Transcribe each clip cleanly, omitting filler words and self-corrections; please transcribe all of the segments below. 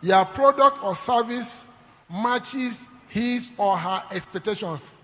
your product or service matches his or her expectations.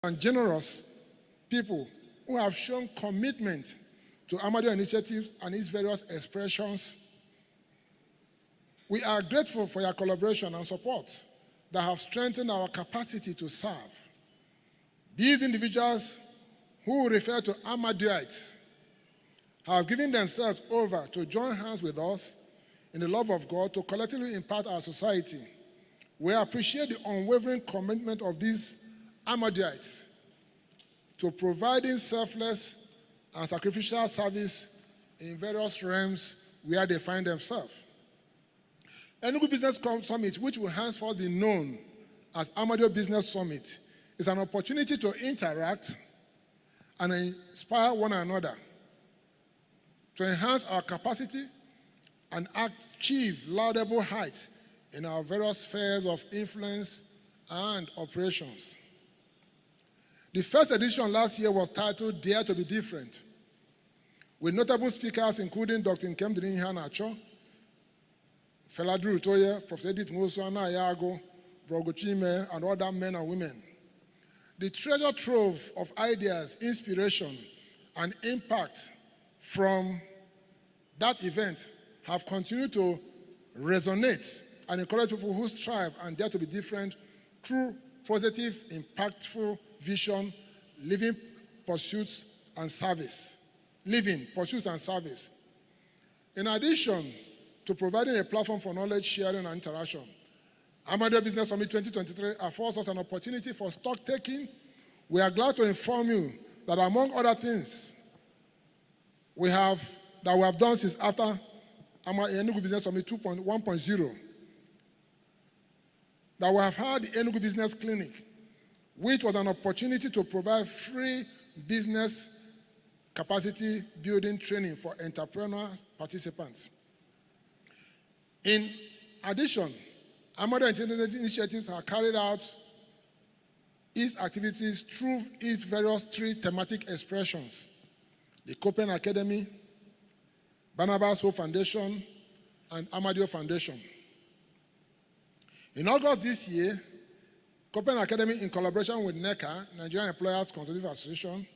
and generous people who have shown commitment to Amadeo Initiatives and its various expressions. We are grateful for your collaboration and support that have strengthened our capacity to serve. These individuals who refer to Amadeoites have given themselves over to join hands with us in the love of God to collectively impact our society. We appreciate the unwavering commitment of these Amadeoites to providing selfless and sacrificial service in various realms where they find themselves. ENUGU Business Summit, which will henceforth be known as Amadeo Business Summit, is an opportunity to interact and inspire one another, to enhance our capacity and achieve laudable heights in our various spheres of influence and operations. The first edition last year was titled Dare to be Different, with notable speakers including Dr. Nkemdini Hanacho, Feladru Utoye, Professor Edith Nwosu, Anna Ayago, Brogo Chime, and other men and women. The treasure trove of ideas, inspiration, and impact from that event have continued to resonate and encourage people who strive and dare to be different through positive, impactful vision, living pursuits and service. In addition to providing a platform for knowledge sharing and interaction, Amadeo Business Summit 2023 affords us an opportunity for stock taking. We are glad to inform you that among other things we have done since after ENUGU Business Summit 1.0, that we have had the ENUGU Business Clinic, which was an opportunity to provide free business capacity building training for entrepreneur participants. In addition, Amadeo Initiatives have carried out its activities through its various three thematic expressions: the Copen Academy, Barnabas Hope Foundation, and Amadeo Foundation. In August this year, Copen Academy, in collaboration with NECA, Nigerian Employers Consultative Association,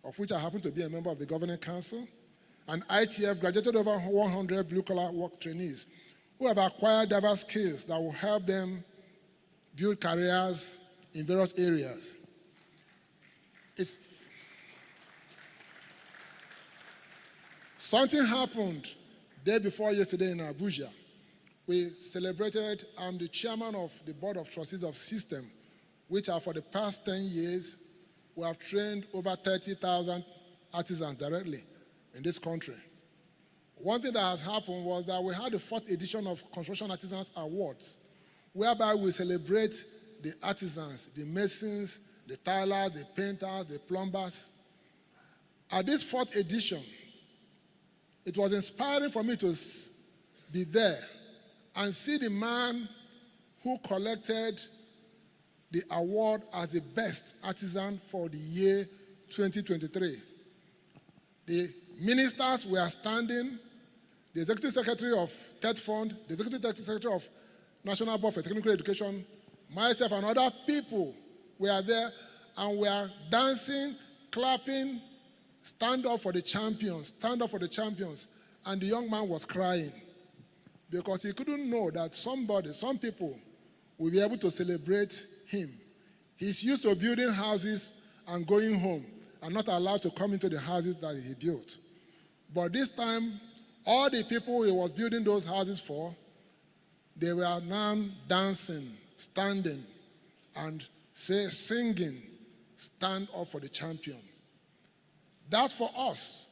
of which I happen to be a member of the Governing Council, and ITF graduated over 100 blue-collar work trainees who have acquired diverse skills that will help them build careers in various areas. Something happened day before yesterday in Abuja. We celebrated, I'm the chairman of the Board of Trustees of System, which are for the past 10 years, we have trained over 30,000 artisans directly in this country. One thing that has happened was that we had the 4th edition of Construction Artisans Awards, whereby we celebrate the artisans, the masons, the tilers, the painters, the plumbers. At this 4th edition, it was inspiring for me to be there and see the man who collected the award as the best artisan for the year 2023. The ministers were standing, the Executive Secretary of TED Fund, the Executive Secretary of National Board for Technical Education, myself and other people were there, and we are dancing, clapping, stand up for the champions, stand up for the champions. And the young man was crying because he couldn't know that some people will be able to celebrate him. He's used to building houses and going home and not allowed to come into the houses that he built. But this time, all the people he was building those houses for, they were now dancing, standing, and singing, stand up for the champions. That for us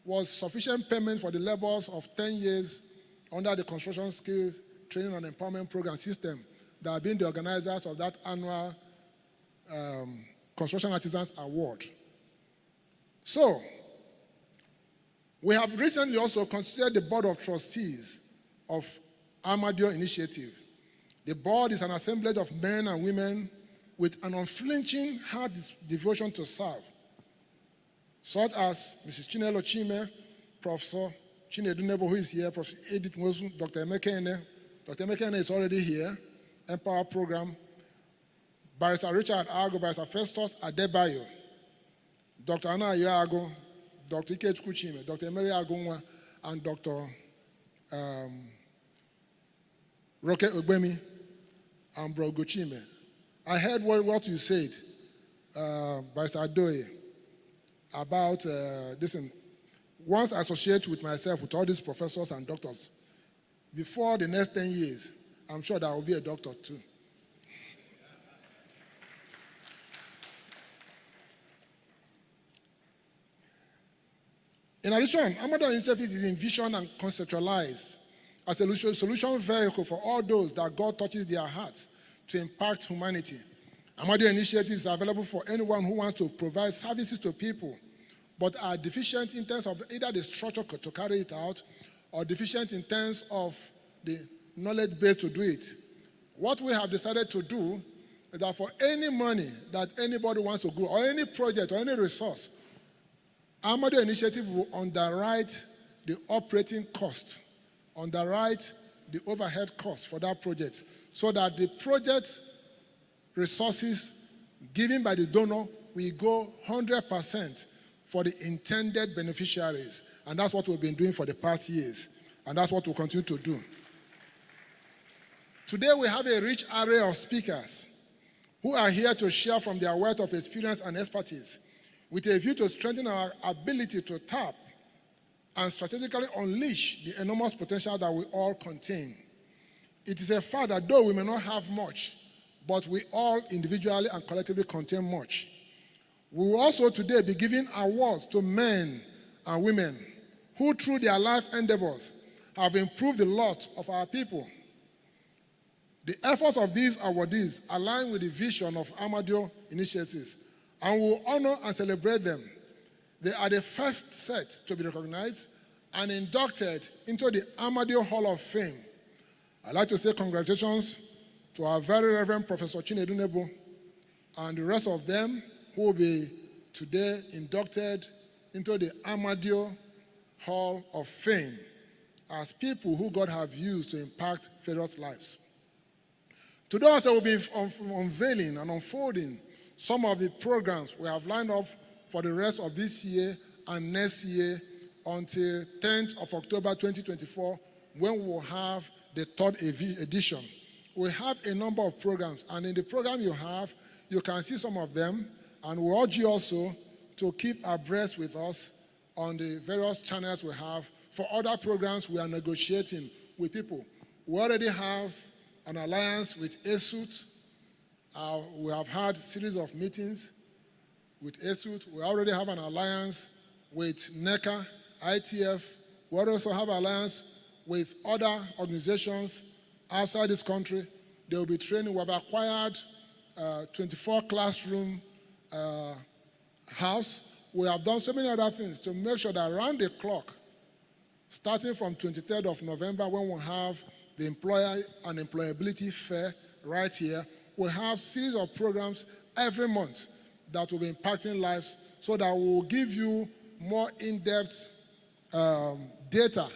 was sufficient payment for the labors of 10 years under the Construction Skills Training and Empowerment Program system that have been the organizers of that annual Construction Artisans Award. So, we have recently also considered the Board of Trustees of Amadeo Initiative. The board is an assemblage of men and women with an unflinching heart devotion to serve, such as Mrs. Chinelo Chime, Professor Chinedu Nebo, who is here, Professor Edith Nwosu, Dr. Emeka Ene. Dr. Emeka Ene is already here, Empower Program. Barrister Richard Ago, Barrister Festus Adebayo, Dr. Anna Ago, Dr. Ike Chukwuchime, Dr. Emery Agunwa, and Dr. Roque Ogbemi and Bro Gochime. I heard what you said, Barrister Adoye, about listen, once I associate with myself with all these professors and doctors, before the next 10 years, I'm sure that I will be a doctor too. In addition, Amadeo Initiatives is envisioned and conceptualized as a solution vehicle for all those that God touches their hearts to impact humanity. Amadeo Initiatives is available for anyone who wants to provide services to people but are deficient in terms of either the structure to carry it out or deficient in terms of the knowledge base to do it. What we have decided to do is that for any money that anybody wants to grow, or any project or any resource, Amadeo Initiative will underwrite the operating cost, underwrite the overhead cost for that project, so that the project resources given by the donor will go 100% for the intended beneficiaries. And that's what we've been doing for the past years. And that's what we'll continue to do. Today we have a rich array of speakers who are here to share from their wealth of experience and expertise with a view to strengthen our ability to tap and strategically unleash the enormous potential that we all contain. It is a fact that though we may not have much, but we all individually and collectively contain much. We will also today be giving awards to men and women who through their life endeavors have improved the lot of our people. The efforts of these awardees align with the vision of Amadeo Initiatives, and we will honor and celebrate them. They are the first set to be recognized and inducted into the Amadeo Hall of Fame. I'd like to say congratulations to our very Reverend Professor Chinedu Nebo and the rest of them who will be today inducted into the Amadeo Hall of Fame as people who God have used to impact various lives. Today also will be unveiling and unfolding some of the programs we have lined up for the rest of this year and next year until 10th of October 2024, when we will have the third edition. We have a number of programs, and in the program you can see some of them, and we urge you also to keep abreast with us on the various channels we have. For other programs, we are negotiating with people. We already have an alliance with ESUT. We have had a series of meetings with ESUT. We already have an alliance with NECA, ITF. We also have an alliance with other organizations outside this country. They will be training. We have acquired 24 classroom house. We have done so many other things to make sure that around the clock, starting from 23rd of November, when we have the Employer and Employability Fair right here, we have a series of programs every month that will be impacting lives, so that we will give you more in-depth data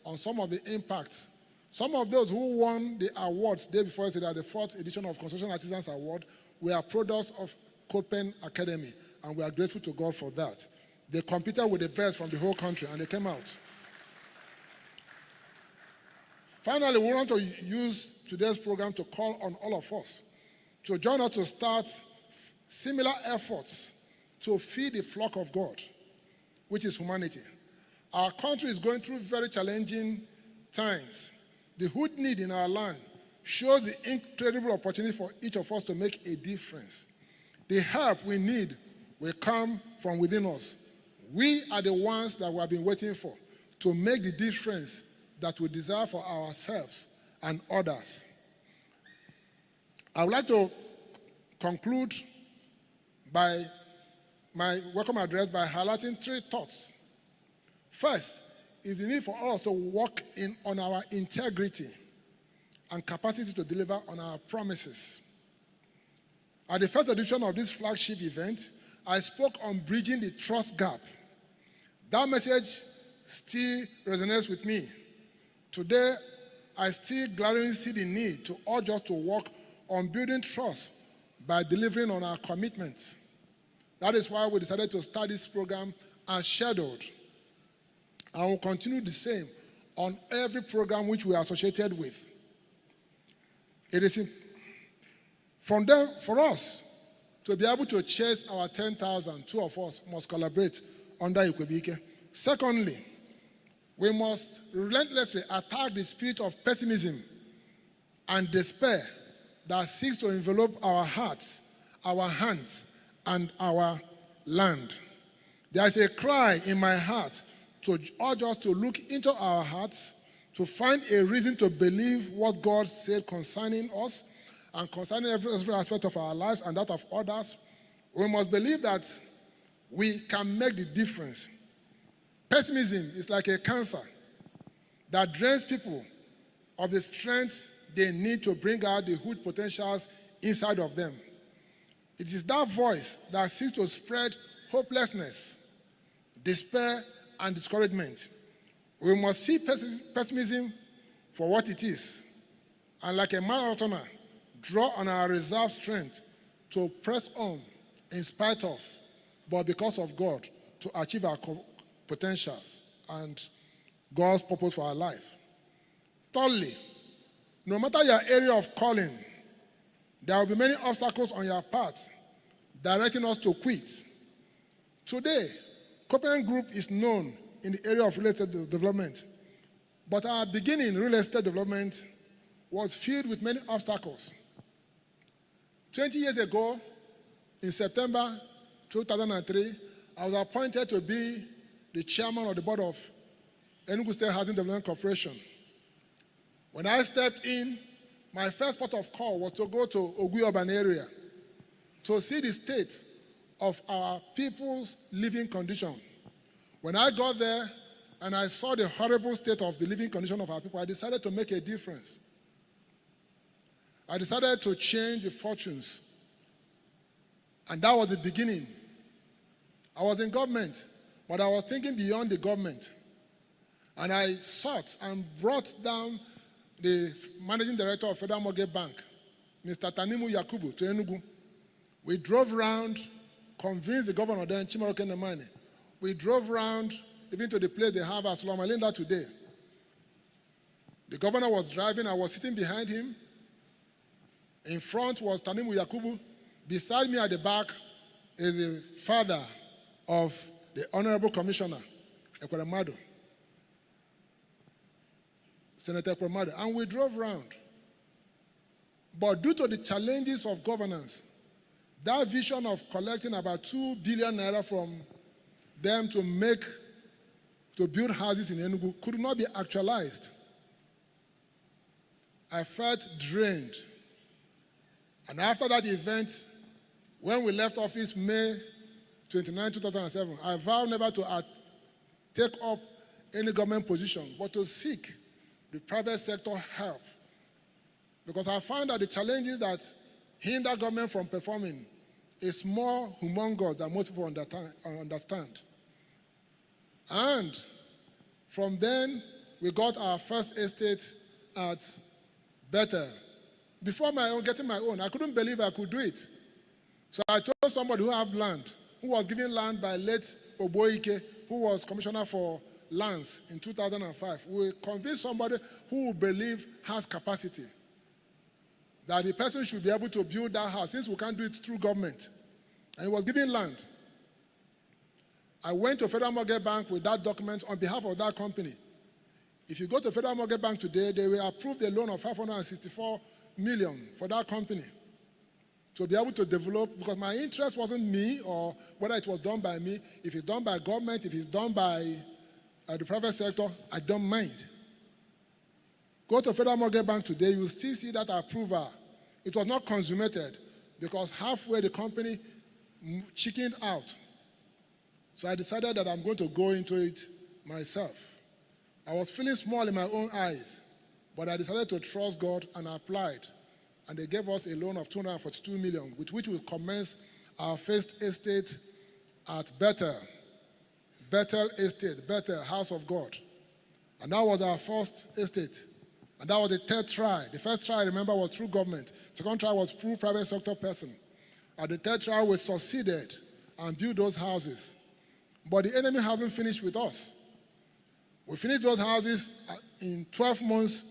on some of the impacts. Some of those who won the awards day before yesterday, the 4th edition of Construction Artisans Award, were products of Copen Academy, and we are grateful to God for that. They competed with the best from the whole country, and they came out. Finally, we want to use today's program to call on all of us to join us to start similar efforts to feed the flock of God, which is humanity. Our country is going through very challenging times. The huge need in our land shows the incredible opportunity for each of us to make a difference. The help we need will come from within us. We are the ones that we have been waiting for to make the difference that we desire for ourselves and others. I would like to conclude by my welcome address by highlighting 3 thoughts. First is the need for us to work on our integrity and capacity to deliver on our promises. At the first edition of this flagship event, I spoke on bridging the trust gap. That message still resonates with me. Today, I still gladly see the need to urge us to work on building trust by delivering on our commitments. That is why we decided to start this program as scheduled. And we'll continue the same on every program which we are associated with. It is from them, for us to be able to chase our 10,000, two of us must collaborate under Ikwebike. Secondly, we must relentlessly attack the spirit of pessimism and despair that seeks to envelop our hearts, our hands, and our land. There is a cry in my heart to urge us to look into our hearts, to find a reason to believe what God said concerning us and concerning every aspect of our lives and that of others. We must believe that we can make the difference. Pessimism is like a cancer that drains people of the strength they need to bring out the huge potentials inside of them. It is that voice that seeks to spread hopelessness, despair, and discouragement. We must see pessimism for what it is, and like a marathoner, draw on our reserve strength to press on in spite of, but because of God, to achieve our potentials and God's purpose for our life. Thirdly, no matter your area of calling, there will be many obstacles on your path directing us to quit. Today, Copenhagen Group is known in the area of real estate development, but our beginning in real estate development was filled with many obstacles. 20 years ago, in September 2003, I was appointed to be the chairman of the board of ENUGU State Housing Development Corporation. When I stepped in, my first port of call was to go to Ogui urban area to see the state of our people's living condition. When I got there and I saw the horrible state of the living condition of our people, I decided to make a difference. I decided to change the fortunes. And that was the beginning. I was in government, but I was thinking beyond the government. And I sought and brought down the managing director of Federal Mortgage Bank, Mr. Tanimu Yakubu, to Enugu. We drove around, convinced the governor then, Chimaroke Nemane. We drove around even to the place they have as Loma Linda today. The governor was driving, I was sitting behind him. In front was Tanimu Yakubu. Beside me at the back is the father of the Honorable Commissioner, Ekweremadu, Senator Ekweremadu, and we drove around. But due to the challenges of governance, that vision of collecting about 2 billion naira from them to build houses in Enugu could not be actualized. I felt drained. And after that event, when we left office May 29, 2007, I vowed never to take up any government position, but to seek the private sector help. Because I found that the challenges that hinder government from performing is more humongous than most people understand. And from then, we got our first estate at Better. Before getting my own, I couldn't believe I could do it. So I told somebody who had land, who was given land by late Oboike, who was commissioner for lands in 2005. We convinced somebody who we believe has capacity that the person should be able to build that house since we can't do it through government. And he was given land. I went to Federal Mortgage Bank with that document on behalf of that company. If you go to Federal Mortgage Bank today, they will approve a loan of 564 million for that company to be able to develop, because my interest wasn't me or whether it was done by me. If it's done by government, if it's done by the private sector, I don't mind. Go to Federal Mortgage Bank today, you will still see that approval. It was not consummated because halfway the company chickened out. So I decided that I'm going to go into it myself. I was feeling small in my own eyes, but I decided to trust God and I applied. And they gave us a loan of 242 million, with which we commenced our first estate at Bethel Estate, Bethel House of God. And that was our first estate. And that was the third try. The first try, I remember, was through government. Second try was through private sector person. At the third trial, we succeeded and built those houses. But the enemy hasn't finished with us. We finished those houses in 12 months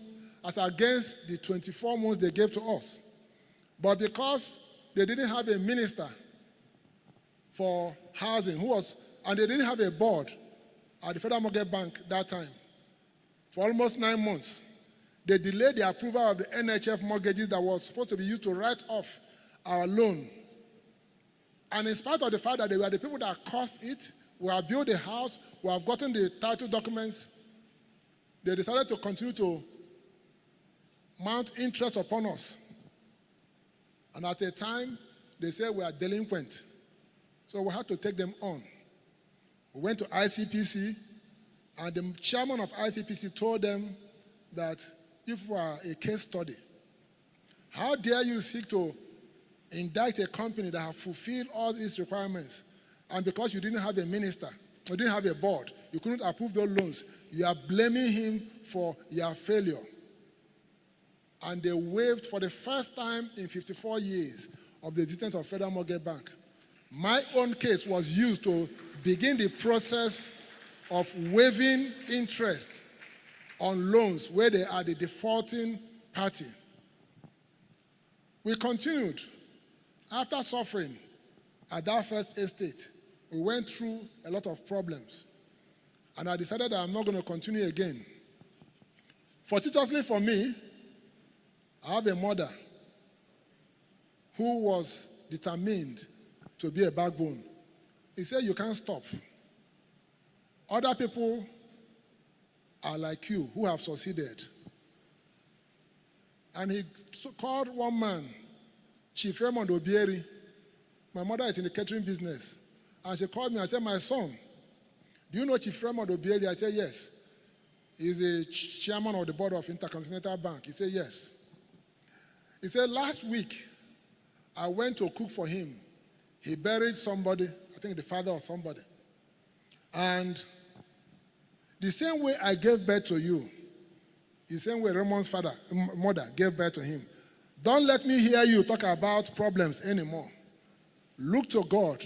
as against the 24 months they gave to us. But because they didn't have a minister for housing, and they didn't have a board at the Federal Mortgage Bank that time, for almost 9 months, they delayed the approval of the NHF mortgages that was supposed to be used to write off our loan. And in spite of the fact that they were the people that caused it, we have built a house, we have gotten the title documents, they decided to continue to mount interest upon us. And at a time, they said we are delinquent. So we had to take them on. We went to ICPC, and the chairman of ICPC told them that you people are a case study. How dare you seek to indict a company that have fulfilled all these requirements, and because you didn't have a minister, you didn't have a board, you couldn't approve those loans, you are blaming him for your failure. And they waived for the first time in 54 years of the existence of Federal Mortgage Bank. My own case was used to begin the process of waiving interest on loans where they are the defaulting party. We continued. After suffering at that first estate, we went through a lot of problems. And I decided that I'm not going to continue again. Fortuitously for me, I have a mother who was determined to be a backbone. He said, you can't stop. Other people are like you who have succeeded. And he called one man, Chief Raymond Obieri. My mother is in the catering business. And she called me and said, my son, do you know Chief Raymond Obieri? I said, yes. He's the chairman of the board of Intercontinental Bank. He said, yes. He said, last week, I went to cook for him. He buried somebody, I think the father of somebody. And the same way I gave birth to you, the same way Raymond's mother gave birth to him. Don't let me hear you talk about problems anymore. Look to God,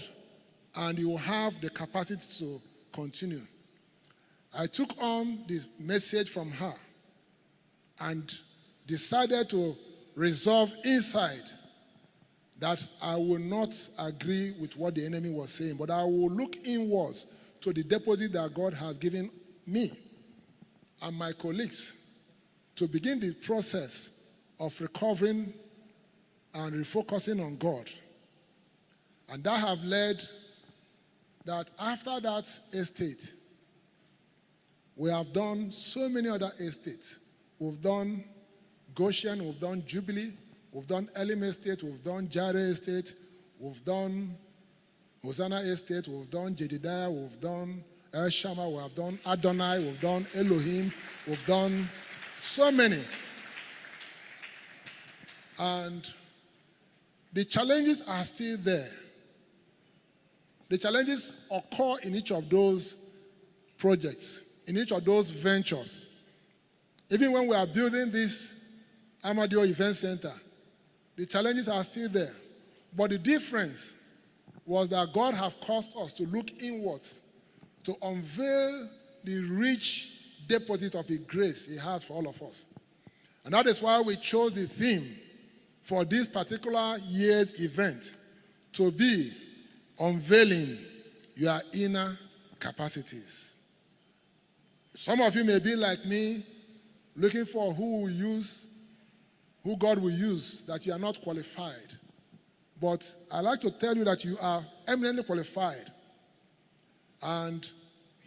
and you will have the capacity to continue. I took on this message from her and decided to resolve inside that I will not agree with what the enemy was saying, but I will look inwards to the deposit that God has given me and my colleagues to begin the process of recovering and refocusing on God. And that have led that after that estate, we have done so many other estates. We've done Goshen, we've done Jubilee, we've done Elim Estate, we've done Jare Estate, we've done Hosanna Estate, we've done Jedidiah, we've done El Shammah, we have done Adonai, we've done Elohim, we've done so many. And the challenges are still there. The challenges occur in each of those projects, in each of those ventures. Even when we are building this Amadeo Event Center, the challenges are still there. But the difference was that God has caused us to look inwards, to unveil the rich deposit of His grace He has for all of us. And that is why we chose the theme for this particular year's event to be unveiling your inner capacities. Some of you may be like me, looking for who God will use, that you are not qualified. But I like to tell you that you are eminently qualified and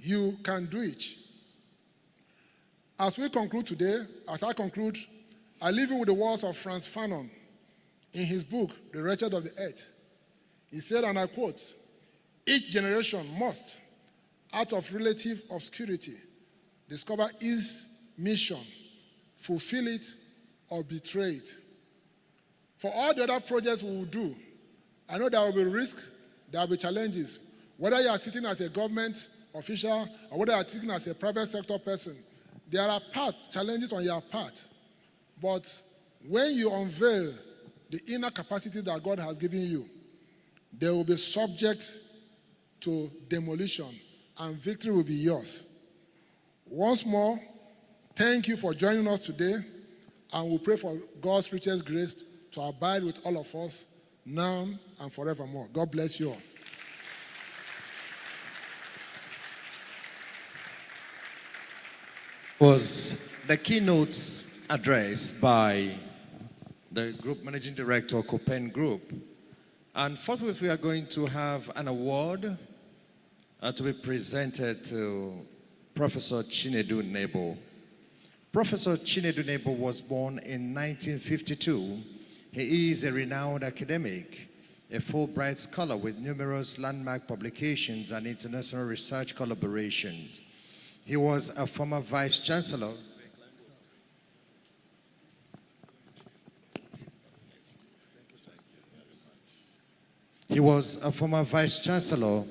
you can do it. As we conclude today, as I conclude, I leave you with the words of Franz Fanon in his book, The Wretched of the Earth. He said, and I quote, each generation must, out of relative obscurity, discover its mission, fulfill it, or betray it. For all the other projects we will do, I know there will be risks, there will be challenges. Whether you are sitting as a government official or whether you are sitting as a private sector person, there are challenges on your part. But when you unveil the inner capacity that God has given you, They will be subject to demolition, and victory will be yours. Once more, thank you for joining us today, and we pray for God's richest grace to abide with all of us now and forevermore. God bless you all. Was the keynote address by the Group Managing Director, Copen Group. And forthwith, we are going to have an award to be presented to Professor Chinedu Nebo. Professor Chinedu Nebo was born in 1952. He is a renowned academic, a Fulbright scholar with numerous landmark publications and international research collaborations. He was a former Vice Chancellor. He was a former Vice Chancellor,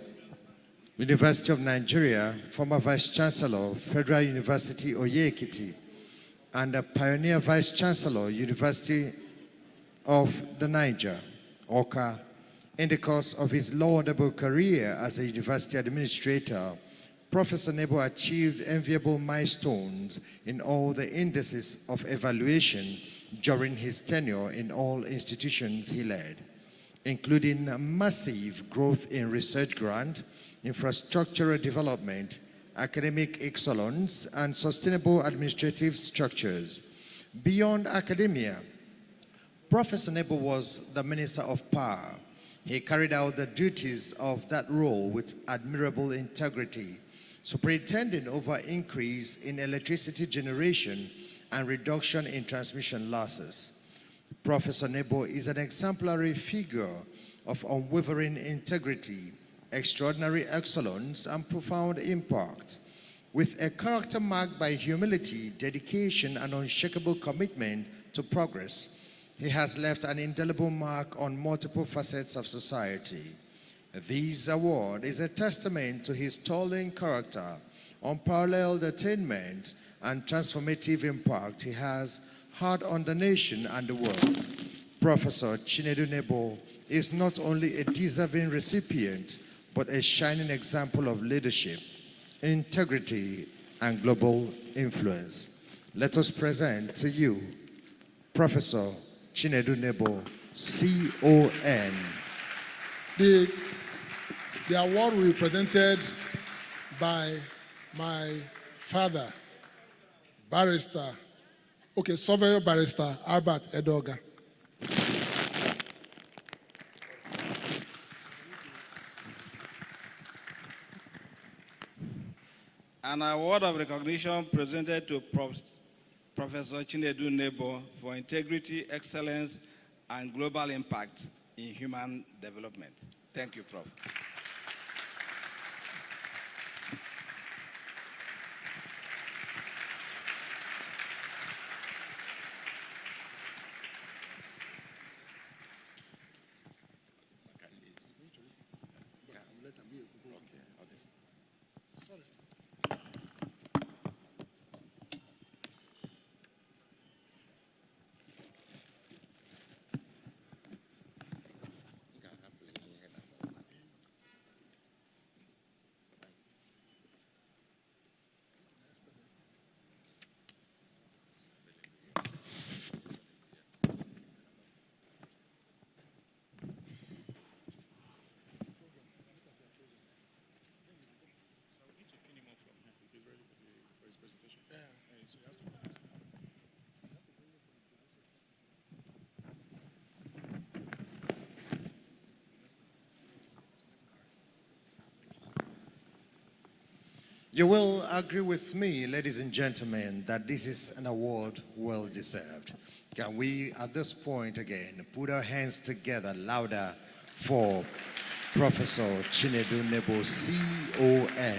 University of Nigeria, former Vice Chancellor, Federal University Oye-Ekiti, and a pioneer Vice Chancellor, University of the Niger, Oka. In the course of his laudable career as a university administrator, Professor Nebo achieved enviable milestones in all the indices of evaluation during his tenure in all institutions he led, including massive growth in research grant, infrastructural development, academic excellence, and sustainable administrative structures. Beyond academia, Professor Nebo was the Minister of Power. He carried out the duties of that role with admirable integrity, superintending over increase in electricity generation and reduction in transmission losses. Professor Nebo is an exemplary figure of unwavering integrity, extraordinary excellence, and profound impact. With a character marked by humility, dedication, and unshakable commitment to progress, he has left an indelible mark on multiple facets of society. This award is a testament to his sterling character, unparalleled attainment, and transformative impact he has had on the nation and the world. Professor Chinedu Nebo is not only a deserving recipient, but a shining example of leadership, integrity, and global influence. Let us present to you Professor Chinedu Nebo, CON. The award will be presented by my father, Surveyor Barrister Albert Edoga. An award of recognition presented to Professor Chinedu Nebo for integrity, excellence, and global impact in human development. Thank you, Prof. You will agree with me, ladies and gentlemen, that this is an award well deserved. Can we, at this point again, put our hands together louder for Professor Chinedu Nebo, CON.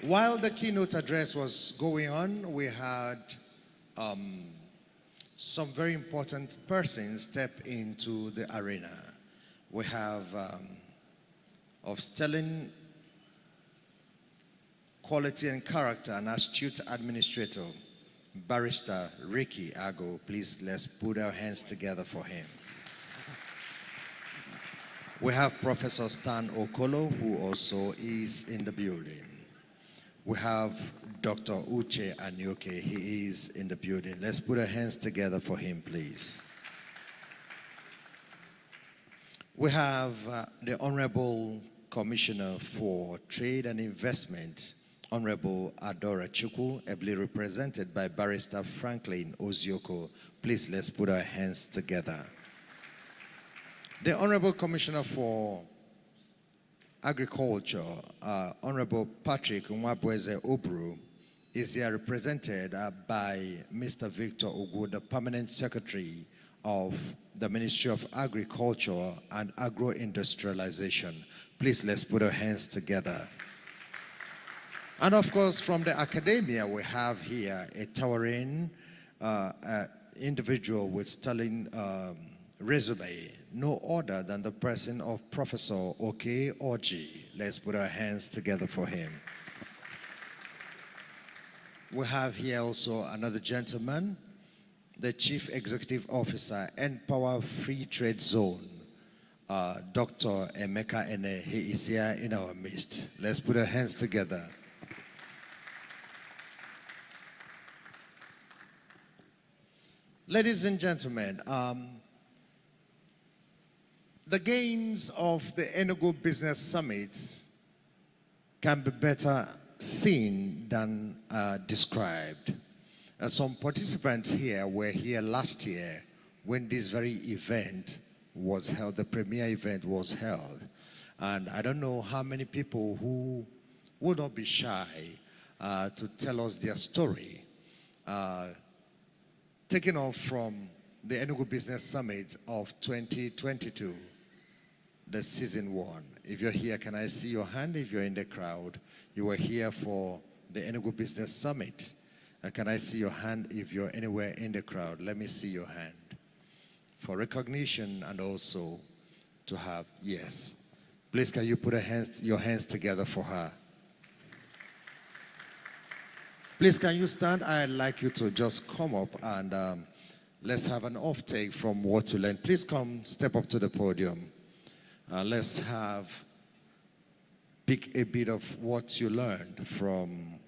While the keynote address was going on, we had some very important persons step into the arena. We have of sterling quality and character, an astute administrator, Barrister Ricky Ago. Please, let's put our hands together for him. We have Professor Stan Okolo, who also is in the building. We have Dr. Uche Anyoke. He is in the building. Let's put our hands together for him, please. We have the Honorable Commissioner for Trade and Investment, Honorable Adora Chukwu, ably represented by Barrister Franklin Ozioko. Please, let's put our hands together. The Honorable Commissioner for Agriculture, Honorable Patrick Mwabweze Obru, is here represented by Mr. Victor Ogu, the Permanent Secretary of the Ministry of Agriculture and Agro-Industrialization. Please, let's put our hands together. And of course, from the academia, we have here a towering individual with sterling resume, no other than the person of Professor Oke Oji. Let's put our hands together for him. We have here also another gentleman, the Chief Executive Officer, Empower Free Trade Zone, Dr. Emeka Ene. He is here in our midst. Let's put our hands together. Ladies and gentlemen, the gains of the ENUGU Business Summit can be better seen than described. Some participants here were here last year when this very event was held, the premier event was held. And I don't know how many people who would not be shy to tell us their story. Taking off from the ENUGU Business Summit of 2022, the season 1. If you're here, can I see your hand? If you're in the crowd, you were here for the ENUGU Business Summit. Can I see your hand if you're anywhere in the crowd? Let me see your hand. For recognition and also to have, yes. Please, can you put your hands together for her? Please, can you stand? I'd like you to just come up and let's have an off-take from what you learned. Please come, step up to the podium. Let's pick a bit of what you learned from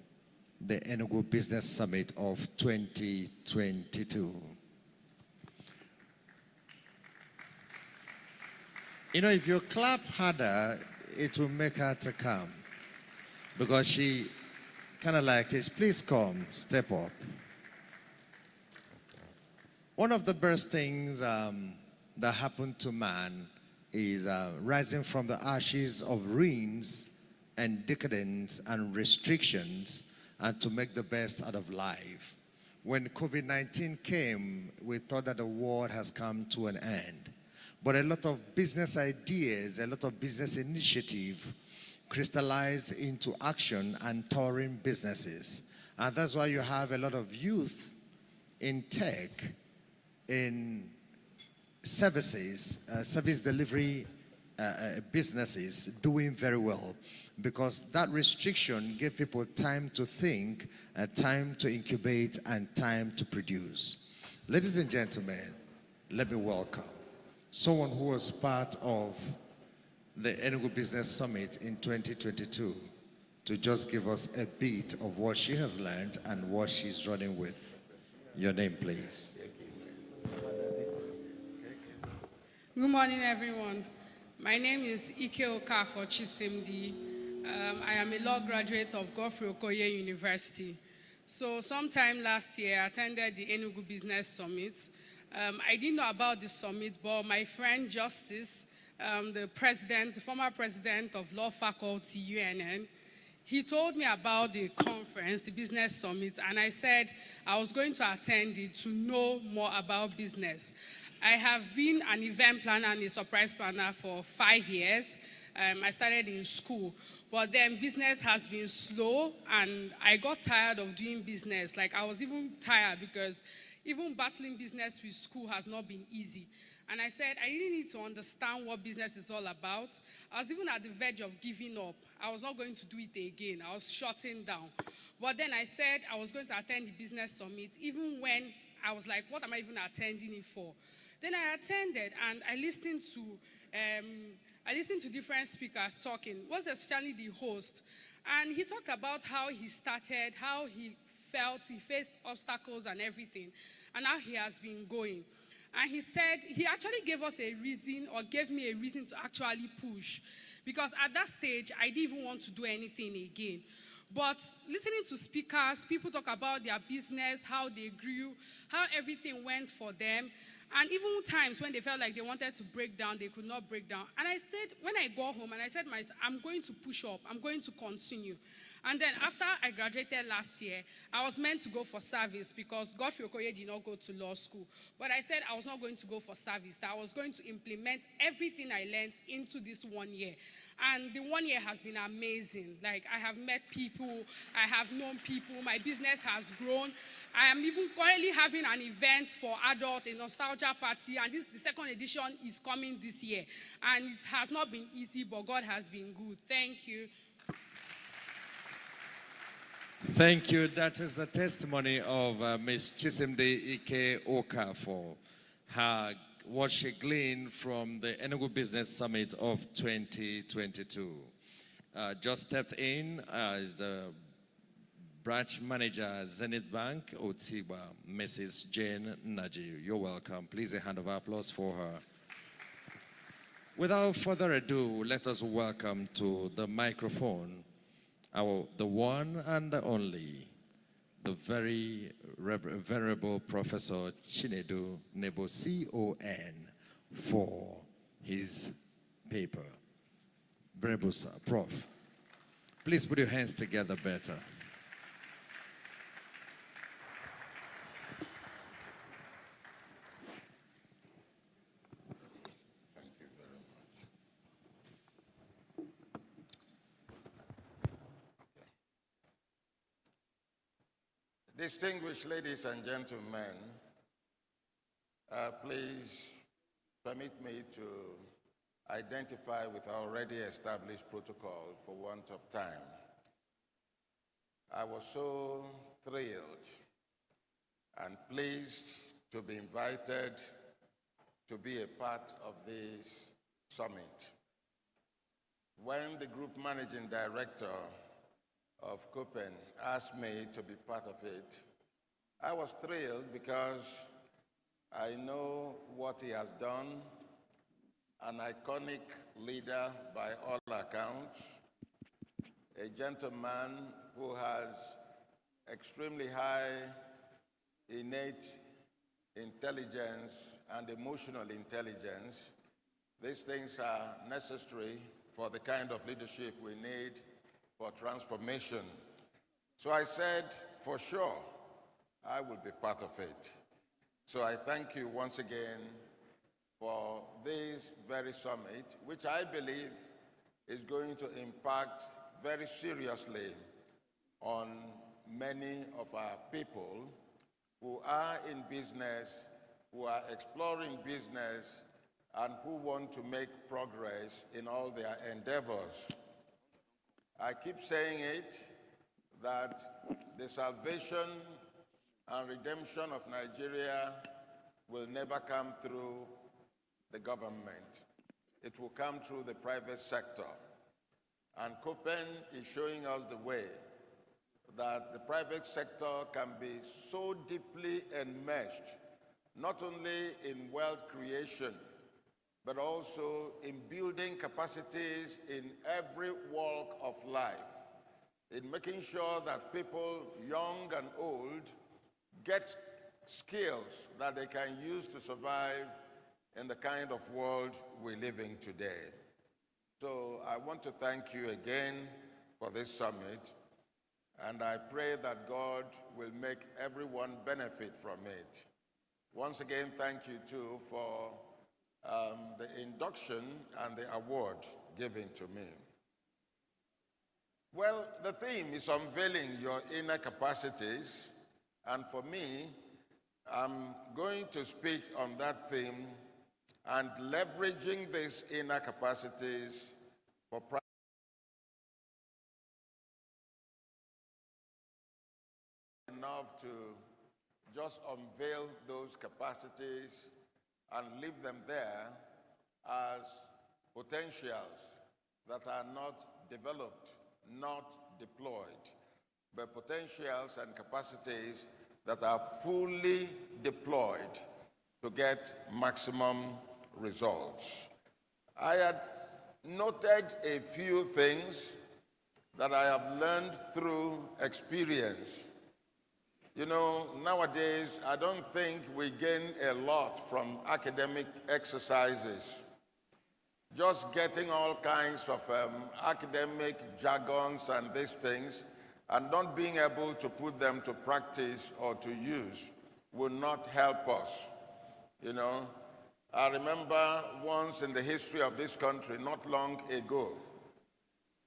the ENUGU Business Summit of 2022. You know, if you clap harder, it will make her to come. Because she kind of like it. Please come, step up. One of the best things that happened to man is rising from the ashes of ruins and decadence and restrictions and to make the best out of life. When COVID-19 came, we thought that the world has come to an end. But a lot of business ideas, a lot of business initiative crystallized into action and towering businesses. And that's why you have a lot of youth in tech, in services, service delivery businesses doing very well, because that restriction gave people time to think, time to incubate, and time to produce. Ladies and gentlemen, let me welcome someone who was part of the ENUGU Business Summit in 2022 to just give us a bit of what she has learned and what she's running with. Your name, please. Good morning, everyone. My name is Ike Okafor Chisimdi. I am a law graduate of Godfrey Okoye University. So sometime last year, I attended the ENUGU Business Summit. I didn't know about the summit, but my friend Justice, the former president of Law Faculty, UNN, he told me about the conference, the business summit, and I said I was going to attend it to know more about business. I have been an event planner and a surprise planner for 5 years. I started in school, but then business has been slow, and I got tired of doing business. Like, I was even tired because even battling business with school has not been easy. And I said, I really need to understand what business is all about. I was even at the verge of giving up. I was not going to do it again. I was shutting down. But then I said I was going to attend the business summit, even when I was like, what am I even attending it for? Then I attended, and I listened to different speakers talking, most especially the host. And he talked about how he started, how he felt, he faced obstacles and everything, and how he has been going. And he said, he actually gave us a reason, or gave me a reason to actually push. Because at that stage, I didn't even want to do anything again. But listening to speakers, people talk about their business, how they grew, how everything went for them. And even times when they felt like they wanted to break down, they could not break down. And I stayed, when I got home, and I said, I'm going to push up. I'm going to continue. And then after I graduated last year, I was meant to go for service because Godfrey Okoye did not go to law school. But I said I was not going to go for service, that I was going to implement everything I learned into this 1 year. And the 1 year has been amazing. Like, I have met people, I have known people, my business has grown. I am even currently having an event for adults, a nostalgia party, and the second edition is coming this year. And it has not been easy, but God has been good. Thank you. Thank you. That is the testimony of Ms. Chisimdi Ike Oka for what she gleaned from the ENUGU Business Summit of 2022. Just stepped in is the branch manager, Zenith Bank, Otiba, Mrs. Jane Naji. You're welcome. Please a hand of applause for her. Without further ado, let us welcome to the microphone the one and the only, the very venerable Professor Chinedu Nebo, CON, for his paper. Venerable sir, Prof, please put your hands together better. Distinguished ladies and gentlemen, please permit me to identify with our already established protocol for want of time. I was so thrilled and pleased to be invited to be a part of this summit. When the group managing director of Copen asked me to be part of it, I was thrilled because I know what he has done, an iconic leader by all accounts, a gentleman who has extremely high innate intelligence and emotional intelligence. These things are necessary for the kind of leadership we need for transformation. So I said, for sure, I will be part of it. So I thank you once again for this very summit, which I believe is going to impact very seriously on many of our people who are in business, who are exploring business, and who want to make progress in all their endeavors. I keep saying it, that the salvation and redemption of Nigeria will never come through the government. It will come through the private sector. And Copen is showing us the way that the private sector can be so deeply enmeshed, not only in wealth creation, but also in building capacities in every walk of life, in making sure that people, young and old, get skills that they can use to survive in the kind of world we live in today. So I want to thank you again for this summit, and I pray that God will make everyone benefit from it. Once again, thank you too for the induction and the award given to me. Well, the theme is unveiling your inner capacities, and for me, I'm going to speak on that theme and leveraging these inner capacities for enough to just unveil those capacities and leave them there as potentials that are not developed, not deployed, but potentials and capacities that are fully deployed to get maximum results. I had noted a few things that I have learned through experience. You know, nowadays, I don't think we gain a lot from academic exercises. Just getting all kinds of academic jargons and these things and not being able to put them to practice or to use will not help us. You know, I remember once in the history of this country, not long ago,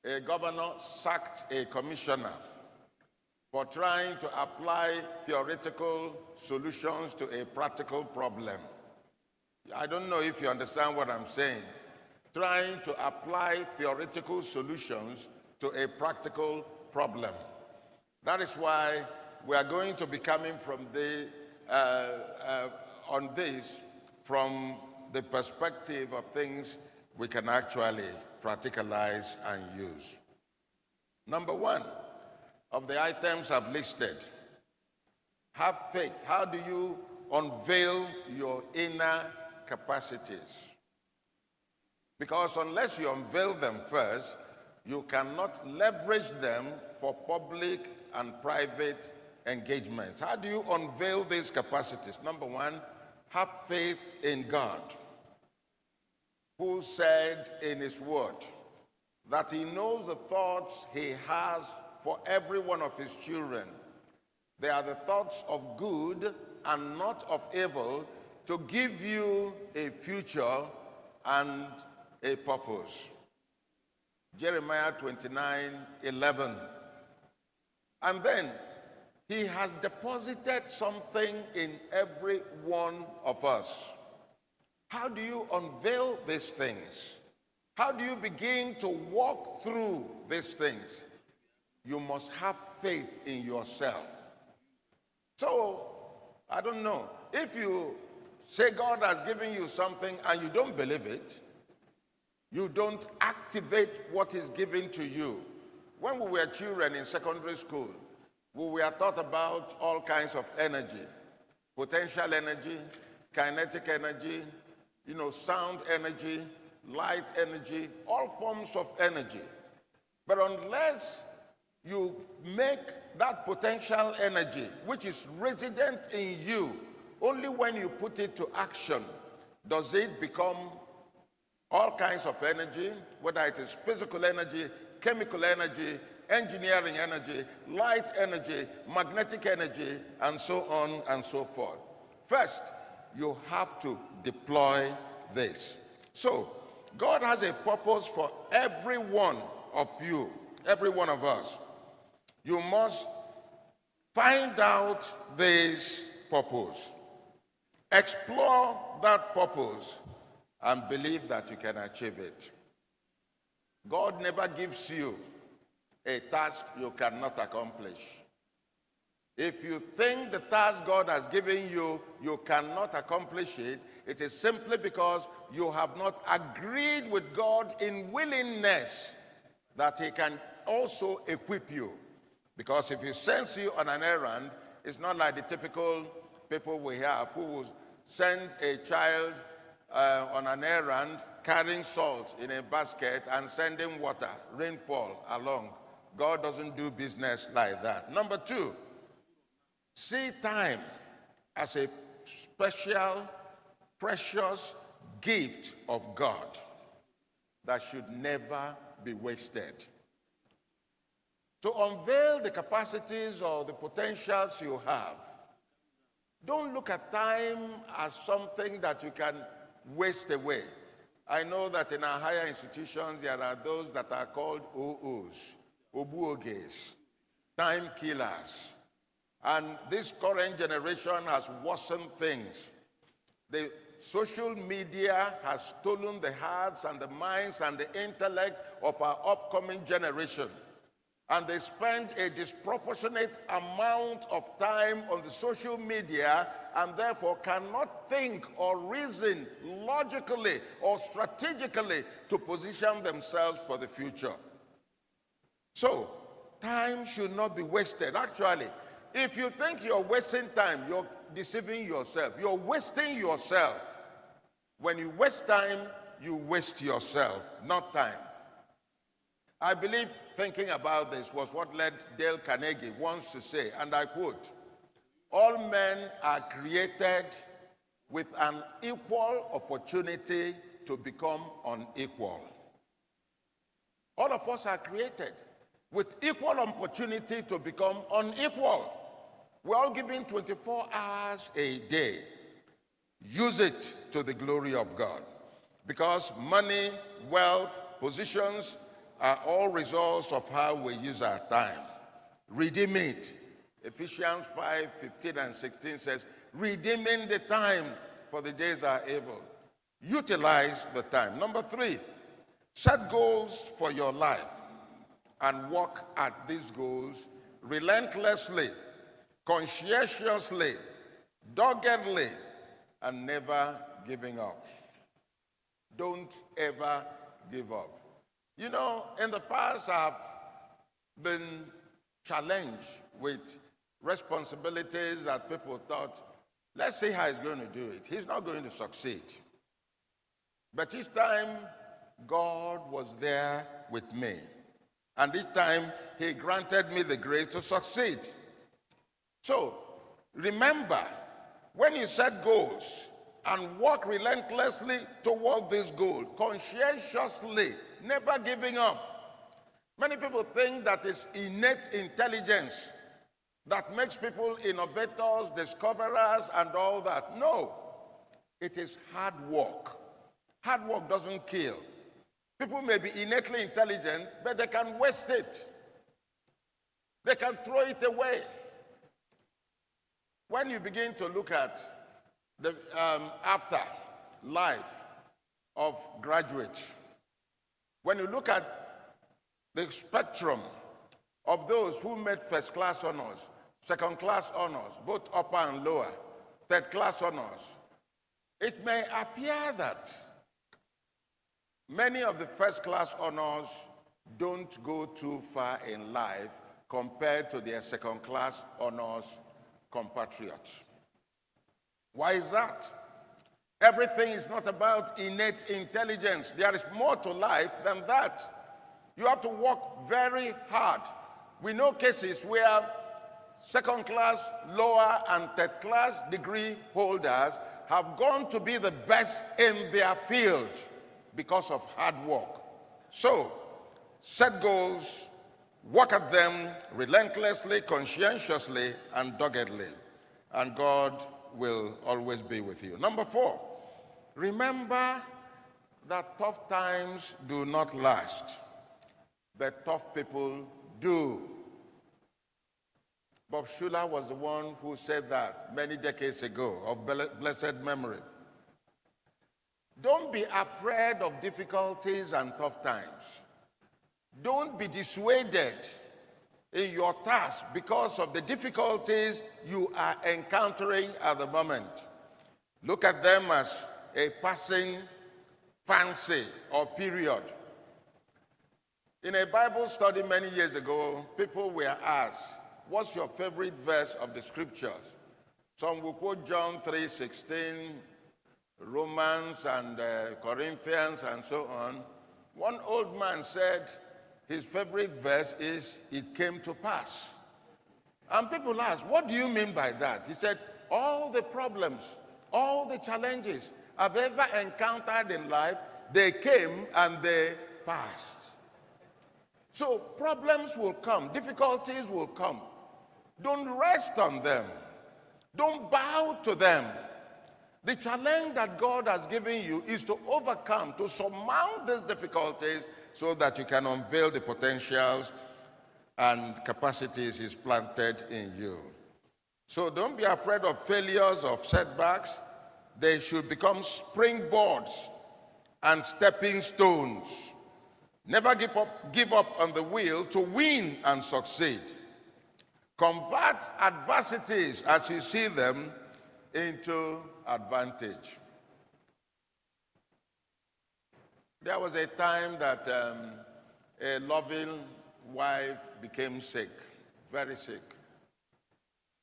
a governor sacked a commissioner for trying to apply theoretical solutions to a practical problem. I don't know if you understand what I'm saying. Trying to apply theoretical solutions to a practical problem. That is why we are going to be coming from on this from the perspective of things we can actually practicalize and use. Number one of the items I've listed, have faith. How do you unveil your inner capacities? Because unless you unveil them first, you cannot leverage them for public and private engagements. How do you unveil these capacities? Number one, have faith in God, who said in his word that he knows the thoughts he has for every one of his children. They are the thoughts of good and not of evil, to give you a future and a purpose. Jeremiah 29:11. And then he has deposited something in every one of us. How do you unveil these things? How do you begin to walk through these things? You must have faith in yourself. So, I don't know. If you say God has given you something and you don't believe it, you don't activate what is given to you. When we were children in secondary school, we were taught about all kinds of energy. Potential energy, kinetic energy, sound energy, light energy, all forms of energy. But unless you make that potential energy, which is resident in you, only when you put it to action does it become all kinds of energy, whether it is physical energy, chemical energy, engineering energy, light energy, magnetic energy, and so on and so forth. First, you have to deploy this. So, God has a purpose for every one of you, every one of us. You must find out this purpose, explore that purpose, and believe that you can achieve it. God never gives you a task you cannot accomplish. If you think the task God has given you, you cannot accomplish it, it is simply because you have not agreed with God in willingness that he can also equip you. Because if he sends you on an errand, it's not like the typical people we have who will send a child on an errand carrying salt in a basket and sending water, rainfall along. God doesn't do business like that. Number two, see time as a special, precious gift of God that should never be wasted. To unveil the capacities or the potentials you have, don't look at time as something that you can waste away. I know that in our higher institutions, there are those that are called OOs, Obuoges, time killers. And this current generation has worsened things. The social media has stolen the hearts and the minds and the intellect of our upcoming generation. And they spend a disproportionate amount of time on the social media and therefore cannot think or reason logically or strategically to position themselves for the future. So, time should not be wasted. Actually, if you think you're wasting time, you're deceiving yourself. You're wasting yourself. When you waste time, you waste yourself, not time. I believe thinking about this was what led Dale Carnegie once to say, and I quote, "All men are created with an equal opportunity to become unequal." All of us are created with equal opportunity to become unequal. We're all given 24 hours a day. Use it to the glory of God. Because money, wealth, positions are all results of how we use our time. Redeem it. Ephesians 5:15 and 16 says, redeeming the time, for the days are evil. Utilize the time. Number 3, set goals for your life and work at these goals relentlessly, conscientiously, doggedly, and never giving up. Don't ever give up. You know, in the past, I've been challenged with responsibilities that people thought, let's see how he's going to do it. He's not going to succeed. But each time, God was there with me. And each time, he granted me the grace to succeed. So, remember, when you set goals and work relentlessly toward this goal, conscientiously, never giving up. Many people think that it's innate intelligence that makes people innovators, discoverers, and all that. No, it is hard work. Hard work doesn't kill. People may be innately intelligent, but they can waste it. They can throw it away. When you begin to look at the after life of graduates, when you look at the spectrum of those who made first-class honors, second-class honors, both upper and lower, third-class honors, it may appear that many of the first-class honors don't go too far in life compared to their second-class honors compatriots. Why is that? Everything is not about innate intelligence. There is more to life than that. You have to work very hard. We know cases where second-class, lower, and third-class degree holders have gone to be the best in their field because of hard work. So, set goals, work at them relentlessly, conscientiously, and doggedly, and God will always be with you. Number 4, remember that tough times do not last, but tough people do. Bob Schuller was the one who said that many decades ago, of blessed memory. Don't be afraid of difficulties and tough times. Don't be dissuaded in your task because of the difficulties you are encountering at the moment. Look at them as a passing fancy or period. In a Bible study many years ago, people were asked, what's your favorite verse of the scriptures? Some will quote John 3:16, Romans and Corinthians and so on. One old man said his favorite verse is, it came to pass. And people asked, what do you mean by that? He said, all the problems, all the challenges I've ever encountered in life, they came and they passed. So problems will come, difficulties will come. Don't rest on them. Don't bow to them. The challenge that God has given you is to overcome, to surmount these difficulties so that you can unveil the potentials and capacities He's planted in you. So don't be afraid of failures, of setbacks. they should become springboards and stepping stones. Never give up on the will to win and succeed. Convert adversities as you see them into advantage. There was a time that a loving wife became sick, very sick.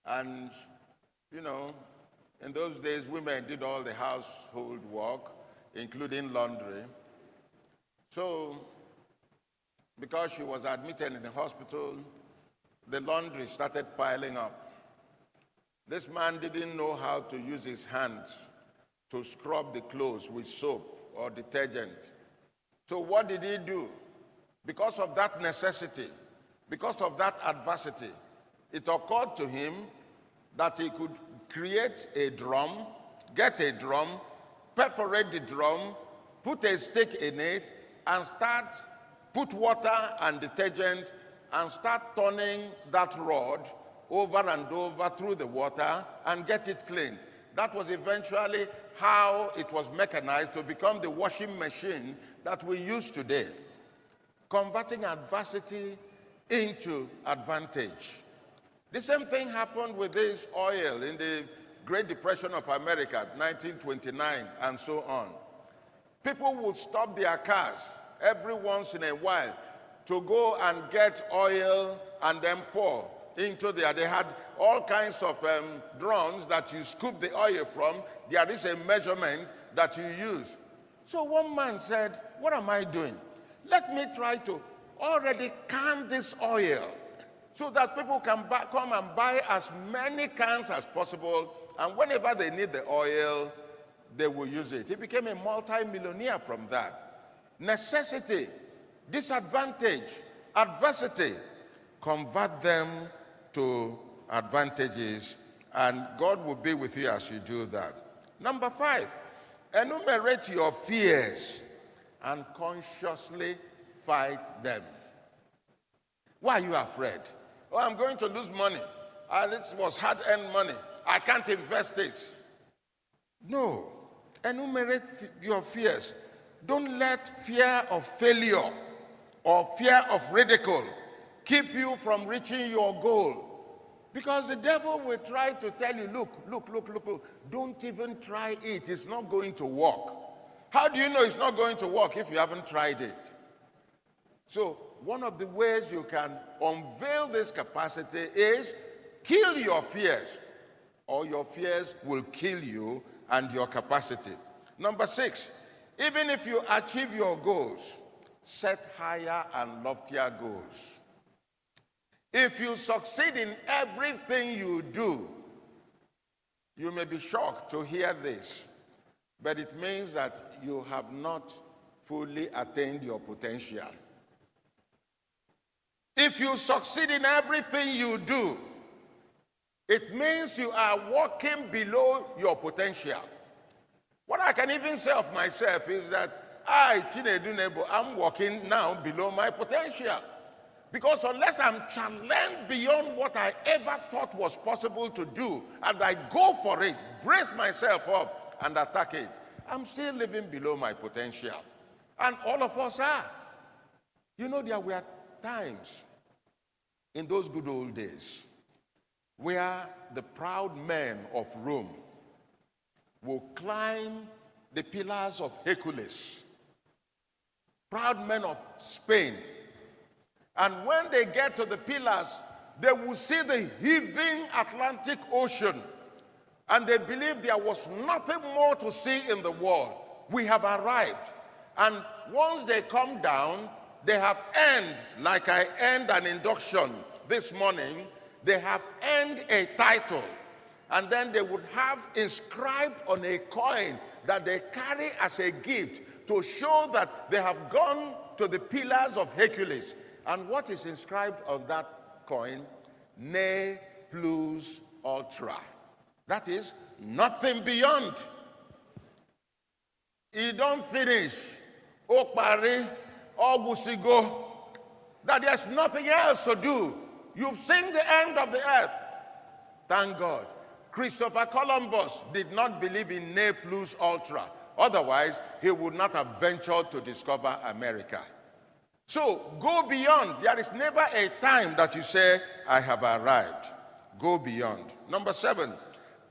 And, you know, in those days, women did all the household work, including laundry. So, because she was admitted in the hospital, the laundry started piling up. This man didn't know how to use his hands to scrub the clothes with soap or detergent. So what did he do? Because of that necessity, because of that adversity, it occurred to him that he could create a drum, get a drum, perforate the drum, put a stick in it, and put water and detergent, and start turning that rod over and over through the water and get it clean. That was eventually how it was mechanized to become the washing machine that we use today. Converting adversity into advantage. The same thing happened with this oil in the Great Depression of America, 1929, and so on. People would stop their cars every once in a while to go and get oil and then pour into there. They had all kinds of drums that you scoop the oil from. There is a measurement that you use. So one man said, what am I doing? Let me try to already can this oil so that people can come and buy as many cans as possible, and whenever they need the oil, they will use it. He became a multi-millionaire from that. Necessity, disadvantage, adversity, convert them to advantages, and God will be with you as you do that. Number 5, enumerate your fears and consciously fight them. Why are you afraid? Oh, I'm going to lose money, and it was hard-earned money. I can't invest it. No. Enumerate your fears. Don't let fear of failure or fear of ridicule keep you from reaching your goal. Because the devil will try to tell you, look, don't even try it. It's not going to work. How do you know it's not going to work if you haven't tried it? So one of the ways you can unveil this capacity is kill your fears, or your fears will kill you and your capacity. Number 6, even if you achieve your goals, set higher and loftier goals. If you succeed in everything you do, you may be shocked to hear this, but it means that you have not fully attained your potential. If you succeed in everything you do, it means you are walking below your potential. What I can even say of myself is that I, Chinedu Nebo, I'm walking now below my potential. Because unless I'm challenged beyond what I ever thought was possible to do, and I go for it, brace myself up, and attack it, I'm still living below my potential. And all of us are. You know, there were times in those good old days where the proud men of Rome will climb the pillars of Hercules, proud men of Spain. And when they get to the pillars, they will see the heaving Atlantic Ocean, and they believe there was nothing more to see in the world. We have arrived. And once they come down, they have earned, like I earned an induction this morning, they have earned a title. And then they would have inscribed on a coin that they carry as a gift to show that they have gone to the pillars of Hercules. And what is inscribed on that coin? Ne plus ultra. That is, nothing beyond. You don't finish. Okpari, Ogusigo. That there's nothing else to do. You've seen the end of the earth. Thank God. Christopher Columbus did not believe in ne plus ultra. Otherwise, he would not have ventured to discover America. So go beyond. There is never a time that you say, I have arrived. Go beyond. Number 7,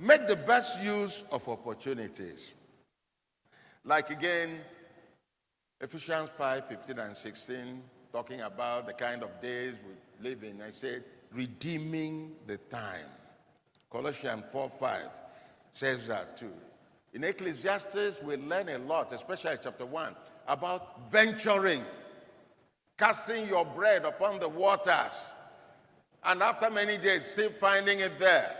make the best use of opportunities. Like again, Ephesians 5:15 and 16, talking about the kind of days we live in. I said, redeeming the time. Colossians 4:5 says that too. In Ecclesiastes, we learn a lot, especially chapter 1, about venturing, casting your bread upon the waters, and after many days, still finding it there.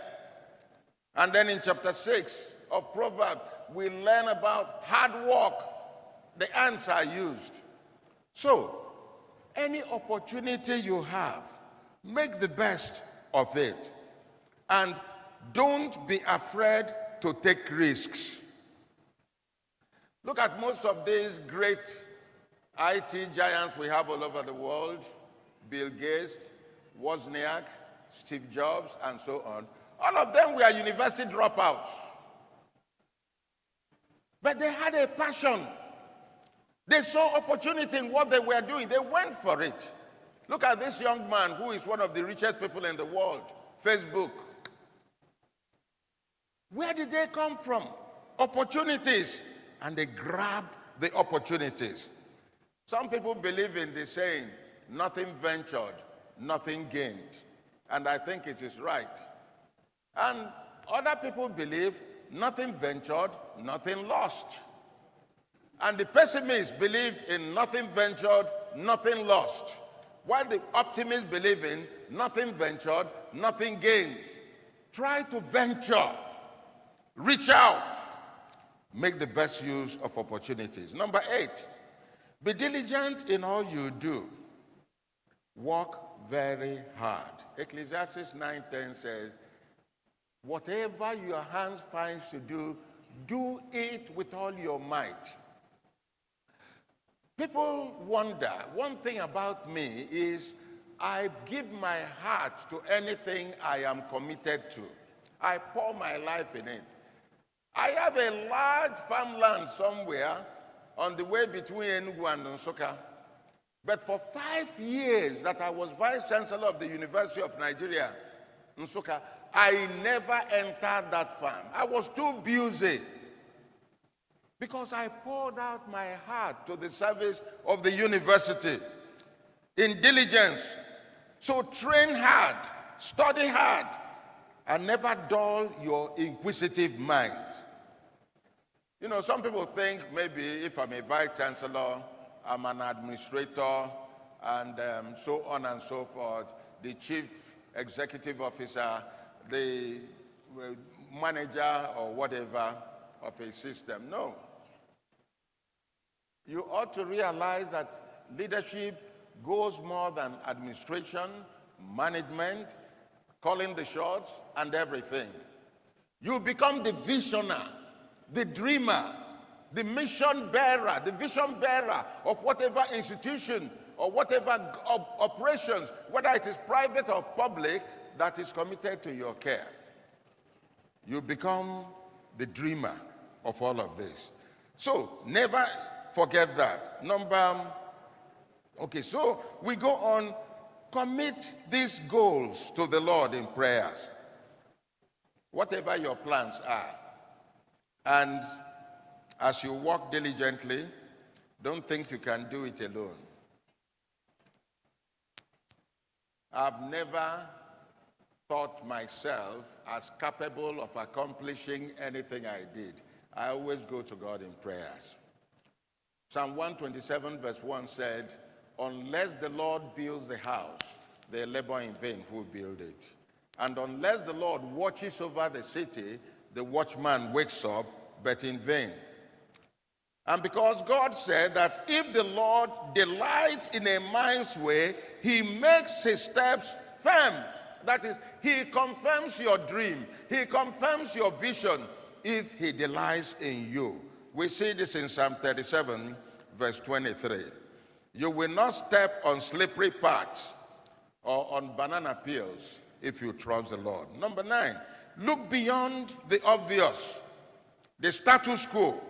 And then in chapter 6 of Proverbs, we learn about hard work. The ants are used. So, any opportunity you have, make the best of it. And don't be afraid to take risks. Look at most of these great IT giants we have all over the world, Bill Gates, Wozniak, Steve Jobs, and so on. All of them were university dropouts. But they had a passion. They saw opportunity in what they were doing. They went for it. Look at this young man who is one of the richest people in the world, Facebook. Where did they come from? Opportunities. And they grabbed the opportunities. Some people believe in the saying, nothing ventured, nothing gained. And I think it is right. And other people believe nothing ventured, nothing lost. And the pessimists believe in nothing ventured, nothing lost. While the optimists believe in nothing ventured, nothing gained. Try to venture. Reach out. Make the best use of opportunities. Number 8, be diligent in all you do. Work very hard. Ecclesiastes 9:10 says, whatever your hands finds to do, do it with all your might. People wonder, one thing about me is I give my heart to anything I am committed to. I pour my life in it. I have a large farmland somewhere on the way between ENUGU and Nsukka. But for 5 years that I was Vice Chancellor of the University of Nigeria, Nsukka, I never entered that farm. I was too busy because I poured out my heart to the service of the university in diligence. So train hard, study hard, and never dull your inquisitive mind. You know, some people think maybe if I'm a Vice Chancellor, I'm an administrator, and so on and so forth, the Chief Executive Officer, the manager or whatever of a system. No. You ought to realize that leadership goes more than administration, management, calling the shots, and everything. You become the visionary, the dreamer, the mission bearer, the vision bearer of whatever institution or whatever operations, whether it is private or public, that is committed to your care. You become the dreamer of all of this. So never forget that. Okay, so we go on, commit these goals to the Lord in prayers. Whatever your plans are. And as you work diligently, don't think you can do it alone. I've never thought myself as capable of accomplishing anything I did. I always go to God in prayers. Psalm 127 verse 1 said, unless the Lord builds the house, they labor in vain who build it. And unless the Lord watches over the city, the watchman wakes up, but in vain. And because God said that if the Lord delights in a man's way, he makes his steps firm. That is, he confirms your dream. He confirms your vision if he delights in you. We see this in Psalm 37, verse 23. You will not step on slippery paths or on banana peels if you trust the Lord. Number 9, Look beyond the obvious, the status quo.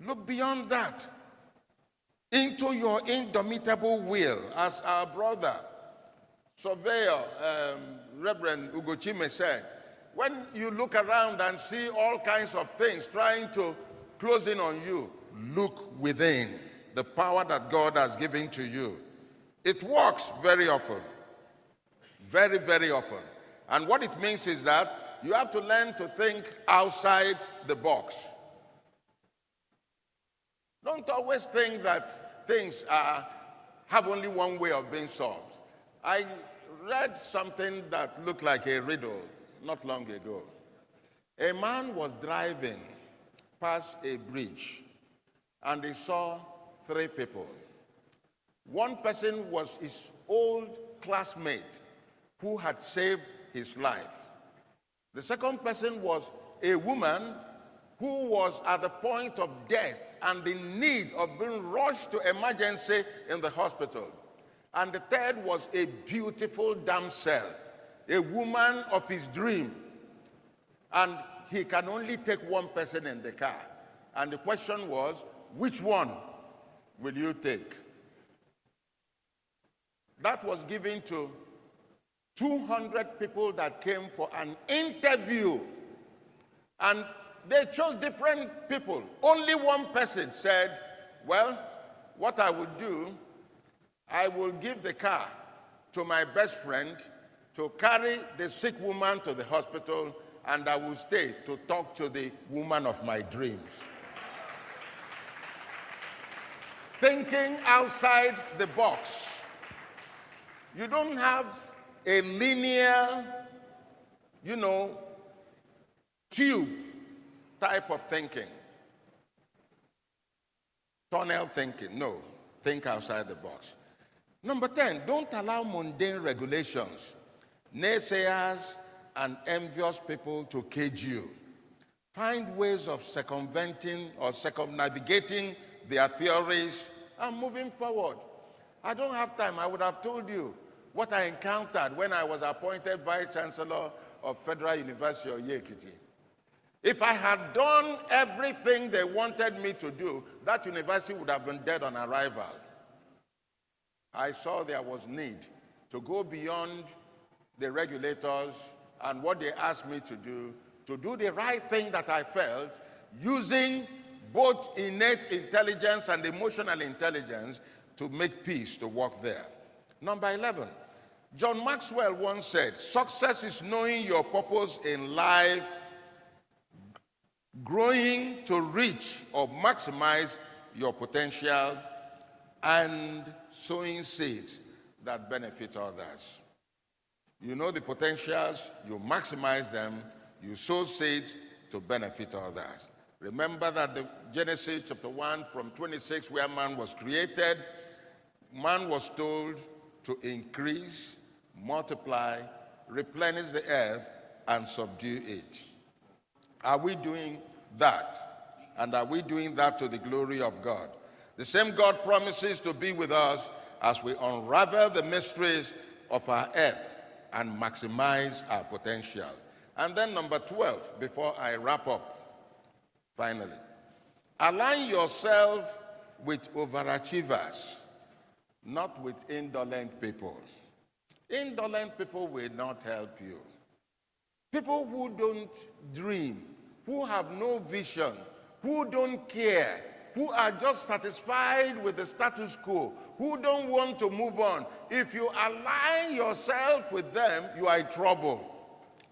Look beyond that into your indomitable will. As our brother, surveyor, Reverend Ugochime said, when you look around and see all kinds of things trying to close in on you, look within the power that God has given to you. It works very often. Very, very often. And what it means is that you have to learn to think outside the box. Don't always think that things have only one way of being solved. I read something that looked like a riddle not long ago. A man was driving past a bridge and he saw three people. One person was his old classmate who had saved his life. The second person was a woman who was at the point of death and in need of being rushed to emergency in the hospital. And the third was a beautiful damsel, a woman of his dream. And he can only take one person in the car. And the question was, which one will you take? That was given to 200 people that came for an interview. And they chose different people. Only one person said, well, what I will do, I will give the car to my best friend to carry the sick woman to the hospital, and I will stay to talk to the woman of my dreams. Thinking outside the box. You don't have a linear, tube type of thinking. Tunnel thinking. No, think outside the box. Number 10, don't allow mundane regulations, naysayers, and envious people to cage you. Find ways of circumventing or circumnavigating their theories and moving forward. I don't have time. I would have told you what I encountered when I was appointed Vice Chancellor of Federal University of Ekiti. If I had done everything they wanted me to do, that university would have been dead on arrival. I saw there was need to go beyond the regulators and what they asked me to do the right thing that I felt, using both innate intelligence and emotional intelligence to make peace to work there. Number 11, John Maxwell once said, success is knowing your purpose in life, growing to reach or maximize your potential, and sowing seeds that benefit others. You know the potentials, you maximize them, you sow seeds to benefit others. Remember that the Genesis chapter 1 from 26, where man was created, man was told to increase, multiply, replenish the earth, and subdue it. Are we doing that? And are we doing that to the glory of God? The same God promises to be with us as we unravel the mysteries of our earth and maximize our potential. And then number 12, before I wrap up, finally, align yourself with overachievers, not with indolent people. Indolent people will not help you. People who don't dream, who have no vision, who don't care, who are just satisfied with the status quo, who don't want to move on. If you align yourself with them, you are in trouble.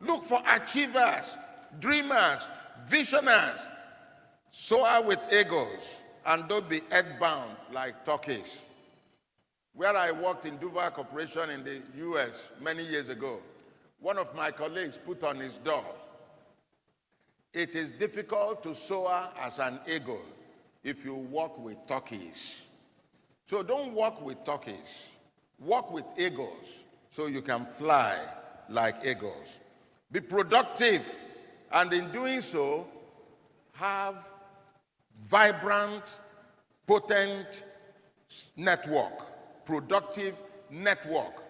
Look for achievers, dreamers, visionaries. Soar with eagles and don't be earthbound like turkeys. Where I worked in Dubai Corporation in the US many years ago, one of my colleagues put on his door, it is difficult to soar as an eagle if you walk with turkeys. So don't walk with turkeys. Walk with eagles so you can fly like eagles. Be productive, and in doing so, have vibrant, potent network, productive network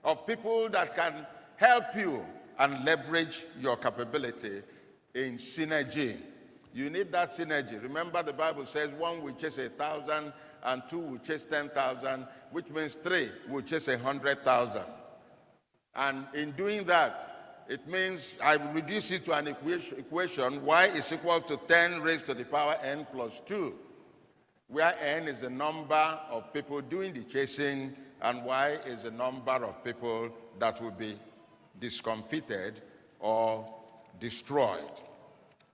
of people that can help you and leverage your capability in synergy. You need that synergy. Remember, the Bible says 1 will chase 1,000 and 2 will chase 10,000, which means 3 will chase 100,000. And in doing that, it means I reduce it to an equation, y is equal to 10 raised to the power n plus 2, where n is the number of people doing the chasing and y is the number of people that will be discomfited or destroyed.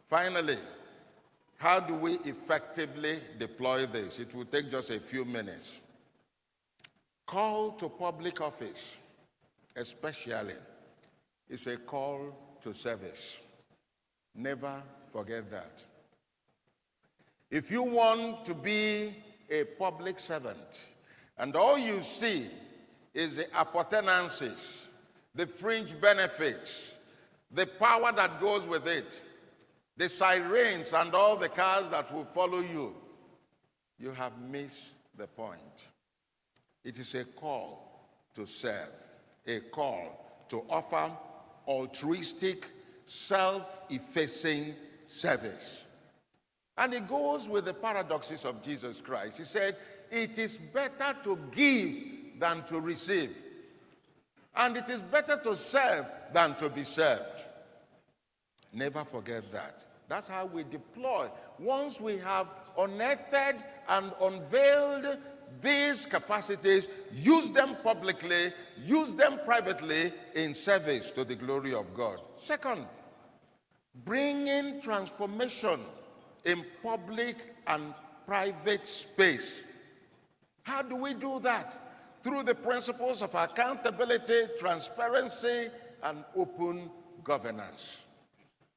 Finally, how do we effectively deploy this? It will take just a few minutes. Call to public office, especially, is a call to service. Never forget that. If you want to be a public servant and all you see is the appurtenances, the fringe benefits, the power that goes with it, the sirens and all the cars that will follow you, you have missed the point. It is a call to serve, a call to offer altruistic, self-effacing service. And it goes with the paradoxes of Jesus Christ. He said, it is better to give than to receive. And it is better to serve than to be served. Never forget that. That's how we deploy. Once we have unearthed and unveiled these capacities, use them publicly, use them privately in service to the glory of God. Second, bring in transformation in public and private space. How do we do that? Through the principles of accountability, transparency, and open governance.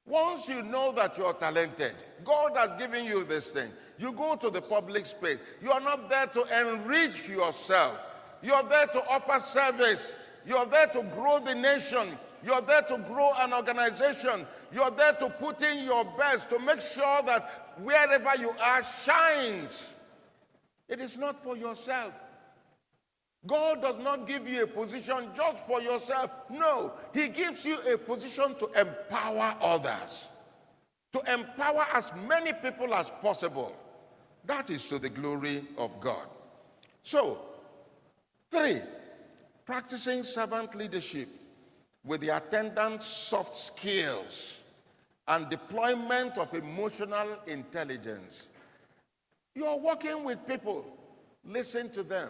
Once you know that you're talented, God has given you this thing, you go to the public space. You are not there to enrich yourself. You're there to offer service. You're there to grow the nation. You're there to grow an organization. You're there to put in your best to make sure that wherever you are shines. It is not for yourself. God does not give you a position just for yourself. No, he gives you a position to empower others, to empower as many people as possible. That is to the glory of God. So, 3, practicing servant leadership with the attendant soft skills and deployment of emotional intelligence. You are working with people. Listen to them.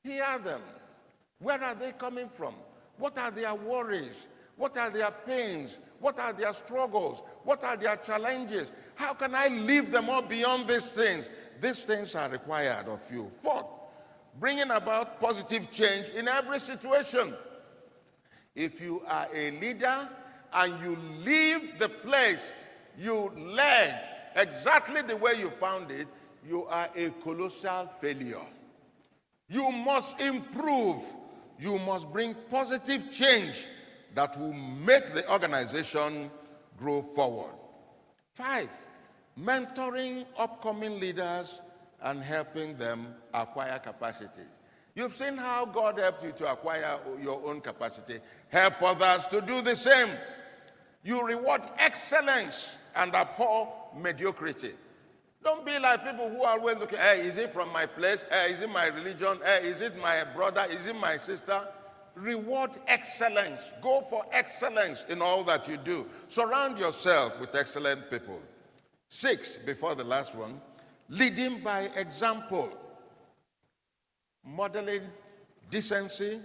Hear them. Where are they coming from? What are their worries? What are their pains? What are their struggles? What are their challenges? How can I leave them all beyond these things? These things are required of you. 4, bringing about positive change in every situation. If you are a leader and you leave the place you led exactly the way you found it, you are a colossal failure. You must improve. You must bring positive change that will make the organization grow forward. 5, mentoring upcoming leaders and helping them acquire capacity. You've seen how God helps you to acquire your own capacity. Help others to do the same. You reward excellence and abhor mediocrity. Don't be like people who are always looking, hey, is it from my place? Hey, is it my religion? Hey, is it my brother? Is it my sister? Reward excellence. Go for excellence in all that you do. Surround yourself with excellent people. 6, before the last one, leading by example. Modeling decency,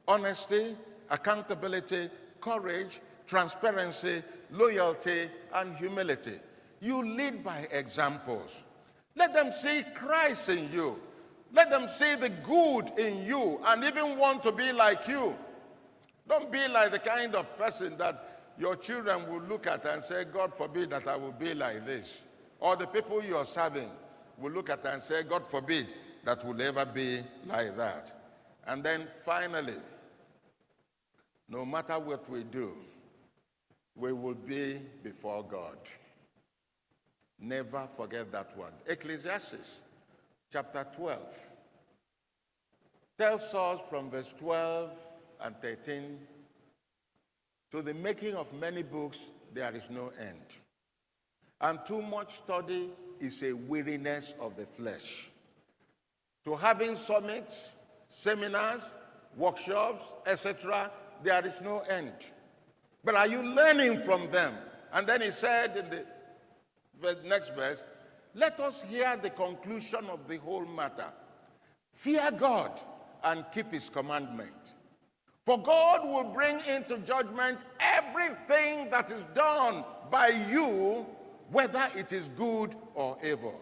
honesty, accountability, courage, transparency, loyalty, and humility. You lead by examples. Let them see Christ in you. Let them see the good in you and even want to be like you. Don't be like the kind of person that your children will look at and say, God forbid that I will be like this. Or the people you're serving will look at and say, God forbid that will ever be like that. And then finally, no matter what we do, we will be before God. Never forget that one. Ecclesiastes chapter 12 tells us from verse 12 and 13 To the making of many books, there is no end. And too much study is a weariness of the flesh. To having summits, seminars, workshops, etc., there is no end. But are you learning from them? And then he said in the next verse, let us hear the conclusion of the whole matter. Fear God and keep his commandment. For God will bring into judgment everything that is done by you, whether it is good or evil.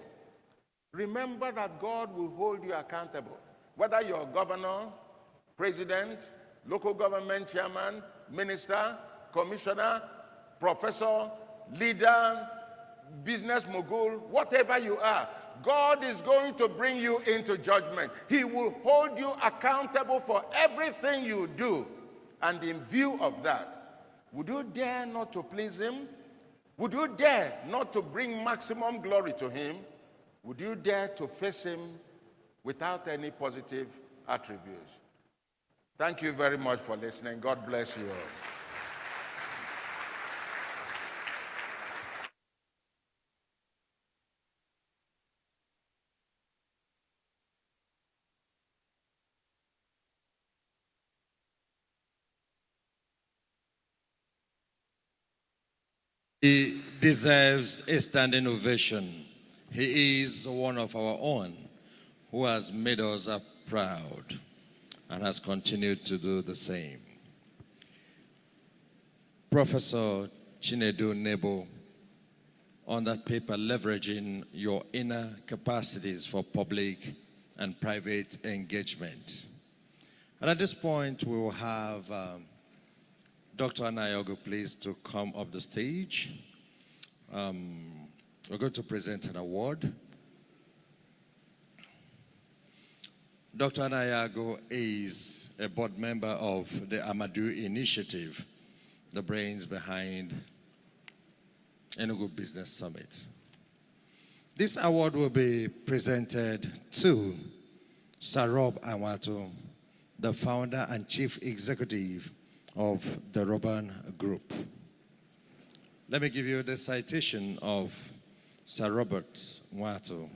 Remember that God will hold you accountable. Whether you're governor, president, local government chairman, minister, commissioner, professor, leader, business mogul, whatever you are, God is going to bring you into judgment. He will hold you accountable for everything you do. And in view of that, would you dare not to please him? Would you dare not to bring maximum glory to him? Would you dare to face him without any positive attributes? Thank you very much for listening. God bless you all. He deserves a standing ovation. He is one of our own who has made us proud and has continued to do the same. Professor Chinedu Nebo, on that paper, leveraging your inner capacities for public and private engagement. And at this point, we will have Dr. Anayogo, please, to come up the stage. We're going to present an award. Dr. Anayogo is a board member of the Amadeo Initiative, the brains behind ENUGU Business Summit. This award will be presented to Sir Rob Anwato, the founder and chief executive of the Robin Group. Let me give you the citation of Sir Robert Nwato.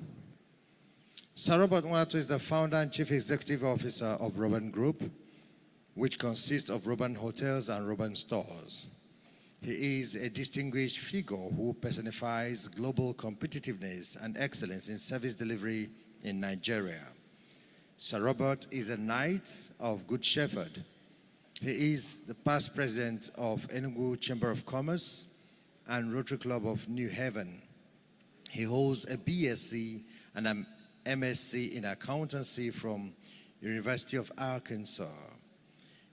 Sir Robert Nwato is the founder and chief executive officer of Robin Group, which consists of Robin Hotels and Robin Stores. He is a distinguished figure who personifies global competitiveness and excellence in service delivery in Nigeria. Sir Robert is a Knight of Good Shepherd. He is the past president of Enugu Chamber of Commerce and Rotary Club of New Haven. He holds a BSc and an MSc in accountancy from University of Arkansas.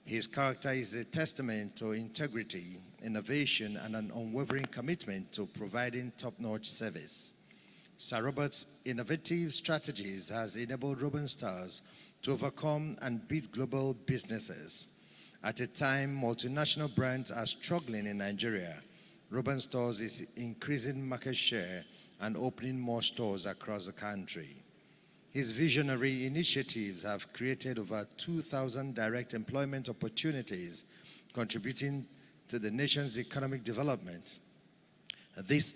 His character is a testament to integrity, innovation, and an unwavering commitment to providing top-notch service. Sir Robert's innovative strategies has enabled Robin Stars to overcome and beat global businesses. At a time multinational brands are struggling in Nigeria, Robin Stores is increasing market share and opening more stores across the country. His visionary initiatives have created over 2,000 direct employment opportunities, contributing to the nation's economic development. This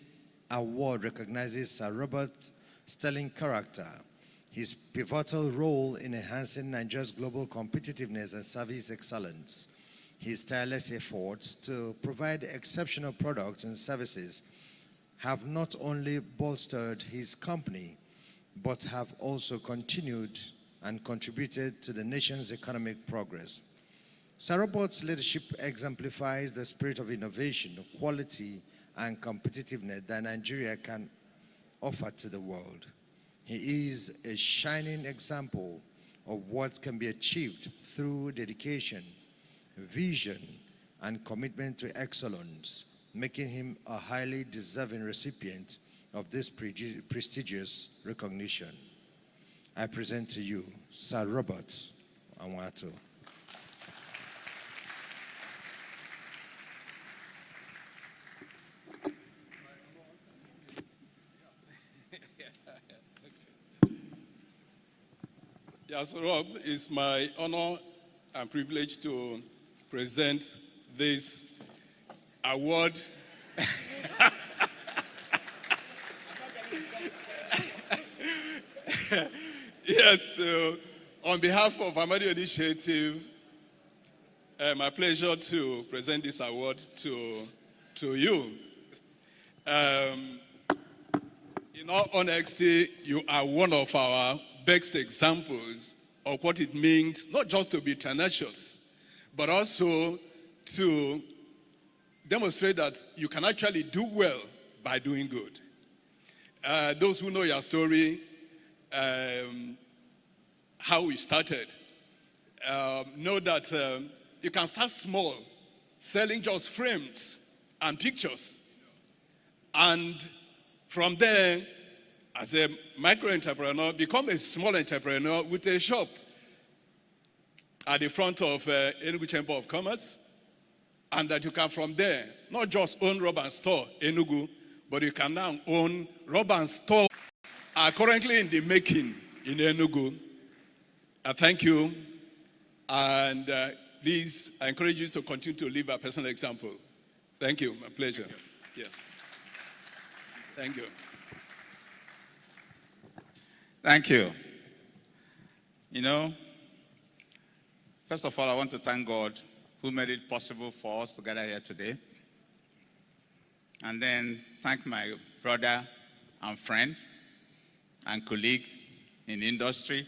award recognizes Sir Robert's sterling character, his pivotal role in enhancing Nigeria's global competitiveness and service excellence, his tireless efforts to provide exceptional products and services have not only bolstered his company, but have also continued and contributed to the nation's economic progress. Sir Robert's leadership exemplifies the spirit of innovation, quality, and competitiveness that Nigeria can offer to the world. He is a shining example of what can be achieved through dedication, vision, and commitment to excellence, making him a highly deserving recipient of this prestigious recognition. I present to you Sir Robert Anwato. Yes, Rob, it's my honor and privilege to present this award. Yes, on behalf of Amadeo Initiative, my pleasure to present this award to you. In all honesty, you are one of our best examples of what it means not just to be tenacious, but also to demonstrate that you can actually do well by doing good. Those who know your story, how we started, know that you can start small, selling just frames and pictures. And from there, as a micro-entrepreneur, become a small entrepreneur with a shop at the front of Enugu Chamber of Commerce. And that you can from there, not just own rub and store Enugu, but you can now own rub and store are currently in the making in Enugu. Thank you. And please, I encourage you to continue to live a personal example. Thank you. My pleasure. Yes. Thank you. Thank you. You know, first of all, I want to thank God who made it possible for us to gather here today. And then thank my brother and friend and colleague in the industry.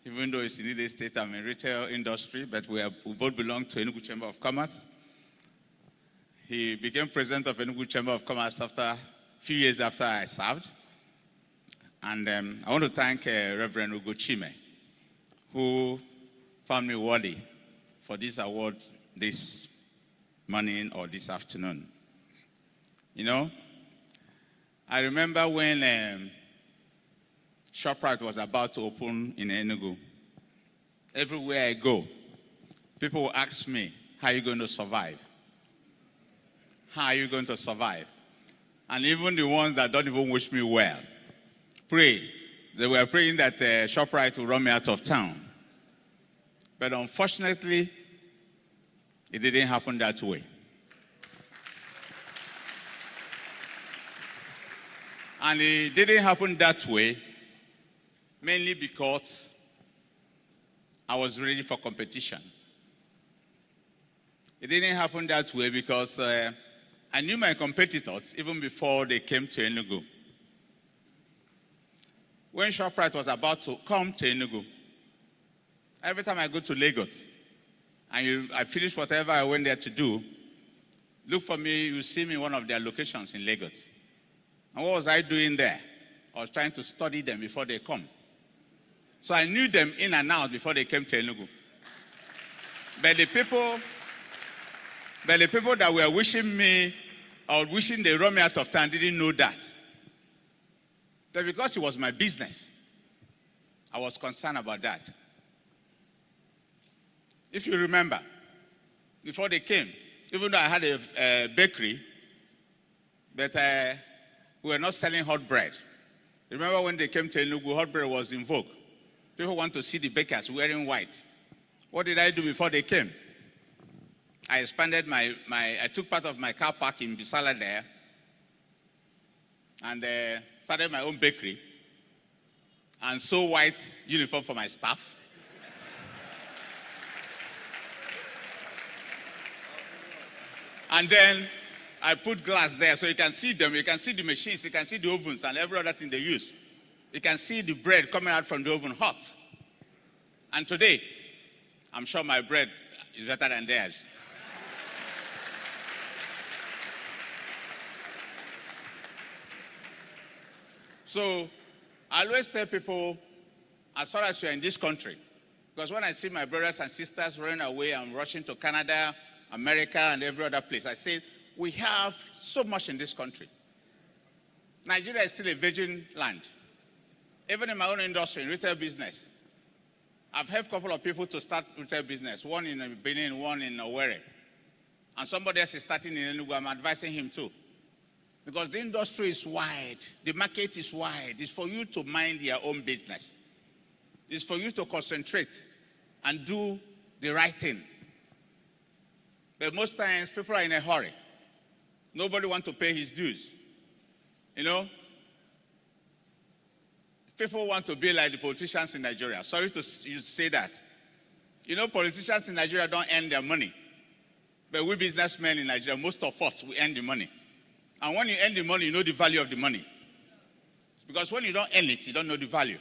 Even though it's in the state, I'm in retail industry, but we both belong to Enugu Chamber of Commerce. He became president of Enugu Chamber of Commerce after a few years after I served. And I want to thank Reverend Ugochime, who found me worthy for this award this morning or this afternoon. You know, I remember when ShopRite was about to open in Enugu. Everywhere I go, people will ask me, how are you going to survive? How are you going to survive? And even the ones that don't even wish me well, pray. They were praying that ShopRite will run me out of town. But unfortunately, it didn't happen that way. And it didn't happen that way mainly because I was ready for competition. It didn't happen that way because I knew my competitors even before they came to Enugu. When ShopRite was about to come to Enugu, every time I go to Lagos and I finish whatever I went there to do, look for me, you see me in one of their locations in Lagos. And what was I doing there? I was trying to study them before they come. So I knew them in and out before they came to Enugu. But the people that were wishing me or wishing they run me out of town didn't know that. But because it was my business, I was concerned about that. If you remember, before they came, even though I had a bakery, but we were not selling hot bread. Remember when they came to Enugu, hot bread was in vogue. People want to see the bakers wearing white. What did I do before they came? I expanded I took part of my car park in Bisala there and started my own bakery and sew white uniform for my staff. And then I put glass there so you can see them, you can see the machines, you can see the ovens and every other thing they use. You can see the bread coming out from the oven hot. And today, I'm sure my bread is better than theirs. So I always tell people, as far as you're in this country, because when I see my brothers and sisters running away and rushing to Canada, America, and every other place, I say, we have so much in this country. Nigeria is still a virgin land. Even in my own industry, in retail business, I've helped a couple of people to start retail business, one in Benin, one in Owerri. And somebody else is starting in Enugu. I'm advising him too. Because the industry is wide, the market is wide. It's for you to mind your own business. It's for you to concentrate and do the right thing. But most times, people are in a hurry. Nobody wants to pay his dues. You know, people want to be like the politicians in Nigeria. Sorry to say that. You know, politicians in Nigeria don't earn their money. But we businessmen in Nigeria, most of us, we earn the money. And when you earn the money, you know the value of the money. Because when you don't earn it, you don't know the value.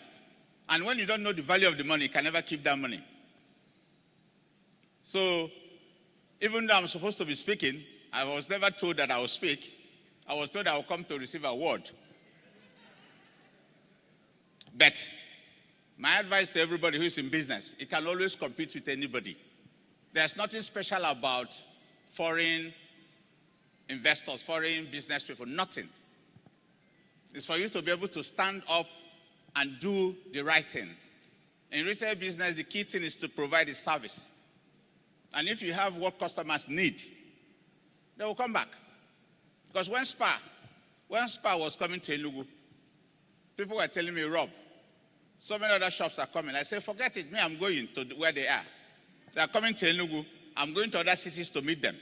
And when you don't know the value of the money, you can never keep that money. So, even though I'm supposed to be speaking, I was never told that I will speak. I was told I will come to receive an award. But my advice to everybody who is in business, you can always compete with anybody. There's nothing special about foreign investors, foreign business people, nothing. It's for you to be able to stand up and do the right thing. In retail business, the key thing is to provide a service. And if you have what customers need, they will come back. Because when Spa was coming to Enugu, people were telling me, Rob, so many other shops are coming. I said, forget it, me, I'm going to where they are. They are coming to Enugu. I'm going to other cities to meet them.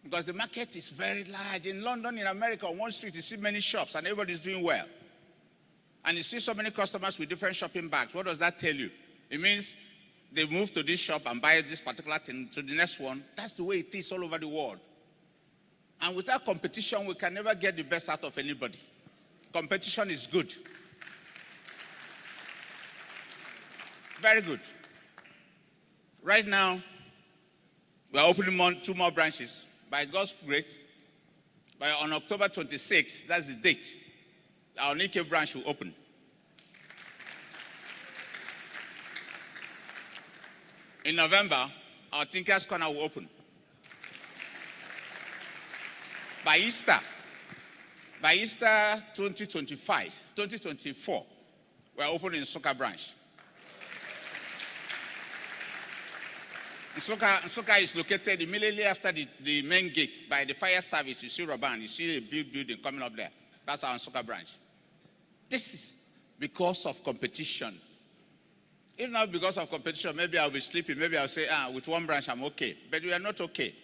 Because the market is very large. In London, in America, on one street, you see many shops and everybody's doing well. And you see so many customers with different shopping bags. What does that tell you? It means they move to this shop and buy this particular thing to the next one. That's the way it is all over the world. And without competition, we can never get the best out of anybody. Competition is good. Very good. Right now, we are opening 2 more branches. By God's grace, on October 26th, that's the date, our Nike branch will open. In November, our Tinker's Corner will open. By Easter 2024, we are opening Nsukka branch. Nsukka is located immediately after the main gate by the fire service. You see Roban, you see a big building coming up there. That's our Nsukka branch. This is because of competition. If not because of competition, maybe I'll be sleeping. Maybe I'll say, with one branch, I'm okay. But we are not okay.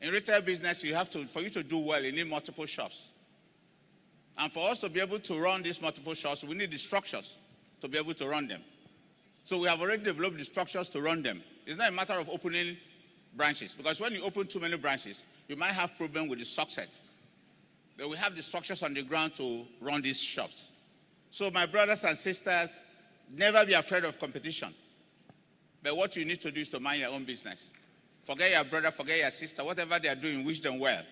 In retail business, for you to do well, you need multiple shops. And for us to be able to run these multiple shops, we need the structures to be able to run them. So we have already developed the structures to run them. It's not a matter of opening branches, because when you open too many branches, you might have problem with the success. But we have the structures on the ground to run these shops. So my brothers and sisters, never be afraid of competition. But what you need to do is to mind your own business. Forget your brother, forget your sister, whatever they are doing, wish them well.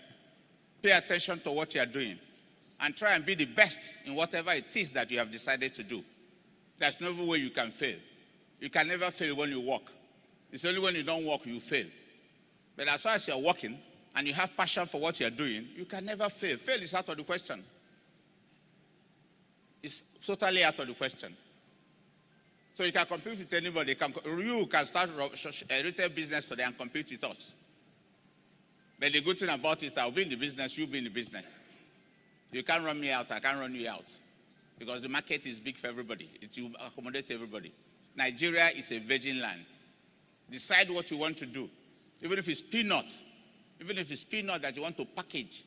Pay attention to what you are doing. And try and be the best in whatever it is that you have decided to do. There's no way you can fail. You can never fail when you work. It's only when you don't work you fail. But as far as you're working and you have passion for what you're doing, you can never fail. Fail is out of the question. It's totally out of the question. So you can compete with anybody. You can start a retail business today and compete with us. But the good thing about it, I'll be in the business, you'll be in the business. You can't run me out, I can't run you out. Because the market is big for everybody. It will accommodate everybody. Nigeria is a virgin land. Decide what you want to do. Even if it's peanut that you want to package,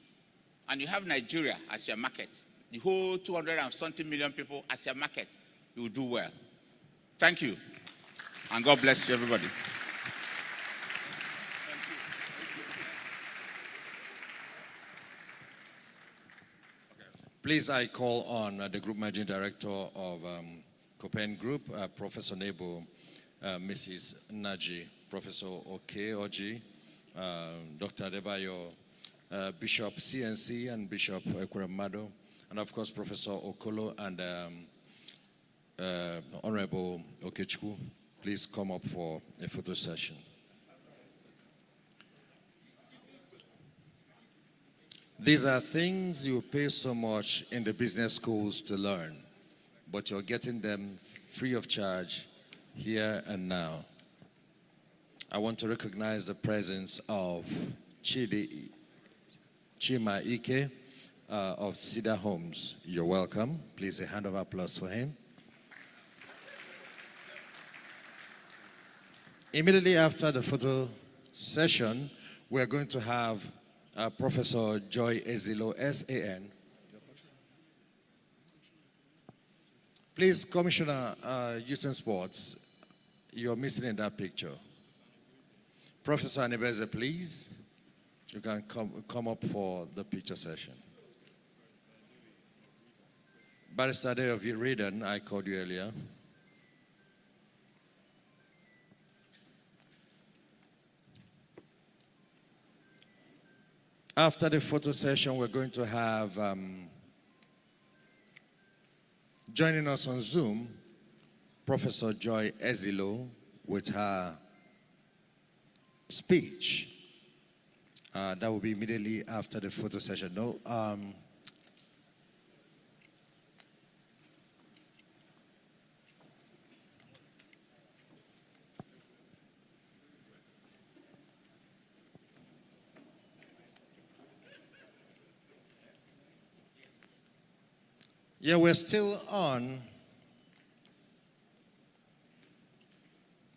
and you have Nigeria as your market, the whole 270 million people as your market, you will do well. Thank you. And God bless you, everybody. Please, I call on the Group Managing Director of Copen Group, Professor Nebo, Mrs. Naji, Professor Oke-Oji, Dr. Adebayo, Bishop CNC and Bishop Ekweremadu, and of course Professor Okolo and Honorable Okechukwu. Please come up for a photo session. These are things you pay so much in the business schools to learn, but you're getting them free of charge here and now. I want to recognize the presence of Chima Ike of Cedar Homes. You're welcome. Please, a hand of applause for him. Immediately after the photo session, we're going to have Professor Joy Ezilo, SAN. Please, Commissioner Youth and Sports, you're missing in that picture. Professor Anibeze, please. You can come up for the picture session. Barrister Day of Redan, I called you earlier. After the photo session, we're going to have, joining us on Zoom, Professor Joy Ezilo with her speech. That will be immediately after the photo session. No, yeah, we're still on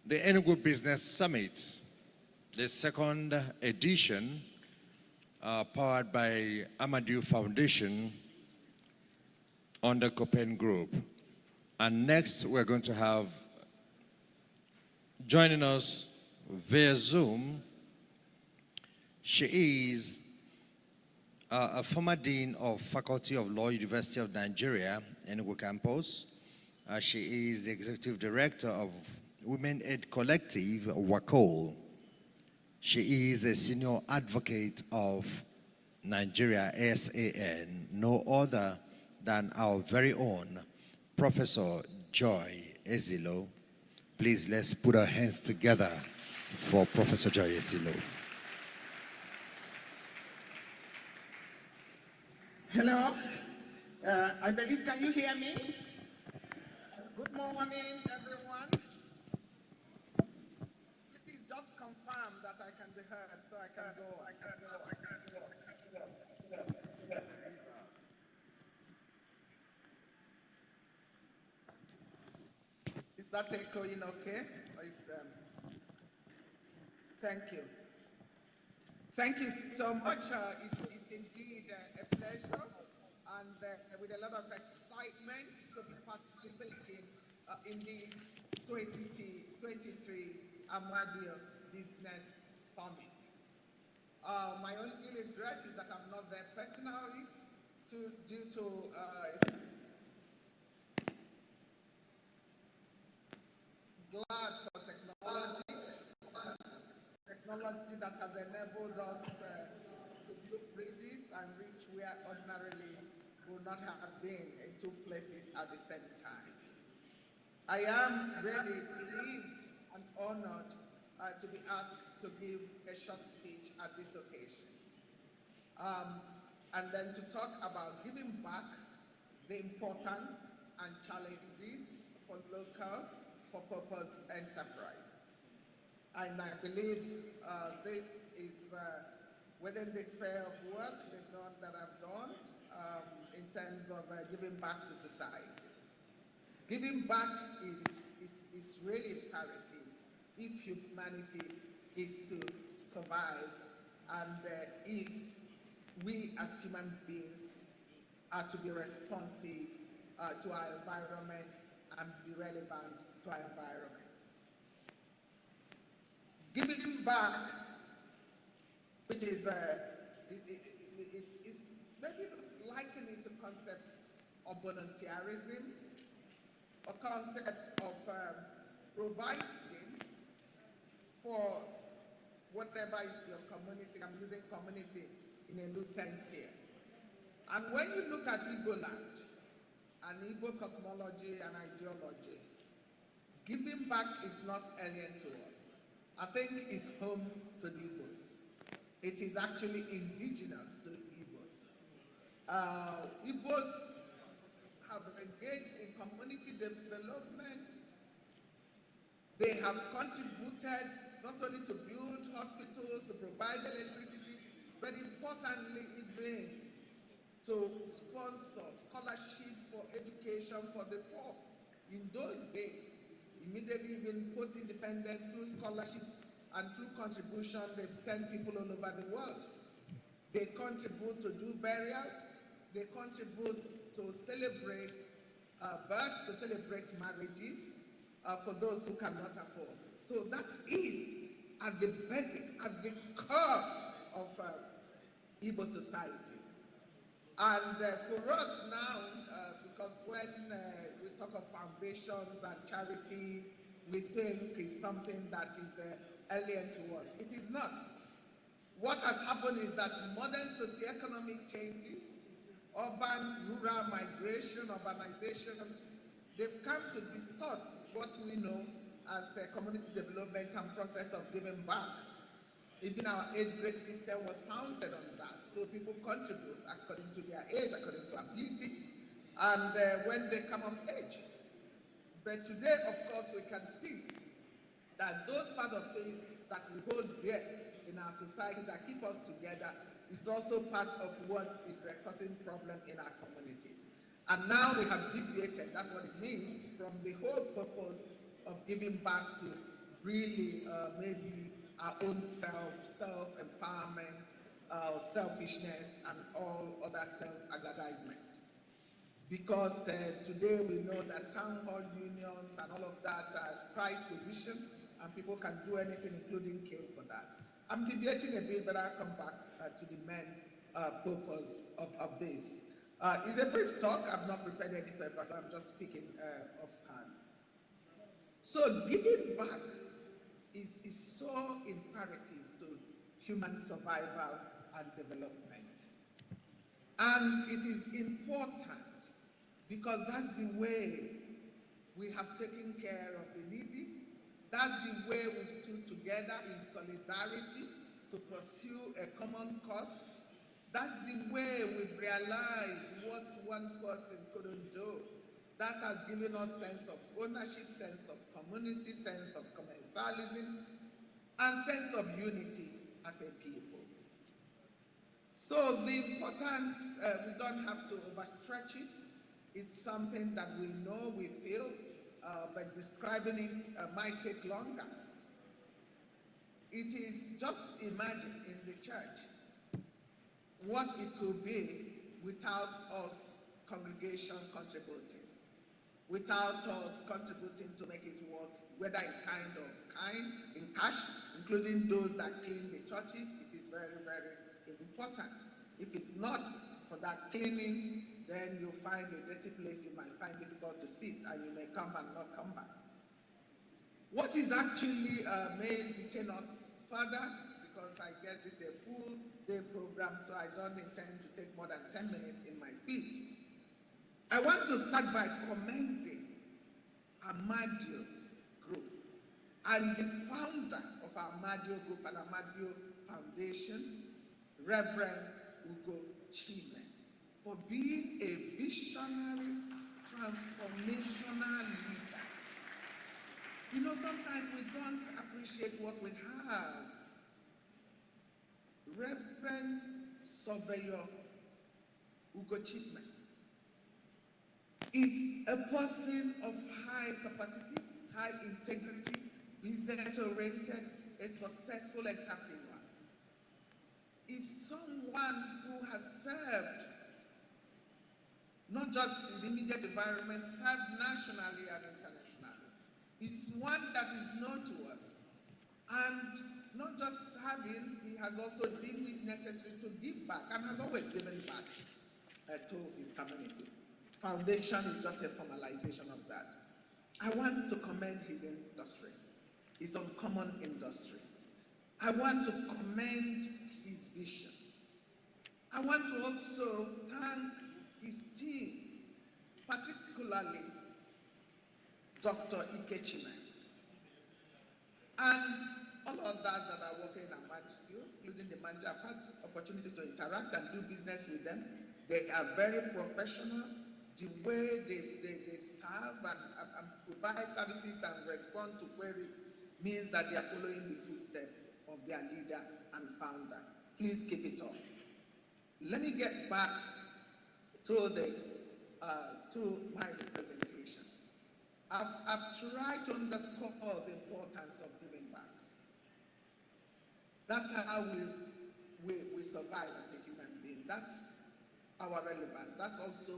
the ENUGU Business Summit, the second edition, powered by Amadeo Foundation on the Copen Group. And next, we're going to have, joining us via Zoom, she is a former Dean of Faculty of Law, University of Nigeria, Enugu campus. She is the Executive Director of Women Aid Collective, WACOL. She is a Senior Advocate of Nigeria, SAN, no other than our very own Professor Joy Ezilo. Please, let's put our hands together for Professor Joy Ezilo. Hello, I believe, can you hear me? Good morning, everyone. Please just confirm that I can be heard so I can go. Is that echoing okay? Or is, thank you. Thank you so much. It's indeed a pleasure and with a lot of excitement to be participating in this 2023 Amadeo Business Summit. My only regret is that I'm not there personally due to glad for technology. Technology that has enabled us to build bridges and reach where ordinarily would not have been in two places at the same time. I am really pleased and honored to be asked to give a short speech at this occasion. And then to talk about giving back, the importance and challenges for local, for purpose enterprise. And I believe this is within this sphere of work that I've done in terms of giving back to society. Giving back is really imperative if humanity is to survive and if we as human beings are to be responsive to our environment and be relevant to our environment. Giving back, which is maybe liken it to concept of volunteerism, a concept of providing for whatever is your community. I'm using community in a loose sense here. And when you look at Igbo land and Igbo cosmology and ideology, giving back is not alien to us. I think it's home to the Igbos. It is actually indigenous to Igbos. Igbos have engaged in community development. They have contributed not only to build hospitals, to provide electricity, but importantly even to sponsor scholarship for education for the poor. In those days, immediately even post-independent, through scholarship and through contribution, they've sent people all over the world. They contribute to do burials. They contribute to celebrate births, to celebrate marriages for those who cannot afford. So that is at the basic, at the core of Igbo society. And for us now, because when we talk of foundations and charities, we think it's something that is alien to us. It is not. What has happened is that modern socioeconomic changes, urban-rural migration, urbanization, they've come to distort what we know as community development and process of giving back. Even our age grade system was founded on that. So people contribute according to their age, according to ability, and when they come of age. But today, of course, we can see that those part of things that we hold dear in our society that keep us together is also part of what is causing problem in our communities. And now we have deviated, that's what it means, from the whole purpose of giving back to really maybe our own self-empowerment, selfishness, and all other self-aggrandizement. Because today we know that town hall unions and all of that are prize position, and people can do anything, including kill for that. I'm deviating a bit, but I'll come back to the main purpose of this. It's a brief talk. I've not prepared any paper, so I'm just speaking offhand. So giving back is so imperative to human survival and development. And it is important because that's the way we have taken care of the needy. That's the way we stood together in solidarity to pursue a common cause. That's the way we've realized what one person couldn't do. That has given us sense of ownership, sense of community, sense of commensalism, and sense of unity as a people. So the importance, we don't have to overstretch it. It's something that we know, we feel, but describing it might take longer. It is just imagine in the church what it could be without us congregation contributing, without us contributing to make it work, whether in cash, including those that clean the churches. It is very, very important. If it's not for that cleaning, then you'll find a dirty place you might find difficult to sit, and you may come and not come back. What is actually may detain us further, because I guess it's a full day program, so I don't intend to take more than 10 minutes in my speech. I want to start by commending Amadeo Group and the founder of Amadeo Group and Amadeo Foundation, Reverend Ugo Chime, for being a visionary, transformational leader. You know, sometimes we don't appreciate what we have. Reverend Surveyor Ugo Chime is a person of high capacity, high integrity, business-oriented, a successful entrepreneur. Is someone who has served not just his immediate environment, served nationally and internationally. It's one that is known to us. And not just serving, he has also deemed it necessary to give back and has always given back to his community. Foundation is just a formalization of that. I want to commend his industry, his uncommon industry. I want to commend his vision. I want to also thank his team, particularly Dr. Ike Chime, and all others that are working in Amadeo, including the manager. I've had opportunity to interact and do business with them. They are very professional. The way they serve and provide services and respond to queries means that they are following the footsteps of their leader and founder. Please keep it up. Let me get back to my presentation. I've tried to underscore the importance of giving back. That's how we survive as a human being. That's our relevance. That's also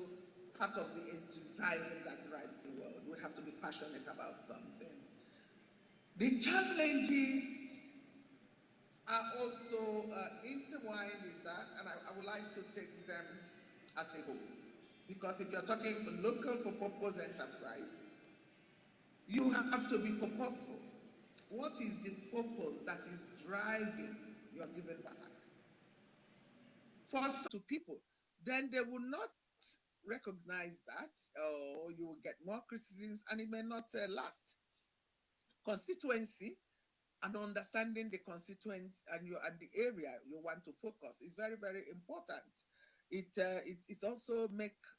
part of the enthusiasm that drives the world. We have to be passionate about something. The challenges are also intertwined with that, and I would like to take them as a whole. Because if you're talking for local for purpose enterprise, you have to be purposeful. What is the purpose that is driving your giving back? For some people, then they will not recognize that, or you will get more criticisms, and it may not last. Constituency and understanding the constituent and the area you want to focus is very, very important. It's also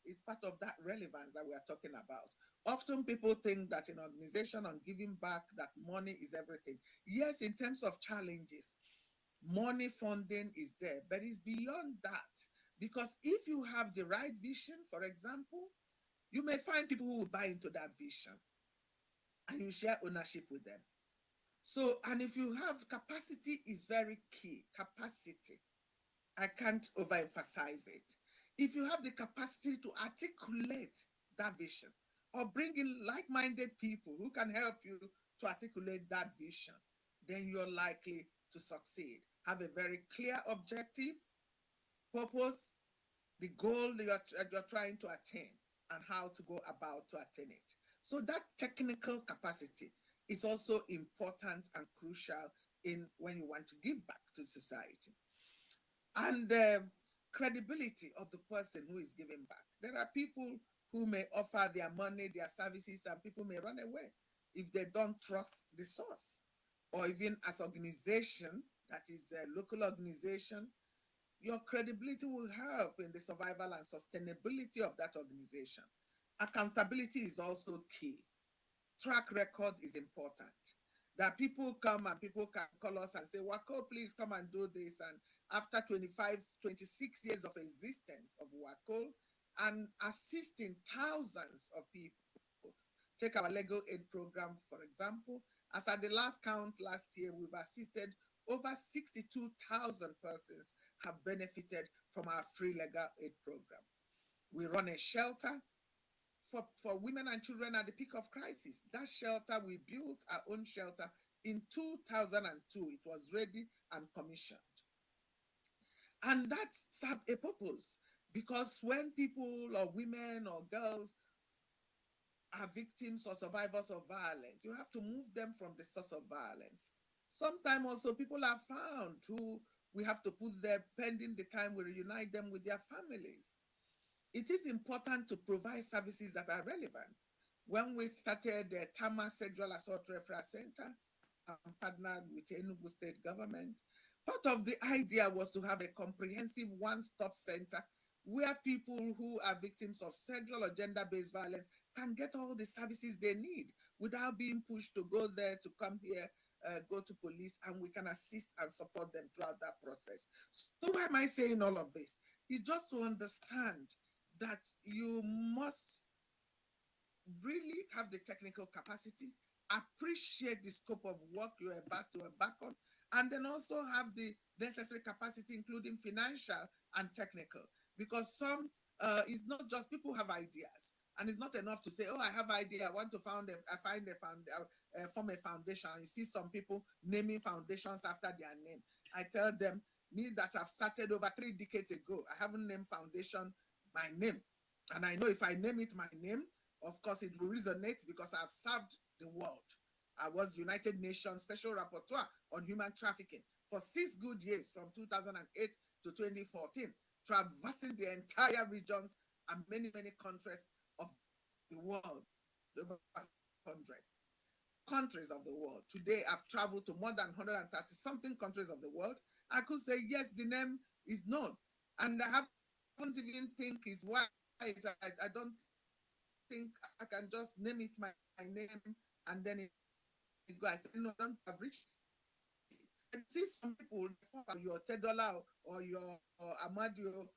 it's part of that relevance that we are talking about. Often people think that in organization on giving back that money is everything. Yes, in terms of challenges, money funding is there, but it's beyond that. Because if you have the right vision, for example, you may find people who will buy into that vision and you share ownership with them. So, and if you have capacity is very key. Capacity. I can't overemphasize it. If you have the capacity to articulate that vision or bring in like-minded people who can help you to articulate that vision, then you're likely to succeed. Have a very clear objective, purpose, the goal you're trying to attain, and how to go about to attain it. So that technical capacity is also important and crucial in when you want to give back to society. And credibility of the person who is giving back. There are people who may offer their money, their services, and people may run away if they don't trust the source. Or even as organization, that is a local organization, your credibility will help in the survival and sustainability of that organization. Accountability is also key. Track record is important. That people come and people can call us and say, Wako, please come and do this. And after 25, 26 years of existence of Wako and assisting thousands of people. Take our legal aid program, for example. As at the last count last year, we've assisted over 62,000 persons have benefited from our free legal aid program. We run a shelter for women and children at the peak of crisis. That shelter, we built our own shelter in 2002. It was ready and commissioned. And that served a purpose, because when people or women or girls are victims or survivors of violence, you have to move them from the source of violence. Sometimes also people are found who we have to put there pending the time we reunite them with their families. It is important to provide services that are relevant. When we started the Tama Sexual Assault Referral Center, partnered with the ENUGU state government, part of the idea was to have a comprehensive one-stop center where people who are victims of sexual or gender-based violence can get all the services they need without being pushed to go there, to come here, go to police, and we can assist and support them throughout that process. So why am I saying all of this? It's just to understand that you must really have the technical capacity, appreciate the scope of work you're about to embark on, and then also have the necessary capacity, including financial and technical. Because some, it's not just people have ideas, and it's not enough to say, oh, I have an idea, I want to form a foundation. And you see some people naming foundations after their name. I tell them, me that I've started over 3 decades ago, I haven't named foundation my name. And I know if I name it my name, of course it will resonate, because I've served the world. I was United Nations Special Rapporteur on Human Trafficking for 6 good years, from 2008 to 2014, traversing the entire regions and many, many countries of the world, over 100 countries of the world. Today, I've traveled to more than 130 something countries of the world. I could say, yes, the name is known. And I haven't even think it's wise. I don't think I can just name it my name and then it go. I say, no, I don't have reached. I see some people, your $10 or your Amadeo,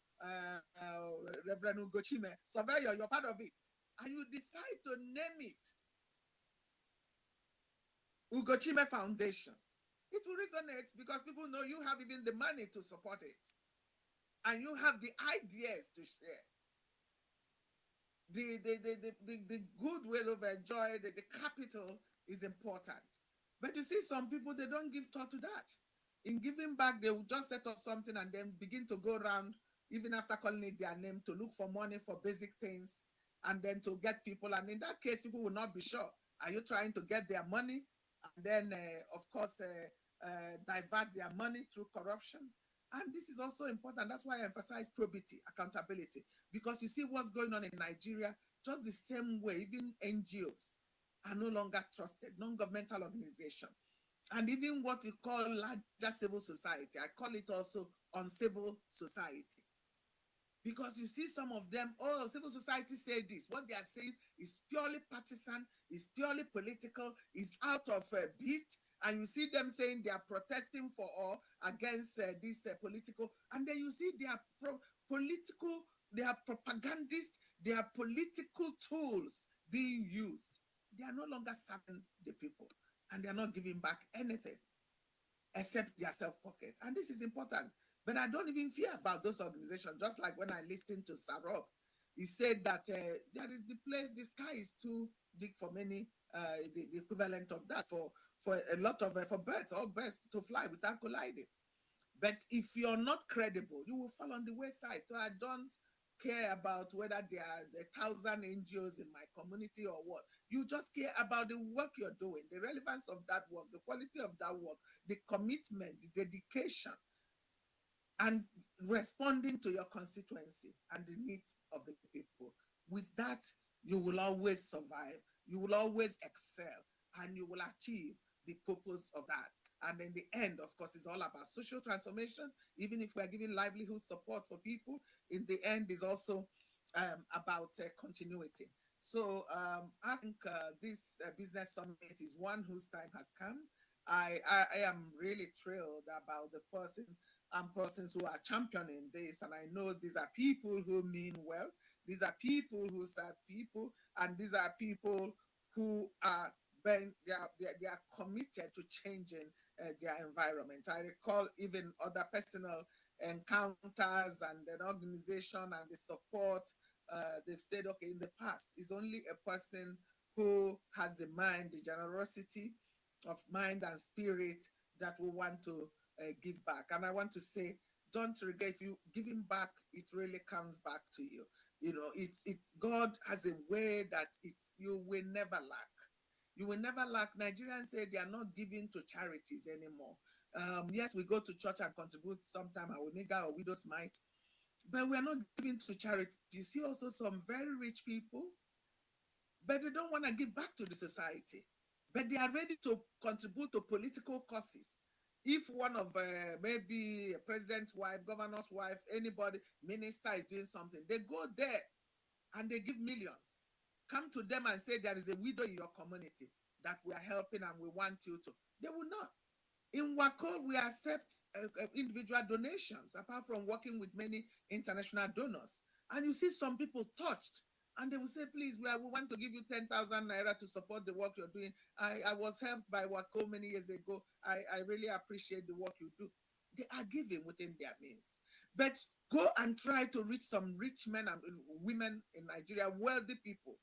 Reverend Ugochime, surveyor, you're part of it. And you decide to name it Ugochime Foundation. it will resonate because people know you have even the money to support it. And you have the ideas to share. The goodwill of joy, the capital is important. But you see, some people, they don't give thought to that. In giving back, they will just set up something and then begin to go around, even after calling it their name, to look for money for basic things and then to get people. And in that case, people will not be sure. Are you trying to get their money and then, of course, divert their money through corruption? And this is also important. That's why I emphasize probity, accountability, because you see what's going on in Nigeria, just the same way, even NGOs are no longer trusted, non-governmental organization. And even what you call larger civil society, I call it also uncivil society. Because you see some of them, oh, civil society say this. What they are saying is purely partisan, is purely political, is out of beat. And you see them saying they are protesting for or against this political. And then you see they are political, they are propagandists, they are political tools being used. They are no longer serving the people. And they are not giving back anything except their self-pocket. And this is important. But I don't even fear about those organizations. Just like when I listened to Sarop, he said that there is the place, the sky is too big for many, the equivalent of that, for a lot of, for birds, all birds to fly without colliding. But if you're not credible, you will fall on the wayside. So I don't care about whether there are 1,000 NGOs in my community or what. You just care about the work you're doing, the relevance of that work, the quality of that work, the commitment, the dedication, and responding to your constituency and the needs of the people. With that, you will always survive, you will always excel, and you will achieve the purpose of that. And in the end, of course, it's all about social transformation. Even if we're giving livelihood support for people, in the end is also about continuity. So I think this business summit is one whose time has come. I am really thrilled about the person and persons who are championing this. And I know these are people who mean well. These are people who serve people. And these are people who are they are committed to changing their environment. I recall even other personal encounters and an organization and the support. They've said, okay, in the past, it's only a person who has the mind, the generosity of mind and spirit that will want to give back. And I want to say, don't regret. If you giving back, it really comes back to you. You know, it's God has a way that you will never lack. You will never lack. Nigerians say they are not giving to charities anymore. Yes, we go to church and contribute sometime, our nigger or widows might, but we are not giving to charity. You see also some very rich people, but they don't want to give back to the society, but they are ready to contribute to political causes. If one of maybe a president's wife, governor's wife, anybody, minister is doing something, they go there and they give millions. Come to them and say there is a widow in your community that we are helping and we want you to. They will not. In WACO, we accept individual donations, apart from working with many international donors. And you see some people touched, and they will say, please, we want to give you 10,000 naira to support the work you're doing. I was helped by WACO many years ago. I really appreciate the work you do. They are giving within their means. But go and try to reach some rich men and women in Nigeria, wealthy people.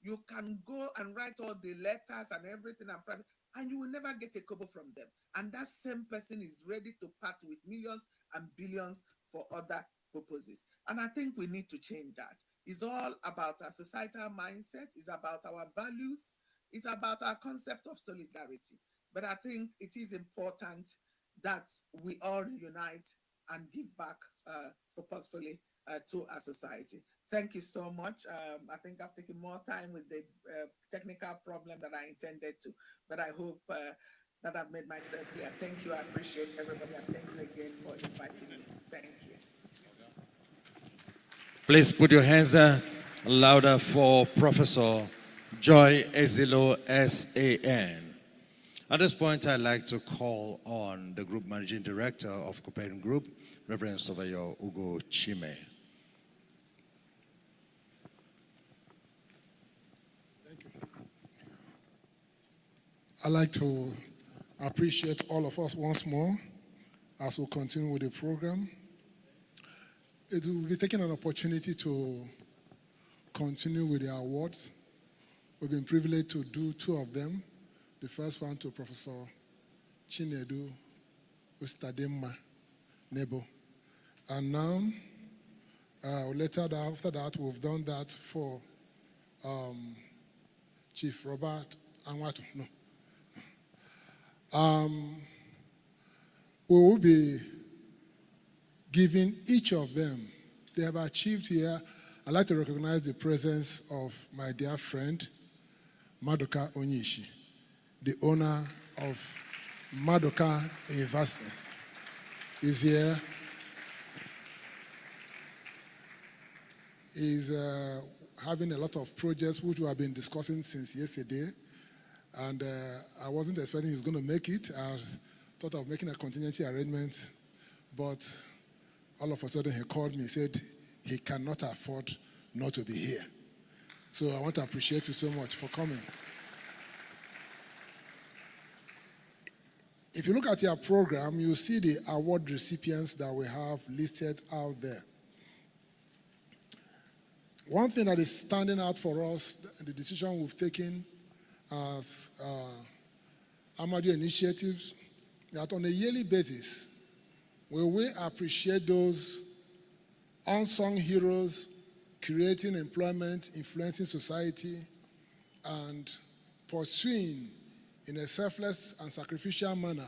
You can go and write all the letters and everything and private, and you will never get a kobo from them. And that same person is ready to part with millions and billions for other purposes. And I think we need to change that. It's all about our societal mindset. It's about our values. It's about our concept of solidarity. But I think it is important that we all unite and give back purposefully to our society. Thank you so much. I think I've taken more time with the technical problem that I intended to, but I hope that I've made myself clear. Thank you. I appreciate everybody. And thank you again for inviting me. Thank you. Please put your hands louder for Professor Joy Ezilo, SAN. At this point, I'd like to call on the Group Managing Director of Cooperating Group, Reverend Surveyor Ugo Chime. I'd like to appreciate all of us once more as we continue with the program. It will be taking an opportunity to continue with the awards. We've been privileged to do 2 of them. The first one to Professor Chinedu Ustademma Nebo. And now, after that, we've done that for Chief Robert Anwatu. We will be giving each of them, they have achieved here. I'd like to recognize the presence of my dear friend, Madoka Onyishi, the owner of Madoka University, is here. Is having a lot of projects which we have been discussing since yesterday, and I wasn't expecting he was going to make it. I thought of making a contingency arrangement, but all of a sudden he called me and said he cannot afford not to be here. So I want to appreciate you so much for coming. If you look at your program, you see the award recipients that we have listed out there. One thing that is standing out for us, the decision we've taken as Amadeo Initiatives, that on a yearly basis, we will appreciate those unsung heroes creating employment, influencing society, and pursuing in a selfless and sacrificial manner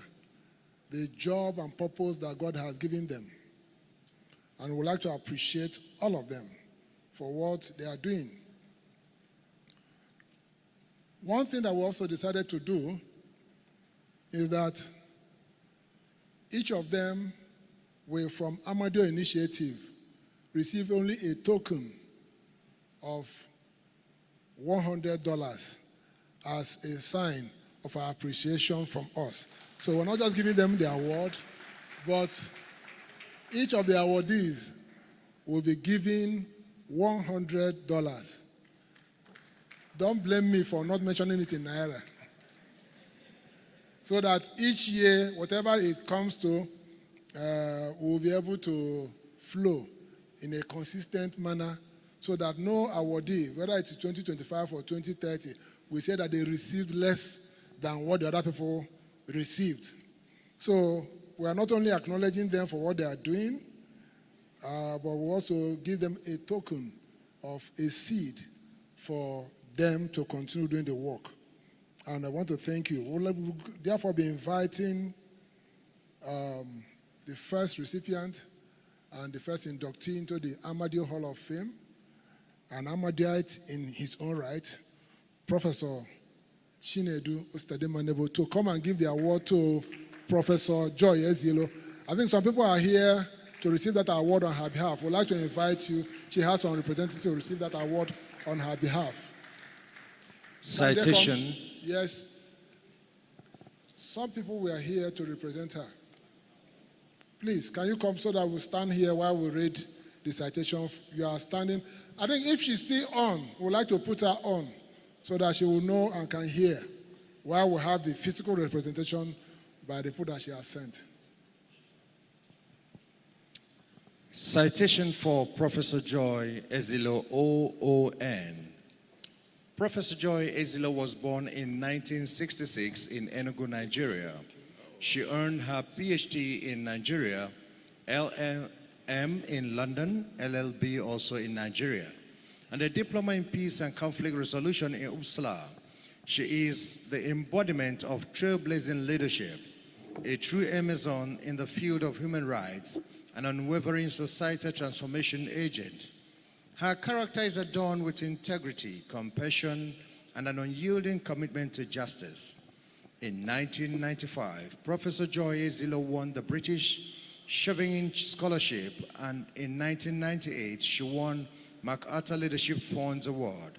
the job and purpose that God has given them. And we'd like to appreciate all of them for what they are doing. One thing that we also decided to do is that each of them will, from Amadeo Initiative, receive only a token of $100 as a sign of our appreciation from us. So we're not just giving them the award, but each of the awardees will be given $100. Don't blame me for not mentioning it in Naira. So that each year, whatever it comes to, we'll be able to flow in a consistent manner so that no awardee, whether it's 2025 or 2030, we say that they received less than what the other people received. So we are not only acknowledging them for what they are doing, but we also give them a token of a seed for them to continue doing the work. And I want to thank you. We'll therefore be inviting the first recipient and the first inductee into the Amadeo Hall of Fame, an Amadeite in his own right, Professor Chinedu Ustademma Nebo, to come and give the award to Professor Joy Ezilo. I think some people are here to receive that award on her behalf. We'd like to invite you. She has some representatives to receive that award on her behalf. Citation. Yes. Some people were here to represent her. Please, can you come so that we'll stand here while we read the citation? You are standing. I think if she's still on, we'd like to put her on so that she will know and can hear while we have the physical representation by the people that she has sent. Citation for Professor Joy Ezilo, OON. Professor Joy Ezilo was born in 1966 in Enugu, Nigeria. She earned her PhD in Nigeria, LLM in London, LLB also in Nigeria, and a diploma in peace and conflict resolution in Uppsala. She is the embodiment of trailblazing leadership, a true Amazon in the field of human rights, an unwavering societal transformation agent. Her character is adorned with integrity, compassion, and an unyielding commitment to justice. In 1995, Professor Joy Ezilo won the British Chevening Scholarship, and in 1998, she won MacArthur Leadership Funds Award.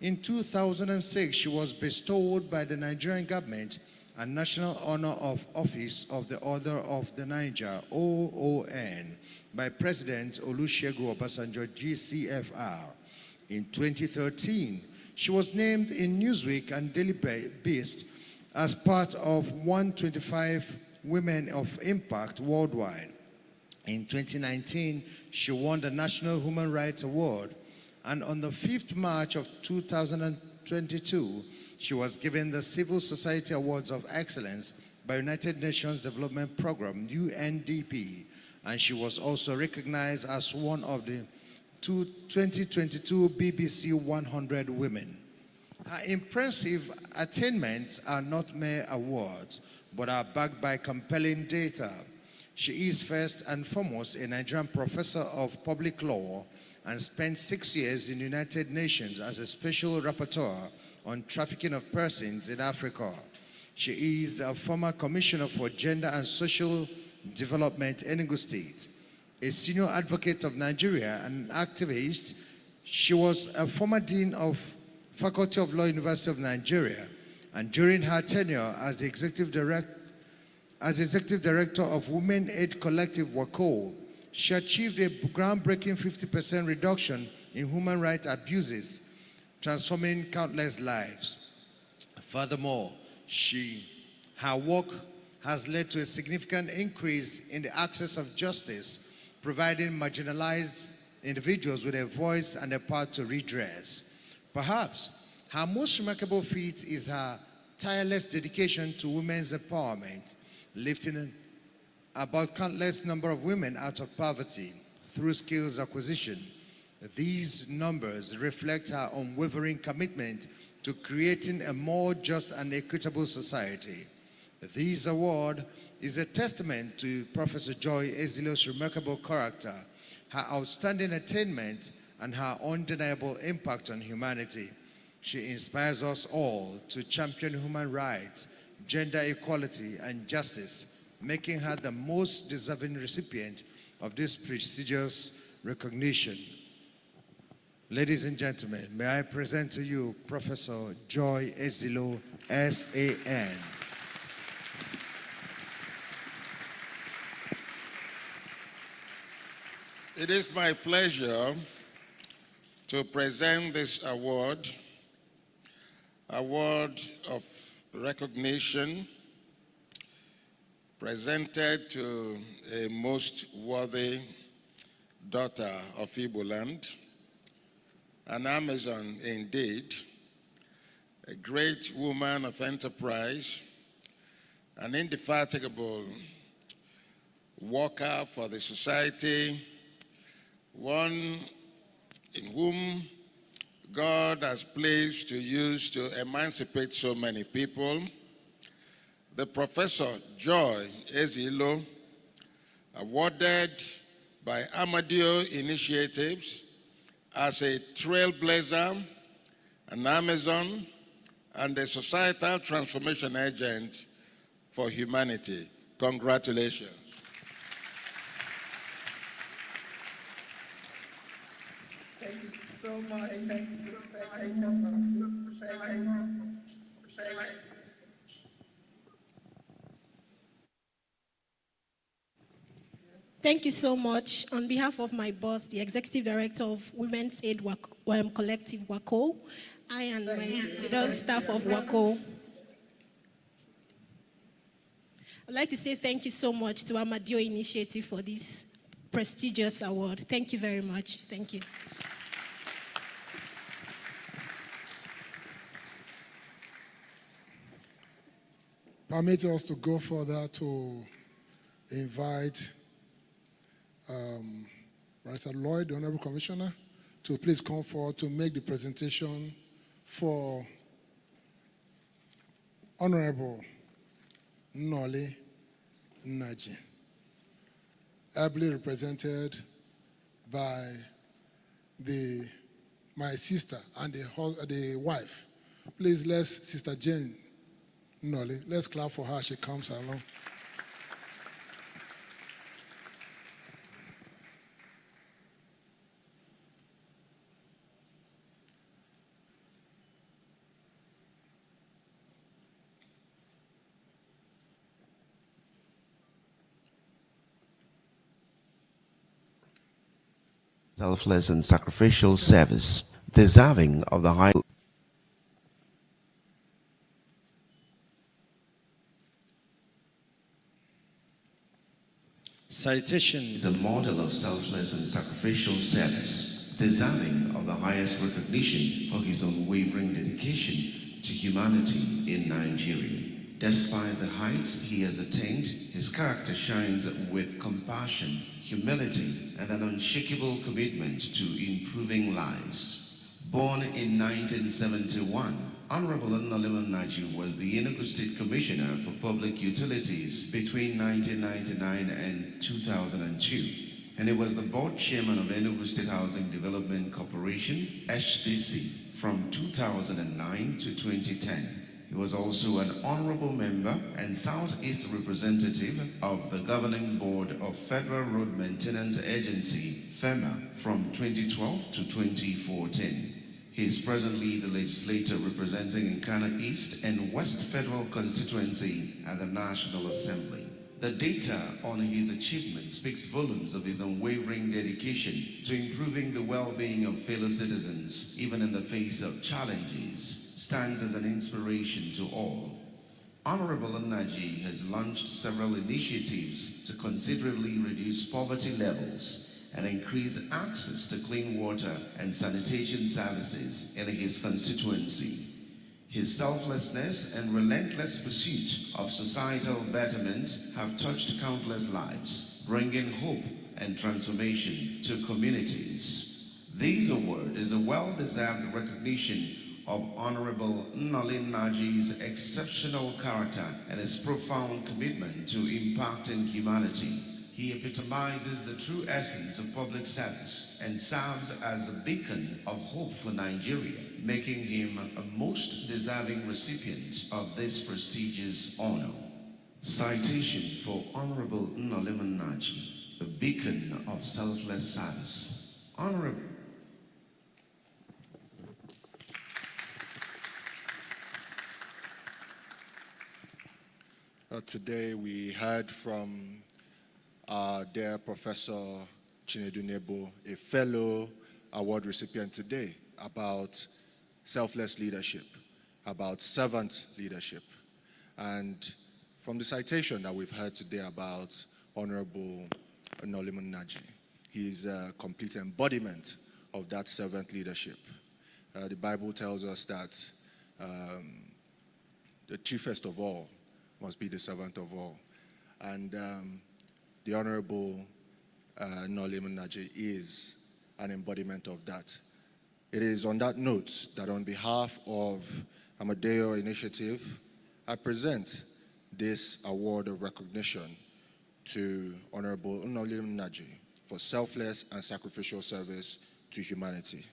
In 2006, she was bestowed by the Nigerian government a National Honor of Office of the Order of the Niger, OON, by President Olusegun Obasanjo, GCFR. In 2013, she was named in Newsweek and Daily Beast as part of 125 Women of Impact worldwide. In 2019, she won the National Human Rights Award, and on the 5th March of 2022, she was given the Civil Society Awards of Excellence by United Nations Development Programme, UNDP, and she was also recognized as one of the 2022 BBC 100 Women. Her impressive attainments are not mere awards, but are backed by compelling data. She is first and foremost a Nigerian professor of public law and spent 6 years in the United Nations as a special rapporteur on trafficking of persons in Africa. She is a former commissioner for gender and social development in Enugu State, a senior advocate of Nigeria and an activist. She was a former dean of Faculty of Law, University of Nigeria, and during her tenure as the executive director of Women Aid Collective WACO, she achieved a groundbreaking 50% reduction in human rights abuses, transforming countless lives. Furthermore, her work has led to a significant increase in the access of justice, providing marginalized individuals with a voice and a path to redress. Perhaps her most remarkable feat is her tireless dedication to women's empowerment, lifting about countless number of women out of poverty through skills acquisition. These numbers reflect her unwavering commitment to creating a more just and equitable society. This award is a testament to Professor Joy Ezilo's remarkable character, her outstanding attainments, and her undeniable impact on humanity. She inspires us all to champion human rights, gender equality, and justice, making her the most deserving recipient of this prestigious recognition. Ladies and gentlemen, may I present to you Professor Joy Ezilo, SAN. It is my pleasure to present this award of recognition presented to a most worthy daughter of Igbo land, an Amazon indeed, a great woman of enterprise, an indefatigable worker for the society, one in whom God has placed to use to emancipate so many people, the Professor Joy Ezilo, awarded by Amadeo Initiatives as a trailblazer, an Amazon, and a societal transformation agent for humanity. Congratulations. Thank you so much. Thank you so much. Thank you so much. On behalf of my boss, the Executive Director of Women's Aid Collective WACO, I and my little staff of WACO, I'd like to say thank you so much to Amadeo Initiative for this prestigious award. Thank you very much. Thank you. Permit us to go further to invite Barrister Lloyd, the Honorable Commissioner, to please come forward to make the presentation for Honorable Noli Naji, ably represented by my sister and the wife. Please, let's Sister Jane Noli, let's clap for her. She comes along. Selfless and sacrificial service, deserving of the high Citation is a model of selfless and sacrificial service, deserving of the highest recognition for his unwavering dedication to humanity in Nigeria. Despite the heights he has attained, his character shines with compassion, humility, and an unshakable commitment to improving lives. Born in 1971, Honorable Noliman Naji was the ENUGU State Commissioner for Public Utilities between 1999 and 2002, and he was the board chairman of ENUGU State Housing Development Corporation, HDC, from 2009 to 2010. He was also an honorable member and Southeast representative of the Governing Board of Federal Road Maintenance Agency, FEMA, from 2012 to 2014. He is presently the legislator representing Nkana East and West Federal Constituency at the National Assembly. The data on his achievements speaks volumes of his unwavering dedication to improving the well-being of fellow citizens, even in the face of challenges, stands as an inspiration to all. Honorable Naji has launched several initiatives to considerably reduce poverty levels and increase access to clean water and sanitation services in his constituency. His selflessness and relentless pursuit of societal betterment have touched countless lives, bringing hope and transformation to communities. This award is a well-deserved recognition of Honorable Nolin Naji's exceptional character and his profound commitment to impacting humanity. He epitomizes the true essence of public service and serves as a beacon of hope for Nigeria, making him a most deserving recipient of this prestigious honor. Citation for Honorable Noliman Naji, a beacon of selfless service. Honorable Today we heard from our dear Professor Chinedu Nebo, a fellow award recipient today, about selfless leadership, about servant leadership. And from the citation that we've heard today about Honorable Noliman Naji, he's a complete embodiment of that servant leadership. The Bible tells us that the chiefest of all must be the servant of all. And the Honorable Noliman Naji is an embodiment of that. It is on that note that on behalf of Amadeo Initiative, I present this award of recognition to Honorable Noliman Naji for selfless and sacrificial service to humanity.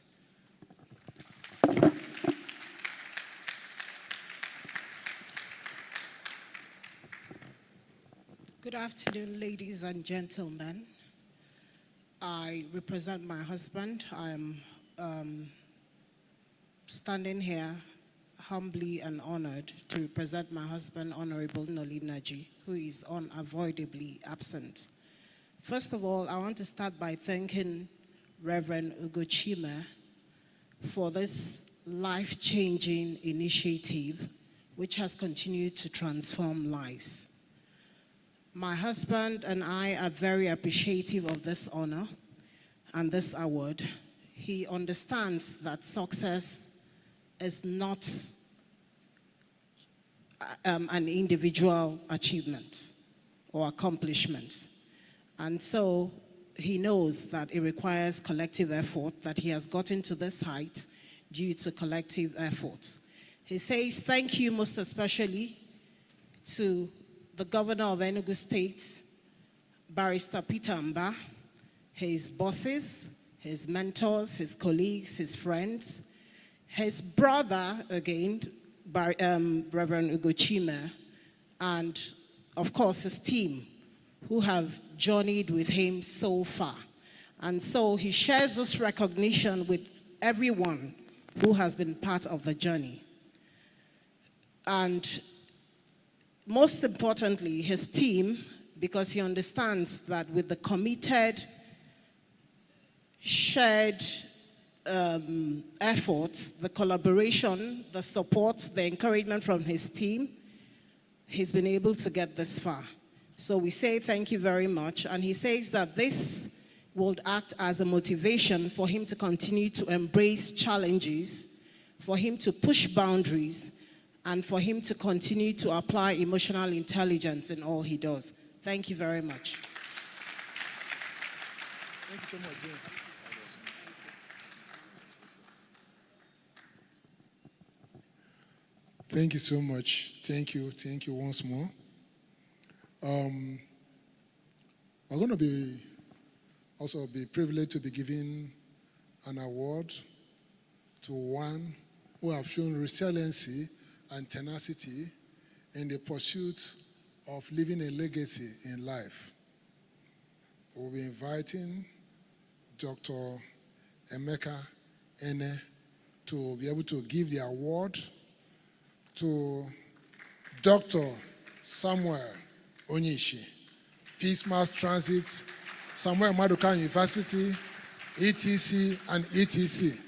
Good afternoon, ladies and gentlemen. I represent my husband. I'm standing here humbly and honored to represent my husband, Honorable Noli Naji, who is unavoidably absent. First of all, I want to start by thanking Reverend Ugochima for this life-changing initiative, which has continued to transform lives. My husband and I are very appreciative of this honor and this award. He understands that success is not an individual achievement or accomplishment. And so he knows that it requires collective effort, that he has gotten to this height due to collective effort. He says thank you most especially to the governor of Enugu State, Barrister Peter Mba, his bosses, his mentors, his colleagues, his friends, his brother, again, Reverend Ugochima, and of course his team, who have journeyed with him so far. And so he shares this recognition with everyone who has been part of the journey. And most importantly, his team, because he understands that with the committed, shared efforts, the collaboration, the support, the encouragement from his team, he's been able to get this far. So we say thank you very much. And he says that this will act as a motivation for him to continue to embrace challenges, for him to push boundaries, and for him to continue to apply emotional intelligence in all he does. Thank you very much. Thank you so much, Jane. Thank you so much. Thank you once more. We're going to be privileged to be giving an award to one who have shown resiliency and tenacity in the pursuit of leaving a legacy in life. We'll be inviting Dr. Emeka Ene to be able to give the award to Dr. Samuel Onyishi, Peace Mass Transit, Samuel Maduka University, ETC, and ETC.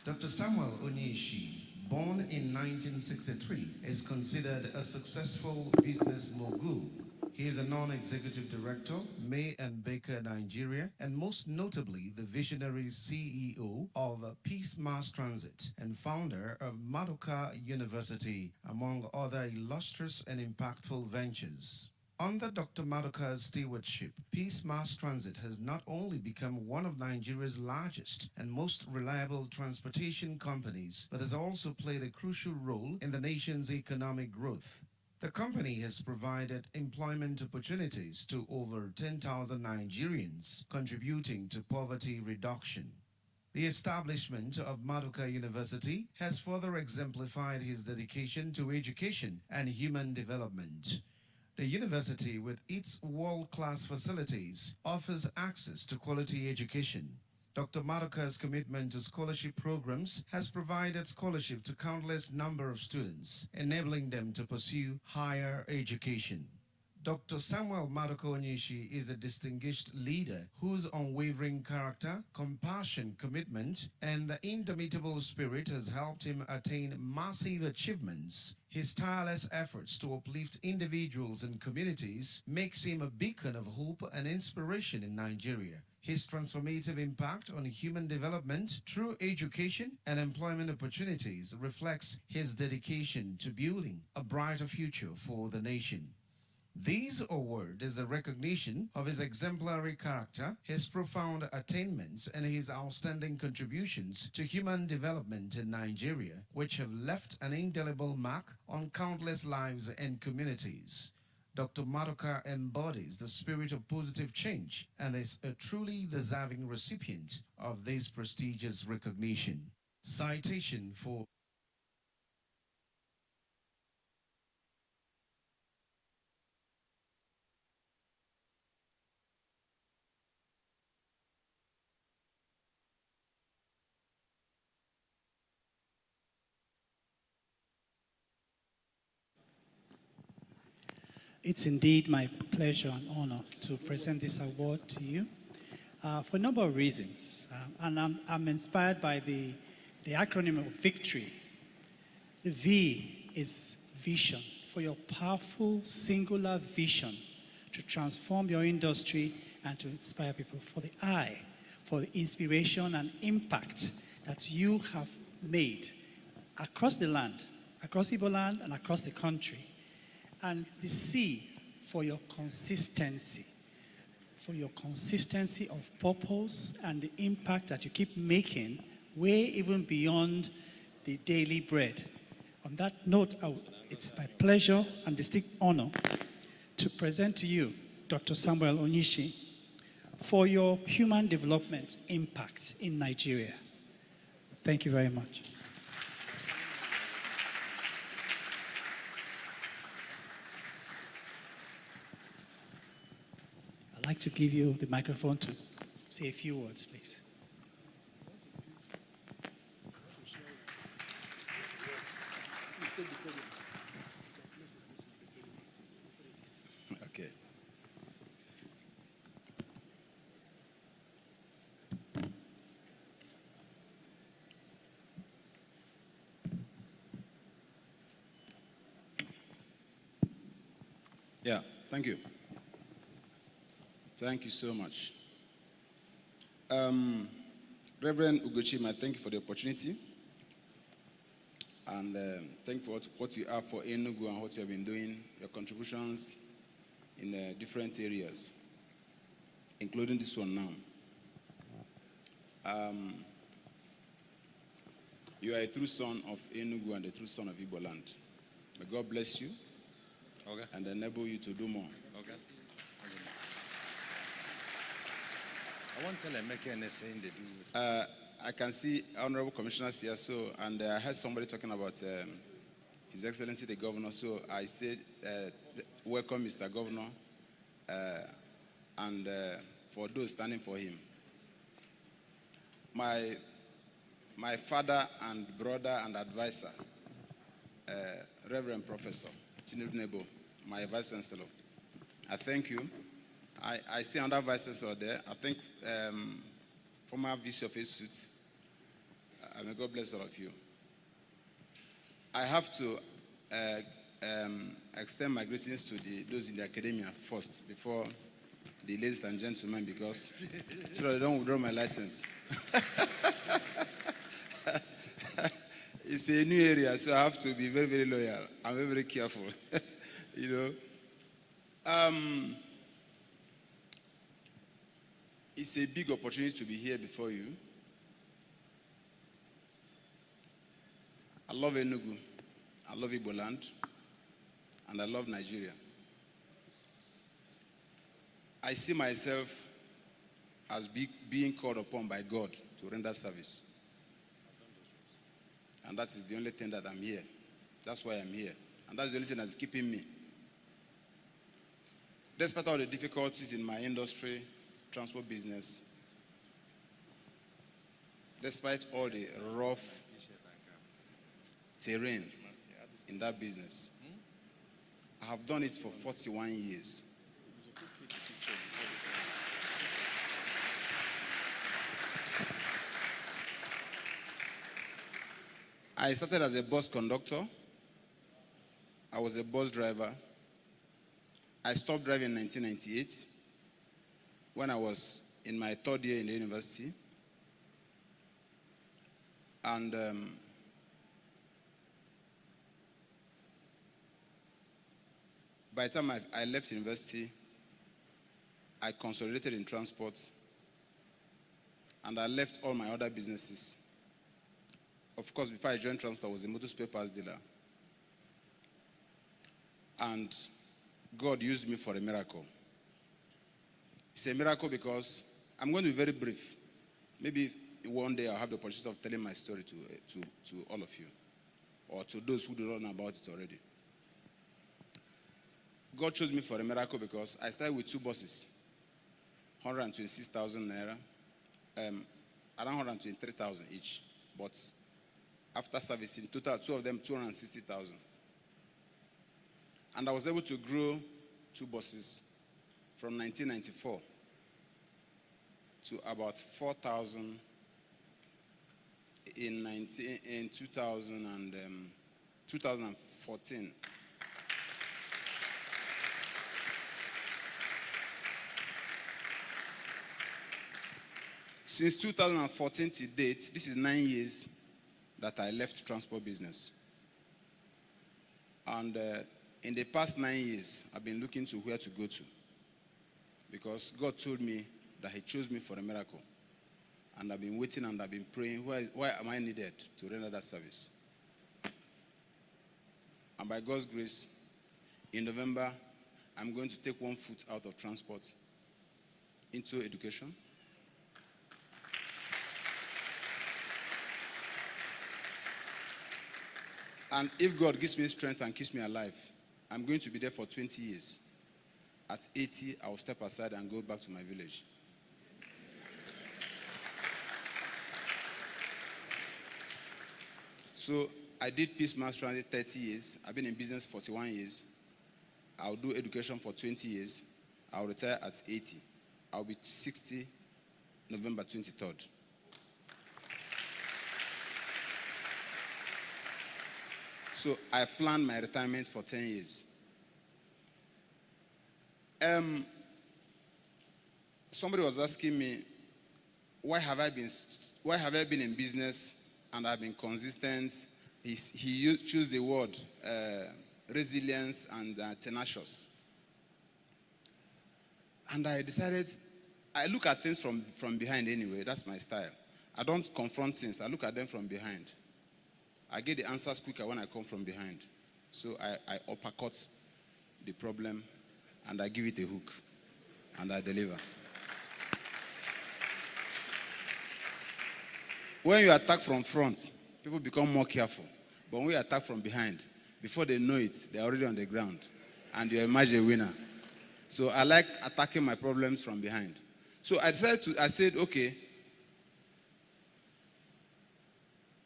Dr. Samuel Onyishi, born in 1963, is considered a successful business mogul. He is a non-executive director, May and Baker Nigeria, and most notably the visionary CEO of Peace Mass Transit and founder of Maduka University, among other illustrious and impactful ventures. Under Dr. Maduka's stewardship, Peace Mass Transit has not only become one of Nigeria's largest and most reliable transportation companies, but has also played a crucial role in the nation's economic growth. The company has provided employment opportunities to over 10,000 Nigerians, contributing to poverty reduction. The establishment of Maduka University has further exemplified his dedication to education and human development. The university, with its world-class facilities, offers access to quality education. Dr. Maduka's commitment to scholarship programs has provided scholarship to countless number of students, enabling them to pursue higher education. Dr. Samuel Maduka Onyishi is a distinguished leader whose unwavering character, compassion, commitment, and the indomitable spirit has helped him attain massive achievements. His tireless efforts to uplift individuals and communities makes him a beacon of hope and inspiration in Nigeria. His transformative impact on human development through education and employment opportunities reflects his dedication to building a brighter future for the nation. This award is a recognition of his exemplary character, his profound attainments, and his outstanding contributions to human development in Nigeria, which have left an indelible mark on countless lives and communities. Dr. Maduka embodies the spirit of positive change and is a truly deserving recipient of this prestigious recognition. Citation for It's indeed my pleasure and honor to present this award to you for a number of reasons. And I'm inspired by the acronym of victory. The V is vision, for your powerful, singular vision to transform your industry and to inspire people. For the I, for the inspiration and impact that you have made across the land, across Igbo land and across the country. And the C, for your consistency of purpose and the impact that you keep making way even beyond the daily bread. On that note, it's my pleasure and distinct honor to present to you Dr. Samuel Onyishi for your human development impact in Nigeria. Thank you very much. I'd like to give you the microphone to say a few words, please. Okay. Yeah, thank you. Thank you so much. Reverend Ugochima, thank you for the opportunity. And thank you for what you have for ENUGU and what you have been doing, your contributions in different areas, including this one now. You are a true son of ENUGU and a true son of Igbo land. May God bless you and enable you to do more. I want to tell make anything they do. I can see honorable commissioners here, so, and I heard somebody talking about His Excellency the Governor, so I said, welcome Mr. Governor, and for those standing for him. My father and brother and advisor, Reverend Professor Chinedu Nebo, my Vice Chancellor, I thank you. I see another Vice Chancellor there. I think former VC of Institute. May God bless all of you. I have to extend my greetings to those in the academia first, before the ladies and gentlemen, because so that I don't withdraw my license. It's a new area, so I have to be very, very loyal. I'm very, very careful. You know. It's a big opportunity to be here before you. I love ENUGU, I love Igbo land, and I love Nigeria. I see myself as being called upon by God to render service. And that is the only thing that I'm here. That's why I'm here. And that's the only thing that's keeping me. Despite all the difficulties in my industry, transport business, despite all the rough terrain in that business, I have done it for 41 years. I started as a bus conductor. I was a bus driver. I stopped driving in 1998 when I was in my third year in the university. And by the time I left university, I consolidated in transport, and I left all my other businesses. Of course, before I joined transport, I was a motor spare parts dealer. And God used me for a miracle. It's a miracle because I'm going to be very brief. Maybe one day I'll have the opportunity of telling my story to all of you, or to those who do not know about it already. God chose me for a miracle because I started with 2 buses, 126,000 naira, around 123,000 each. But after servicing, total, 2 of them, 260,000. And I was able to grow 2 buses from 1994 to about 4,000 in 2014. Since 2014 to date, this is 9 years that I left transport business. And in the past 9 years, I've been looking to where to go to, because God told me that He chose me for a miracle. And I've been waiting and I've been praying, why am I needed to render that service? And by God's grace, in November, I'm going to take 1 foot out of transport into education. And if God gives me strength and keeps me alive, I'm going to be there for 20 years. At 80, I will step aside and go back to my village. So I did Peace Mass Transit 30 years. I've been in business 41 years. I'll do education for 20 years. I'll retire at 80. I'll be 60 November 23rd. So I planned my retirement for 10 years. Somebody was asking me, why have I been in business and I've been consistent? He chose the word resilience and tenacious. And I decided, I look at things from behind anyway. That's my style. I don't confront things. I look at them from behind. I get the answers quicker when I come from behind. So I uppercut the problem and I give it a hook and I deliver. When you attack from front, people become more careful. But when you attack from behind, before they know it, they're already on the ground. And you emerge a winner. So I like attacking my problems from behind. So I said, okay,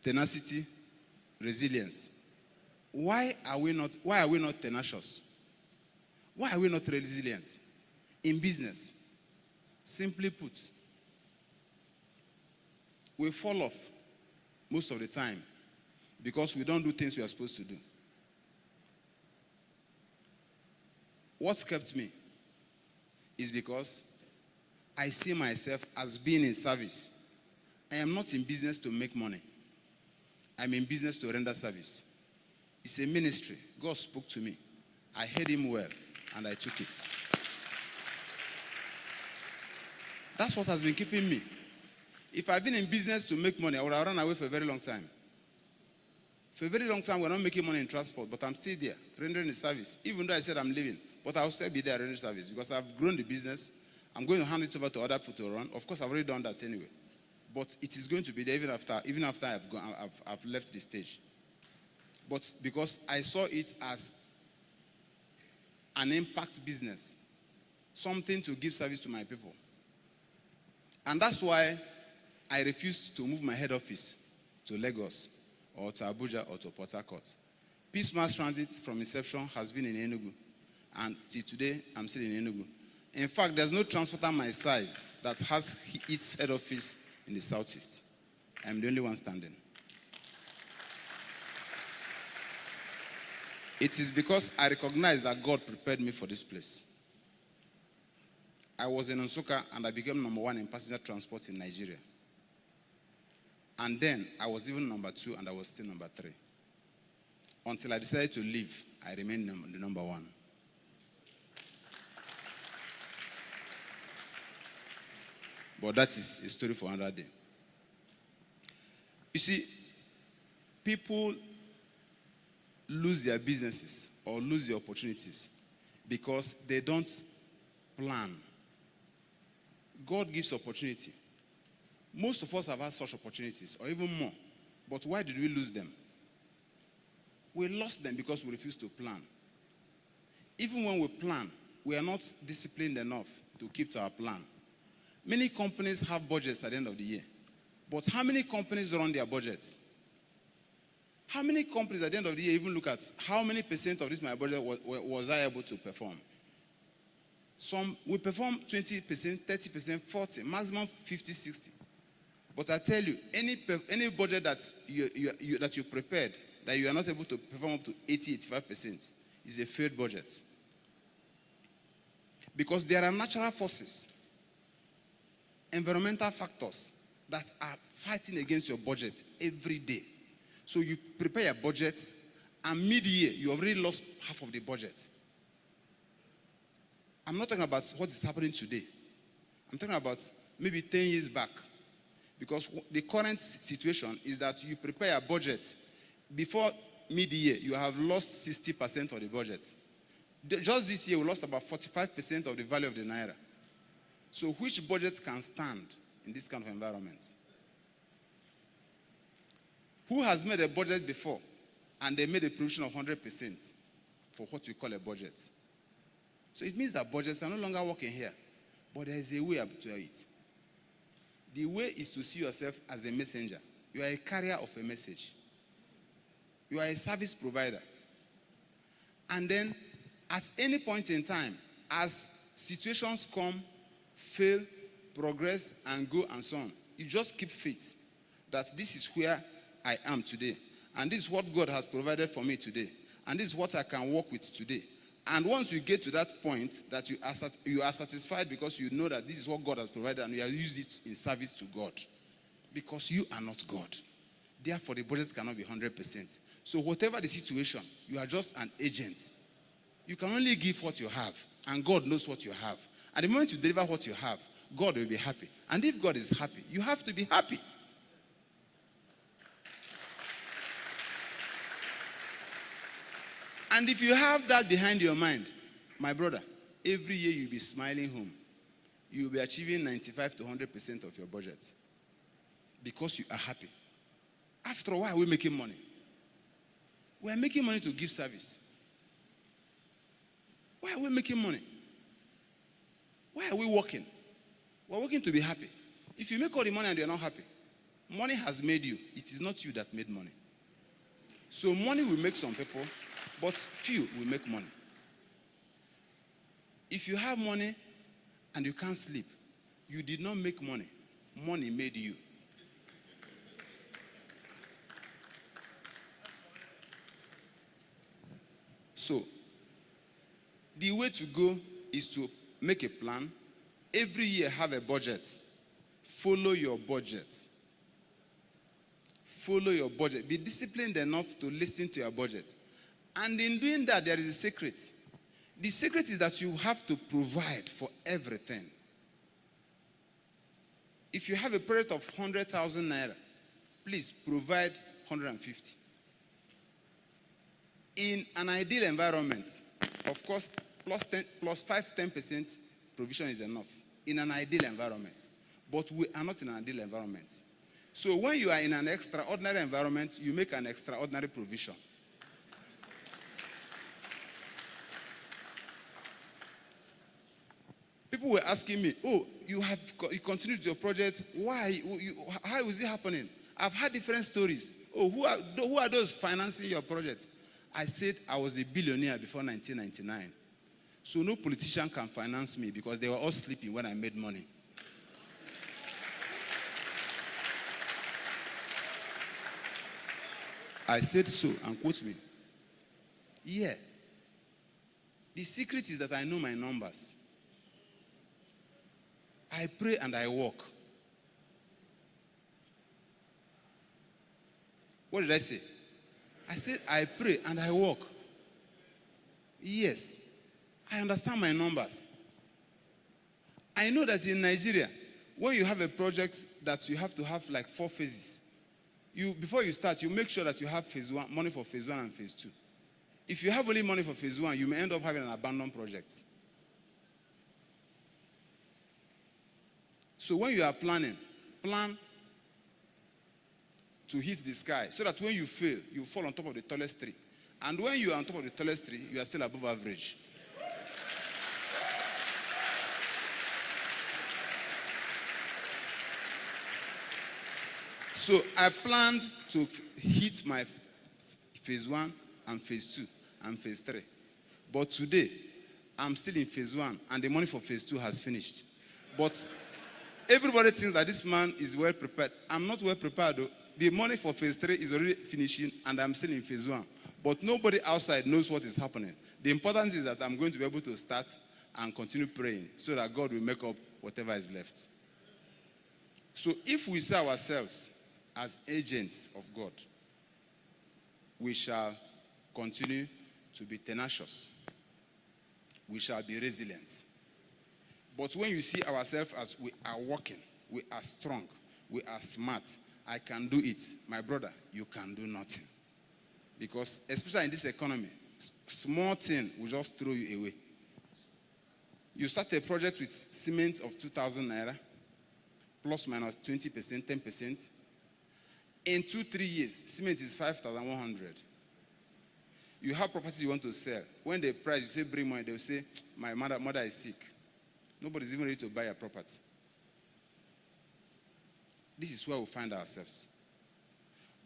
tenacity, resilience. Why are we not tenacious? Why are we not resilient? In business, simply put, we fall off most of the time because we don't do things we are supposed to do. What's kept me is because I see myself as being in service. I am not in business to make money. I'm in business to render service. It's a ministry. God spoke to me. I heard him well, and I took it. That's what has been keeping me. If I've been in business to make money, I would have run away for a very long time. For a very long time, we're not making money in transport, but I'm still there, rendering the service. Even though I said I'm leaving, but I'll still be there rendering service because I've grown the business. I'm going to hand it over to other people to run. Of course, I've already done that anyway. But it is going to be there even after I've left the stage. But because I saw it as an impact business, something to give service to my people. And that's why I refused to move my head office to Lagos or to Abuja or to Port Harcourt. Peace Mass Transit from inception has been in Enugu. And till today, I'm still in Enugu. In fact, there's no transporter my size that has its head office in the southeast. I'm the only one standing. It is because I recognize that God prepared me for this place. I was in Nsukka and I became #1 in passenger transport in Nigeria. And then I was even #2 and I was still #3. Until I decided to leave, I remained the #1. But that is a story for another day. You see, people lose their businesses or lose their opportunities because they don't plan. God gives opportunity. Most of us have had such opportunities, or even more. But why did we lose them? We lost them because we refused to plan. Even when we plan, we are not disciplined enough to keep to our plan. Many companies have budgets at the end of the year. But how many companies run their budgets? How many companies at the end of the year even look at how many percent of this my budget was I able to perform? Some will perform 20%, 30%, 40%, maximum 50%, 60%. But I tell you, any budget that you prepared that you are not able to perform up to 80%, 85% is a failed budget. Because there are natural forces, environmental factors that are fighting against your budget every day. So you prepare a budget, and mid-year, you already lost half of the budget. I'm not talking about what is happening today. I'm talking about maybe 10 years back. Because the current situation is that you prepare a budget. Before mid-year, you have lost 60% of the budget. Just this year, we lost about 45% of the value of the naira. So which budget can stand in this kind of environment? Who has made a budget before and they made a provision of 100% for what we call a budget? So it means that budgets are no longer working here, but there is a way up to it. The way is to see yourself as a messenger. You are a carrier of a message. You are a service provider. And then at any point in time, as situations come, fail, progress, and go and so on, you just keep faith that this is where I am today. And this is what God has provided for me today. And this is what I can work with today. And once you get to that point that you are satisfied because you know that this is what God has provided and you have used it in service to God. Because you are not God. Therefore, the budget cannot be 100%. So whatever the situation, you are just an agent. You can only give what you have, and God knows what you have. And the moment you deliver what you have, God will be happy. And if God is happy, you have to be happy. And if you have that behind your mind, my brother, every year you'll be smiling home. You'll be achieving 95 to 100% of your budget. Because you are happy. After all, why are we making money? We are making money to give service. Why are we making money? Why are we working? We're working to be happy. If you make all the money and you're not happy, money has made you. It is not you that made money. So money will make some people, but few will make money. If you have money and you can't sleep, you did not make money. Money made you. So, the way to go is to make a plan. Every year have a budget. Follow your budget. Follow your budget. Be disciplined enough to listen to your budget. And in doing that, there is a secret. The secret is that you have to provide for everything. If you have a project of 100,000 naira, please provide 150. In an ideal environment, of course, plus 5-10% provision is enough. In an ideal environment. But we are not in an ideal environment. So when you are in an extraordinary environment, you make an extraordinary provision. People were asking me, oh, you continued your project. Why? How is it happening? I've had different stories. Oh, who are those financing your project? I said I was a billionaire before 1999. So no politician can finance me because they were all sleeping when I made money. I said so, and quote me. Yeah. The secret is that I know my numbers. I pray and I walk. What did I say? I said, I pray and I walk. Yes, I understand my numbers. I know that in Nigeria, when you have a project that you have to have like 4 phases, before you start, you make sure that you have phase 1, money for phase 1 and phase 2. If you have only money for phase 1, you may end up having an abandoned project. So when you are planning, plan to hit the sky so that when you fail, you fall on top of the tallest tree. And when you are on top of the tallest tree, you are still above average. So I planned to hit my phase 1 and phase 2 and phase 3. But today, I'm still in phase 1 and the money for phase 2 has finished. But everybody thinks that this man is well prepared. I'm not well prepared though. The money for phase 3 is already finishing and I'm still in phase 1. But nobody outside knows what is happening. The importance is that I'm going to be able to start and continue praying so that God will make up whatever is left. So if we see ourselves as agents of God, we shall continue to be tenacious. We shall be resilient. But when you see ourselves as we are working, we are strong, we are smart, I can do it. My brother, you can do nothing. Because especially in this economy, small thing will just throw you away. You start a project with cement of 2,000 naira, plus minus 20%, 10%. In 2-3 years, cement is 5,100. You have property you want to sell. When they price, you say bring money, they will say, my mother is sick. Nobody's even ready to buy a property. This is where we find ourselves.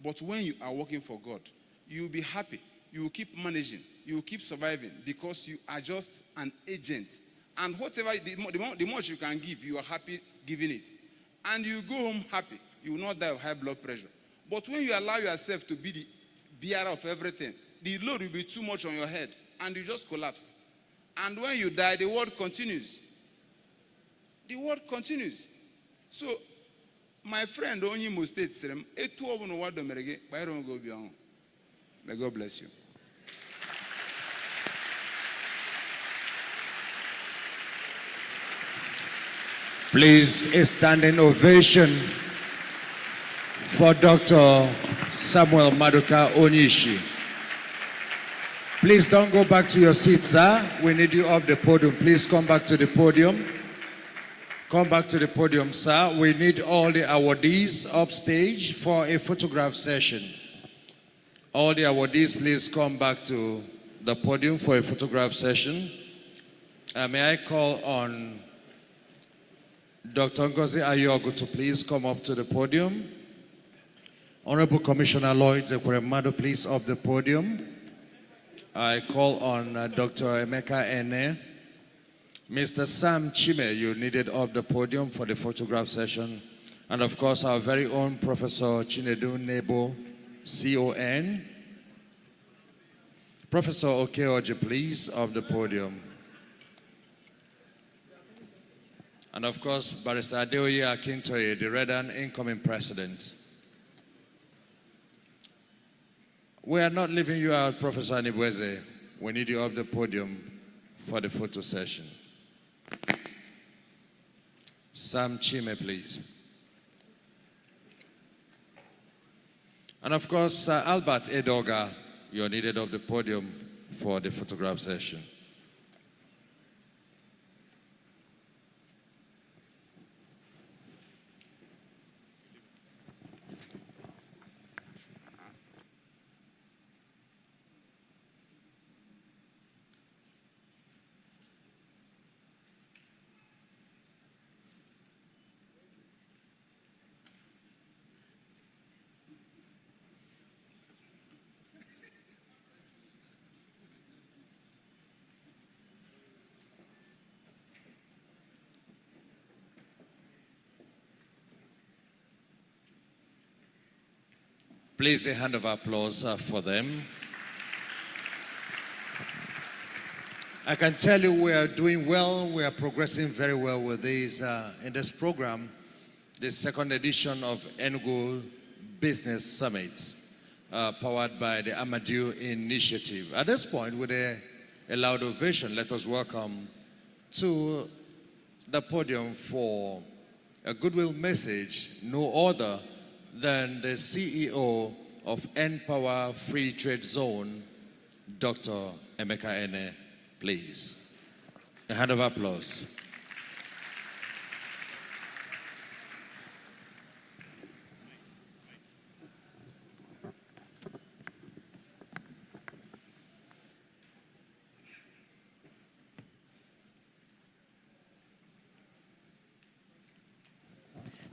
But when you are working for God, you will be happy. You will keep managing. You will keep surviving because you are just an agent. And whatever, the much you can give, you are happy giving it. And you go home happy. You will not die of high blood pressure. But when you allow yourself to be the bearer of everything, the load will be too much on your head and you just collapse. And when you die, the world continues. The world continues. So, my friend Onyimo State said, may God bless you. Please, a standing ovation for Dr. Samuel Maduka Onyishi. Please don't go back to your seats, sir. We need you up the podium. Please come back to the podium. Come back to the podium, sir. We need all the awardees upstage for a photograph session. All the awardees, please come back to the podium for a photograph session. May I call on Dr. Ngozi Ayogo to please come up to the podium. Honorable Commissioner Lloyd Zekweremadu, please up the podium. I call on Dr. Emeka Ene. Mr. Sam Chime, you needed up the podium for the photograph session. And of course, our very own Professor Chinedu Nebo, CON. Professor Okeoji, please, up the podium. And of course, Barrister Adeoye Akintoye, the Redan incoming president. We are not leaving you out, Professor Anibweze. We need you up the podium for the photo session. Sam Chime, please. And of course, Sir Albert Edoga, you're needed up the podium for the photograph session. Please, a hand of applause for them. I can tell you we are doing well. We are progressing very well with this. In this program, the second edition of ENUGU Business Summit, powered by the Amadeo Initiative. At this point, with a loud ovation, let us welcome to the podium for a goodwill message, no other than the CEO of N-Power Free Trade Zone, Dr. Emeka Ene, please. A hand of applause.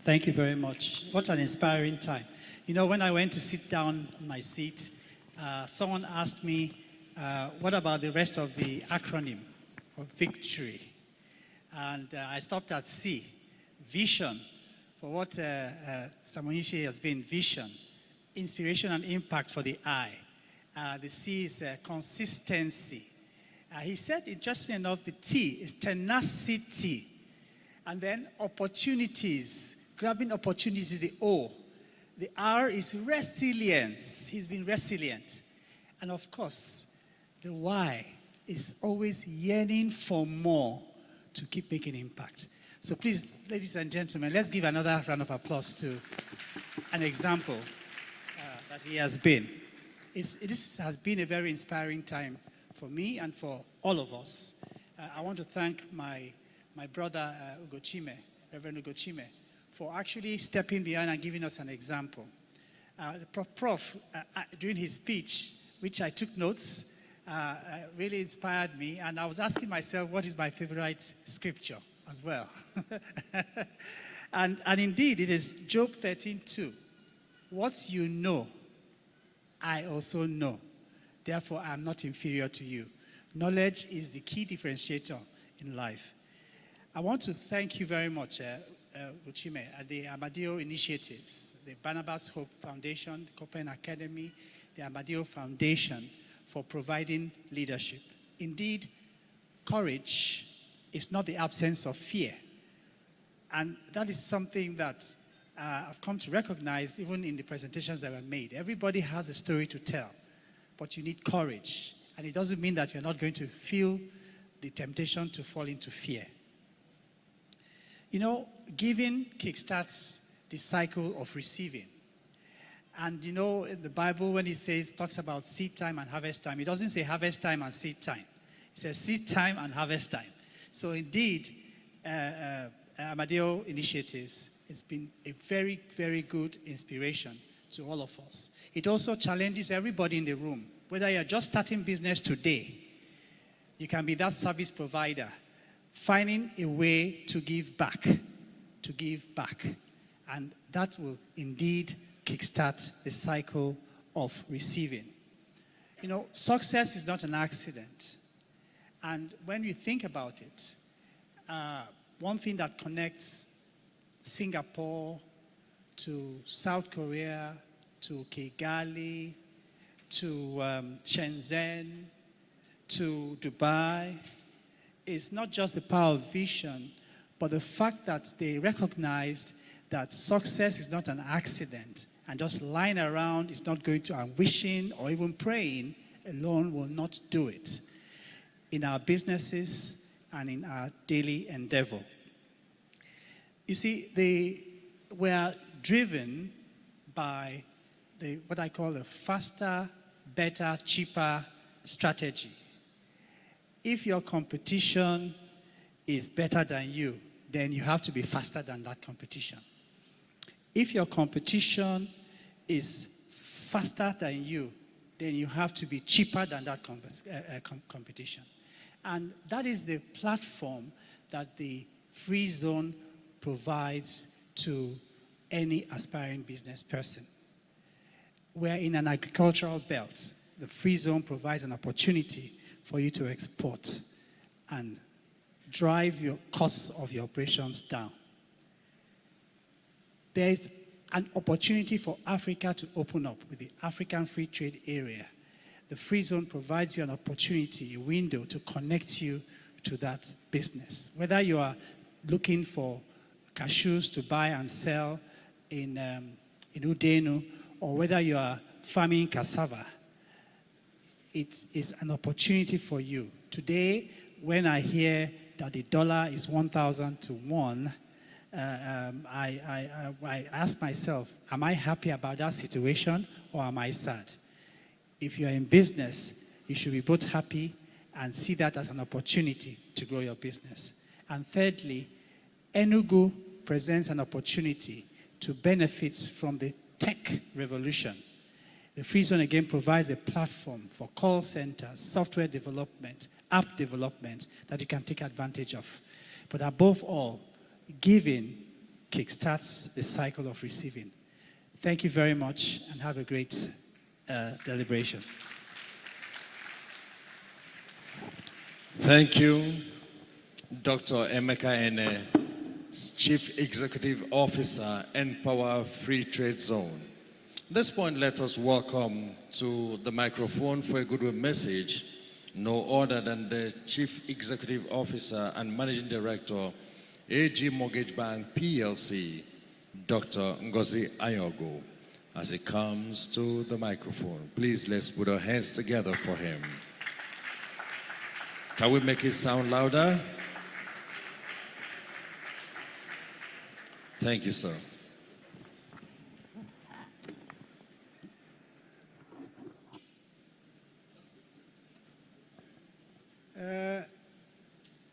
Thank you very much. What an inspiring time. You know, when I went to sit down in my seat, someone asked me, what about the rest of the acronym of victory? And I stopped at C, vision, for what Samoishi has been, vision, inspiration and impact for the I. The C is consistency. He said, interestingly enough, the T is tenacity. And then opportunities. Grabbing opportunities is the O. The R is resilience. He's been resilient. And of course, the Y is always yearning for more to keep making impact. So please, ladies and gentlemen, let's give another round of applause to an example that he has been. This has been a very inspiring time for me and for all of us. I want to thank my brother Ugochime, Reverend Ugochime, for actually stepping behind and giving us an example. The Prof, during his speech, which I took notes, really inspired me, and I was asking myself, what is my favorite scripture as well? and indeed, it is Job 13:2. What you know, I also know. Therefore, I am not inferior to you. Knowledge is the key differentiator in life. I want to thank you very much, Uchime, at the Amadeo Initiatives, the Barnabas Hope Foundation, the Copen Academy, the Amadeo Foundation, for providing leadership. Indeed, courage is not the absence of fear. And that is something that I've come to recognize even in the presentations that were made. Everybody has a story to tell, but you need courage. And it doesn't mean that you're not going to feel the temptation to fall into fear. You know, giving kickstarts the cycle of receiving. And you know, in the Bible, when it talks about seed time and harvest time, it doesn't say harvest time and seed time. It says seed time and harvest time. So indeed, Amadeo Initiatives has been a very, very good inspiration to all of us. It also challenges everybody in the room. Whether you're just starting business today, you can be that service provider, finding a way to give back, And that will indeed kickstart the cycle of receiving. You know, success is not an accident. And when you think about it, one thing that connects Singapore to South Korea, to Kigali, to Shenzhen, to Dubai, is not just the power of vision, but the fact that they recognized that success is not an accident, and just lying around is not going to, and wishing or even praying alone will not do it in our businesses and in our daily endeavor. You see, we are driven by what I call the faster, better, cheaper strategy. If your competition is better than you, then you have to be faster than that competition. If your competition is faster than you, then you have to be cheaper than that competition. And that is the platform that the free zone provides to any aspiring business person. We're in an agricultural belt. The free zone provides an opportunity for you to export and drive your costs of your operations down. There is an opportunity for Africa to open up with the African Free Trade Area. The free zone provides you an opportunity, a window to connect you to that business. Whether you are looking for cashews to buy and sell in Udenu, or whether you are farming cassava, it is an opportunity for you. Today, when I hear that the dollar is 1,000 to 1, I ask myself, am I happy about that situation or am I sad? If you're in business, you should be both happy and see that as an opportunity to grow your business. And thirdly, ENUGU presents an opportunity to benefit from the tech revolution. The Free Zone again provides a platform for call centers, software development, app development that you can take advantage of. But above all, giving kickstarts the cycle of receiving. Thank you very much and have a great deliberation. Thank you, Dr. Emeka Ene, Chief Executive Officer, Empower Free Trade Zone. At this point, let us welcome to the microphone for a goodwill message no other than the Chief Executive Officer and Managing Director, AG Mortgage Bank PLC, Dr. Ngozi Ayogo. As he comes to the microphone, please let's put our hands together for him. Can we make it sound louder? Thank you, sir.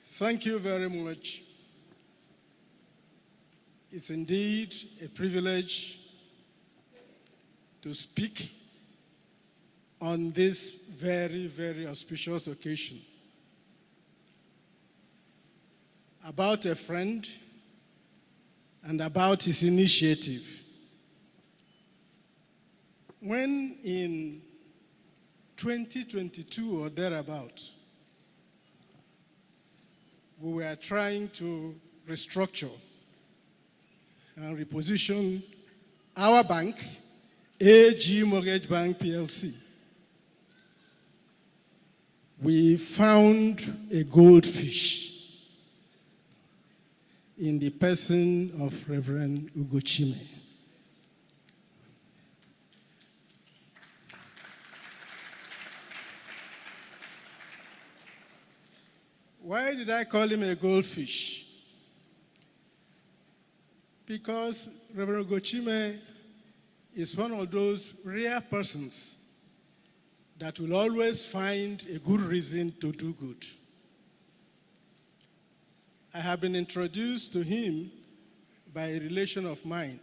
Thank you very much. It's indeed a privilege to speak on this very, very auspicious occasion about a friend and about his initiative. When in 2022 or thereabout, we were trying to restructure and reposition our bank, AG Mortgage Bank PLC. we found a goldfish in the person of Reverend Ugochime. Why did I call him a goldfish? Because Reverend Ugochime is one of those rare persons that will always find a good reason to do good. I have been introduced to him by a relation of mine.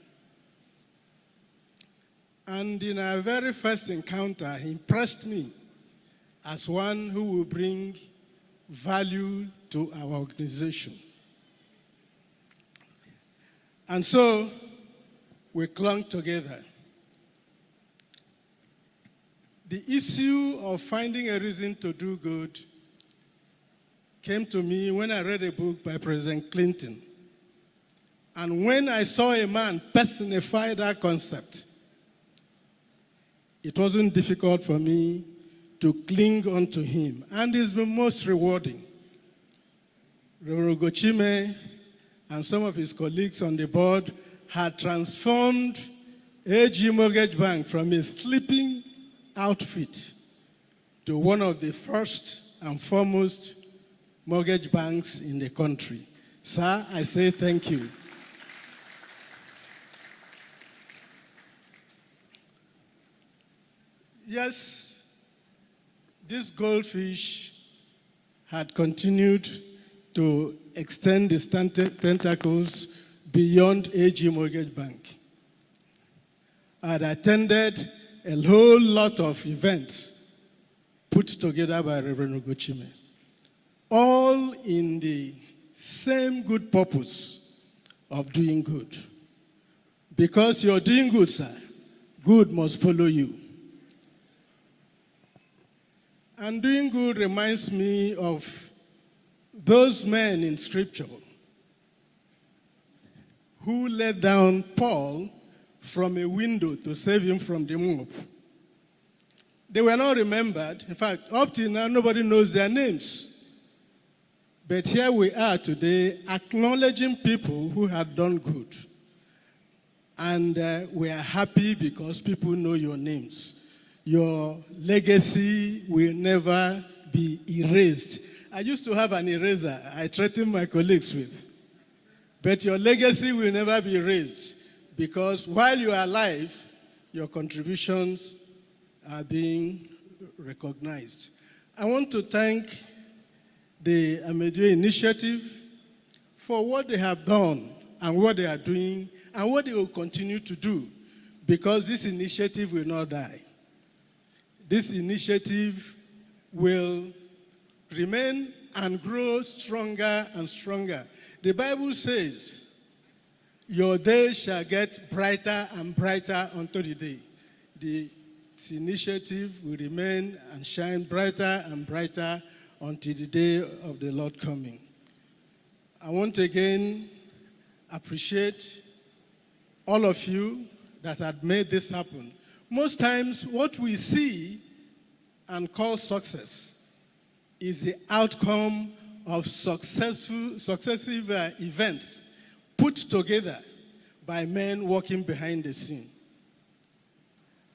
And in our very first encounter, he impressed me as one who will bring value to our organization. And so we clung together. The issue of finding a reason to do good came to me when I read a book by President Clinton. And when I saw a man personify that concept, it wasn't difficult for me to cling on to him. And it's been most rewarding. Reverend Ugochime and some of his colleagues on the board had transformed AG Mortgage Bank from a sleeping outfit to one of the first and foremost mortgage banks in the country. Sir, I say thank you. Yes, this goldfish had continued to extend its tentacles beyond AG Mortgage Bank. I had attended a whole lot of events put together by Reverend Ugochime, all in the same good purpose of doing good. Because you're doing good, sir, good must follow you. And doing good reminds me of those men in Scripture who let down Paul from a window to save him from the mob. They were not remembered. In fact, up till now, nobody knows their names. But here we are today acknowledging people who had done good. And we are happy because people know your names. Your legacy will never be erased. I used to have an eraser I threatened my colleagues with. But your legacy will never be erased because while you are alive, your contributions are being recognized. I want to thank the Amadeo Initiative for what they have done and what they are doing and what they will continue to do, because this initiative will not die. This initiative will remain and grow stronger and stronger. The Bible says, your days shall get brighter and brighter unto the day. This initiative will remain and shine brighter and brighter until the day of the Lord coming. I want to again appreciate all of you that had made this happen. Most times, what we see and call success is the outcome of successive events put together by men working behind the scene.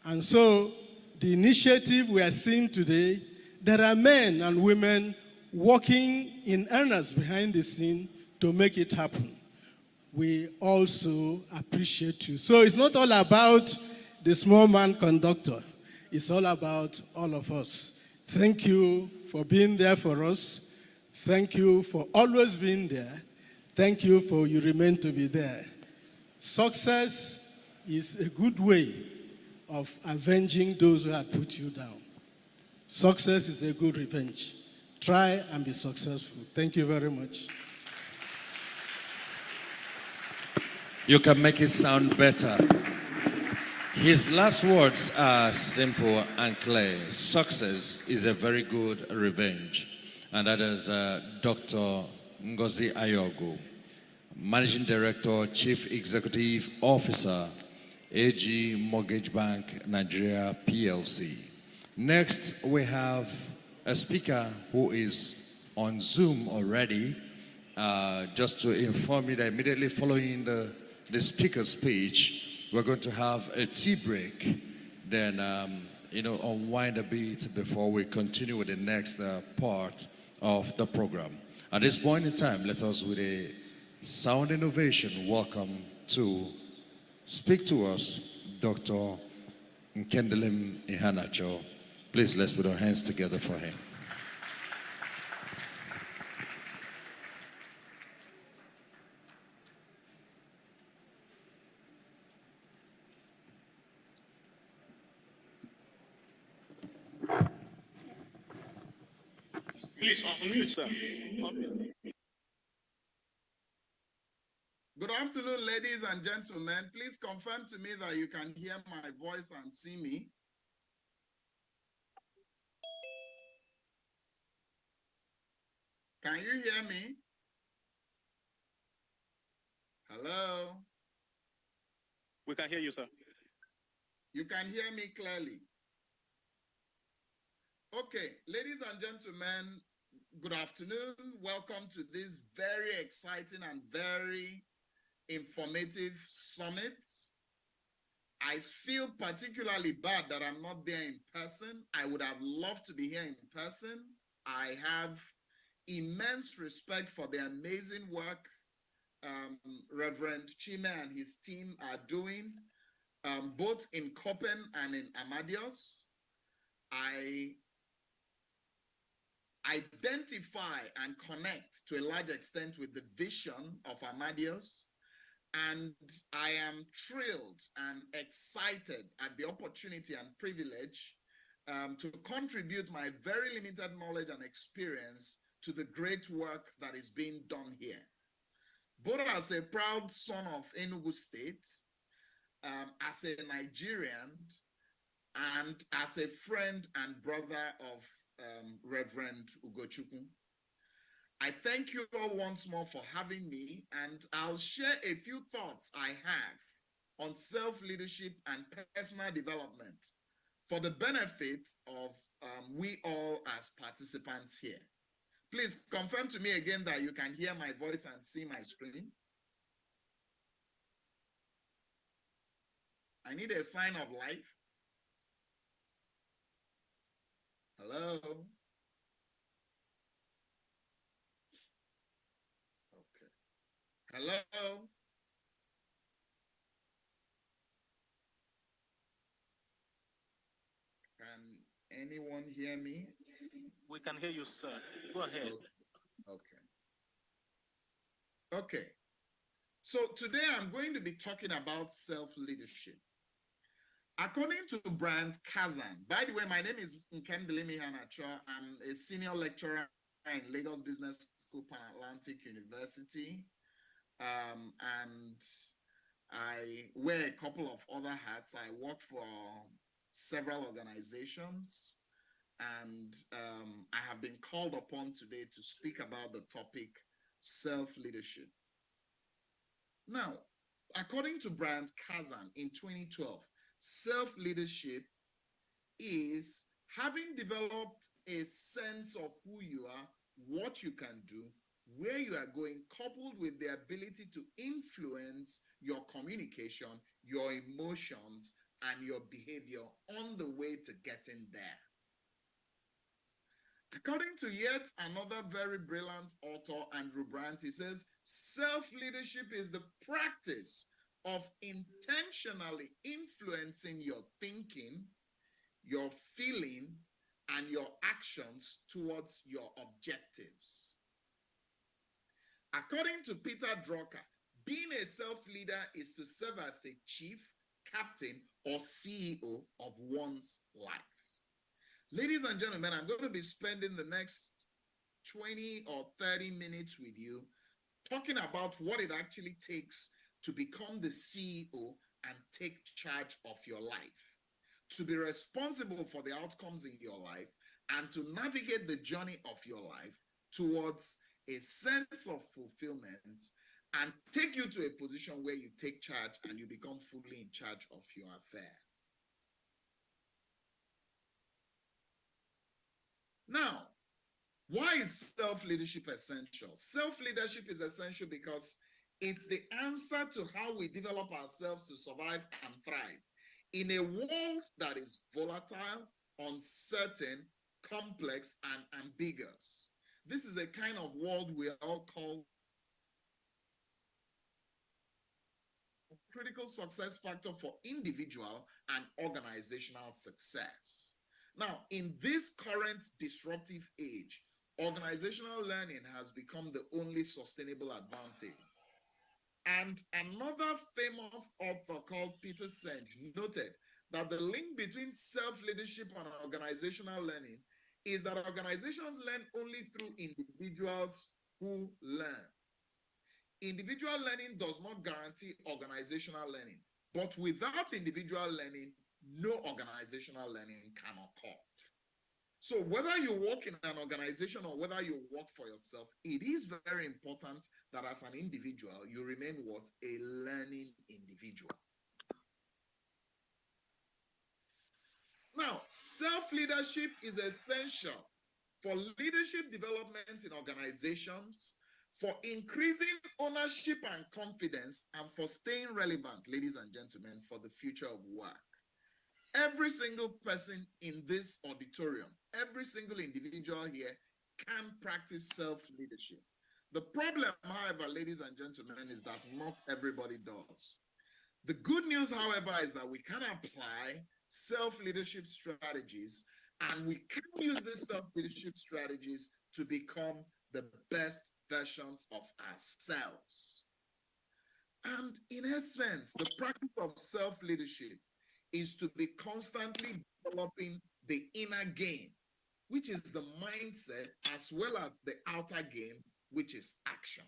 And so, the initiative we are seeing today, there are men and women working in earnest behind the scene to make it happen. We also appreciate you. So it's not all about the small man conductor. It's all about all of us. Thank you for being there for us. Thank you for always being there. Thank you for you remain to be there. Success is a good way of avenging those who had put you down. Success is a good revenge. Try and be successful. Thank you very much. You can make it sound better. His last words are simple and clear. Success is a very good revenge. And that is Dr. Ngozi Ayogu, Managing Director, Chief Executive Officer, AG Mortgage Bank Nigeria PLC. Next, we have a speaker who is on Zoom already. Just to inform you that immediately following the speaker's speech, we're going to have a tea break, then unwind a bit before we continue with the next part of the program. At this point in time, let us, with a sound innovation, welcome to speak to us Dr. Nkendelim Ihanacho. Please, let's put our hands together for him. Please unmute, sir. Unmute. Good afternoon, ladies and gentlemen. Please confirm to me that you can hear my voice and see me. Can you hear me? Hello? We can hear you, sir. You can hear me clearly. Okay, ladies and gentlemen, good afternoon. Welcome to this very exciting and very informative summit. I feel particularly bad that I'm not there in person. I would have loved to be here in person. I have immense respect for the amazing work Reverend Chime and his team are doing, both in Copen and in Amadeus. I identify and connect to a large extent with the vision of Amadeus, and I am thrilled and excited at the opportunity and privilege to contribute my very limited knowledge and experience to the great work that is being done here. Both as a proud son of Enugu State, as a Nigerian, and as a friend and brother of Reverend Ugochukwu. I thank you all once more for having me, and I'll share a few thoughts I have on self-leadership and personal development for the benefit of we all as participants here. Please confirm to me again that you can hear my voice and see my screen. I need a sign of life. Hello? Okay. Hello? Can anyone hear me? We can hear you, sir. Go ahead. Okay. Okay. So today I'm going to be talking about self-leadership. According to Brand Kazan, by the way, my name is Nkendelim Ihanacho. I'm a senior lecturer in Lagos Business School, Pan-Atlantic University. And I wear a couple of other hats. I work for several organizations, and I have been called upon today to speak about the topic self-leadership. Now, according to Brand Kazan in 2012, self-leadership is having developed a sense of who you are, what you can do, where you are going, coupled with the ability to influence your communication, your emotions, and your behavior on the way to getting there. According to yet another very brilliant author, Andrew Brandt, he says, self-leadership is the practice of intentionally influencing your thinking, your feeling, and your actions towards your objectives. According to Peter Drucker, being a self-leader is to serve as a chief, captain, or CEO of one's life. Ladies and gentlemen, I'm going to be spending the next 20 or 30 minutes with you talking about what it actually takes to become the CEO and take charge of your life, to be responsible for the outcomes in your life, and to navigate the journey of your life towards a sense of fulfillment and take you to a position where you take charge and you become fully in charge of your affairs. Now, why is self-leadership essential? Self-leadership is essential because it's the answer to how we develop ourselves to survive and thrive in a world that is volatile, uncertain, complex, and ambiguous. This is a kind of world we all call critical success factor for individual and organizational success. Now, in this current disruptive age, organizational learning has become the only sustainable advantage. And another famous author called Peter Senge noted that the link between self-leadership and organizational learning is that organizations learn only through individuals who learn. Individual learning does not guarantee organizational learning, but without individual learning, no organizational learning can occur. So whether you work in an organization or whether you work for yourself, it is very important that as an individual, you remain what? A learning individual. Now, self-leadership is essential for leadership development in organizations, for increasing ownership and confidence, and for staying relevant, ladies and gentlemen, for the future of work. Every single person in this auditorium, every single individual here can practice self-leadership. The problem, however, ladies and gentlemen, is that not everybody does. The good news, however, is that we can apply self-leadership strategies, and we can use these self-leadership strategies to become the best versions of ourselves. And in essence, the practice of self-leadership is to be constantly developing the inner game, which is the mindset, as well as the outer game, which is action.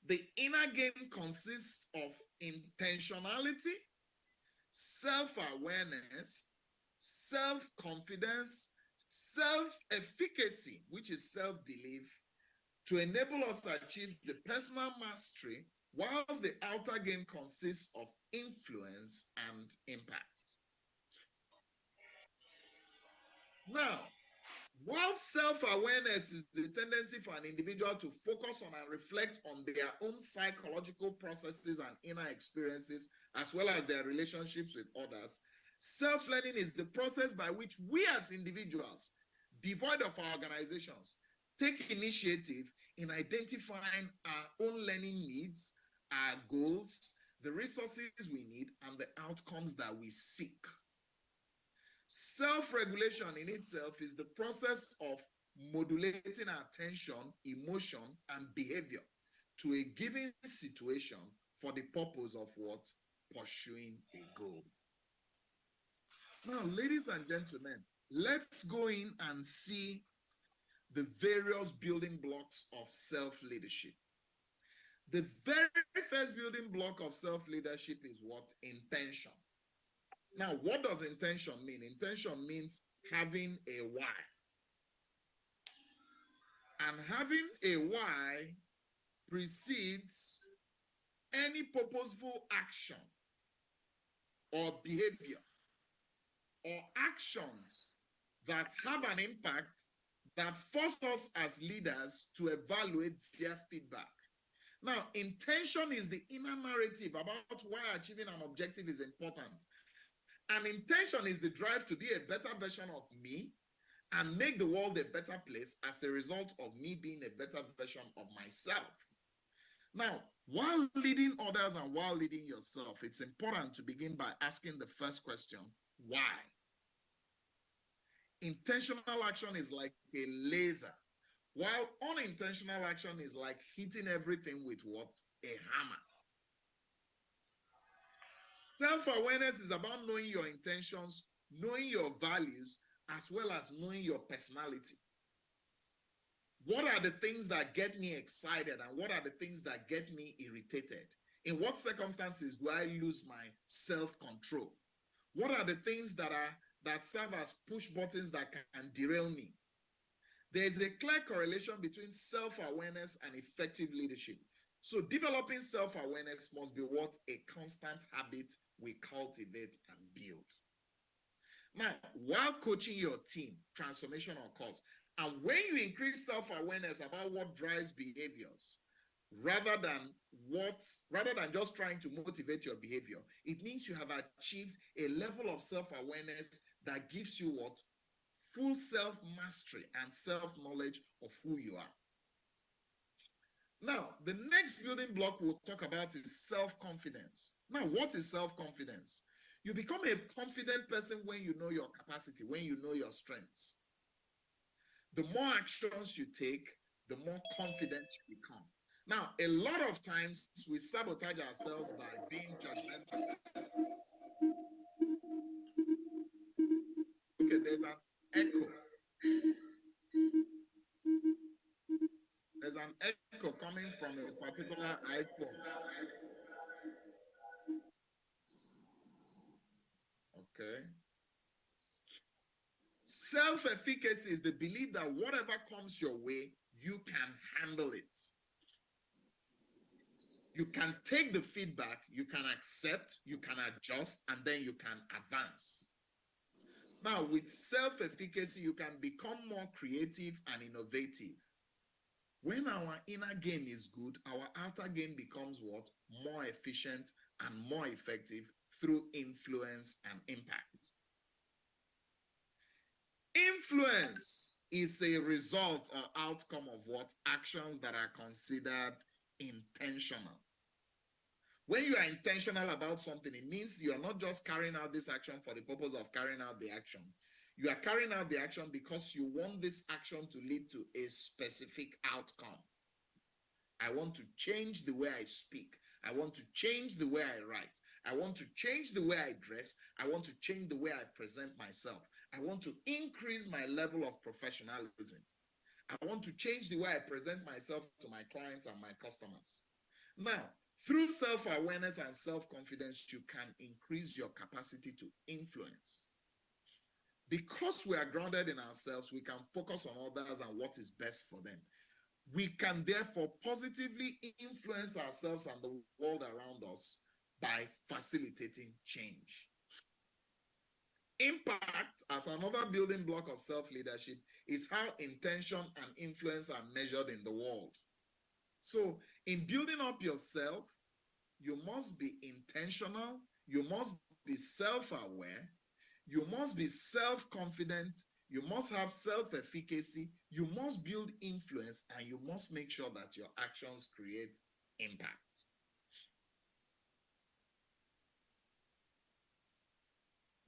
The inner game consists of intentionality, self-awareness, self-confidence, self-efficacy, which is self-belief, to enable us to achieve the personal mastery, whilst the outer game consists of influence and impact. Now, while self-awareness is the tendency for an individual to focus on and reflect on their own psychological processes and inner experiences, as well as their relationships with others, self-learning is the process by which we as individuals, devoid of our organizations, take initiative in identifying our own learning needs, our goals, the resources we need, and the outcomes that we seek. Self-regulation in itself is the process of modulating attention, emotion, and behavior to a given situation for the purpose of what? Pursuing a goal. Now, ladies and gentlemen, let's go in and see the various building blocks of self-leadership. The very first building block of self-leadership is what? Intention. Now, what does intention mean? Intention means having a why. And having a why precedes any purposeful action or behavior or actions that have an impact that force us as leaders to evaluate via feedback. Now, intention is the inner narrative about why achieving an objective is important. And intention is the drive to be a better version of me and make the world a better place as a result of me being a better version of myself. Now, while leading others and while leading yourself, it's important to begin by asking the first question, why? Intentional action is like a laser, while unintentional action is like hitting everything with what? A hammer. Self-awareness is about knowing your intentions, knowing your values, as well as knowing your personality. What are the things that get me excited and what are the things that get me irritated? In what circumstances do I lose my self-control? What are the things that serve as push buttons that can derail me? There's a clear correlation between self-awareness and effective leadership. So developing self-awareness must be what? A constant habit we cultivate and build. Now, while coaching your team, transformation occurs. And when you increase self-awareness about what drives behaviors, rather than just trying to motivate your behavior, it means you have achieved a level of self-awareness that gives you what? Full self-mastery and self-knowledge of who you are. Now, the next building block we'll talk about is self-confidence. Now, what is self-confidence? You become a confident person when you know your capacity, when you know your strengths. The more actions you take, the more confident you become. Now, a lot of times we sabotage ourselves by being judgmental. Okay, there's an echo. There's an echo coming from a particular iPhone. Okay. Self-efficacy is the belief that whatever comes your way, you can handle it. You can take the feedback, you can accept, you can adjust, and then you can advance. Now, with self-efficacy, you can become more creative and innovative. When our inner game is good, our outer game becomes what? More efficient and more effective through influence and impact. Influence is a result or outcome of what? Actions that are considered intentional. When you are intentional about something, it means you are not just carrying out this action for the purpose of carrying out the action. You are carrying out the action because you want this action to lead to a specific outcome. I want to change the way I speak. I want to change the way I write. I want to change the way I dress. I want to change the way I present myself. I want to increase my level of professionalism. I want to change the way I present myself to my clients and my customers. Now, through self-awareness and self-confidence, you can increase your capacity to influence. Because we are grounded in ourselves, we can focus on others and what is best for them. We can therefore positively influence ourselves and the world around us by facilitating change. Impact, as another building block of self-leadership, is how intention and influence are measured in the world. So, in building up yourself, you must be intentional, you must be self-aware, you must be self-confident, you must have self-efficacy, you must build influence, and you must make sure that your actions create impact.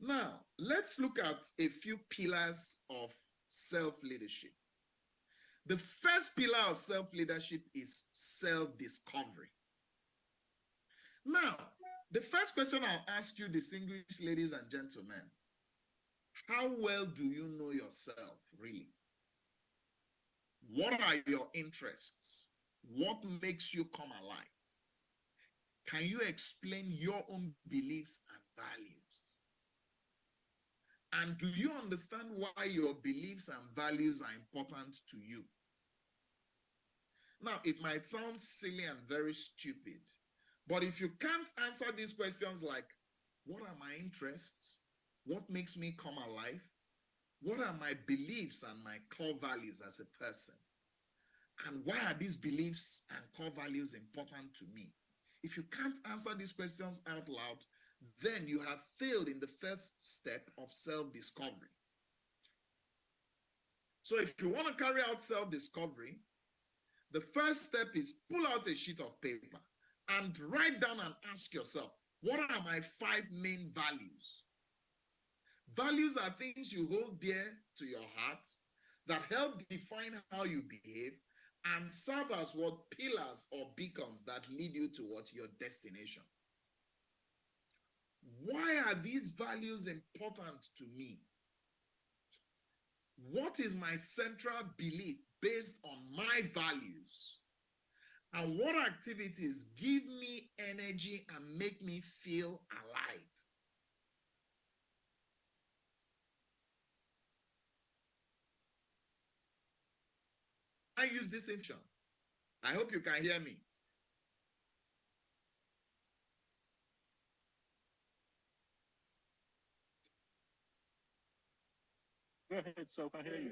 Now, let's look at a few pillars of self-leadership. The first pillar of self-leadership is self-discovery. Now, the first question I'll ask you, distinguished ladies and gentlemen, how well do you know yourself, really? What are your interests? What makes you come alive? Can you explain your own beliefs and values? And do you understand why your beliefs and values are important to you? Now, it might sound silly and very stupid, but if you can't answer these questions like, what are my interests? What makes me come alive? What are my beliefs and my core values as a person? And why are these beliefs and core values important to me? If you can't answer these questions out loud, then you have failed in the first step of self-discovery. So if you want to carry out self-discovery, the first step is pull out a sheet of paper and write down and ask yourself, what are my 5 main values? Values are things you hold dear to your heart that help define how you behave and serve as what pillars or beacons that lead you toward your destination. Why are these values important to me? What is my central belief based on my values? And what activities give me energy and make me feel alive? I use this information. I hope you can hear me. Go ahead, sir. I can hear you.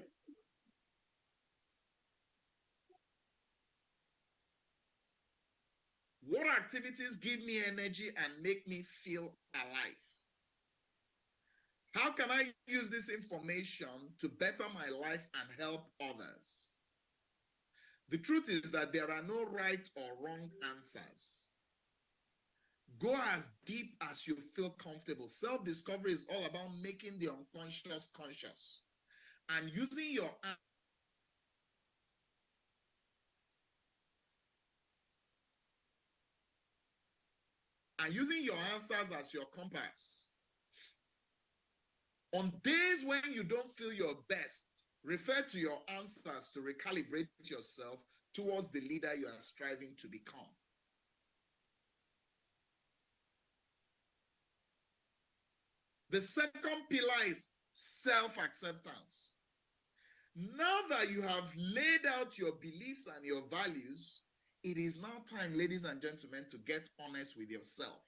What activities give me energy and make me feel alive? How can I use this information to better my life and help others? The truth is that there are no right or wrong answers. Go as deep as you feel comfortable. Self-discovery is all about making the unconscious conscious and using your answers as your compass. On days when you don't feel your best, refer to your answers to recalibrate yourself towards the leader you are striving to become. The second pillar is self-acceptance. Now that you have laid out your beliefs and your values, it is now time, ladies and gentlemen, to get honest with yourself.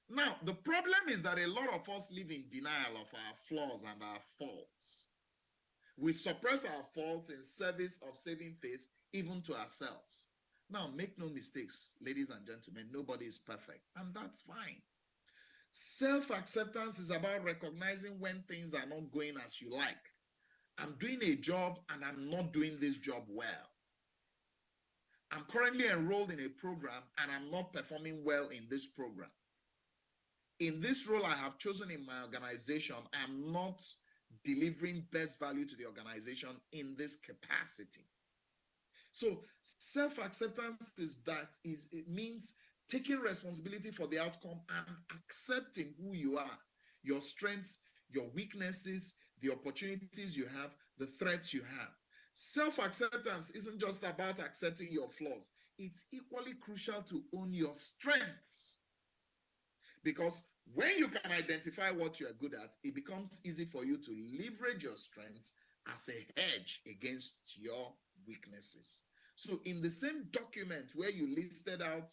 Now, the problem is that a lot of us live in denial of our flaws and our faults. We suppress our faults in service of saving face, even to ourselves. Now, make no mistakes, ladies and gentlemen, nobody is perfect, and that's fine. Self-acceptance is about recognizing when things are not going as you like. I'm doing a job and I'm not doing this job well. I'm currently enrolled in a program and I'm not performing well in this program. In this role I have chosen in my organization, I'm not delivering best value to the organization in this capacity. So self-acceptance it means taking responsibility for the outcome and accepting who you are, your strengths, your weaknesses, the opportunities you have, the threats you have. Self-acceptance isn't just about accepting your flaws. It's equally crucial to own your strengths. Because when you can identify what you are good at, it becomes easy for you to leverage your strengths as a hedge against your weaknesses. So in the same document where you listed out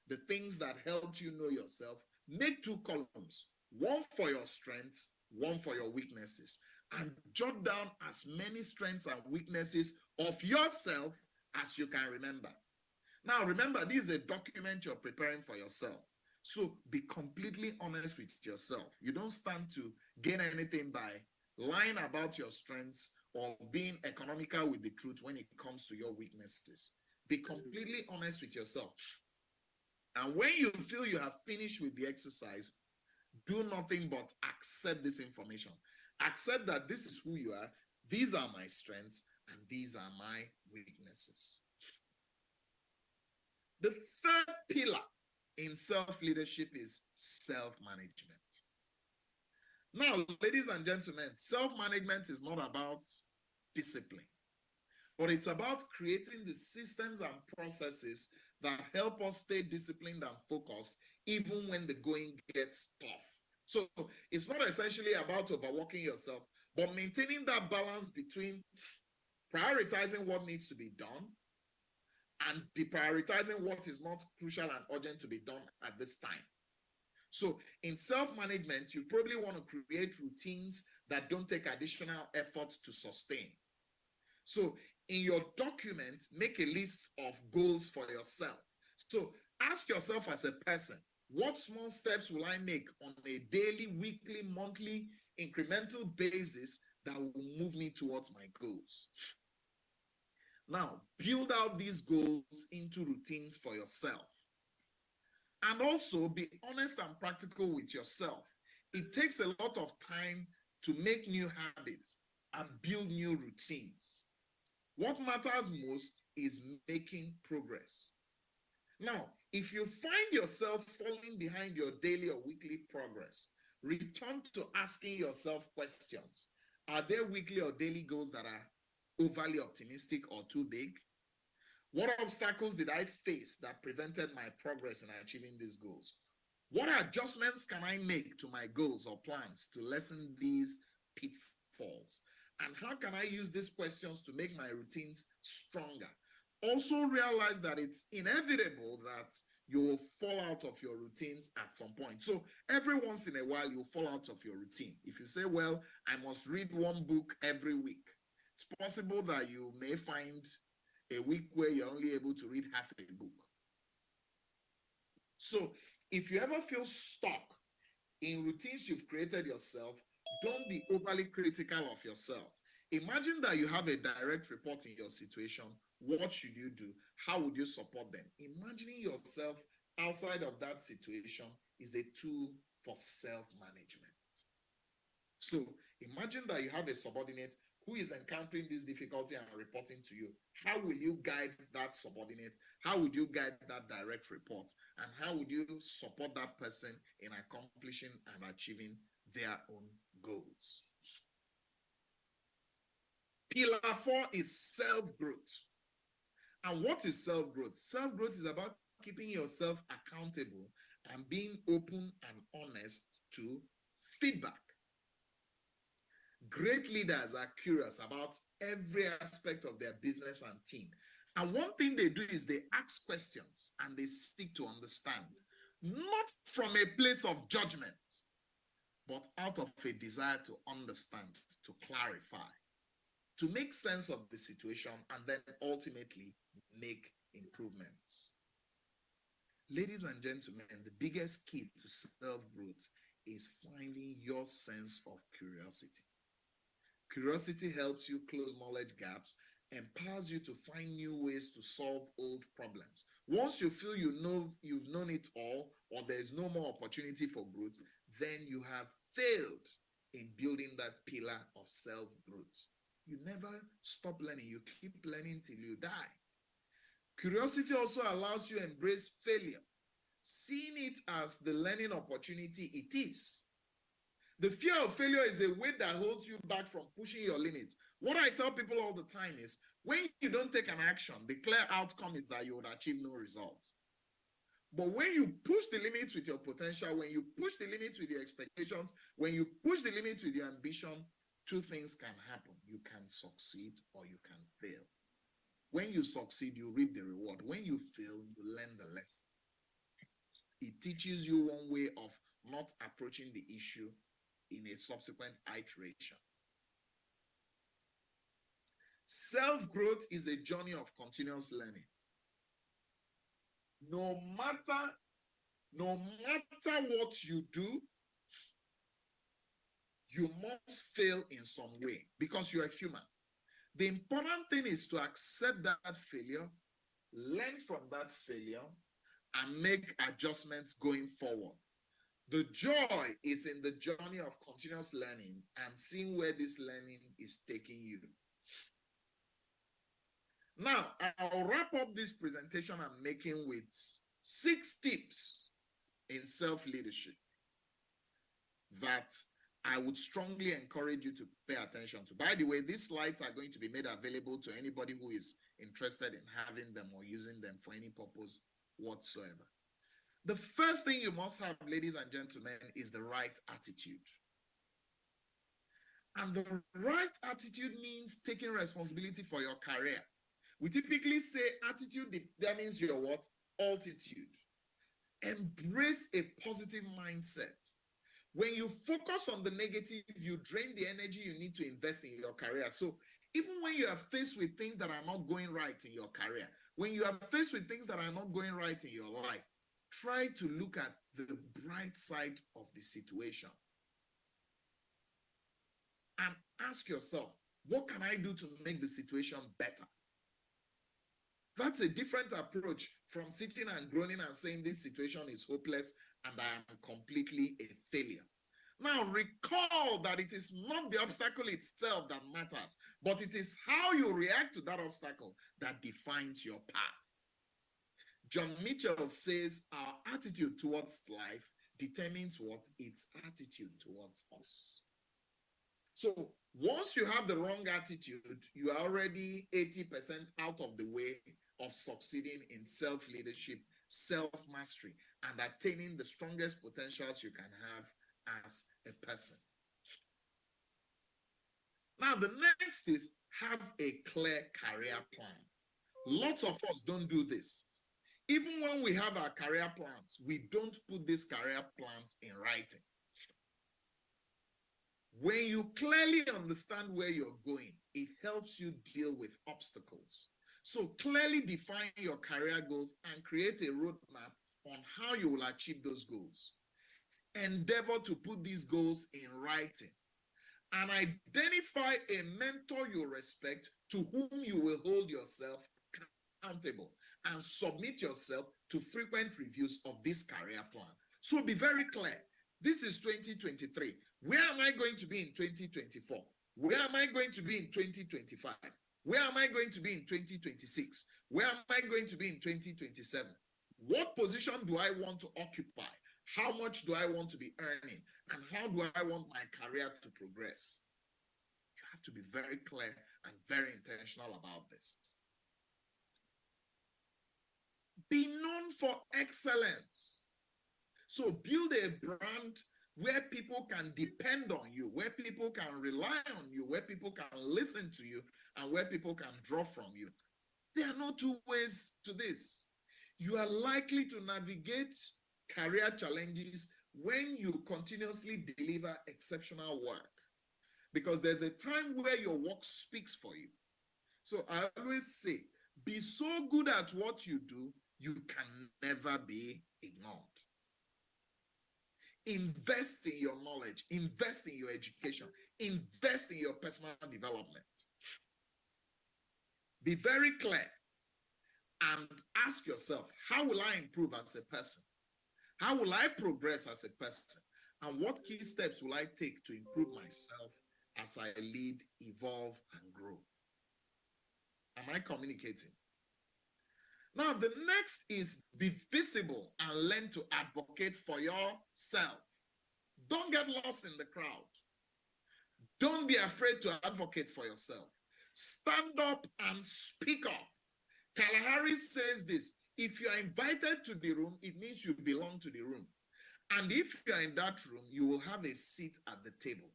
the things that helped you know yourself, make 2 columns, one for your strengths, one for your weaknesses, and jot down as many strengths and weaknesses of yourself as you can remember. Now, remember, this is a document you're preparing for yourself. So be completely honest with yourself. You don't stand to gain anything by lying about your strengths or being economical with the truth when it comes to your weaknesses. Be completely honest with yourself. And when you feel you have finished with the exercise, do nothing but accept this information. Accept that this is who you are, these are my strengths, and these are my weaknesses. The third pillar in self-leadership is self-management. Now, ladies and gentlemen, self-management is not about discipline, but it's about creating the systems and processes that help us stay disciplined and focused even when the going gets tough. So it's not essentially about overworking yourself, but maintaining that balance between prioritizing what needs to be done and deprioritizing what is not crucial and urgent to be done at this time. So in self-management, you probably want to create routines that don't take additional effort to sustain. So in your document, make a list of goals for yourself. So ask yourself as a person, what small steps will I make on a daily, weekly, monthly, incremental basis that will move me towards my goals? Now, build out these goals into routines for yourself. And also be honest and practical with yourself. It takes a lot of time to make new habits and build new routines. What matters most is making progress. Now, if you find yourself falling behind your daily or weekly progress, return to asking yourself questions. Are there weekly or daily goals that are overly optimistic or too big? What obstacles did I face that prevented my progress in achieving these goals? What adjustments can I make to my goals or plans to lessen these pitfalls? And how can I use these questions to make my routines stronger? Also realize that it's inevitable that you will fall out of your routines at some point. So every once in a while, you'll fall out of your routine. If you say, well, I must read one book every week, it's possible that you may find a week where you're only able to read half a book. So if you ever feel stuck in routines you've created yourself, don't be overly critical of yourself. Imagine that you have a direct report in your situation. What should you do? How would you support them? Imagining yourself outside of that situation is a tool for self-management. So imagine that you have a subordinate who is encountering this difficulty and reporting to you. How will you guide that subordinate? How would you guide that direct report? And how would you support that person in accomplishing and achieving their own goals? Pillar 4 is self-growth. And what is self-growth? Self-growth is about keeping yourself accountable and being open and honest to feedback. Great leaders are curious about every aspect of their business and team. And one thing they do is they ask questions and they seek to understand, not from a place of judgment, but out of a desire to understand, to clarify, to make sense of the situation, and then ultimately make improvements. Ladies and gentlemen, the biggest key to self-growth is finding your sense of curiosity. Curiosity helps you close knowledge gaps, empowers you to find new ways to solve old problems. Once you feel you've known it all, or there's no more opportunity for growth, then you have failed in building that pillar of self-growth. You never stop learning. You keep learning till you die. Curiosity also allows you to embrace failure, seeing it as the learning opportunity it is. The fear of failure is a weight that holds you back from pushing your limits. What I tell people all the time is, when you don't take an action, the clear outcome is that you would achieve no result. But when you push the limits with your potential, when you push the limits with your expectations, when you push the limits with your ambition, two things can happen. You can succeed or you can fail. When you succeed, you reap the reward. When you fail, you learn the lesson. It teaches you one way of not approaching the issue in a subsequent iteration. Self-growth is a journey of continuous learning. No matter what you do, you must fail in some way because you are human. The important thing is to accept that failure, learn from that failure, and make adjustments going forward. The joy is in the journey of continuous learning and seeing where this learning is taking you. Now, I'll wrap up this presentation I'm making with 6 tips in self-leadership that I would strongly encourage you to pay attention to. By the way, these slides are going to be made available to anybody who is interested in having them or using them for any purpose whatsoever. The first thing you must have, ladies and gentlemen, is the right attitude. And the right attitude means taking responsibility for your career. We typically say attitude determines your what? Altitude. Embrace a positive mindset. When you focus on the negative, you drain the energy you need to invest in your career. So even when you are faced with things that are not going right in your career, when you are faced with things that are not going right in your life, try to look at the bright side of the situation and ask yourself, what can I do to make the situation better? That's a different approach from sitting and groaning and saying this situation is hopeless and I am completely a failure. Now, recall that it is not the obstacle itself that matters, but it is how you react to that obstacle that defines your path. John Mitchell says our attitude towards life determines what? Its attitude towards us. So once you have the wrong attitude, you are already 80% out of the way of succeeding in self-leadership, self-mastery, and attaining the strongest potentials you can have as a person. Now, the next is have a clear career plan. Lots of us don't do this. Even when we have our career plans, we don't put these career plans in writing. When you clearly understand where you're going, it helps you deal with obstacles. So clearly define your career goals and create a roadmap on how you will achieve those goals. Endeavor to put these goals in writing and identify a mentor you respect to whom you will hold yourself accountable and submit yourself to frequent reviews of this career plan. So be very clear. This is 2023. Where am I going to be in 2024? Where am I going to be in 2025? Where am I going to be in 2026? Where am I going to be in 2027? What position do I want to occupy? How much do I want to be earning? And how do I want my career to progress? You have to be very clear and very intentional about this. Be known for excellence. So build a brand where people can depend on you, where people can rely on you, where people can listen to you, and where people can draw from you. There are no two ways to this. You are likely to navigate career challenges when you continuously deliver exceptional work, because there's a time where your work speaks for you. So I always say, be so good at what you do, you can never be ignored. Invest in your knowledge, invest in your education, invest in your personal development. Be very clear and ask yourself, how will I improve as a person? How will I progress as a person? And what key steps will I take to improve myself as I lead, evolve, and grow? Am I communicating? Now, the next is be visible and learn to advocate for yourself. Don't get lost in the crowd. Don't be afraid to advocate for yourself. Stand up and speak up. Kalahari says this: if you are invited to the room, it means you belong to the room. And if you are in that room, you will have a seat at the table.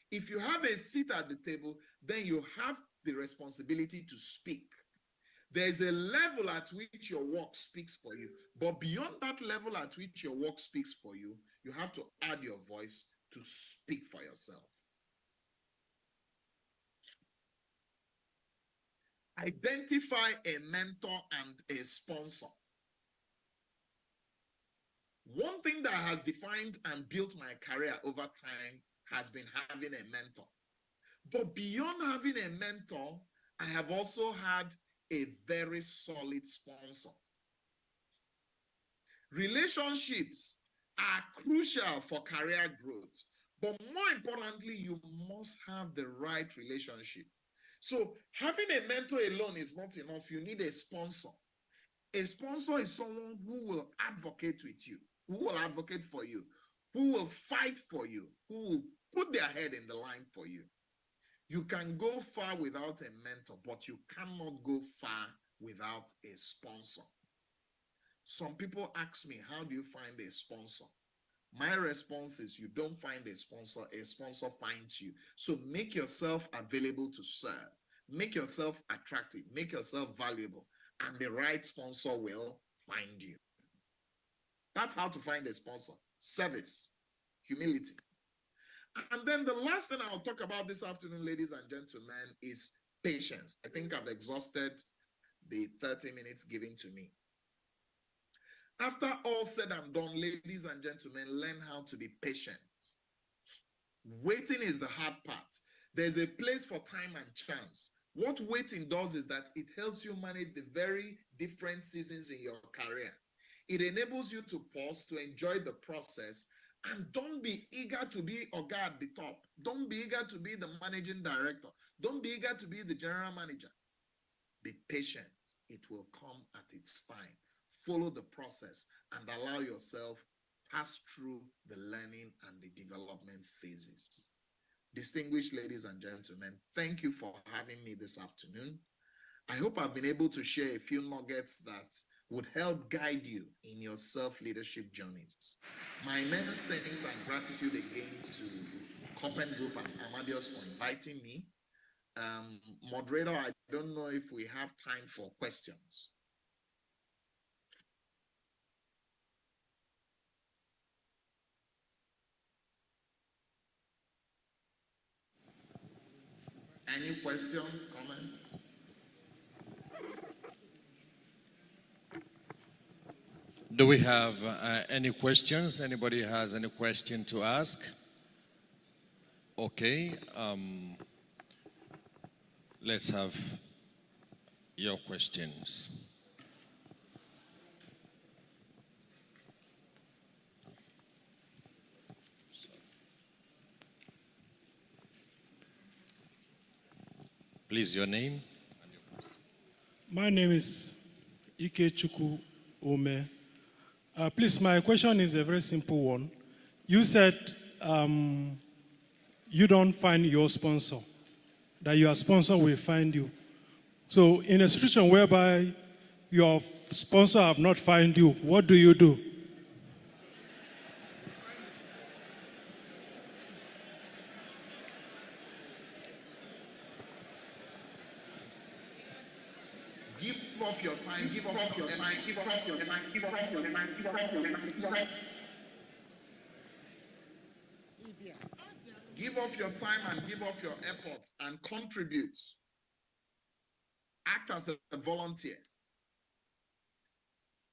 If you have a seat at the table, then you have the responsibility to speak. There's a level at which your work speaks for you. But beyond that level at which your work speaks for you, you have to add your voice to speak for yourself. Identify a mentor and a sponsor. One thing that has defined and built my career over time has been having a mentor. But beyond having a mentor, I have also had a very solid sponsor. Relationships are crucial for career growth, but more importantly, you must have the right relationship. So having a mentor alone is not enough. You need a sponsor. A sponsor is someone who will advocate with you, who will advocate for you, who will fight for you, who will put their head in the line for you. You can go far without a mentor, but you cannot go far without a sponsor. Some people ask me, how do you find a sponsor? My response is, you don't find a sponsor finds you. So make yourself available to serve. Make yourself attractive. Make yourself valuable. And the right sponsor will find you. That's how to find a sponsor. Service, humility. And then the last thing I'll talk about this afternoon, ladies and gentlemen, is patience. I think I've exhausted the 30 minutes given to me. After all said and done, ladies and gentlemen, learn how to be patient. Waiting is the hard part. There's a place for time and chance. What waiting does is that it helps you manage the very different seasons in your career. It enables you to pause, to enjoy the process, and don't be eager to be Oga at the top. Don't be eager to be the managing director. Don't be eager to be the general manager. Be patient. It will come at its time. Follow the process and allow yourself pass through the learning and the development phases. Distinguished ladies and gentlemen, thank you for having me this afternoon. I hope I've been able to share a few nuggets that would help guide you in your self-leadership journeys. My immense thanks and gratitude again to Copen Group and Amadeus for inviting me. Moderator, I don't know if we have time for questions. Any questions, comments? Do we have any questions? Anybody has any question to ask? Okay. Let's have your questions. Please, your name? My name is Ikechukwu Ome. Please, my question is a very simple one. You said you don't find your sponsor, that your sponsor will find you. So in a situation whereby your sponsor have not found you, what do you do? Give off your time, give off your time, give off your time, give off your time, give off your time. Give off your time and give off your efforts and contribute. Act as a volunteer.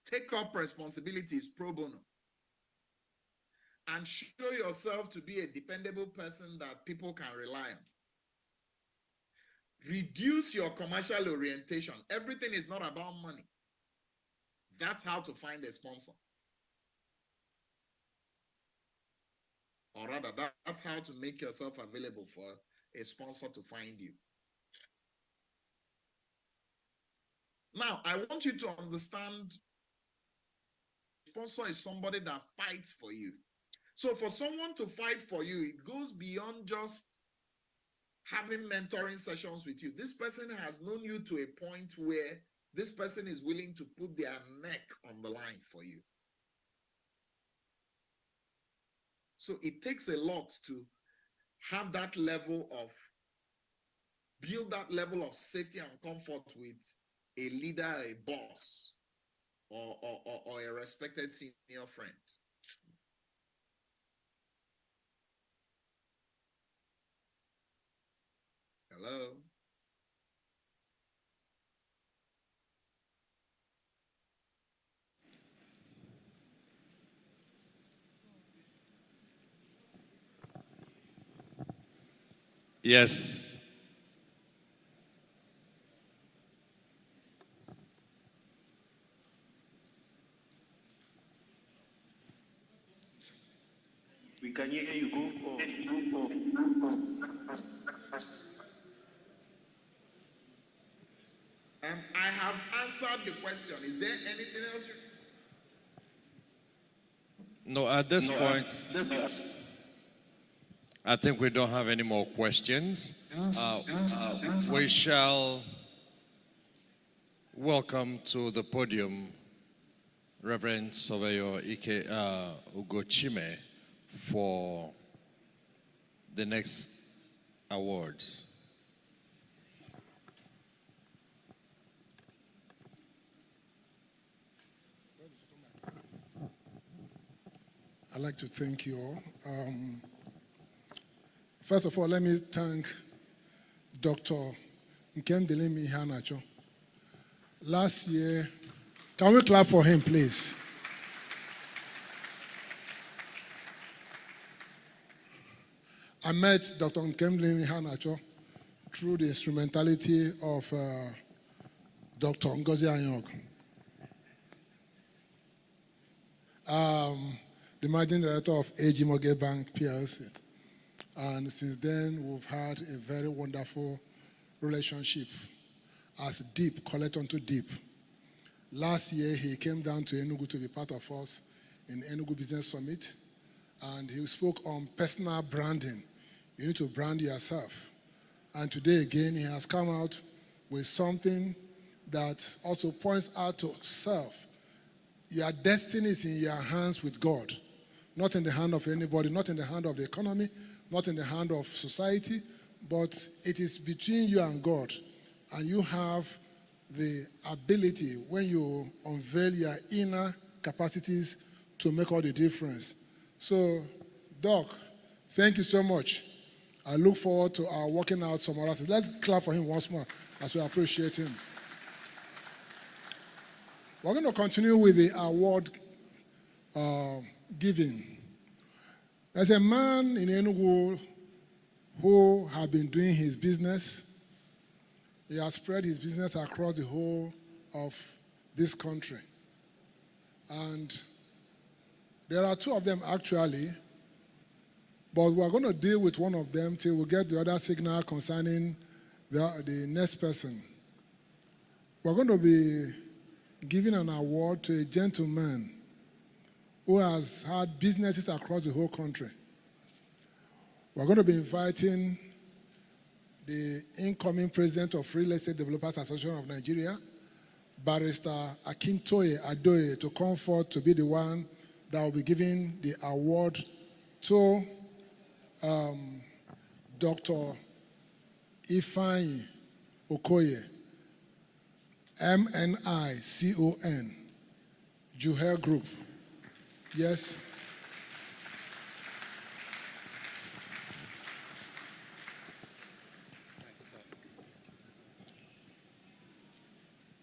Take up responsibilities pro bono. And show yourself to be a dependable person that people can rely on. Reduce your commercial orientation. Everything is not about money. That's how to find a sponsor. Or rather, that's how to make yourself available for a sponsor to find you. Now, I want you to understand sponsor is somebody that fights for you. So for someone to fight for you, it goes beyond just having mentoring sessions with you. This person has known you to a point where this person is willing to put their neck on the line for you. So it takes a lot to have that level of, build that level of safety and comfort with a leader, a boss, or a respected senior friend. Hello? Yes. We can hear you. Go on. I have answered the question. Is there anything else? No, at this point, I think we don't have any more questions. We shall welcome to the podium Reverend Surveyor Ike Ugochime for the next awards. I'd like to thank you all. First of all, let me thank Dr. Nkemdelemi Ihanacho. Last year, can we clap for him, please? I met Dr. Nkemdelemi Ihanacho through the instrumentality of Dr. Ngozi Anyog. The managing director of AG Mortgage Bank PLC. And since then, we've had a very wonderful relationship as deep, collect onto deep. Last year, he came down to Enugu to be part of us in ENUGU Business Summit, and he spoke on personal branding. You need to brand yourself. And today, again, he has come out with something that also points out to self. Your destiny is in your hands with God, not in the hand of anybody, not in the hand of the economy, not in the hand of society, but it is between you and God. And you have the ability, when you unveil your inner capacities, to make all the difference. So, Doc, thank you so much. I look forward to our working out some other things. Let's clap for him once more as we appreciate him. We're going to continue with the award giving. There's a man in Enugu who has been doing his business. He has spread his business across the whole of this country. And there are two of them actually, but we're going to deal with one of them till we get the other signal concerning the next person. We're going to be giving an award to a gentleman who has had businesses across the whole country. We're going to be inviting the incoming president of Real Estate Developers Association of Nigeria, Barrister Akintoye Adoye, to come forth to be the one that will be giving the award to Dr. Ifeanyi Okoye, MNICON, Juhel Group. Yes.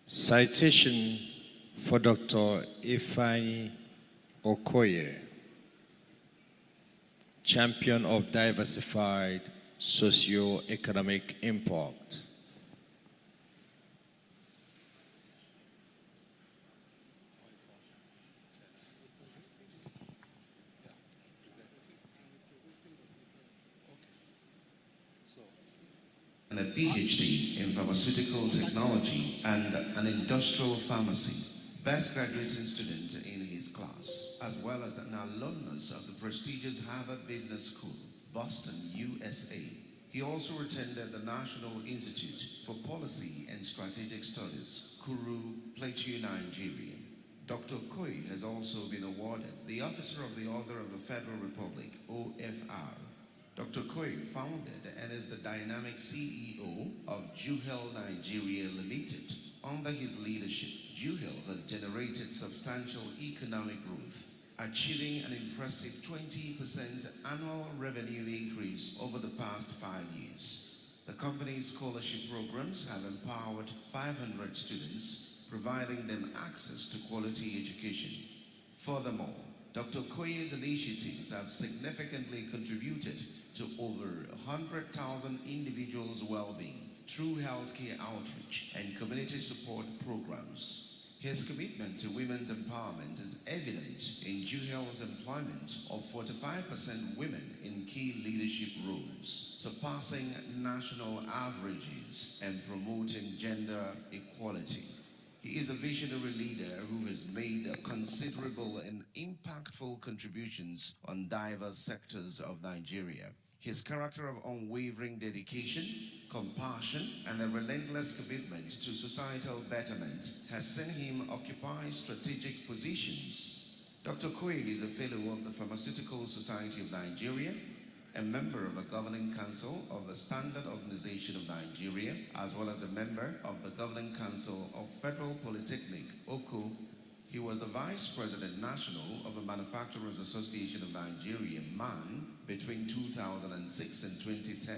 Citation for Dr. Ifeanyi Okoye, champion of diversified socio-economic impact. And a PhD in pharmaceutical technology and an industrial pharmacy. Best graduating student in his class, as well as an alumnus of the prestigious Harvard Business School, Boston, USA. He also attended the National Institute for Policy and Strategic Studies, Kuru, Plateau, Nigeria. Dr. Okoye has also been awarded the Officer of the Order of the Federal Republic, OFR. Dr. Okoye founded and is the dynamic CEO of Juhel Nigeria Limited. Under his leadership, Juhel has generated substantial economic growth, achieving an impressive 20% annual revenue increase over the past 5 years. The company's scholarship programs have empowered 500 students, providing them access to quality education. Furthermore, Dr. Okoye's initiatives have significantly contributed to over 100,000 individuals' well-being through healthcare outreach and community support programs. His commitment to women's empowerment is evident in Juhel's employment of 45% women in key leadership roles, surpassing national averages and promoting gender equality. He is a visionary leader who has made considerable and impactful contributions on diverse sectors of Nigeria. His character of unwavering dedication, compassion, and a relentless commitment to societal betterment has seen him occupy strategic positions. Dr. Okoye is a fellow of the Pharmaceutical Society of Nigeria, a member of the Governing Council of the Standard Organization of Nigeria, as well as a member of the Governing Council of Federal Polytechnic, OCO. He was the Vice President National of the Manufacturers Association of Nigeria, MAN, between 2006 and 2010.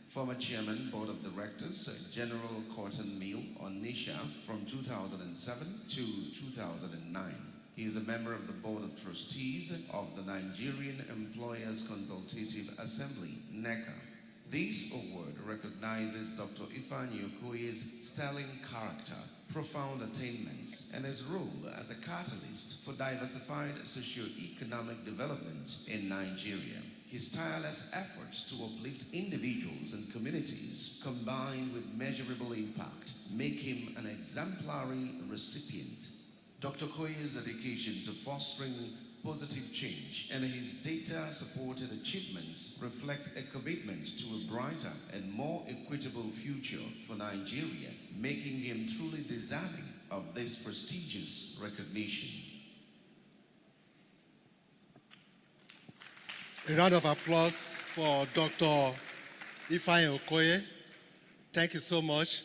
Former Chairman, Board of Directors, General Cotton Mill, Onisha, from 2007 to 2009. He is a member of the Board of Trustees of the Nigerian Employers Consultative Assembly, NECA. This award recognizes Dr. Ifeanyi Okoye's sterling character, profound attainments, and his role as a catalyst for diversified socio-economic development in Nigeria. His tireless efforts to uplift individuals and communities, combined with measurable impact, make him an exemplary recipient. Dr. Okoye's dedication to fostering positive change and his data-supported achievements reflect a commitment to a brighter and more equitable future for Nigeria, making him truly deserving of this prestigious recognition. A round of applause for Dr. Ifeanyi Okoye. Thank you so much.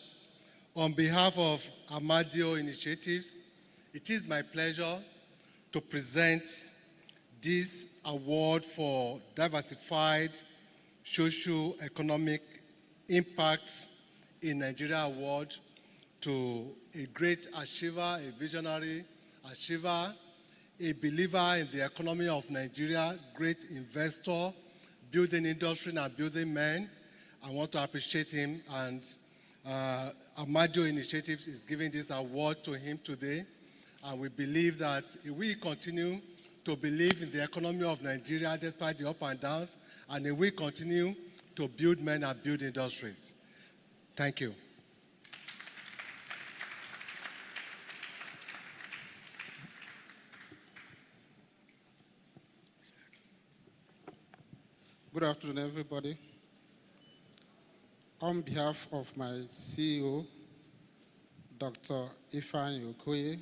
On behalf of Amadeo Initiatives, it is my pleasure to present this award for diversified socio-economic impact in Nigeria award to a great achiever, a visionary achiever, a believer in the economy of Nigeria, great investor, building industry and building men. I want to appreciate him, and Amadeo Initiatives is giving this award to him today. And we believe that if we continue to believe in the economy of Nigeria despite the up and downs, and if we continue to build men and build industries. Thank you. Good afternoon, everybody. On behalf of my CEO, Dr. Ifeanyi Okoye,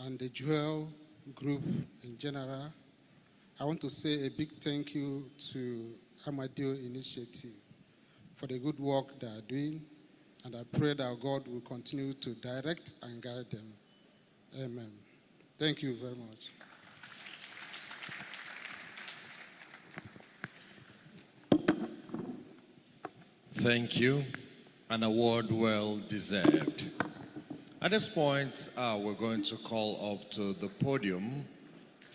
and the Jewel Group in general, I want to say a big thank you to Amadeo Initiative for the good work they are doing, and I pray that God will continue to direct and guide them. Amen. Thank you very much. Thank you. An award well deserved. At this point, we're going to call up to the podium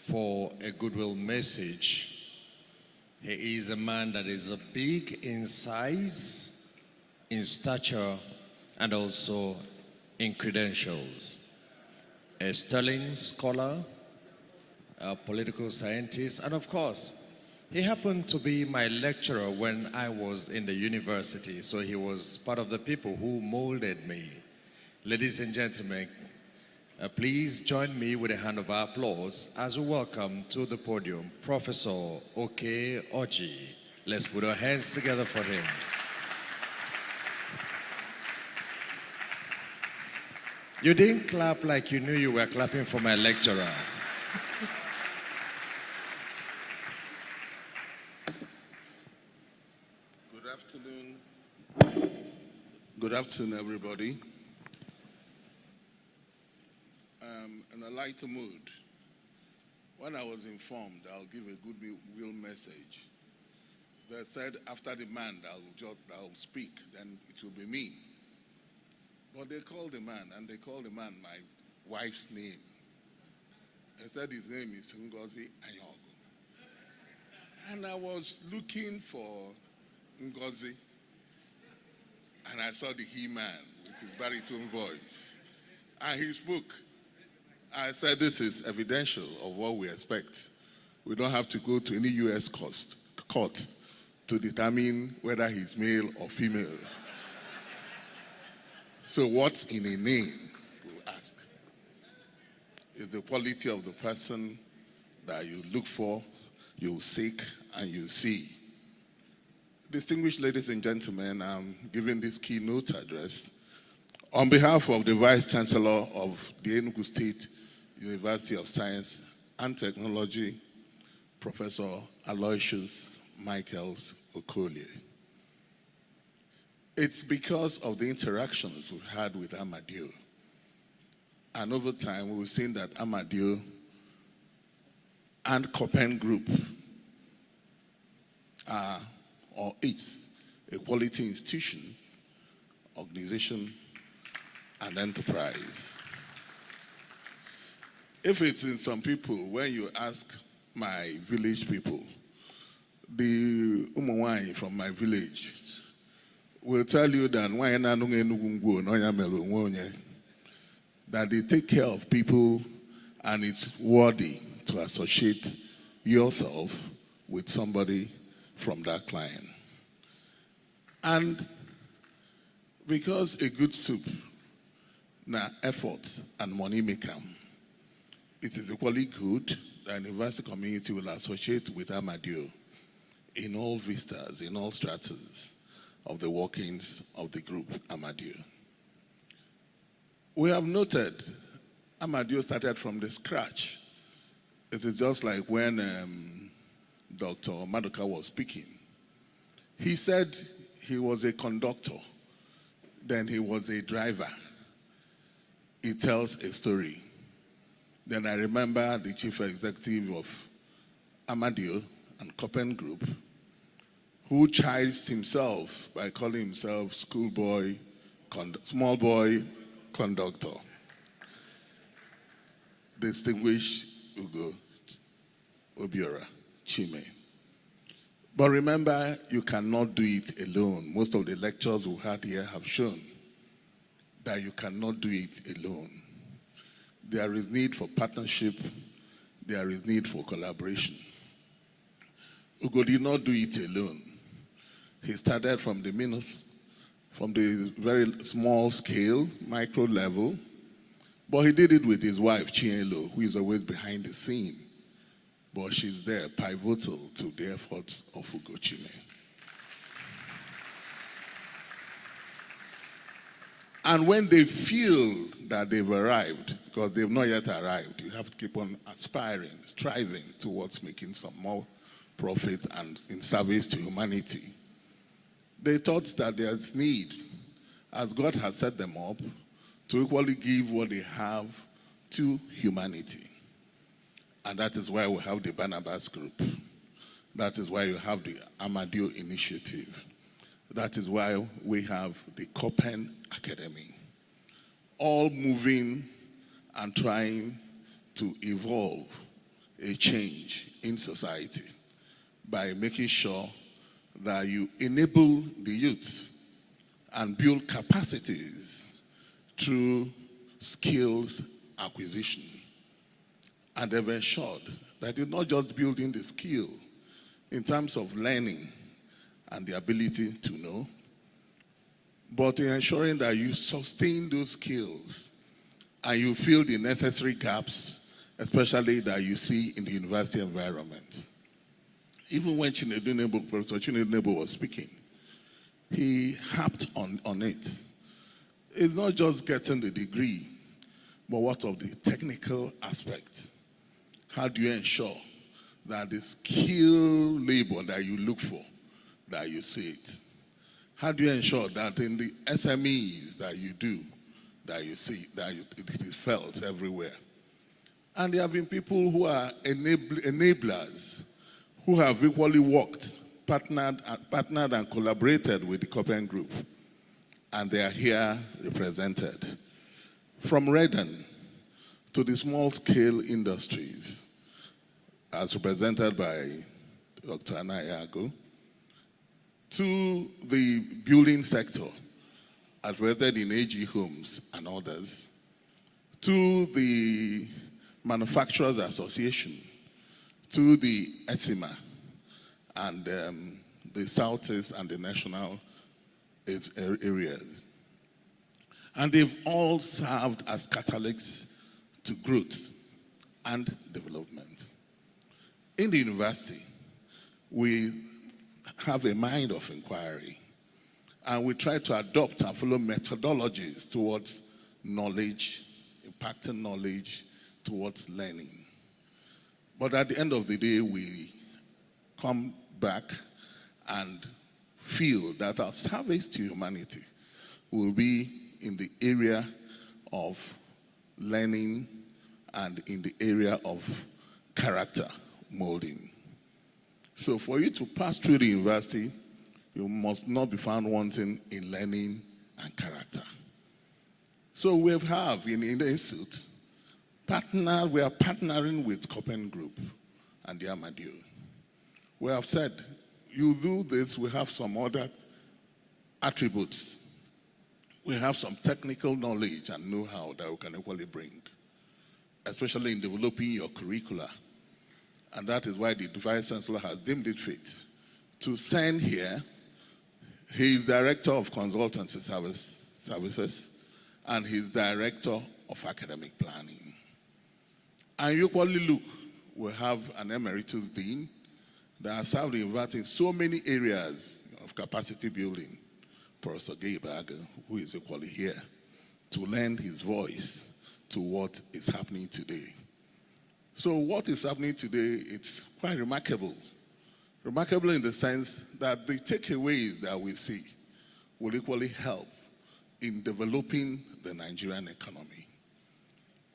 for a goodwill message. He is a man that is big in size, in stature, and also in credentials. A sterling scholar, a political scientist, and of course, he happened to be my lecturer when I was in the university, so he was part of the people who molded me. Ladies and gentlemen, please join me with a hand of applause as we welcome to the podium Professor Oke Oji. Let's put our hands together for him. You didn't clap like you knew you were clapping for my lecturer. Good afternoon, everybody. In a lighter mood, when I was informed I'll give a goodwill message, they said after the man I'll speak, then it will be me. But they called the man, and they called the man my wife's name. They said his name is Ngozi Anyogo. And I was looking for Ngozi, and I saw the he-man with his baritone voice. And he spoke. I said, this is evidential of what we expect. We don't have to go to any U.S. court to determine whether he's male or female. So what's in a name, we'll ask. Is the quality of the person that you look for, you seek, and you see. Distinguished ladies and gentlemen, I'm giving this keynote address on behalf of the Vice Chancellor of the Enugu State University of Science and Technology, Professor Aloysius Michaels Okolie. It's because of the interactions we've had with Amadeo. And over time, we've seen that Amadeo and Copen Group are, or is, a quality institution, organization, and enterprise. If it's in some people, when you ask my village people, the Umawai from my village will tell you that that they take care of people, and it's worthy to associate yourself with somebody from that client. And because a good soup, now effort and money may come, it is equally good that the university community will associate with Amadeo in all vistas, in all stratas of the workings of the group Amadeo. We have noted Amadeo started from the scratch. It is just like when Dr. Maduka was speaking. He said he was a conductor, then he was a driver. He tells a story. Then I remember the chief executive of Amadeo and Copen Group who chides himself by calling himself schoolboy, small boy conductor. Distinguished Ugo Obiora Chime. But remember, you cannot do it alone. Most of the lectures we had here have shown that you cannot do it alone. There is need for partnership. There is need for collaboration. Ugo did not do it alone. He started from the very small scale, micro level, but he did it with his wife, Chielo, who is always behind the scene. But she's there, pivotal to the efforts of Ugo Chime. And when they feel that they've arrived, because they've not yet arrived, you have to keep on aspiring, striving towards making some more profit and in service to humanity. They thought that there's need, as God has set them up, to equally give what they have to humanity. And that is why we have the Barnabas Group. That is why you have the Amadeo Initiative. That is why we have the Copen Academy. All moving and trying to evolve a change in society by making sure that you enable the youth and build capacities through skills acquisition. And they've ensured that it's not just building the skill in terms of learning and the ability to know, but in ensuring that you sustain those skills and you fill the necessary gaps, especially that you see in the university environment. Even when Professor Chinedu Nebo was speaking, he harped on it. It's not just getting the degree, but what of the technical aspect? How do you ensure that the skill labor that you look for, that you see it? How do you ensure that in the SMEs that you do, that you see, that it is felt everywhere? And there have been people who are enablers, who have equally worked, partnered and collaborated with the Copen Group. And they are here represented. From Redden to the small-scale industries, as represented by Dr. Anayago, to the building sector, as represented in AG Homes and others, to the Manufacturers Association, to the ETSIMA, and the Southeast and the national areas. And they've all served as catalysts to growth and development. In the university, we have a mind of inquiry, and we try to adopt and follow methodologies towards knowledge, impacting knowledge, towards learning. But at the end of the day, we come back and feel that our service to humanity will be in the area of learning and in the area of character molding. So for you to pass through the university, you must not be found wanting in learning and character. So we have in the institute, we are partnering with Copen Group and the Amadeo. We have said, you do this, we have some other attributes. We have some technical knowledge and know-how that we can equally bring, especially in developing your curricula. And that is why the Vice Chancellor has deemed it fit to send here his Director of Consultancy Services and his Director of Academic Planning. And you equally look, we have an Emeritus Dean that has served the university in so many areas of capacity building, Professor Gaybaga, who is equally here, to lend his voice to what is happening today. So what is happening today, it's quite remarkable. Remarkable in the sense that the takeaways that we see will equally help in developing the Nigerian economy.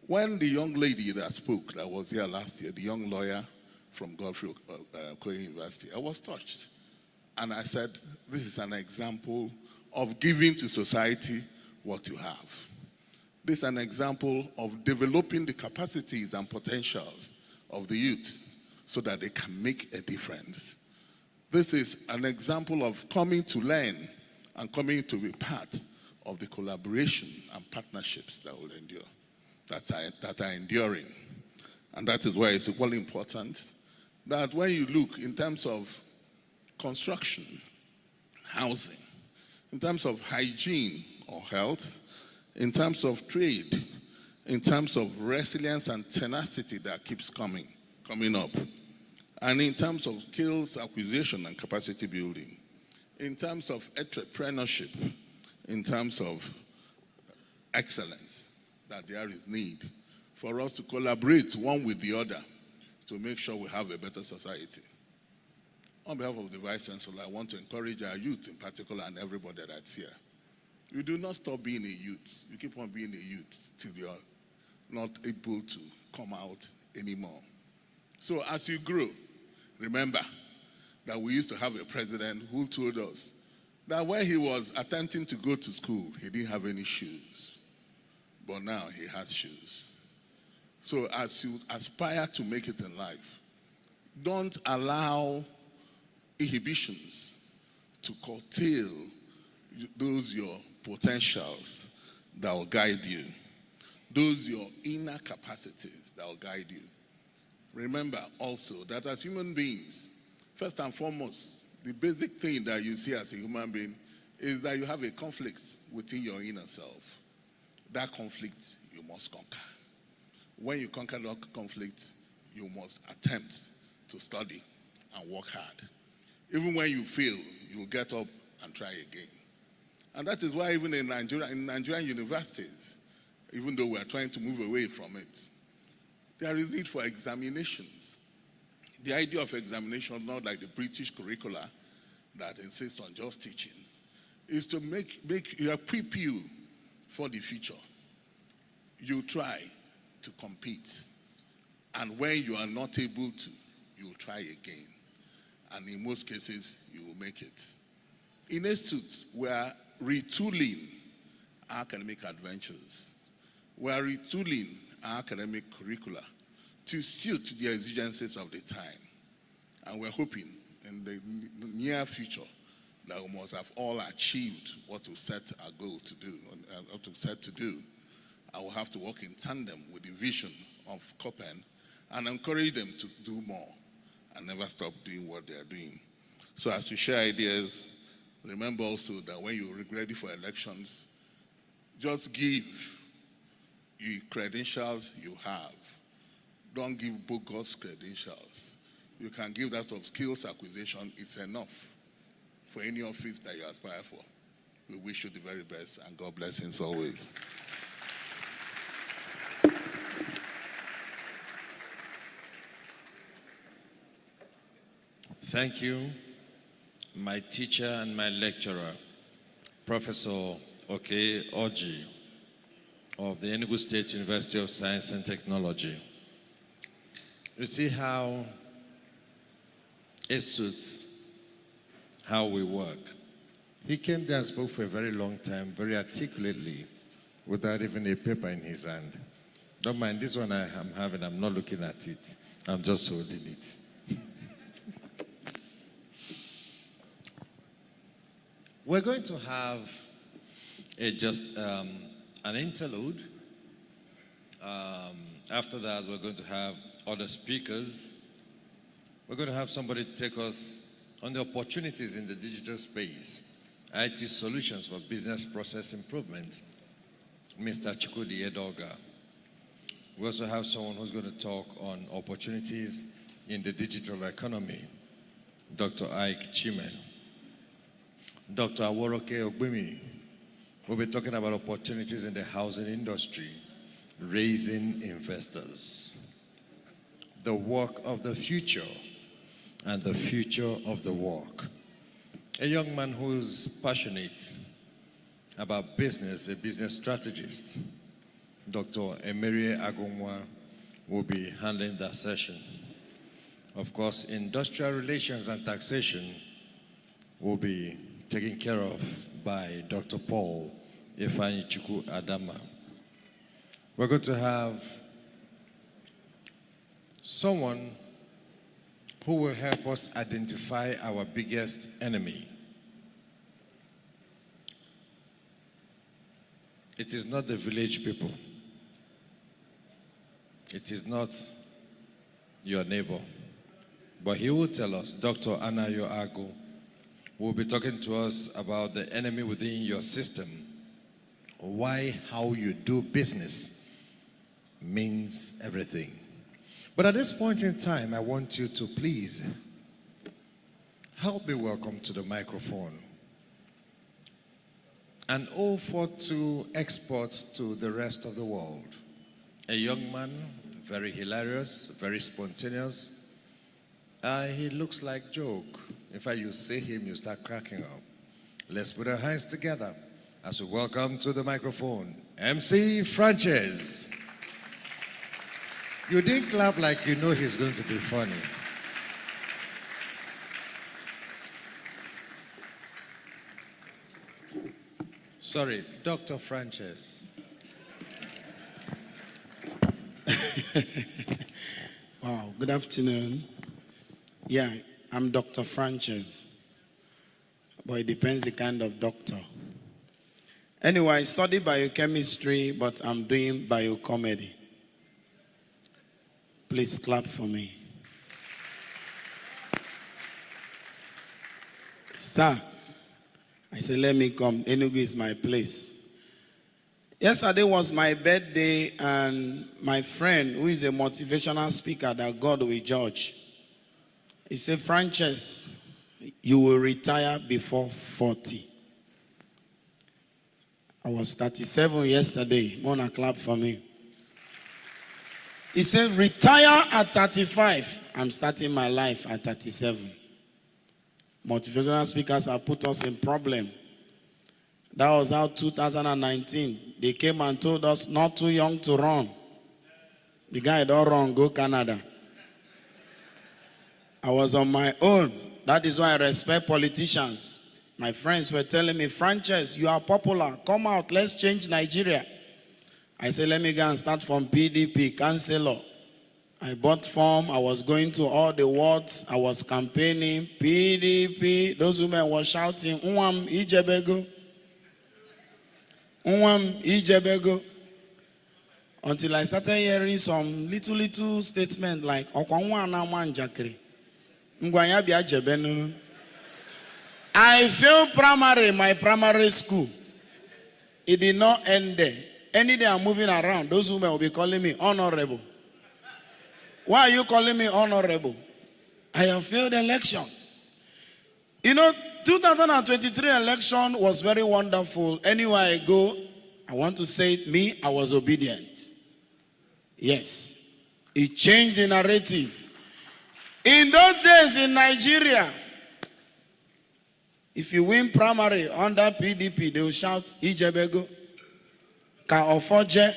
When the young lady that spoke, that was here last year, the young lawyer from Godfrey Okoye University, I was touched. And I said, this is an example of giving to society what you have. This is an example of developing the capacities and potentials of the youth so that they can make a difference. This is an example of coming to learn and coming to be part of the collaboration and partnerships that will endure, that are enduring. And that is why it's equally important that when you look in terms of construction, housing, in terms of hygiene or health, in terms of trade, in terms of resilience and tenacity that keeps coming up, and in terms of skills acquisition and capacity building, in terms of entrepreneurship, in terms of excellence, that there is need for us to collaborate one with the other to make sure we have a better society. On behalf of the Vice Chancellor, I want to encourage our youth in particular and everybody that's here. You do not stop being a youth. You keep on being a youth till you're not able to come out anymore. So as you grow, remember that we used to have a president who told us that when he was attempting to go to school, he didn't have any shoes. But now he has shoes. So as you aspire to make it in life, don't allow inhibitions to curtail those your potentials that will guide you, those your inner capacities that will guide you. Remember also that as human beings, first and foremost, the basic thing that you see as a human being is that you have a conflict within your inner self. That conflict you must conquer. When you conquer that conflict, you must attempt to study and work hard. Even when you fail, you'll get up and try again. And that is why even in Nigerian universities, even though we are trying to move away from it, there is need for examinations. The idea of examination, not like the British curricula that insists on just teaching, is to equip you for the future. You try to compete. And when you are not able to, you'll try again. And in most cases, you will make it. In ENUGU, we are retooling our academic adventures. We are retooling our academic curricula to suit the exigencies of the time. And we're hoping in the near future that we must have all achieved what we set our goal to do, what we set to do. I will have to work in tandem with the vision of COPEN and encourage them to do more and never stop doing what they are doing. So as you share ideas, remember also that when you're ready for elections, just give the credentials you have. Don't give bogus credentials. You can give that of skills acquisition. It's enough for any office that you aspire for. We wish you the very best, and God bless you always. Thank you, my teacher and my lecturer, Professor Oke Oji of the Enugu State University of Science and Technology. You see how it suits how we work. He came there and spoke for a very long time, very articulately, without even a paper in his hand. Don't mind, this one I am having, I'm not looking at it. I'm just holding it. We're going to have an interlude. After that, we're going to have other speakers. We're going to have somebody take us on the opportunities in the digital space, IT solutions for business process improvement, Mr. Chukwudi Edoga. We also have someone who's going to talk on opportunities in the digital economy, Dr. Ike Chime. Dr. Aworoke Ogbimi will be talking about opportunities in the housing industry, raising investors, the work of the future, and the future of the work. A young man who's passionate about business, a business strategist, Dr. Emerie Agumwa, will be handling that session. Of course, industrial relations and taxation, will be taken care of by Dr. Paul Ifeanyichukwu Adama. We're going to have someone who will help us identify our biggest enemy. It is not the village people. It is not your neighbor. But he will tell us, Dr. Anayo Agu will be talking to us about the enemy within your system. Why how you do business means everything. But at this point in time, I want you to please help me welcome to the microphone an 042 export to the rest of the world. A young man, very hilarious, very spontaneous. He looks like joke. In fact, you see him, you start cracking up. Let's put our hands together as we welcome to the microphone, MC Frances. You didn't clap like you know he's going to be funny. Sorry, Dr. Frances. Wow, good afternoon. Yeah, I'm Dr. Frances, but it depends the kind of doctor. Anyway, I study biochemistry, but I'm doing biocomedy. Please clap for me. Sir, I said, let me come. Enugu is my place. Yesterday was my birthday, and my friend, who is a motivational speaker that God will judge, he said, Frances, you will retire before 40. I was 37 yesterday. Mona, clap for me. He said, retire at 35. I'm starting my life at 37. Motivational speakers have put us in problem. That was how 2019. They came and told us not too young to run. The guy don't run, go Canada. I was on my own. That is why I respect politicians. My friends were telling me, Frances, you are popular. Come out, let's change Nigeria. I said, let me go and start from PDP, councillor. I bought form. I was going to all the wards. I was campaigning. PDP. Those women were shouting, Unwam Ijebego. Unwam Ijebego. Until I started hearing some little statement like, Okwanwana Manjakri. Ngwanya bia jebenu. I failed primary, my primary school. It did not end there. Any day I'm moving around, those women will be calling me honorable. Why are you calling me honorable? I have failed the election. You know, 2023 election was very wonderful. Anywhere I go, I want to say it, me, I was obedient. Yes. It changed the narrative. In those days in Nigeria, if you win primary under PDP, they will shout, Ijebego, Ka Ofoje.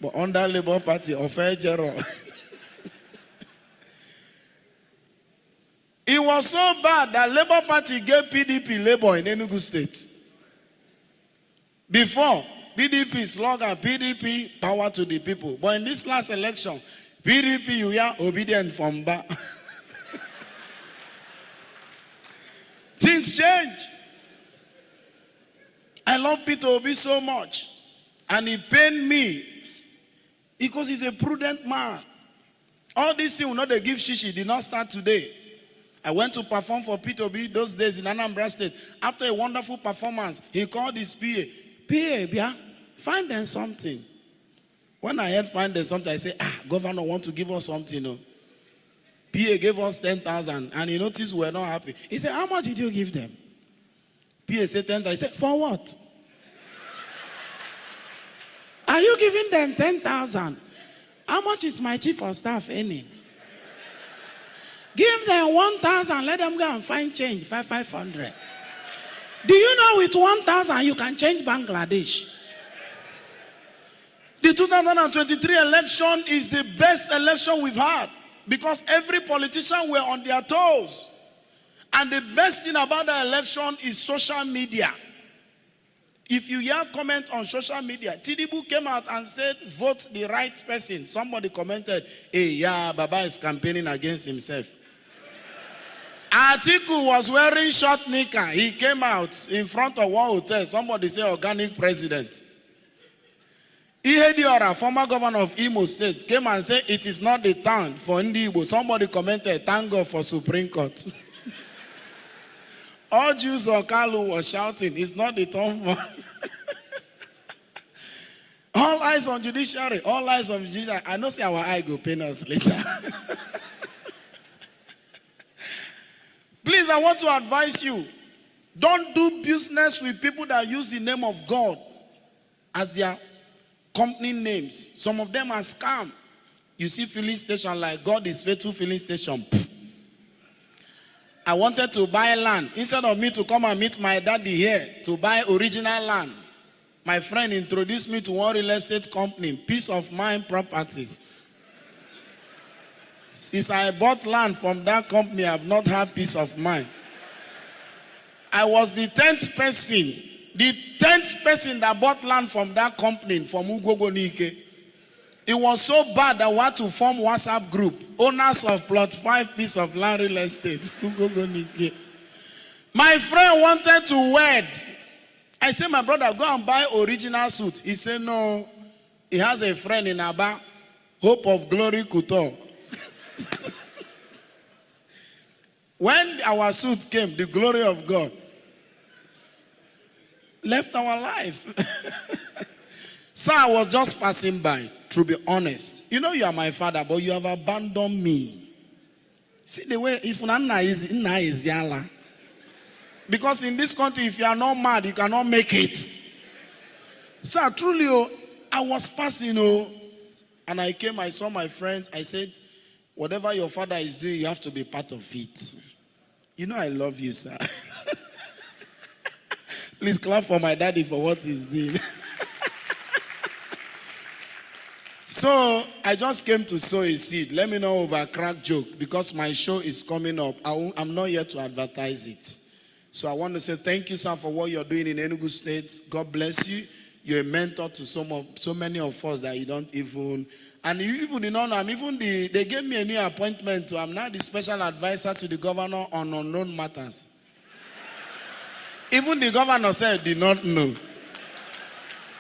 But under Labour Party, Ofejero. It was so bad that Labour Party gave PDP labor in Enugu State. Before, PDP slogan, PDP, power to the people. But in this last election, PDP, you are obedient from back. Things change. I love Peter Obi so much. And he pained me because he's a prudent man. All this thing will not give shishi, did not start today. I went to perform for Peter Obi those days in Anambra State. After a wonderful performance, he called his PA. PA, Bia, find them something. When I heard find them something, I said, governor want to give us something. No. PA gave us 10,000 and he noticed we were not happy. He said, how much did you give them? PA said 10,000. I said, for what? Are you giving them 10,000? How much is my chief of staff earning? Give them 1,000. Let them go and find change. 500. Do you know with 1,000 you can change Bangladesh? The 2023 election is the best election we've had because every politician were on their toes. And the best thing about the election is social media. If you hear comment on social media, Tinubu came out and said, vote the right person. Somebody commented, hey, yeah, Baba is campaigning against himself. Atiku was wearing short knicker. He came out in front of one hotel. Somebody said, organic president. Ihediora, former governor of Imo State, came and said, it is not the time for Ndi Igbo. Somebody commented, thank God for Supreme Court. All Jews or Kalu was shouting, it's not the time for... All eyes on judiciary. All eyes on judiciary. I know see our eye go pain us later. Please, I want to advise you. Don't do business with people that use the name of God as their company names. Some of them are scam. You see filling station like God is faithful filling station. Pfft. I wanted to buy land. Instead of me to come and meet my daddy here to buy original land, my friend introduced me to one real estate company, Peace of Mind Properties. Since I bought land from that company, I have not had peace of mind. I was the 10th person. The 10th person that bought land from that company, from Ugogonike. It was so bad that we had to form WhatsApp group. Owners of plot 5 piece of land real estate. Ugogonike. My friend wanted to wed. I said, my brother, go and buy original suit. He said, no. He has a friend in Aba, Hope of Glory Couture. When our suit came, the glory of God left our life. So I was just passing by, to be honest. You know you are my father, but you have abandoned me. See the way, if Nana is Yala. Because in this country, if you are not mad, you cannot make it. So truly, I was passing, and I came, I saw my friends, I said, whatever your father is doing, you have to be part of it. You know I love you, sir. Please clap for my daddy for what he's doing. So I just came to sow a seed. Let me know over a crack joke because my show is coming up. I'm not here to advertise it. So I want to say thank you, sir, for what you're doing in Enugu State. God bless you. You're a mentor to so many of us that you don't even... And you people did not know, they gave me a new appointment. I'm now the special advisor to the governor on unknown matters. Even the governor said, did not know.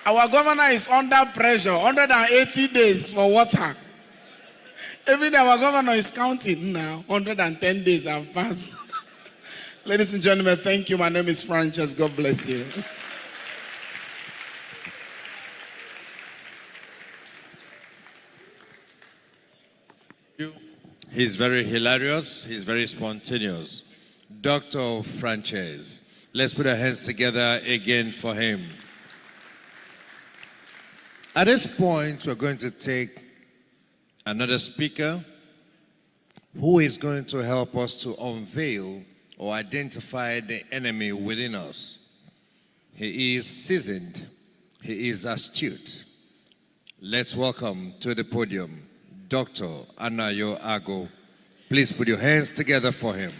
Our governor is under pressure, 180 days for water. Every day our governor is counting now, 110 days have passed. Ladies and gentlemen, thank you. My name is Frances. God bless you. He's very hilarious. He's very spontaneous. Dr. Frances. Let's put our hands together again for him. At this point, we're going to take another speaker who is going to help us to unveil or identify the enemy within us. He is seasoned. He is astute. Let's welcome to the podium Dr. Anayo Ago. Please put your hands together for him.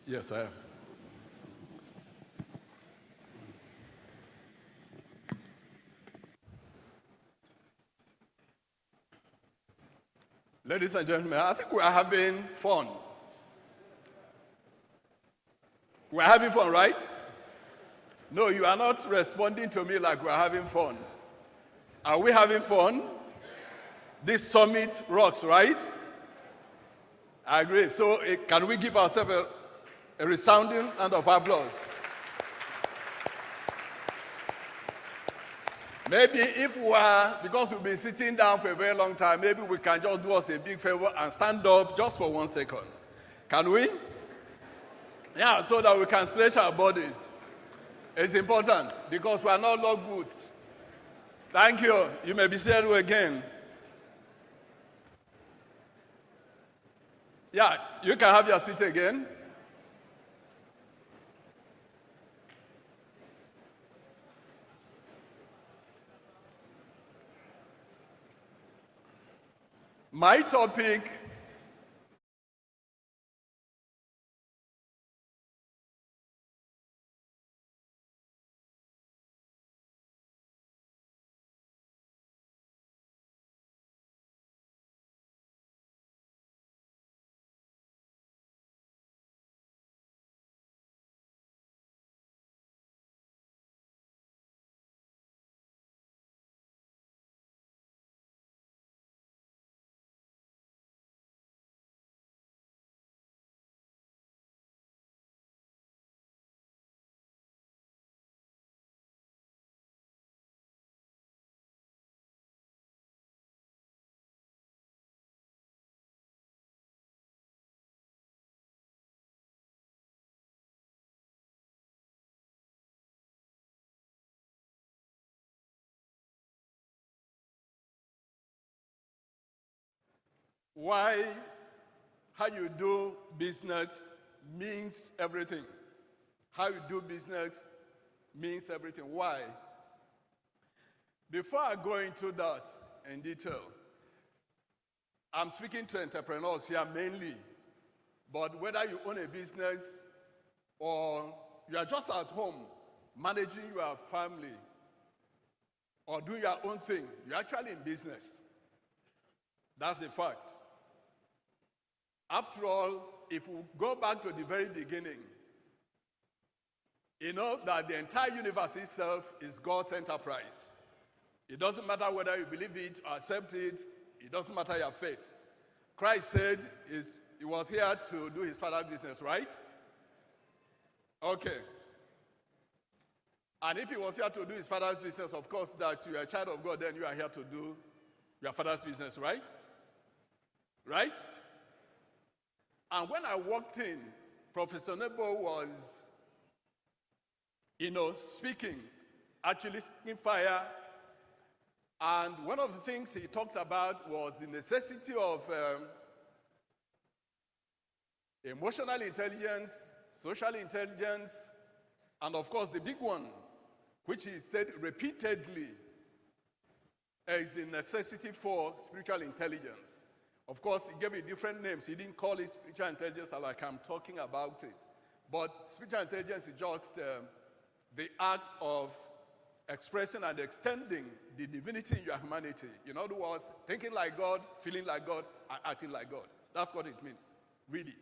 Yes, I have. Ladies and gentlemen, I think we are having fun. We are having fun, right? No, you are not responding to me like we are having fun. Are we having fun? This summit rocks, right? I agree. So can we give ourselves a resounding round of applause? Maybe if we are, because we've been sitting down for a very long time, maybe we can just do us a big favor and stand up just for 1 second. Can we? Yeah, so that we can stretch our bodies. It's important because we are not log boots. Thank you. You may be seated again. Yeah, you can have your seat again. My topic why how you do business means everything. How you do business means everything. Why? Before I go into that in detail, I'm speaking to entrepreneurs here mainly, but whether you own a business or you are just at home managing your family or doing your own thing, you're actually in business. That's the fact. After all, if we go back to the very beginning, you know that the entire universe itself is God's enterprise. It doesn't matter whether you believe it or accept it. It doesn't matter your faith. Christ said he was here to do his Father's business, right? Okay. And if he was here to do his Father's business, of course, that you are a child of God, then you are here to do your Father's business, right? Right? And when I walked in, Professor Nebo was, speaking, actually speaking fire. And one of the things he talked about was the necessity of emotional intelligence, social intelligence, and of course the big one, which he said repeatedly, is the necessity for spiritual intelligence. Of course, he gave it different names. He didn't call it spiritual intelligence like I'm talking about it. But spiritual intelligence is just the act of expressing and extending the divinity in your humanity. In other words, thinking like God, feeling like God, and acting like God. That's what it means, really.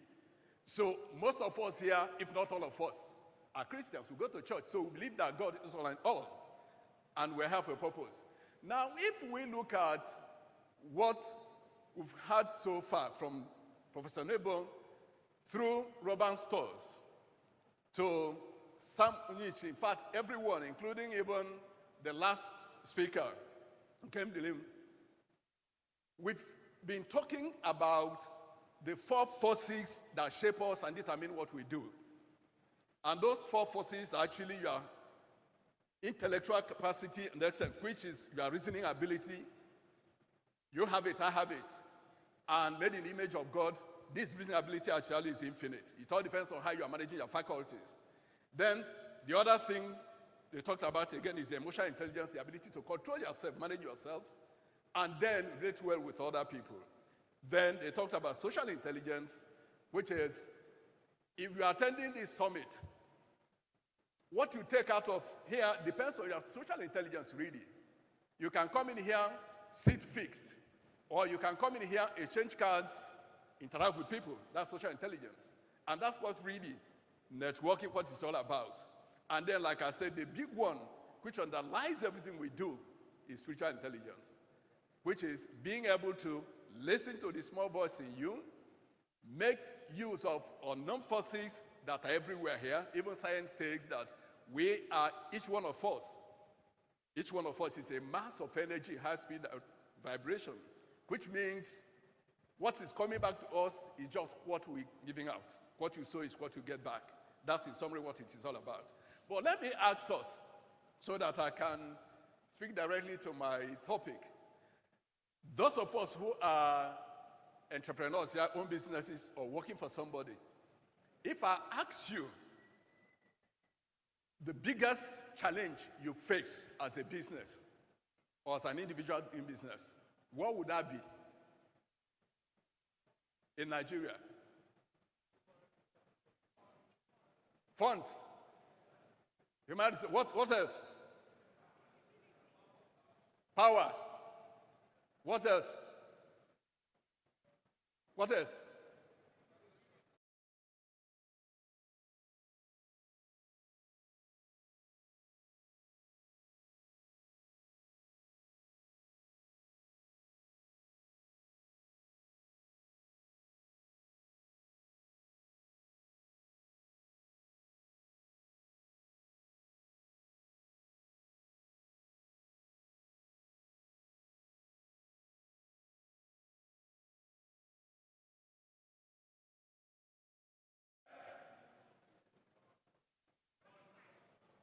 So most of us here, if not all of us, are Christians. We go to church, so we believe that God is all and all, and we have a purpose. Now, if we look at what we've had so far from Professor Nebo through Robin Stores to some niche, in fact, everyone, including even the last speaker who came to him, we've been talking about the 4 forces that shape us and determine what we do. And those 4 forces are actually your intellectual capacity and excellence, which is your reasoning ability. You have it, I have it. And made in the image of God, this reasoning ability actually is infinite. It all depends on how you are managing your faculties. Then the other thing they talked about again is the emotional intelligence, the ability to control yourself, manage yourself, and then relate well with other people. Then they talked about social intelligence, which is, if you are attending this summit, what you take out of here depends on your social intelligence, really. You can come in here, sit fixed, or you can come in here, exchange cards, interact with people. That's social intelligence. And that's what really networking, what it's all about. And then, like I said, the big one, which underlies everything we do, is spiritual intelligence, which is being able to listen to the small voice in you, make use of unknown forces that are everywhere here. Even science says that we are, each one of us is a mass of energy, high-speed vibration, which means what is coming back to us is just what we're giving out. What you sow is what you get back. That's in summary what it is all about. But let me ask us, so that I can speak directly to my topic. Those of us who are entrepreneurs, who own businesses or working for somebody, if I ask you the biggest challenge you face as a business or as an individual in business, what would that be in Nigeria? Funds. Humanity. What else? Power. What else? What else?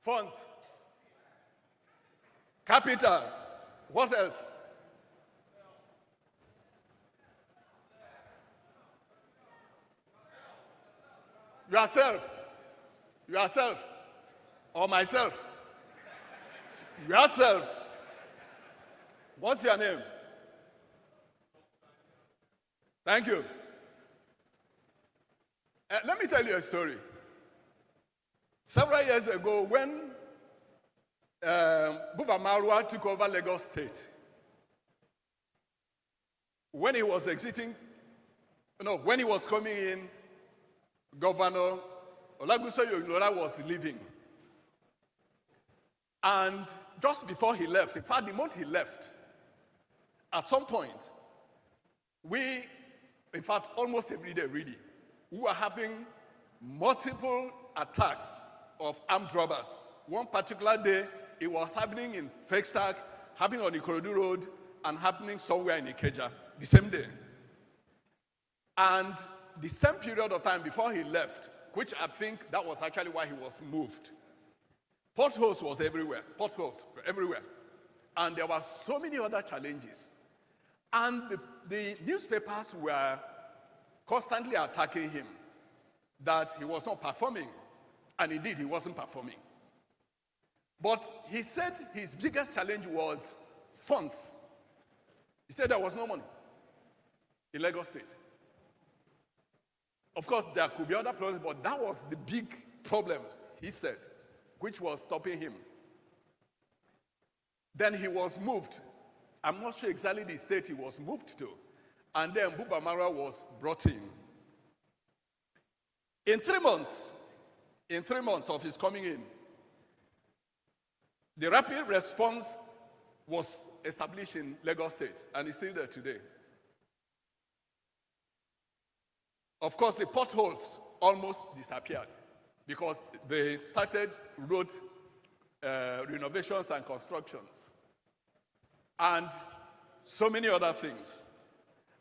Funds. Capital. What else? Yourself. Yourself. Or myself. Yourself. What's your name? Thank you. Let me tell you a story. Several years ago, when Buba Marwa took over Lagos State, when he was coming in, Governor Olagunsoye Oyinlola was leaving. And just before he left, in fact, the month he left, at some point, in fact, almost every day, really, we were having multiple attacks of armed robbers. One particular day, it was happening in Feksak, happening on Ikorodu Road, and happening somewhere in Ikeja, the same day. And the same period of time before he left, which I think that was actually why he was moved, potholes was everywhere, potholes were everywhere. And there were so many other challenges. And the newspapers were constantly attacking him that he was not performing. And indeed, he wasn't performing. But he said his biggest challenge was funds. He said there was no money in Lagos State. Of course, there could be other problems, but that was the big problem, he said, which was stopping him. Then he was moved. I'm not sure exactly the state he was moved to. And then Buba Marwa was brought in. In 3 months of his coming in, the rapid response was established in Lagos State, and it's still there today. Of course, the potholes almost disappeared because they started road renovations and constructions and so many other things.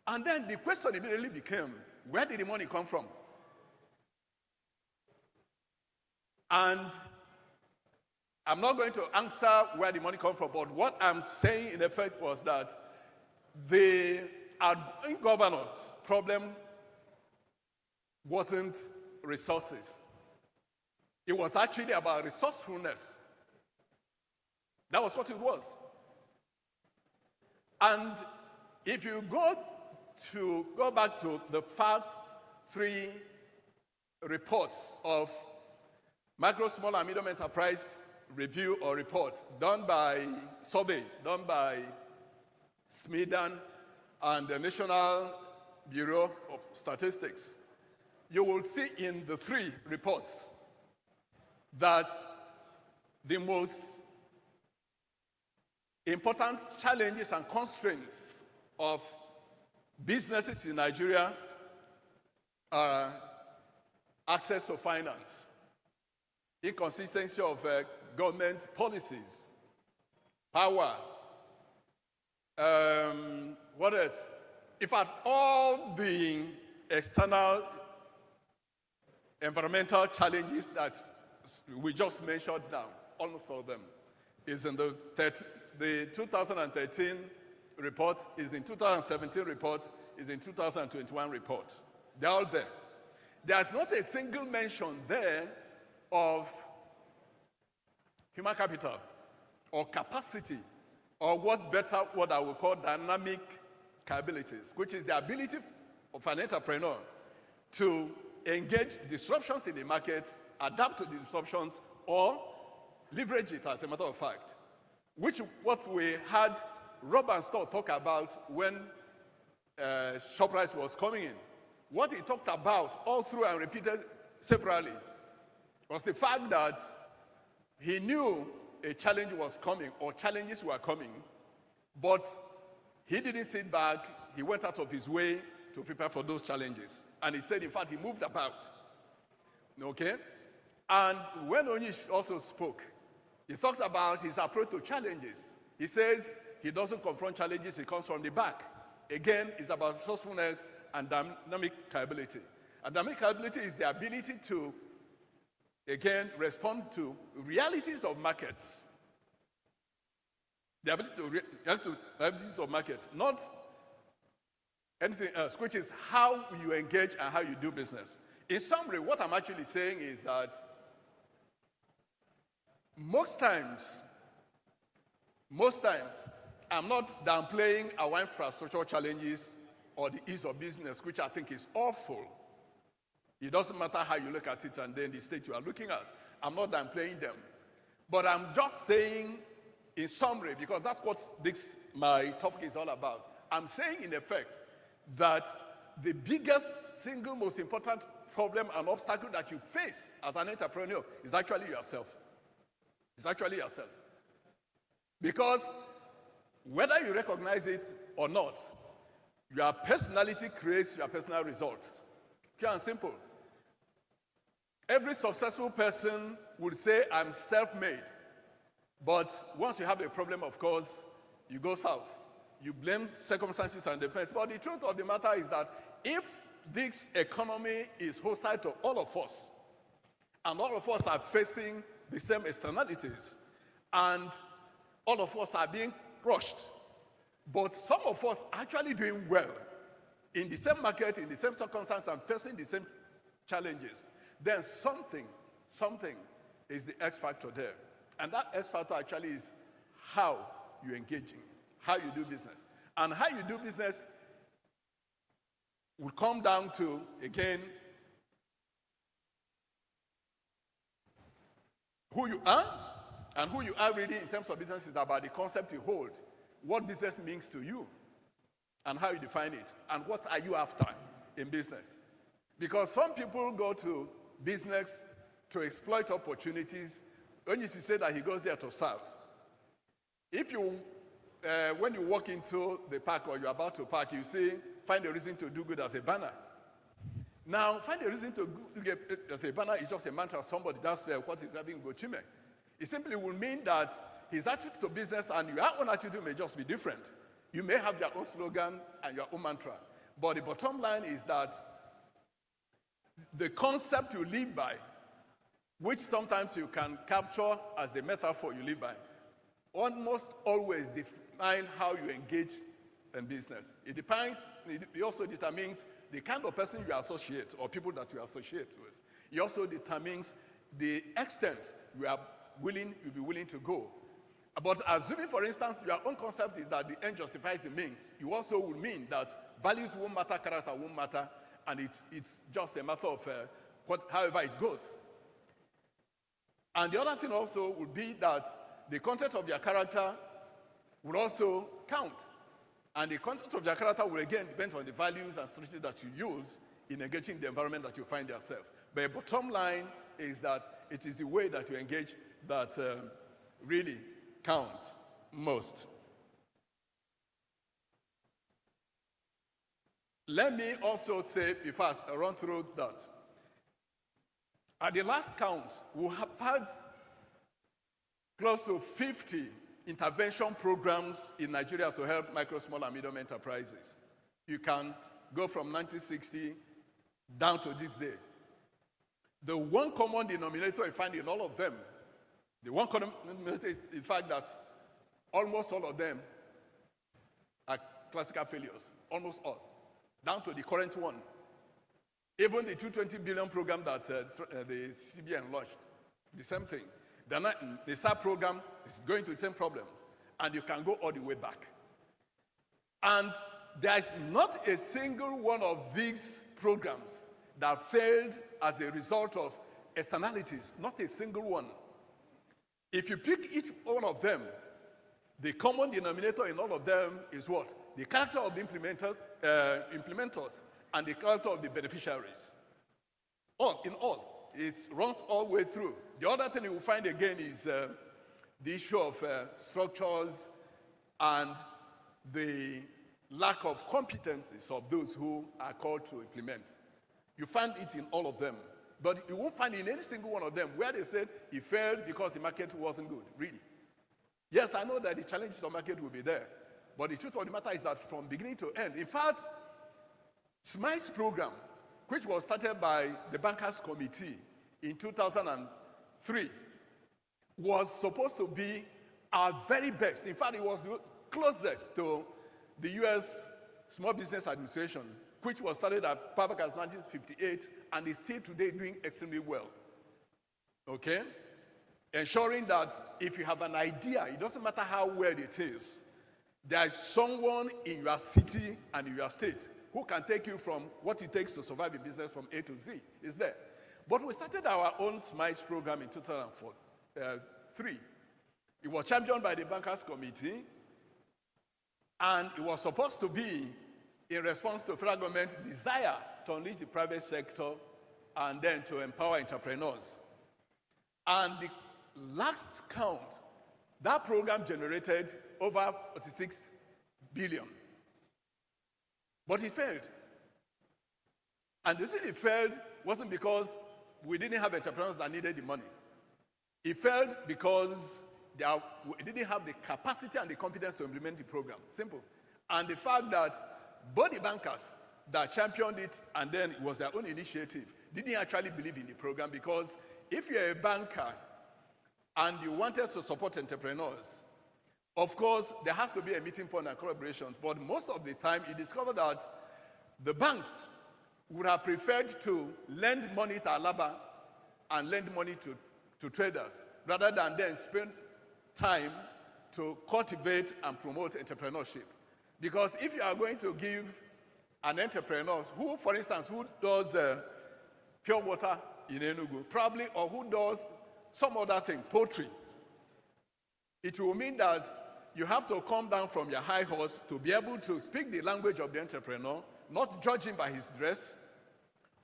And then the question immediately became, where did the money come from? And I'm not going to answer where the money comes from, but what I'm saying in effect was that the outgoing governor's problem wasn't resources. It was actually about resourcefulness. That was what it was. And if you go back to the first 3 reports of Micro, Small, and Medium Enterprise Review or Report survey done by SMIDAN and the National Bureau of Statistics, you will see in the 3 reports that the most important challenges and constraints of businesses in Nigeria are access to finance, inconsistency of government policies, power, what else? In fact, all the external environmental challenges that we just mentioned now, almost all of them, is in the the 2013 report is in 2017 report, is in 2021 report. They're all there. There's not a single mention there of human capital or capacity or what I would call dynamic capabilities, which is the ability of an entrepreneur to engage disruptions in the market, adapt to the disruptions, or leverage it, as a matter of fact, which what we had Rob and Store talk about when ShopRite was coming in. What he talked about all through and repeated severally was the fact that he knew a challenge was coming or challenges were coming, but he didn't sit back. He went out of his way to prepare for those challenges. And he said, in fact, he moved about. Okay? And when Onish also spoke, he talked about his approach to challenges. He says he doesn't confront challenges, he comes from the back. Again, it's about resourcefulness and dynamic capability. And dynamic capability is the ability to, again, respond to realities of markets. The ability to react to realities of markets, not anything else, which is how you engage and how you do business. In summary, what I'm actually saying is that most times, I'm not downplaying our infrastructural challenges or the ease of business, which I think is awful. It doesn't matter how you look at it and then the state you are looking at. I'm not downplaying them. But I'm just saying, in summary, because that's what my topic is all about, I'm saying, in effect, that the biggest, single, most important problem and obstacle that you face as an entrepreneur is actually yourself. It's actually yourself. Because whether you recognize it or not, your personality creates your personal results. Pure and simple. Every successful person would say, I'm self-made. But once you have a problem, of course, you go south. You blame circumstances and events. But the truth of the matter is that if this economy is hostile to all of us, and all of us are facing the same externalities, and all of us are being crushed, but some of us are actually doing well in the same market, in the same circumstances, and facing the same challenges, then something is the X factor there. And that X factor actually is how you're engaging, how you do business. And how you do business will come down to, again, who you are. And who you are really in terms of business is about the concept you hold, what business means to you, and how you define it, and what are you after in business. Because some people go to business to exploit opportunities. When you say that he goes there to serve. If you, when you walk into the park or you're about to park, you say, find a reason to do good as a banner. Now, find a reason to do good as a banner is just a mantra of somebody. That's what is driving Gochime. It simply will mean that his attitude to business and your own attitude may just be different. You may have your own slogan and your own mantra. But the bottom line is that the concept you live by, which sometimes you can capture as the metaphor you live by, almost always define how you engage in business. It also determines the kind of person you associate or people that you associate with. It also determines the extent you'll be willing to go. But assuming, for instance, your own concept is that the end justifies the means, you also will mean that values won't matter, character won't matter, and it's just a matter of however it goes. And the other thing also would be that the content of your character will also count. And the content of your character will again depend on the values and strategies that you use in engaging the environment that you find yourself. But the bottom line is that it is the way that you engage that really counts most. Let me also say, before I run through that, at the last count, we have had close to 50 intervention programs in Nigeria to help micro, small, and medium enterprises. You can go from 1960 down to this day. The one common denominator you find in all of them, the one common denominator is the fact that almost all of them are classical failures, almost all, down to the current one. Even the 220 billion program that the CBN launched, the same thing. The SAP program is going to the same problems, and you can go all the way back. And there is not a single one of these programs that failed as a result of externalities, not a single one. If you pick each one of them, the common denominator in all of them is what? The character of the implementers and the character of the beneficiaries. In all, it runs all the way through. The other thing you will find again is the issue of structures and the lack of competencies of those who are called to implement. You find it in all of them. But you won't find in any single one of them where they said he failed because the market wasn't good, really. Yes, I know that the challenges of market will be there. But the truth of the matter is that from beginning to end, in fact, SMILE's program, which was started by the Bankers Committee in 2003, was supposed to be our very best. In fact, it was closest to the U.S. Small Business Administration, which was started at Papakas 1958 and is still today doing extremely well. Okay? Ensuring that if you have an idea, it doesn't matter how well it is, there is someone in your city and in your state who can take you from what it takes to survive in business from A to Z. Is there. But we started our own SMILES program in 2003. It was championed by the Bankers Committee, and it was supposed to be in response to federal government's desire to unleash the private sector and then to empower entrepreneurs. And the last count, that program generated over 46 billion. But it failed. And the reason it failed wasn't because we didn't have entrepreneurs that needed the money. It failed because we didn't have the capacity and the competence to implement the program. Simple. And the fact that both the bankers that championed it and then it was their own initiative didn't actually believe in the program, because if you're a banker and you wanted to support entrepreneurs, of course, there has to be a meeting point and collaboration. But most of the time, you discover that the banks would have preferred to lend money to Alaba and lend money to traders, rather than then spend time to cultivate and promote entrepreneurship. Because if you are going to give an entrepreneur who, for instance, who does pure water in Enugu, probably, or who does some other thing, poultry, it will mean that you have to come down from your high horse to be able to speak the language of the entrepreneur, not judge him by his dress,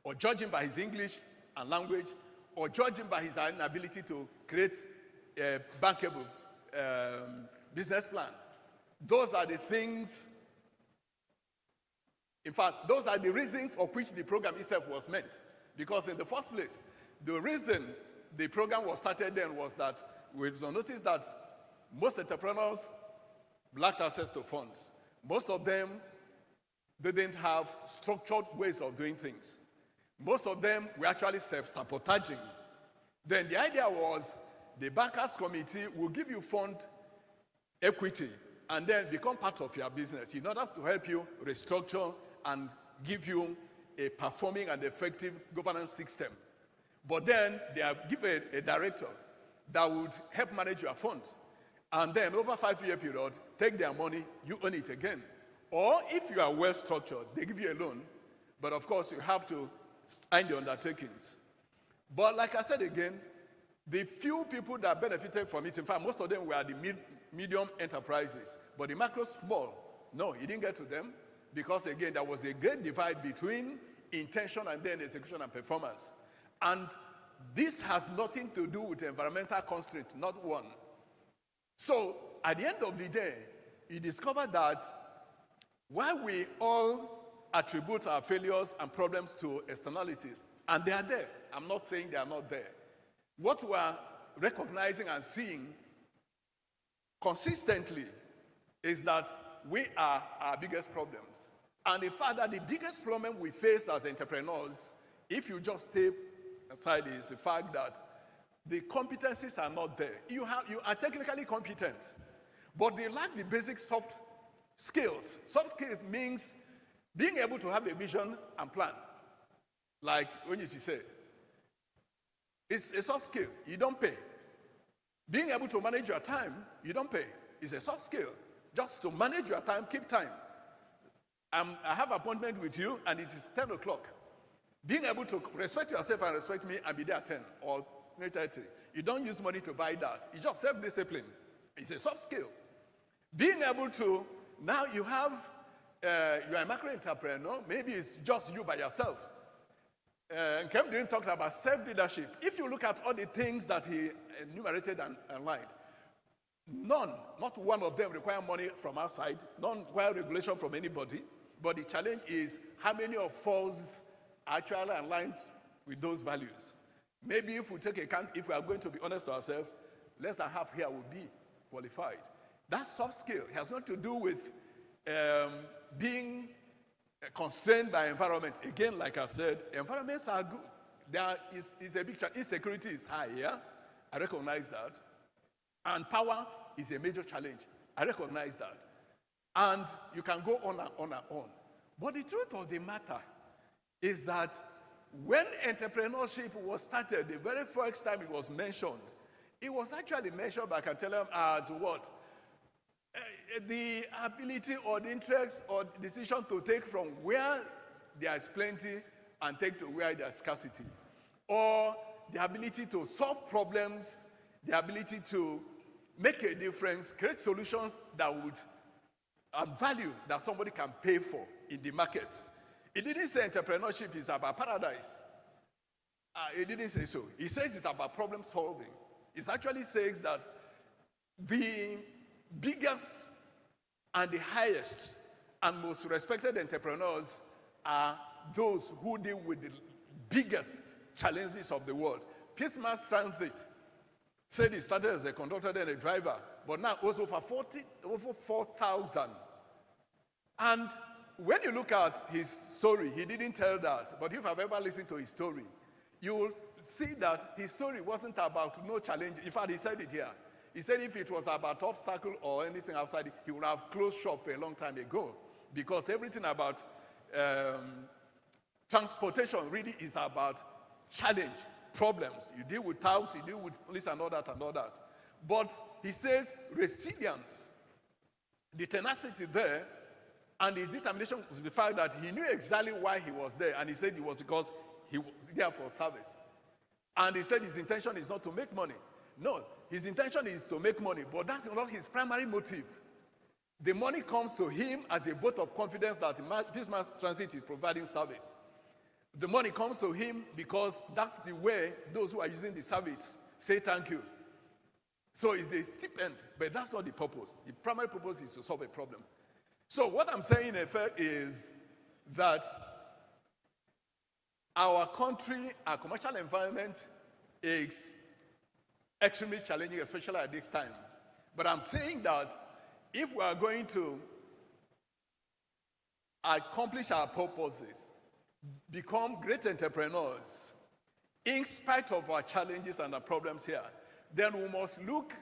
or judge him by his English and language, or judge him by his inability to create a bankable business plan. Those are the things, in fact, those are the reasons for which the program itself was meant. Because in the first place, the reason the program was started then was that we noticed that most entrepreneurs lacked access to funds. Most of them didn't have structured ways of doing things. Most of them were actually self-sabotaging. Then the idea was the Bankers Committee will give you fund equity and then become part of your business in order to help you restructure and give you a performing and effective governance system. But then they are given a director that would help manage your funds. And then over a 5-year period, take their money, you own it again. Or if you are well structured, they give you a loan. But of course, you have to sign the undertakings. But like I said again, the few people that benefited from it, in fact, most of them were the medium enterprises. But the macro small, no, it didn't get to them. Because again, there was a great divide between intention and then execution and performance. And this has nothing to do with environmental constraints, not one. So at the end of the day, you discover that while we all attribute our failures and problems to externalities, and they are there, I'm not saying they are not there. What we are recognizing and seeing consistently is that we are our biggest problems. And in fact, that the biggest problem we face as entrepreneurs, if you just stay aside, is the fact that the competencies are not there. You are technically competent, But they lack the basic soft skills. Soft skills means being able to have a vision and plan. Like when you said, it's a soft skill. You don't pay. Being able to manage your time, you don't pay. It's a soft skill. Just to manage your time, keep time. I have an appointment with you, and it is 10 o'clock. Being able to respect yourself and respect me and be there at 10 or 9:30. You don't use money to buy that. It's just self-discipline. It's a soft skill. Being able to, now you have, you are a macro entrepreneur, maybe it's just you by yourself. Kem Durin talked about self-leadership. If you look at all the things that he enumerated and lined, none, not one of them require money from outside, none require regulation from anybody. But the challenge is how many of us are actually aligned with those values. Maybe if we take account, if we are going to be honest to ourselves, less than half here will be qualified. That soft skill has nothing to do with being constrained by environment. Again, like I said, environments are good. There is a big challenge. Insecurity is high, yeah? I recognize that. And power is a major challenge. I recognize that. And you can go on and on and on. But the truth of the matter is that when entrepreneurship was started, the very first time it was mentioned, it was actually mentioned, I can tell them, as what? The ability or the interest or decision to take from where there is plenty and take to where there is scarcity. Or the ability to solve problems, the ability to make a difference, create solutions that would add value that somebody can pay for in the market. It didn't say entrepreneurship is about paradise. It didn't say so. It says it's about problem solving. It actually says that the biggest and the highest and most respected entrepreneurs are those who deal with the biggest challenges of the world. Peace Mass Transit said he started as a conductor and a driver, but now also for over 4,000. And when you look at his story, he didn't tell that. But if I've ever listened to his story, you will see that his story wasn't about no challenge. In fact, he said it here. He said if it was about obstacle or anything outside, he would have closed shop for a long time ago. Because everything about transportation really is about challenge, problems. You deal with touts, you deal with police and all that and all that. But he says resilience, the tenacity there, and his determination was the fact that he knew exactly why he was there. And he said it was because he was there for service. And he said his intention is not to make money. No, his intention is to make money, but that's not his primary motive. The money comes to him as a vote of confidence that Peace Mass Transit is providing service. The money comes to him because that's the way those who are using the service say thank you. So it's the stipend, but that's not the purpose. The primary purpose is to solve a problem. So what I'm saying in effect is that our country, our commercial environment is extremely challenging, especially at this time. But I'm saying that if we are going to accomplish our purposes, become great entrepreneurs, in spite of our challenges and our problems here, then we must look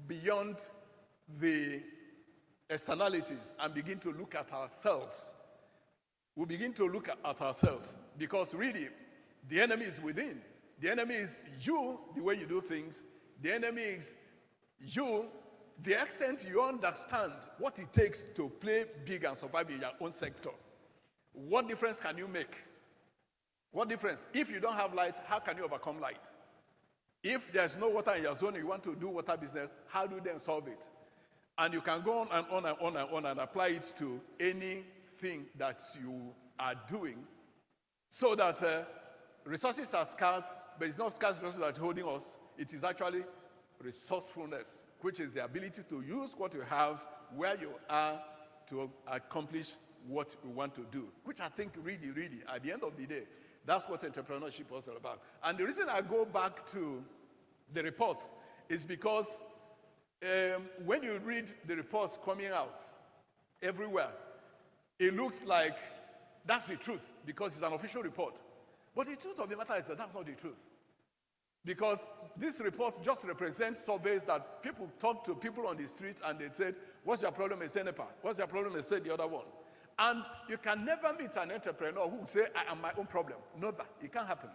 beyond the externalities and begin to look at ourselves. We begin to look at ourselves because really the enemy is within. The enemy is you, the way you do things. The enemy is you, the extent you understand what it takes to play big and survive in your own sector. What difference can you make? What difference? If you don't have light, how can you overcome light? If there's no water in your zone, you want to do water business, how do you then solve it? And you can go on and on and on and on and apply it to anything that you are doing so that resources are scarce, but it's not scarce resources that are holding us. It is actually resourcefulness, which is the ability to use what you have where you are to accomplish what we want to do, which I think really, really, at the end of the day, that's what entrepreneurship was all about. And the reason I go back to the reports is because when you read the reports coming out everywhere, it looks like that's the truth because it's an official report. But the truth of the matter is that that's not the truth. Because these reports just represent surveys that people talk to people on the street and they said, what's your problem? They say NEPA. What's your problem? They say the other one. And you can never meet an entrepreneur who will say, I am my own problem. Never. It can't happen.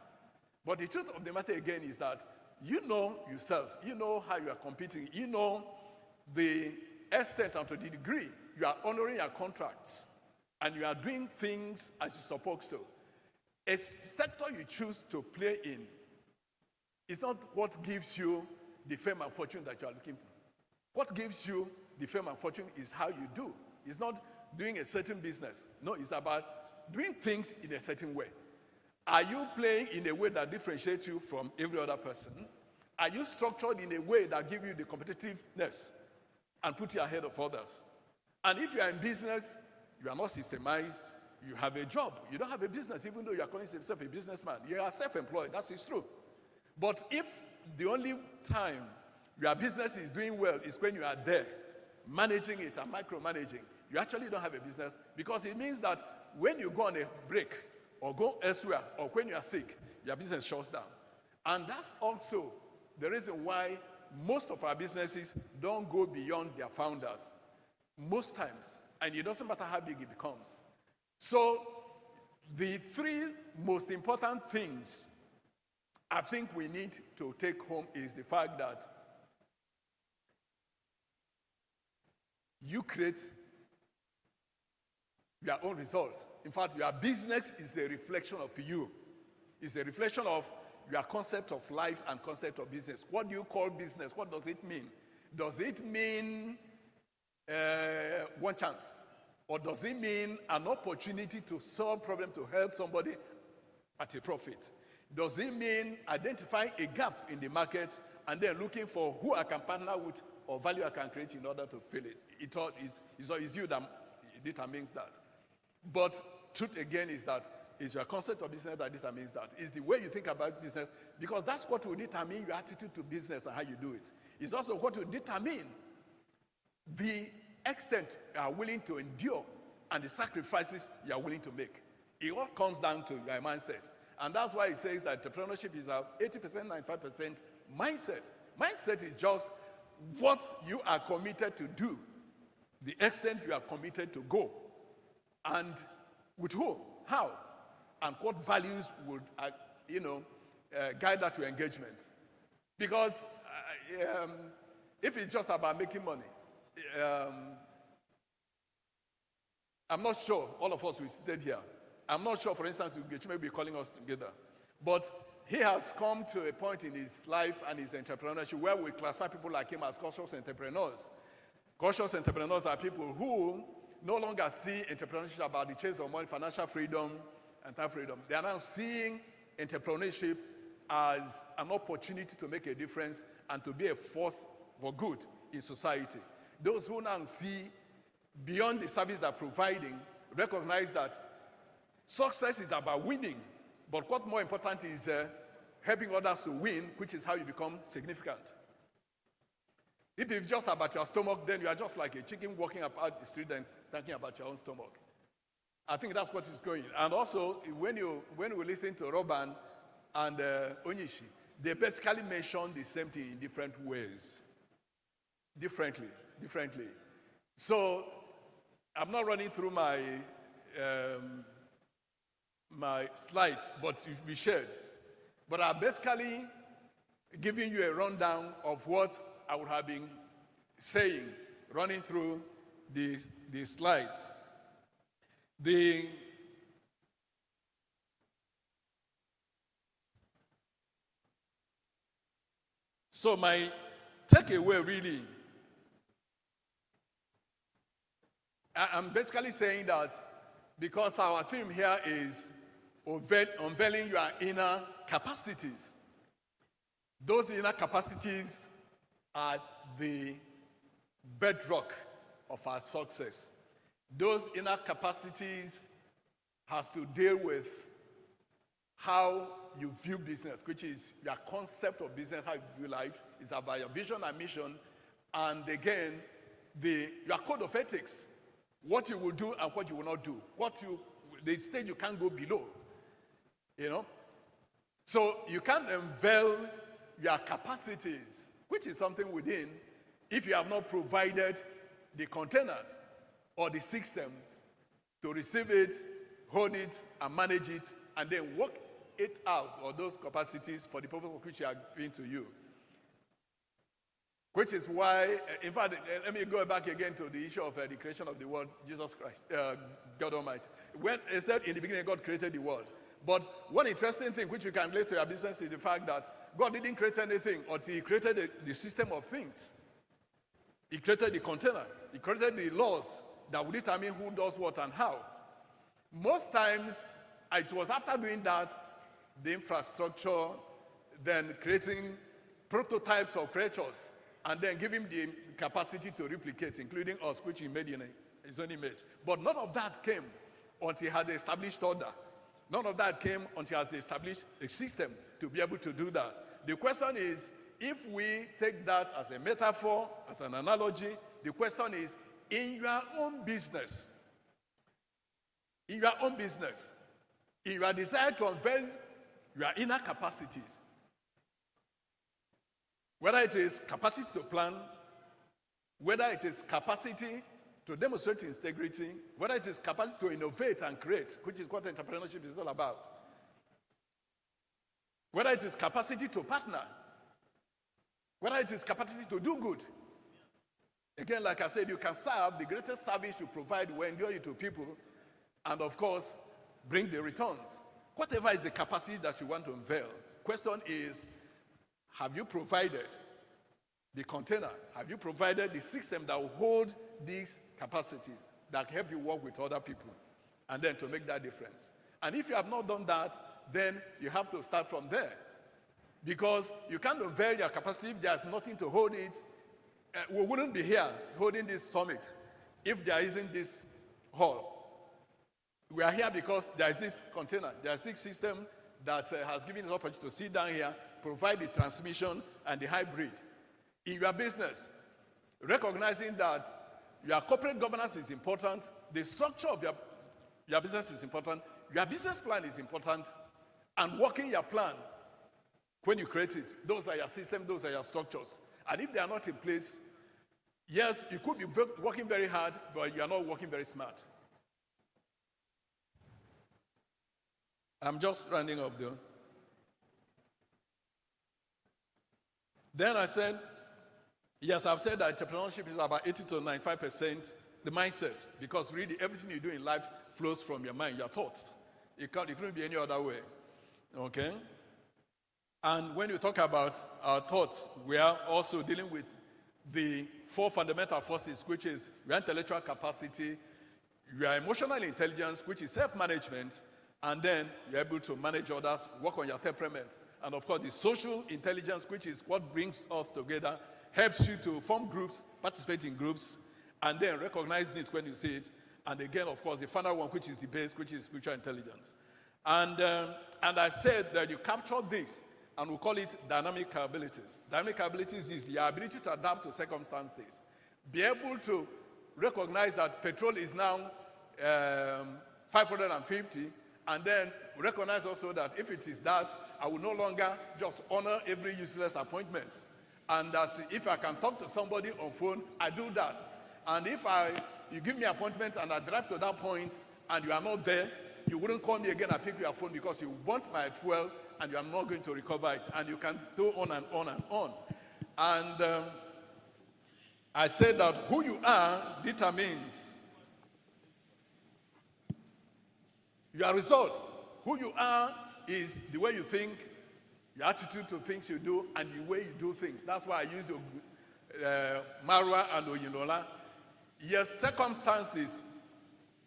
But the truth of the matter again is that you know yourself. You know how you are competing. You know the extent and to the degree you are honoring your contracts and you are doing things as you're supposed to. A sector you choose to play in is not what gives you the fame and fortune that you are looking for. What gives you the fame and fortune is how you do. It's not doing a certain business. No, it's about doing things in a certain way. Are you playing in a way that differentiates you from every other person? Are you structured in a way that gives you the competitiveness and put you ahead of others? And if you are in business, you are not systemized, you have a job. You don't have a business, even though you are calling yourself a businessman. You are self-employed, that is true. But if the only time your business is doing well is when you are there, managing it and micromanaging, you actually don't have a business, because it means that when you go on a break or go elsewhere or when you are sick, your business shuts down. And that's also the reason why most of our businesses don't go beyond their founders. Most times. And it doesn't matter how big it becomes. So the three most important things I think we need to take home is the fact that you create your own results. In fact, your business is a reflection of you. It's a reflection of your concept of life and concept of business. What do you call business? What does it mean? Does it mean one chance? Or does it mean an opportunity to solve problem, to help somebody at a profit? Does it mean identifying a gap in the market and then looking for who I can partner with or value I can create in order to fill it? It's you that determines that. But truth again is that it's your concept of business that determines that. It's the way you think about business, because that's what will determine your attitude to business and how you do it. It's also what will determine the extent you are willing to endure and the sacrifices you are willing to make. It all comes down to your mindset. And that's why it says that entrepreneurship is a 80%, 95% mindset. Mindset is just what you are committed to do, the extent you are committed to go, and with who, how, and what values would, guide that to engagement. Because if it's just about making money, I'm not sure all of us will stay here. I'm not sure, for instance, Ugechi may be calling us together. But he has come to a point in his life and his entrepreneurship where we classify people like him as conscious entrepreneurs. Conscious entrepreneurs are people who no longer see entrepreneurship about the chase of money, financial freedom, and time freedom. They are now seeing entrepreneurship as an opportunity to make a difference and to be a force for good in society. Those who now see beyond the service they're providing recognize that success is about winning, but what more important is helping others to win, which is how you become significant. If it's just about your stomach, then you are just like a chicken walking about the street and thinking about your own stomach. I think that's what is going. And also, when we listen to Robin and Onishi, they basically mention the same thing in different ways. Differently. So, I'm not running through my my slides, but it will be shared. But I'm basically giving you a rundown of what I would have been saying, running through the slides. So my takeaway really, I'm basically saying that because our theme here is unveiling your inner capacities. Those inner capacities are the bedrock of our success. Those inner capacities has to deal with how you view business, which is your concept of business, how you view life. It's about your vision and mission, and again, your code of ethics, what you will do and what you will not do, the stage you can't go below. So you can't unveil your capacities, which is something within, if you have not provided the containers or the systems to receive it, hold it, and manage it, and then work it out, or those capacities for the purpose of which are given to you. Which is why, in fact, let me go back again to the issue of the creation of the world, Jesus Christ, God Almighty. When it said in the beginning God created the world. But one interesting thing which you can relate to your business is the fact that God didn't create anything until he created the system of things. He created the container. He created the laws that will determine who does what and how. Most times, it was after doing that, the infrastructure, then creating prototypes of creatures, and then giving the capacity to replicate, including us, which he made in his own image. But none of that came until he had established order. None of that came until he has established a system to be able to do that. The question is, if we take that as a metaphor, as an analogy, the question is, in your own business, in your desire to unveil your inner capacities, whether it is capacity to plan, whether it is capacity to demonstrate integrity, whether it is capacity to innovate and create, which is what entrepreneurship is all about, whether it is capacity to partner, whether it is capacity to do good. Again, like I said, you can serve. The greatest service you provide when you enjoy it to people, and of course, bring the returns. Whatever is the capacity that you want to unveil, question is, have you provided the container? Have you provided the system that will hold these capacities that help you work with other people and then to make that difference? And if you have not done that, then you have to start from there. Because you can't unveil your capacity if there's nothing to hold it. We wouldn't be here holding this summit if there isn't this hall. We are here because there is this container, there is this system that has given us opportunity to sit down here, provide the transmission and the hybrid. In your business, recognizing that your corporate governance is important, the structure of your business is important, your business plan is important, and working your plan when you create it, those are your systems, those are your structures. And if they are not in place, yes, you could be working very hard, but you are not working very smart. I'm just rounding up though. Then I said, yes, I've said that entrepreneurship is about 80 to 95% the mindset, because really everything you do in life flows from your mind, your thoughts. It couldn't be any other way. Okay? And when you talk about our thoughts, we are also dealing with the four fundamental forces, which is your intellectual capacity, your emotional intelligence, which is self-management, and then you're able to manage others, work on your temperament. And of course, the social intelligence, which is what brings us together, helps you to form groups, participate in groups, and then recognize it when you see it. And again, of course, the final one, which is the base, which is spiritual intelligence. And I said that you capture this, and we call it dynamic abilities. Dynamic abilities is the ability to adapt to circumstances. Be able to recognize that petrol is now 550, and then recognize also that if it is that, I will no longer just honor every useless appointment. And that if I can talk to somebody on phone, I do that. And if you give me an appointment and I drive to that point and you are not there, you wouldn't call me again and pick your phone because you want my fuel and you are not going to recover it. And you can go on and on and on. And I said that who you are determines your results. Who you are is the way you think, your attitude to things you do, and the way you do things. That's why I used Marwa and Oyinola. Yes, circumstances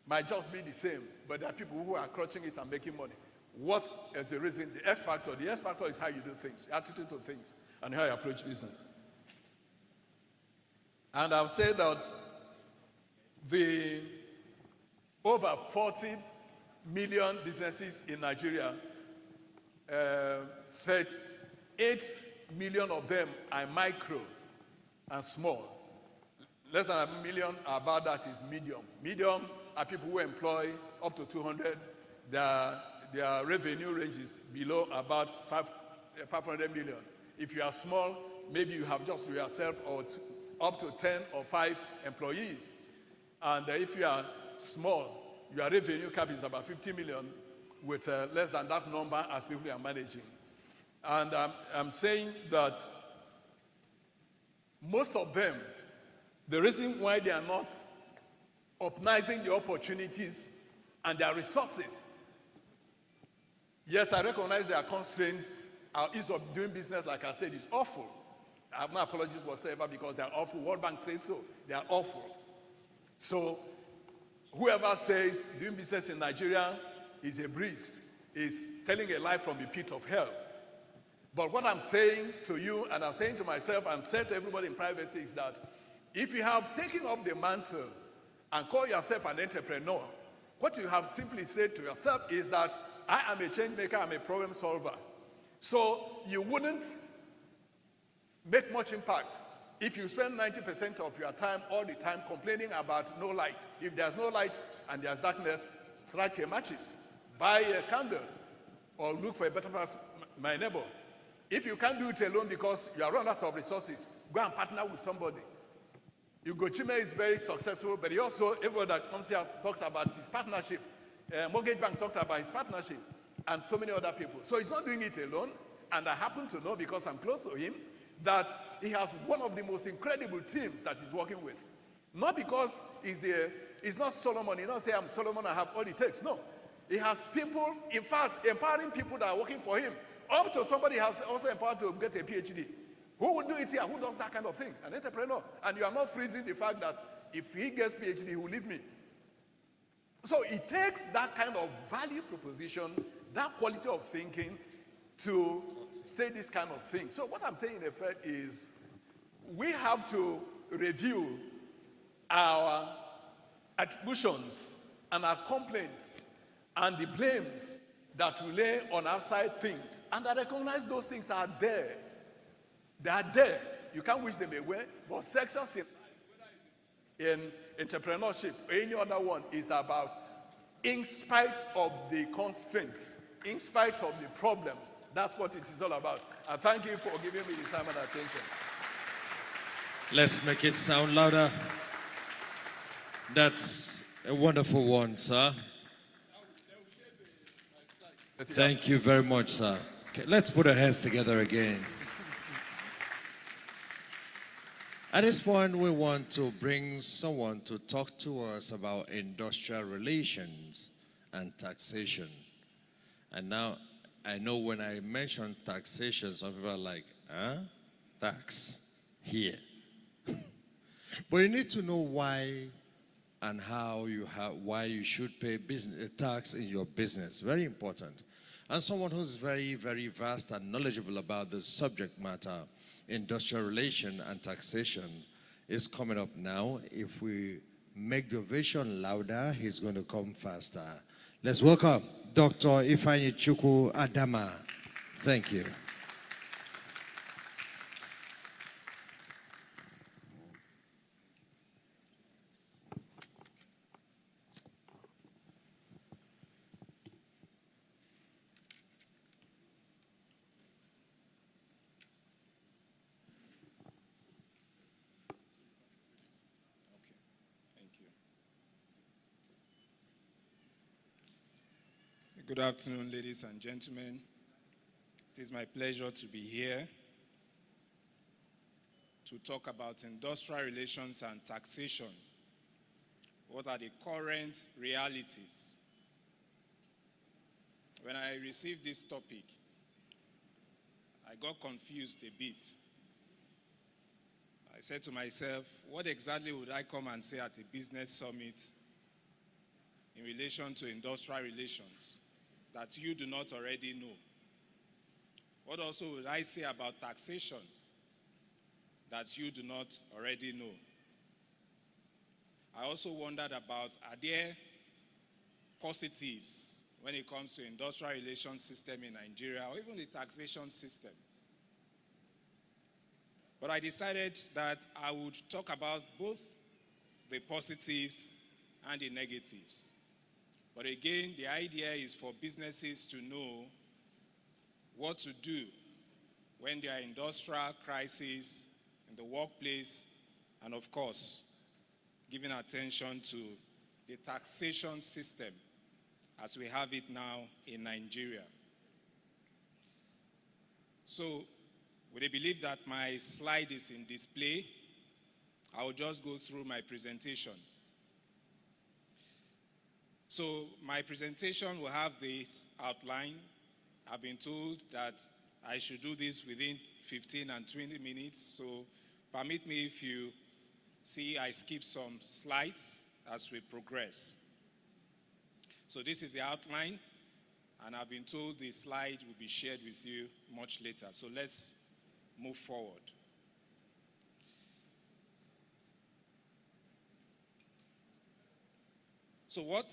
might just be the same, but there are people who are crushing it and making money. What is the reason? The X factor. The X factor is how you do things, your attitude to things, and how you approach business. And I've said that the over 40 million businesses in Nigeria, 38 million of them are micro and small. Less than 1 million about that is medium. Medium are people who employ up to 200. Their revenue range is below about 500 million. If you are small, maybe you have just yourself or up to 10 or 5 employees. And if you are small, your revenue cap is about 50 million with less than that number as people are managing. And I'm saying that most of them, the reason why they are not optimizing the opportunities and their resources. Yes, I recognize there are constraints. Our ease of doing business, like I said, is awful. I have no apologies whatsoever because they are awful. World Bank says so. They are awful. So whoever says doing business in Nigeria is a breeze is telling a lie from the pit of hell. But what I'm saying to you, and I'm saying to myself, and saying to everybody in privacy, is that if you have taken up the mantle and call yourself an entrepreneur, what you have simply said to yourself is that I am a change maker, I'm a problem solver. So you wouldn't make much impact if you spend 90% of your time all the time complaining about no light. If there's no light and there's darkness, strike a matches, buy a candle, or look for a better person, my neighbor. If you can't do it alone because you are run out of resources, go and partner with somebody. Ugo Chime is very successful, but he also, everyone that comes here talks about his partnership. Mortgage Bank talked about his partnership, and so many other people. So he's not doing it alone, and I happen to know, because I'm close to him, that he has one of the most incredible teams that he's working with. Not because he's not Solomon. He don't say, I'm Solomon, I have all it takes. No. He has people, in fact, empowering people that are working for him. Up to somebody has also empowered to get a PhD. Who would do it here? Who does that kind of thing? An entrepreneur. And you are not freezing the fact that if he gets PhD, he will leave me. So it takes that kind of value proposition, that quality of thinking to state this kind of thing. So what I'm saying in effect is we have to review our attributions and our complaints and the blames that we lay on outside things. And I recognize those things are there. They are there. You can't wish them away. But success in entrepreneurship or any other one is about, in spite of the constraints, in spite of the problems, that's what it is all about. And thank you for giving me the time and attention. Let's make it sound louder. That's a wonderful one, sir. Thank you very much, sir. Okay, let's put our hands together again. At this point, we want to bring someone to talk to us about industrial relations and taxation. And now, I know when I mention taxation, some people are like, huh? Tax here. But you need to know why and how why you should pay tax in your business. Very important. And someone who's very, very vast and knowledgeable about the subject matter, industrial relation and taxation, is coming up now. If we make the ovation louder, he's going to come faster. Let's welcome Dr. Ifeanyi Adama. Thank you. Good afternoon, ladies and gentlemen. It is my pleasure to be here to talk about industrial relations and taxation. What are the current realities? When I received this topic, I got confused a bit. I said to myself, what exactly would I come and say at a business summit in relation to industrial relations that you do not already know? What also would I say about taxation that you do not already know? I also wondered about, are there positives when it comes to industrial relations system in Nigeria, or even the taxation system? But I decided that I would talk about both the positives and the negatives. But again, the idea is for businesses to know what to do when there are industrial crises in the workplace, and of course, giving attention to the taxation system as we have it now in Nigeria. So, with the belief that my slide is in display, I will just go through my presentation. So, my presentation will have this outline. I've been told that I should do this within 15 and 20 minutes, so permit me if you see I skip some slides as we progress. So this is the outline, and I've been told the slide will be shared with you much later. So let's move forward. So what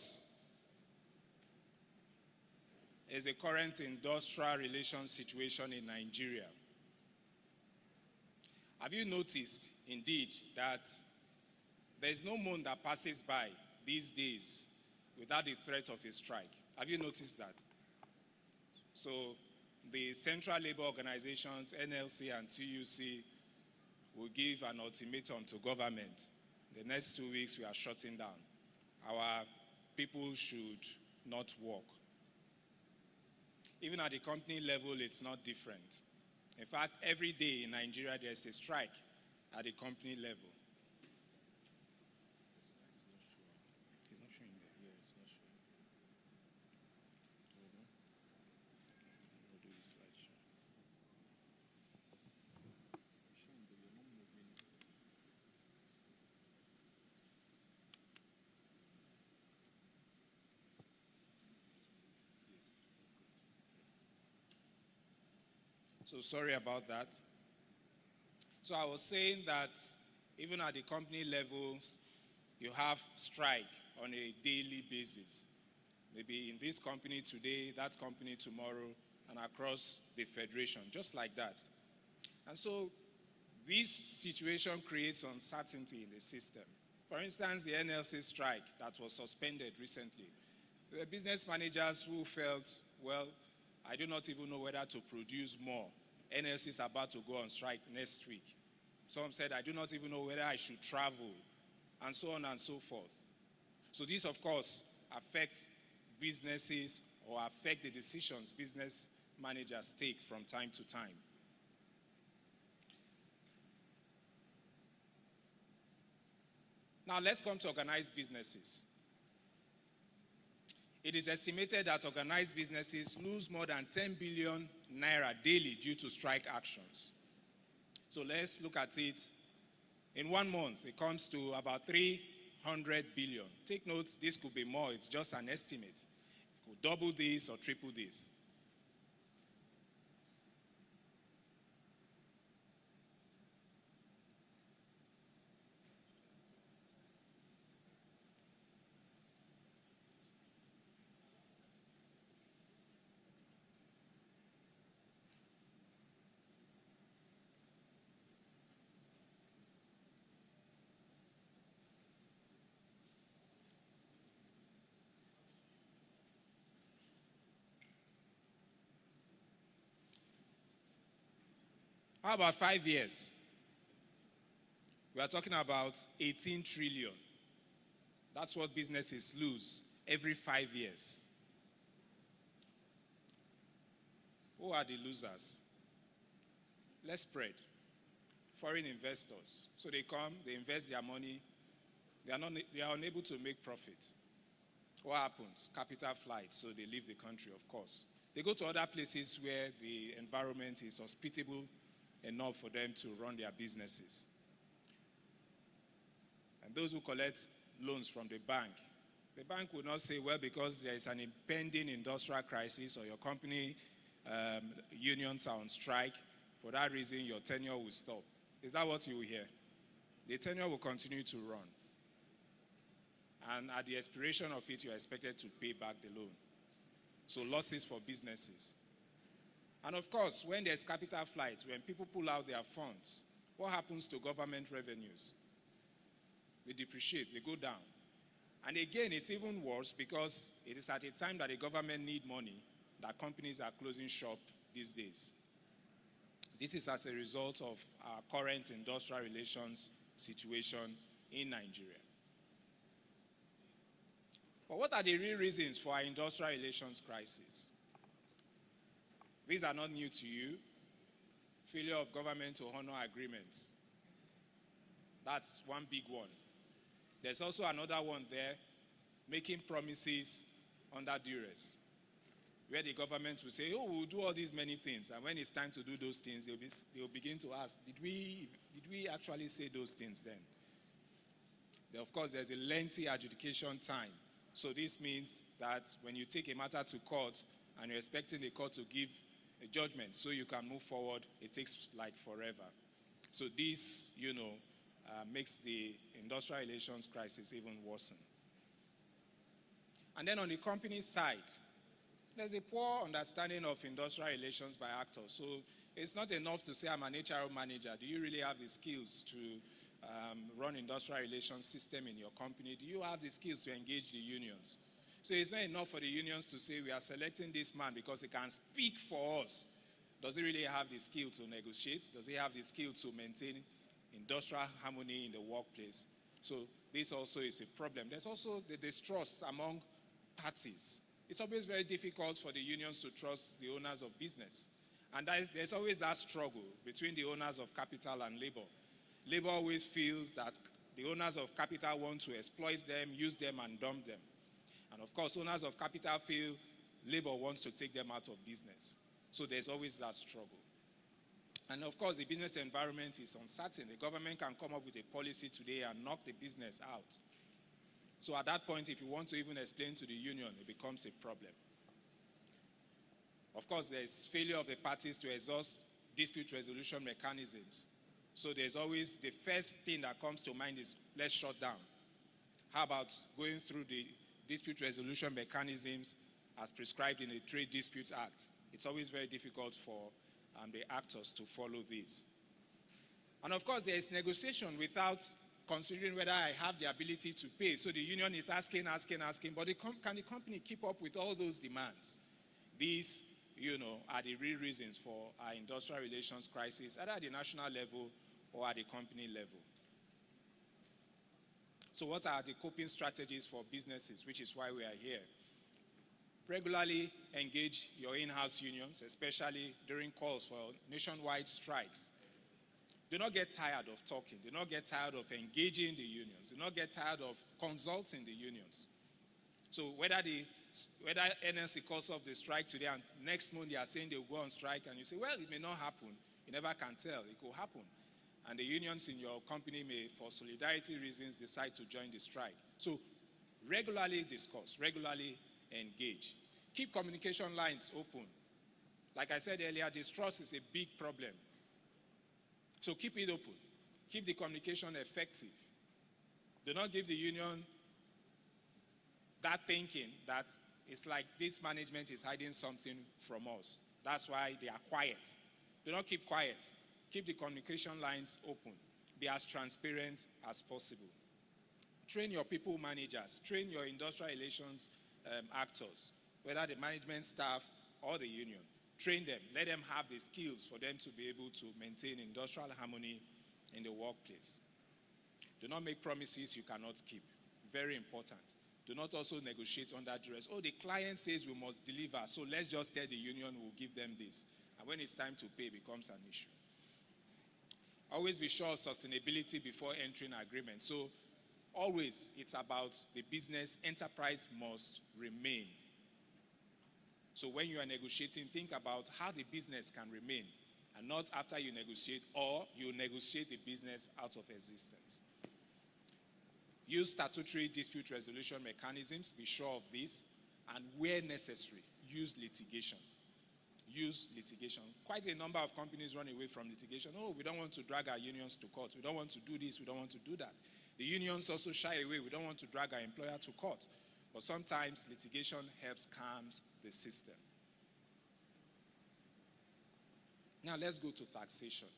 is the current industrial relations situation in Nigeria? Have you noticed, indeed, that there is no month that passes by these days without the threat of a strike? Have you noticed that? So the Central Labor Organizations, NLC and TUC, will give an ultimatum to government. The next 2 weeks, we are shutting down. Our people should not work. Even at the company level, it's not different. In fact, every day in Nigeria, there's a strike at the company level. It's not showing there. Yeah, it's not showing. We'll do this slideshow. So sorry about that. So I was saying that even at the company levels, you have strike on a daily basis. Maybe in this company today, that company tomorrow, and across the federation, just like that. And so this situation creates uncertainty in the system. For instance, the NLC strike that was suspended recently. There were business managers who felt, well, I do not even know whether to produce more. NLC is about to go on strike next week. Some said, I do not even know whether I should travel, and so on and so forth. So this, of course, affects businesses or affect the decisions business managers take from time to time. Now let's come to organized businesses. It is estimated that organized businesses lose more than 10 billion naira daily due to strike actions. So let's look at it. In 1 month, it comes to about 300 billion. Take note, this could be more. It's just an estimate. It could double this or triple this. How about 5 years? We are talking about 18 trillion. That's what businesses lose every 5 years. Who are the losers? Let's spread. Foreign investors. So they come, they invest their money, they are unable to make profit. What happens? Capital flight, so they leave the country, of course. They go to other places where the environment is hospitable enough for them to run their businesses. And those who collect loans from the bank will not say, well, because there is an impending industrial crisis or your company unions are on strike, for that reason your tenure will stop. Is that what you will hear? The tenure will continue to run. And at the expiration of it, you are expected to pay back the loan. So losses for businesses. And of course, when there's capital flight, when people pull out their funds, what happens to government revenues? They depreciate, they go down. And again, it's even worse because it is at a time that the government need money that companies are closing shop these days. This is as a result of our current industrial relations situation in Nigeria. But what are the real reasons for our industrial relations crisis? These are not new to you. Failure of government to honor agreements. That's one big one. There's also another one there, making promises under duress, where the government will say, oh, we'll do all these many things. And when it's time to do those things, they'll begin to ask, did we actually say those things then? Of course, there's a lengthy adjudication time. So this means that when you take a matter to court and you're expecting the court to give a judgment so you can move forward, it takes like forever. So this, makes the industrial relations crisis even worsen. And then on the company side, there's a poor understanding of industrial relations by actors. So it's not enough to say I'm an HR manager. Do you really have the skills to run industrial relations system in your company? Do you have the skills to engage the unions? So it's not enough for the unions to say we are selecting this man because he can speak for us. Does he really have the skill to negotiate? Does he have the skill to maintain industrial harmony in the workplace? So this also is a problem. There's also the distrust among parties. It's always very difficult for the unions to trust the owners of business. And there's always that struggle between the owners of capital and labor. Labor always feels that the owners of capital want to exploit them, use them, and dump them. And of course, owners of capital feel labor wants to take them out of business. So there's always that struggle. And of course, the business environment is uncertain. The government can come up with a policy today and knock the business out. So at that point, if you want to even explain to the union, it becomes a problem. Of course, there's failure of the parties to exhaust dispute resolution mechanisms. So there's always the first thing that comes to mind is let's shut down. How about going through the dispute resolution mechanisms as prescribed in the Trade Disputes Act? It's always very difficult for the actors to follow this. And of course, there is negotiation without considering whether I have the ability to pay. So the union is asking, but can the company keep up with all those demands? These, are the real reasons for our industrial relations crisis, either at the national level or at the company level. So what are the coping strategies for businesses, which is why we are here? Regularly engage your in-house unions, especially during calls for nationwide strikes. Do not get tired of talking. Do not get tired of engaging the unions. Do not get tired of consulting the unions. So whether NLC calls off the strike today and next month they are saying they will go on strike and you say, well, it may not happen. You never can tell. It could happen. And the unions in your company may, for solidarity reasons, decide to join the strike. So regularly discuss, regularly engage. Keep communication lines open. Like I said earlier, distrust is a big problem. So keep it open. Keep the communication effective. Do not give the union that thinking that it's like this management is hiding something from us. That's why they are quiet. Do not keep quiet. Keep the communication lines open. Be as transparent as possible. Train your people managers. Train your industrial relations actors, whether the management staff or the union. Train them. Let them have the skills for them to be able to maintain industrial harmony in the workplace. Do not make promises you cannot keep. Very important. Do not also negotiate under duress. Oh, the client says we must deliver, so let's just tell the union we'll give them this. And when it's time to pay, it becomes an issue. Always be sure of sustainability before entering agreement. So always it's about the business enterprise must remain. So when you are negotiating, think about how the business can remain and not after you negotiate, or you negotiate the business out of existence. Use statutory dispute resolution mechanisms, be sure of this, and where necessary, use litigation. Use litigation. Quite a number of companies run away from litigation. Oh, we don't want to drag our unions to court. We don't want to do this. We don't want to do that. The unions also shy away. We don't want to drag our employer to court. But sometimes litigation helps calm the system. Now let's go to taxation.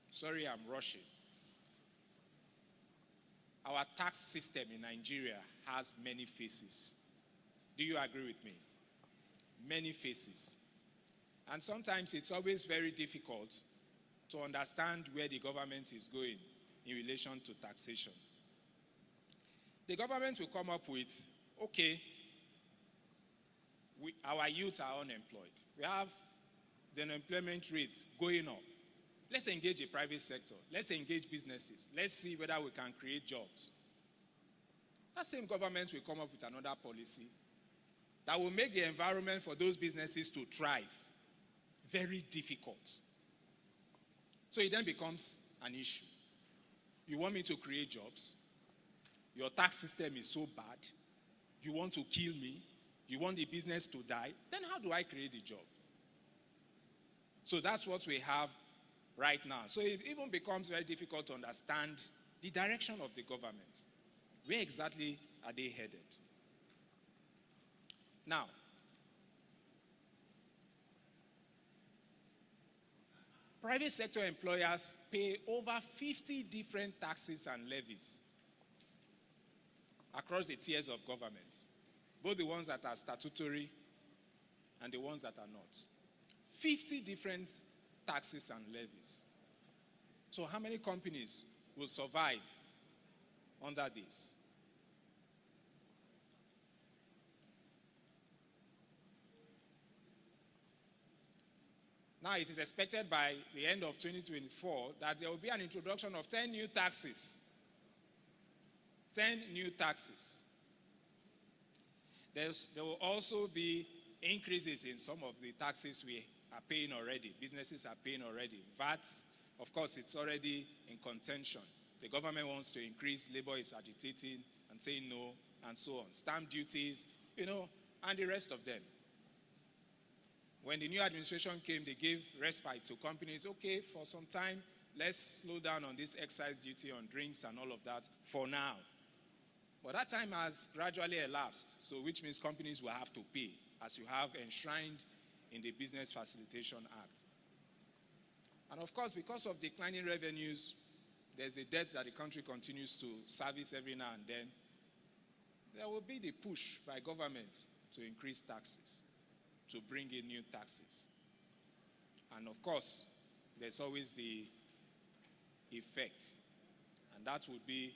Sorry, I'm rushing. Our tax system in Nigeria has many faces. Do you agree with me? Many faces. And sometimes it's always very difficult to understand where the government is going in relation to taxation. The government will come up with, okay, our youth are unemployed. We have the unemployment rate going up. Let's engage the private sector. Let's engage businesses. Let's see whether we can create jobs. That same government will come up with another policy that will make the environment for those businesses to thrive very difficult. So it then becomes an issue. You want me to create jobs? Your tax system is so bad. You want to kill me? You want the business to die? Then how do I create a job? So that's what we have right now. So it even becomes very difficult to understand the direction of the government. Where exactly are they headed? Now, private sector employers pay over 50 different taxes and levies across the tiers of government, both the ones that are statutory and the ones that are not. 50 different taxes and levies. So how many companies will survive under this? Now, it is expected by the end of 2024 that there will be an introduction of 10 new taxes. 10 new taxes. There will also be increases in some of the taxes we are paying already. Businesses are paying already. VAT, of course, it's already in contention. The government wants to increase, labor is agitating and saying no, and so on. Stamp duties, and the rest of them. When the new administration came, they gave respite to companies. Okay, for some time, let's slow down on this excise duty on drinks and all of that for now. But that time has gradually elapsed, so which means companies will have to pay, as you have enshrined in the Business Facilitation Act. And of course, because of declining revenues, there's a debt that the country continues to service every now and then. There will be the push by government to increase taxes, to bring in new taxes. And of course, there's always the effect, and that would be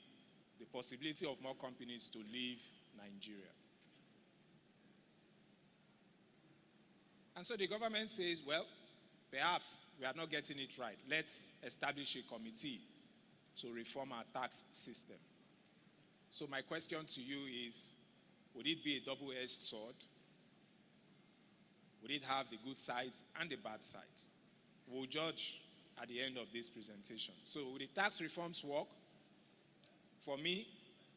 the possibility of more companies to leave Nigeria. And so the government says, well, perhaps we are not getting it right. Let's establish a committee to reform our tax system. So my question to you is, would it be a double-edged sword? Would it have the good sides and the bad sides? We'll judge at the end of this presentation. So will the tax reforms work? For me,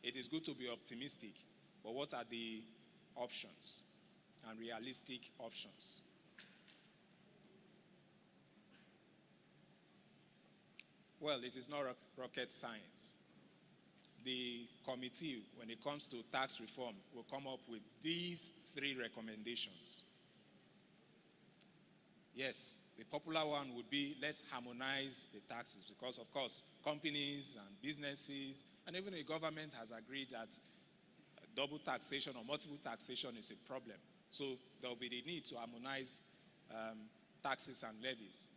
it is good to be optimistic, but what are the options and realistic options? Well, it is not rocket science. The committee, when it comes to tax reform, will come up with these 3 recommendations. Yes, the popular one would be, let's harmonize the taxes, because of course, companies and businesses, and even the government has agreed that double taxation or multiple taxation is a problem. So there will be the need to harmonize taxes and levies.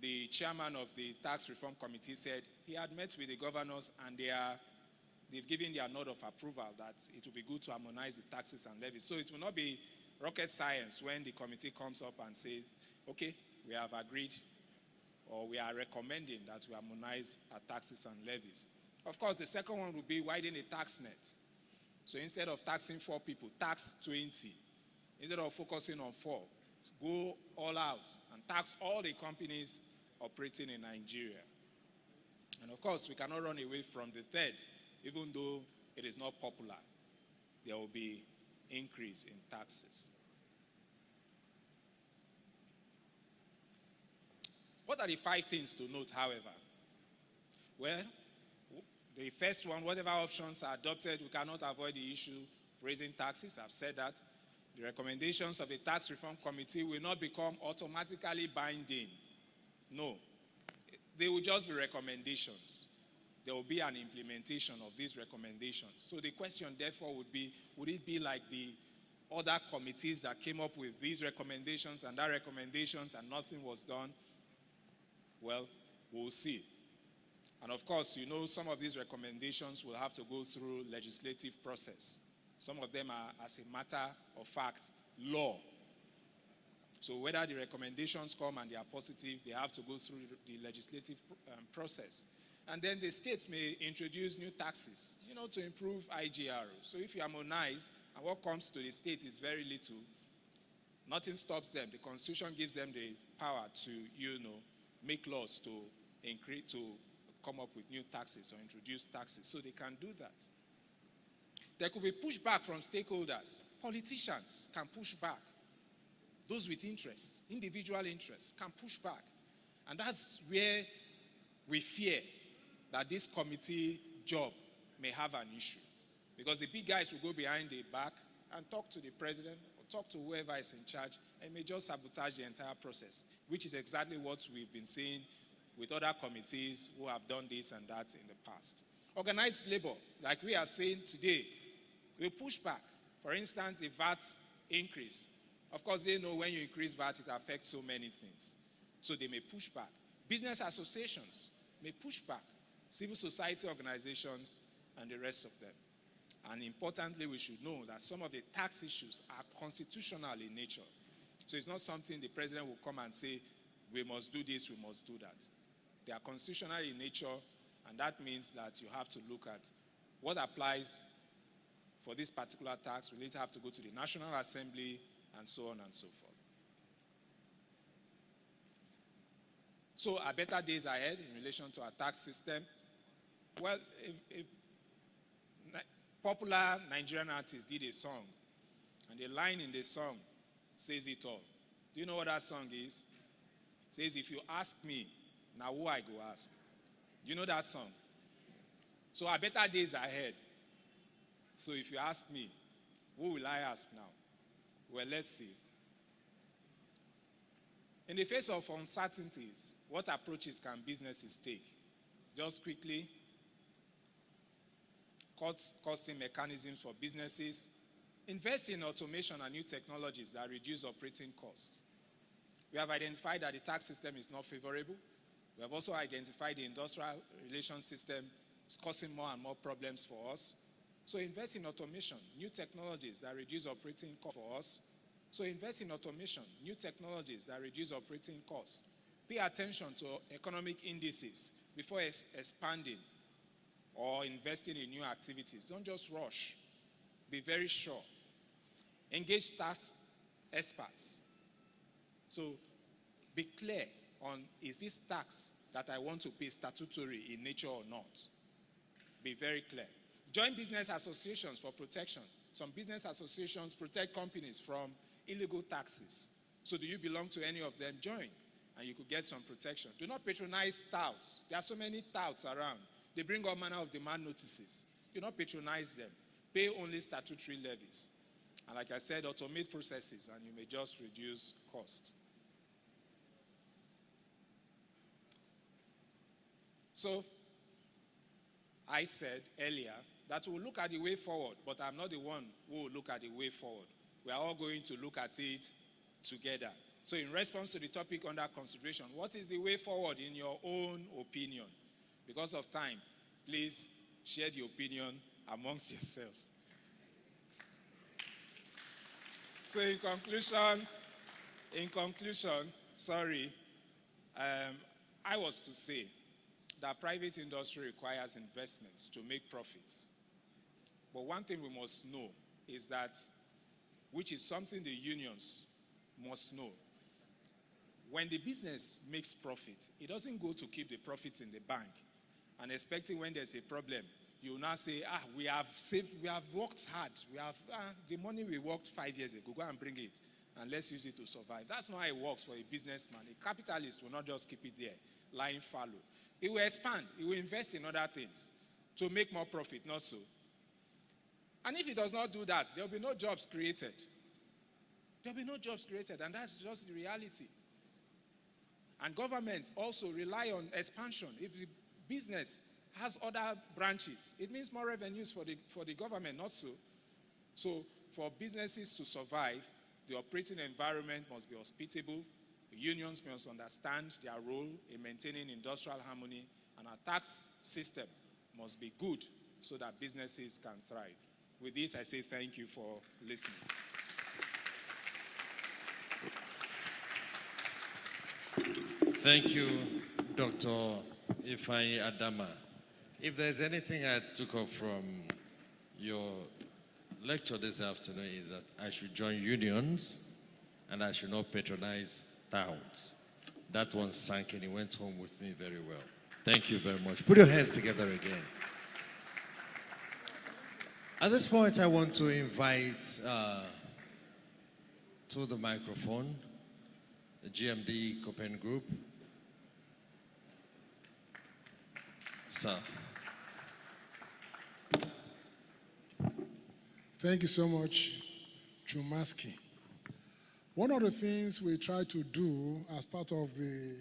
The chairman of the tax reform committee said he had met with the governors and they've given their nod of approval that it will be good to harmonize the taxes and levies. So it will not be rocket science when the committee comes up and says, okay, we have agreed, or we are recommending that we harmonize our taxes and levies. Of course, the second one would be widen the tax net. So instead of taxing 4 people, tax 20. Instead of focusing on 4, go all out and tax all the companies operating in Nigeria. And of course, we cannot run away from the third, even though it is not popular. There will be increase in taxes. What are the 5 things to note, however? Well, the first one, whatever options are adopted, we cannot avoid the issue of raising taxes. I've said that. The recommendations of the Tax Reform Committee will not become automatically binding. No. They will just be recommendations. There will be an implementation of these recommendations. So the question, therefore, would be, would it be like the other committees that came up with these recommendations and that recommendations and nothing was done? Well, We'll see. And of course, you know, some of these recommendations will have to go through legislative process. Some of them are, as a matter of fact, law. So whether the recommendations come and they are positive, they have to go through the legislative process. And then the states may introduce new taxes, you know, to improve IGR. So if you harmonize, and what comes to the state is very little, nothing stops them. The Constitution gives them the power to, you know, make laws to increase, to come up with new taxes or introduce taxes. So they can do that. There could be pushback from stakeholders. Politicians can push back. Those with interests, individual interests, can push back. And that's where we fear that this committee job may have an issue. Because the big guys will go behind the back and talk to the president or talk to whoever is in charge and may just sabotage the entire process, which is exactly what we've been seeing with other committees who have done this and that in the past. Organized labor, like we are saying today, will push back. For instance, the VAT increase. Of course, they know when you increase VAT, it affects so many things. So they may push back. Business associations may push back. Civil society organizations and the rest of them. And importantly, we should know that some of the tax issues are constitutional in nature. So it's not something the president will come and say, we must do this, we must do that. They are constitutional in nature, and that means that you have to look at what applies for this particular tax. Will it have to go to the National Assembly, and so on and so forth. So are better days ahead in relation to our tax system? Well, if popular Nigerian artist did a song, and the line in the song says it all. Do you know what that song is? It says, if you ask me, now who I go ask? You know that song? So our better days ahead. So if you ask me, who will I ask now? Well, let's see. In the face of uncertainties, what approaches can businesses take? Just quickly, costing mechanisms for businesses, invest in automation and new technologies that reduce operating costs. We have identified that the tax system is not favorable. We have also identified the industrial relations system is causing more and more problems for us. So invest in automation, new technologies that reduce operating costs for us. So invest in automation, new technologies that reduce operating costs. Pay attention to economic indices before expanding or investing in new activities. Don't just rush. Be very sure. Engage tax experts. So be clear on, is this tax that I want to pay statutory in nature or not? Be very clear. Join business associations for protection. Some business associations protect companies from illegal taxes. So do you belong to any of them? Join, and you could get some protection. Do not patronize touts. There are so many touts around. They bring all manner of demand notices. Do not patronize them. Pay only statutory levies. And like I said, automate processes, and you may just reduce cost. So, I said earlier that we'll look at the way forward, but I'm not the one who will look at the way forward. We are all going to look at it together. So in response to the topic under consideration, what is the way forward in your own opinion? Because of time, please share the opinion amongst yourselves. So in conclusion, I was to say that private industry requires investments to make profits. But one thing we must know is that, which is something the unions must know, when the business makes profit, it doesn't go to keep the profits in the bank and expecting when there's a problem, you will now say, we have saved, we have worked hard, we have the money we worked 5 years ago, go and bring it and let's use it to survive. That's not how it works for a businessman. A capitalist will not just keep it there, lying fallow. He will expand, he will invest in other things to make more profit, not so. And if he does not do that, there will be no jobs created. There will be no jobs created, and that's just the reality. And government also rely on expansion. If the business has other branches, it means more revenues for the government, not so. So for businesses to survive, the operating environment must be hospitable, Unions must understand their role in maintaining industrial harmony, and our tax system must be good so that businesses can thrive. With this, I say thank you for listening. Thank you, Dr. Ifeanyi Adama. If there's anything I took up from your lecture this afternoon, is that I should join unions and I should not patronize touts. That one sank and he went home with me very well. Thank you very much. Put your hands together again. At this point, I want to invite to the microphone the GMD Copen Group. Sir. Thank you so much, Chumaski. One of the things we try to do as part of the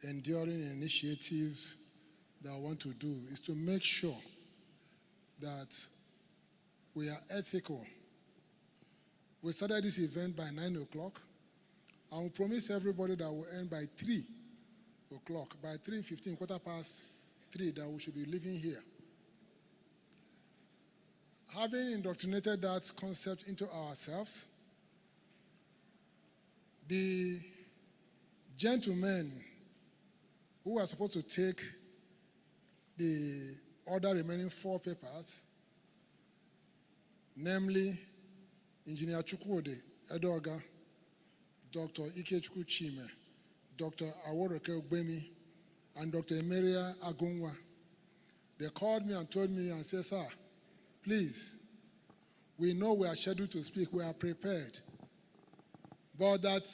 enduring initiatives that I want to do is to make sure that we are ethical. We started this event by 9 o'clock. I will promise everybody that we'll end by 3 o'clock. By 3:15, 3:15, that we should be leaving here. Having indoctrinated that concept into ourselves, the gentlemen who are supposed to take the other remaining 4 papers, namely Engineer Chukwude Edoga, Dr. Ikechukwu Chime, Dr. Aworoke Ogbemi, and Dr. Emeria Agunwa, they called me and told me and said, sir, please, we know we are scheduled to speak, we are prepared, but that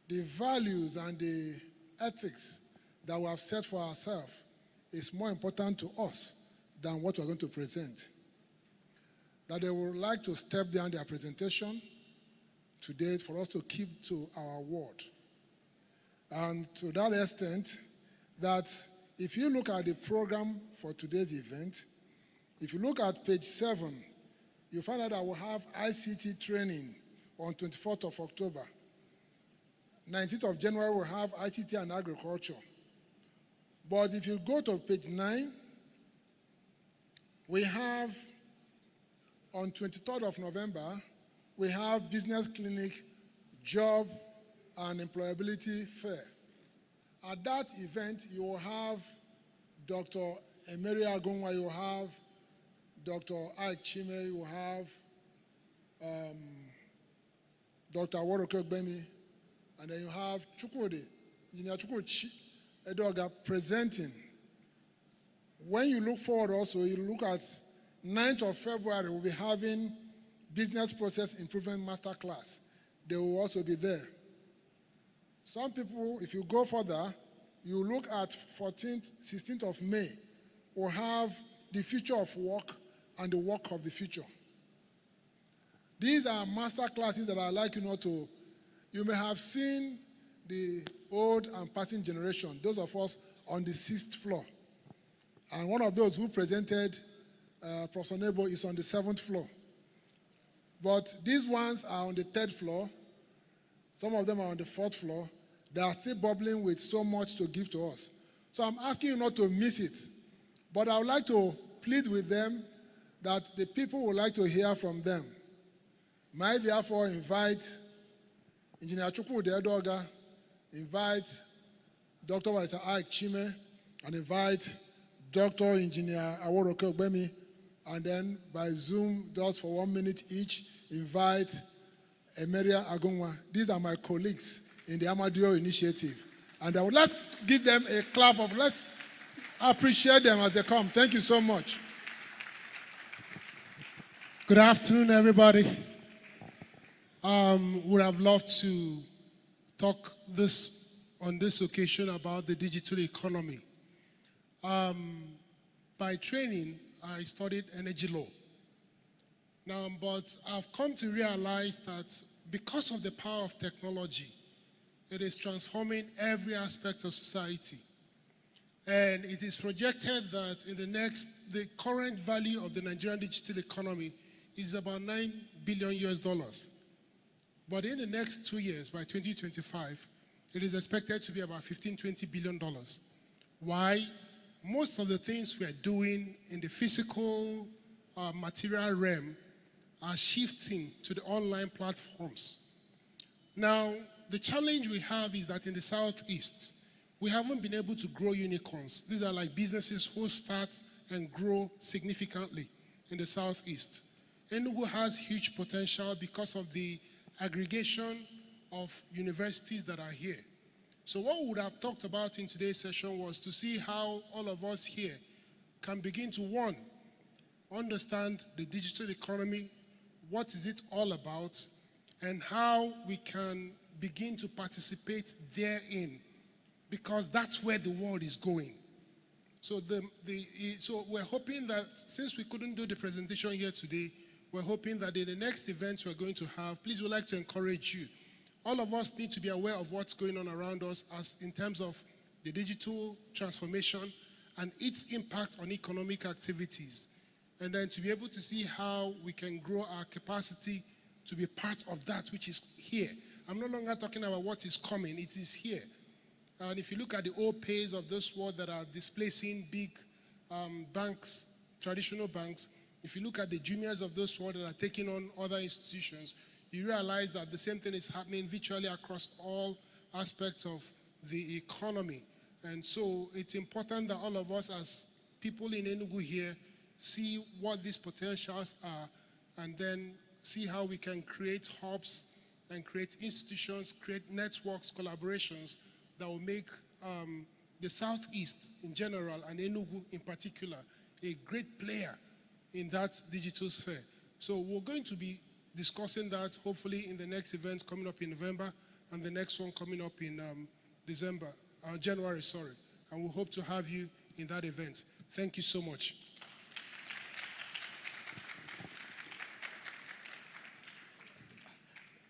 the values and the ethics that we have set for ourselves is more important to us than what we are going to present. That they would like to step down their presentation today for us to keep to our word. And to that extent, that if you look at the program for today's event, if you look at page 7, you find out that we'll have ICT training on 24th of October. 19th of January, we'll have ICT and agriculture. But if you go to page 9, we have on 23rd of November, we have business clinic, job and employability fair. At that event, you will have Dr. Emeria Agunwa, you will have Dr. Ike Chime, you will have Dr. Aworoke Ogbemi, and then you have Chukwude, Engineer Chukwude Edoga presenting. When you look forward also, you look at 9th of February, we'll be having Business Process Improvement Masterclass. They will also be there. Some people, if you go further, you look at 14th, 16th of May, we'll have the future of work and the work of the future. These are master classes that I'd like you know to, you may have seen the old and passing generation, those of us on the 6th floor. And one of those who presented, Professor Nebo, is on the 7th floor. But these ones are on the 3rd floor. Some of them are on the 4th floor. They are still bubbling with so much to give to us. So I'm asking you not to miss it. But I would like to plead with them that the people would like to hear from them. May I therefore invite Engineer Chukwude Edoga, invite Dr. Warisa Ike Chime, and invite Dr. Engineer Aworoke Ogbemi, and then by Zoom, just for 1 minute each, invite Emeria Agunwa. These are my colleagues in the Amadeo Initiative. And I would like to give them a clap of, let's appreciate them as they come. Thank you so much. Good afternoon, everybody. Would have loved to talk on this occasion about the digital economy. By training, I studied energy law. Now, but I've come to realize that because of the power of technology, it is transforming every aspect of society. And it is projected that in the current value of the Nigerian digital economy is about $9 billion US. But in the next 2 years, by 2025, it is expected to be about $15–20 billion. Why? Most of the things we are doing in the physical material realm are shifting to the online platforms. Now, the challenge we have is that in the Southeast, we haven't been able to grow unicorns. These are like businesses who start and grow significantly in the Southeast. ENUGU has huge potential because of the aggregation of universities that are here. So what we would have talked about in today's session was to see how all of us here can begin to, one, understand the digital economy, what is it all about, and how we can begin to participate therein, because that's where the world is going. So, so we're hoping that, since we couldn't do the presentation here today, we're hoping that in the next event we're going to have, please, we'd like to encourage you. All of us need to be aware of what's going on around us as in terms of the digital transformation and its impact on economic activities. And then to be able to see how we can grow our capacity to be part of that which is here. I'm no longer talking about what is coming, it is here. And if you look at the old pays of this world that are displacing big banks, traditional banks, if you look at the juniors of this world that are taking on other institutions, you realize that the same thing is happening virtually across all aspects of the economy. And so it's important that all of us as people in ENUGU here see what these potentials are and then see how we can create hubs and create institutions, create networks, collaborations that will make the Southeast in general and ENUGU in particular a great player in that digital sphere. So we're going to be discussing that hopefully in the next event coming up in November and the next one coming up in January, sorry. And we hope to have you in that event. Thank you so much.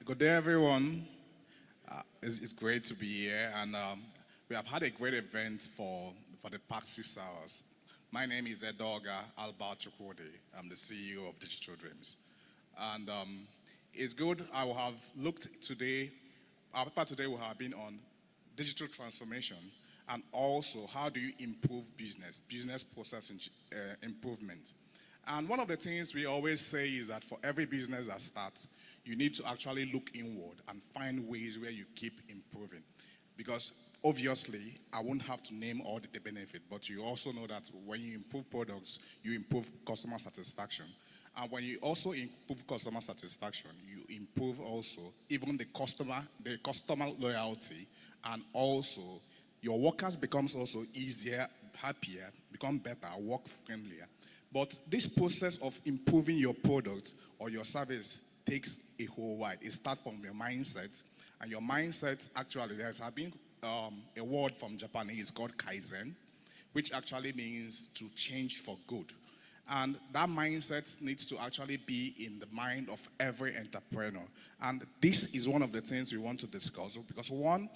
Good day, everyone. It's great to be here, and we have had a great event for the past 6 hours. My name is Edoga Alba-Chukwudi. I'm the CEO of Digital Dreams. And it's good. I will have looked today, our paper today will have been on digital transformation and also how do you improve business process improvement. And one of the things we always say is that for every business that starts, you need to actually look inward and find ways where you keep improving. Because obviously, I won't have to name all the benefits, but you also know that when you improve products, you improve customer satisfaction. And when you also improve customer satisfaction, you improve also even the customer loyalty, and also your workers becomes also easier, happier, become better, work friendlier. But this process of improving your product or your service takes a whole while. It starts from your mindset, and your mindset actually, there's been a word from Japanese called Kaizen, which actually means to change for good. And that mindset needs to actually be in the mind of every entrepreneur. And this is one of the things we want to discuss, because one,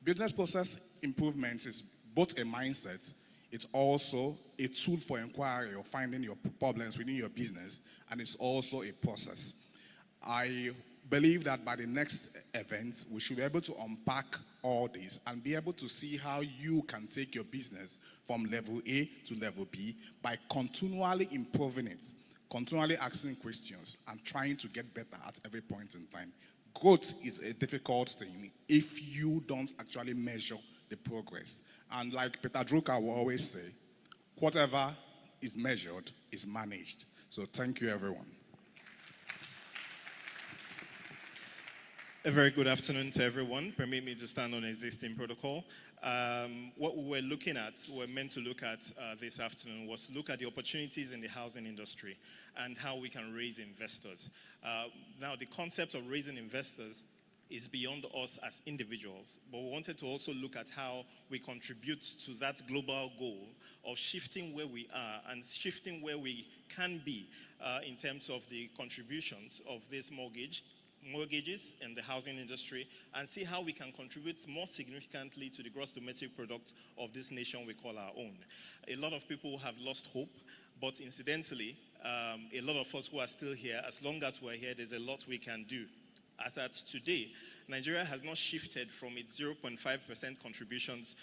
business process improvements is both a mindset, it's also a tool for inquiry or finding your problems within your business, and it's also a process. I believe that by the next event, we should be able to unpack all this and be able to see how you can take your business from level A to level B by continually improving it, continually asking questions, and trying to get better at every point in time. Growth is a difficult thing if you don't actually measure the progress. And like Peter Drucker will always say, whatever is measured is managed. So thank you, everyone. A very good afternoon to everyone. Permit me to stand on existing protocol. What we were looking at, we're meant to look at this afternoon, was look at the opportunities in the housing industry and how we can raise investors. Now, the concept of raising investors is beyond us as individuals, but we wanted to also look at how we contribute to that global goal of shifting where we are and shifting where we can be in terms of the contributions of this mortgages in the housing industry, and see how we can contribute more significantly to the gross domestic product of this nation we call our own. A lot of people have lost hope, but incidentally, a lot of us who are still here, as long as we're here, there's a lot we can do As at today, Nigeria has not shifted from its 0.5% contributions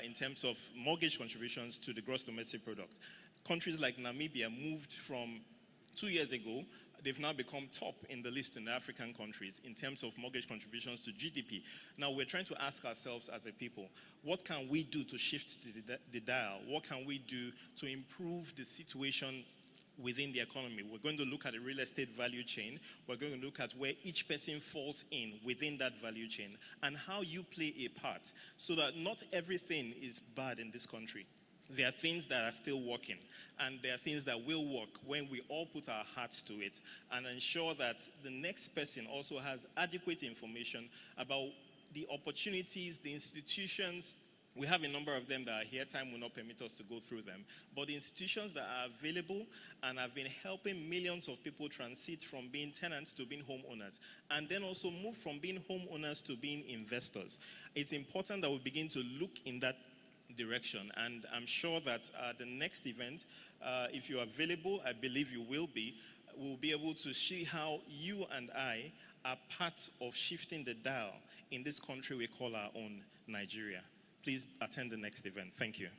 in terms of mortgage contributions to the gross domestic product. Countries like Namibia moved from 2 years ago, they've now become top in the list in the African countries in terms of mortgage contributions to GDP. Now we're trying to ask ourselves as a people, what can we do to shift the dial? What can we do to improve the situation within the economy? We're going to look at the real estate value chain. We're going to look at where each person falls in within that value chain and how you play a part so that not everything is bad in this country. There are things that are still working, and there are things that will work when we all put our hearts to it and ensure that the next person also has adequate information about the opportunities, the institutions. We have a number of them that are here. Time will not permit us to go through them. But the institutions that are available and have been helping millions of people transit from being tenants to being homeowners, and then also move from being homeowners to being investors. It's important that we begin to look in that direction, and I'm sure that the next event, if you're available, I believe you will be, we'll be able to see how you and I are part of shifting the dial in this country we call our own, Nigeria. Please attend the next event. Thank you.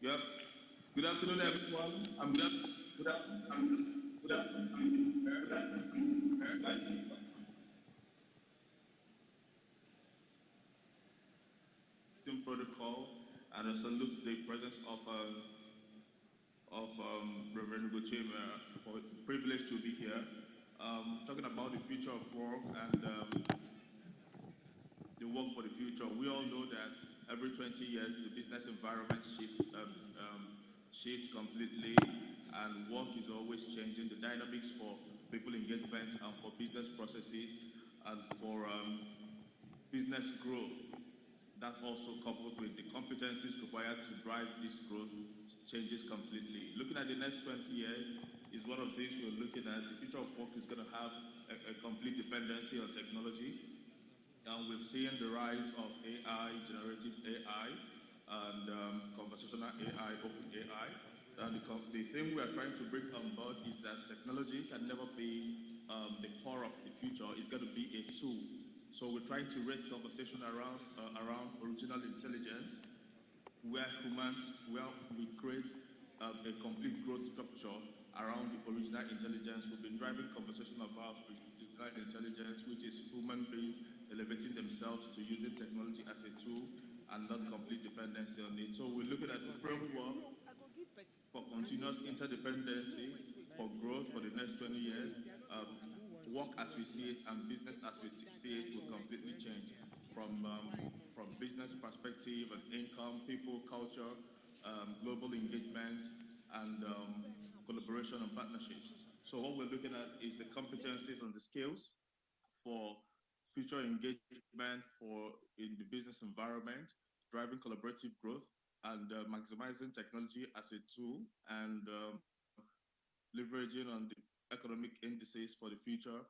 Yep. Good afternoon, everyone. Good afternoon. Protocol, and I salute the presence of Reverend Gochema for the privilege to be here, talking about the future of work and the work for the future. We all know that every 20 years the business environment shifts completely, and work is always changing. The dynamics for people engagement and for business processes and for business growth, that also coupled with the competencies required to drive this growth changes completely. Looking at the next 20 years is one of the things we're looking at. The future of work is going to have a complete dependency on technology. And we've seen the rise of AI, generative AI, and conversational AI, open AI. And the thing we are trying to bring on board is that technology can never be the core of the future. It's going to be a tool. So we're trying to raise conversation around original intelligence, where we create a complete growth structure around the original intelligence. We've been driving conversation about original intelligence, which is human beings elevating themselves to using technology as a tool and not complete dependency on it. So we're looking at the framework for continuous interdependency, for growth for the next 20 years. Work as we see it and business as we see it will completely change from business perspective and income, people, culture, global engagement, and collaboration and partnerships. So what we're looking at is the competencies and the skills for future engagement in the business environment, driving collaborative growth, and maximizing technology as a tool, and leveraging on the economic indices for the future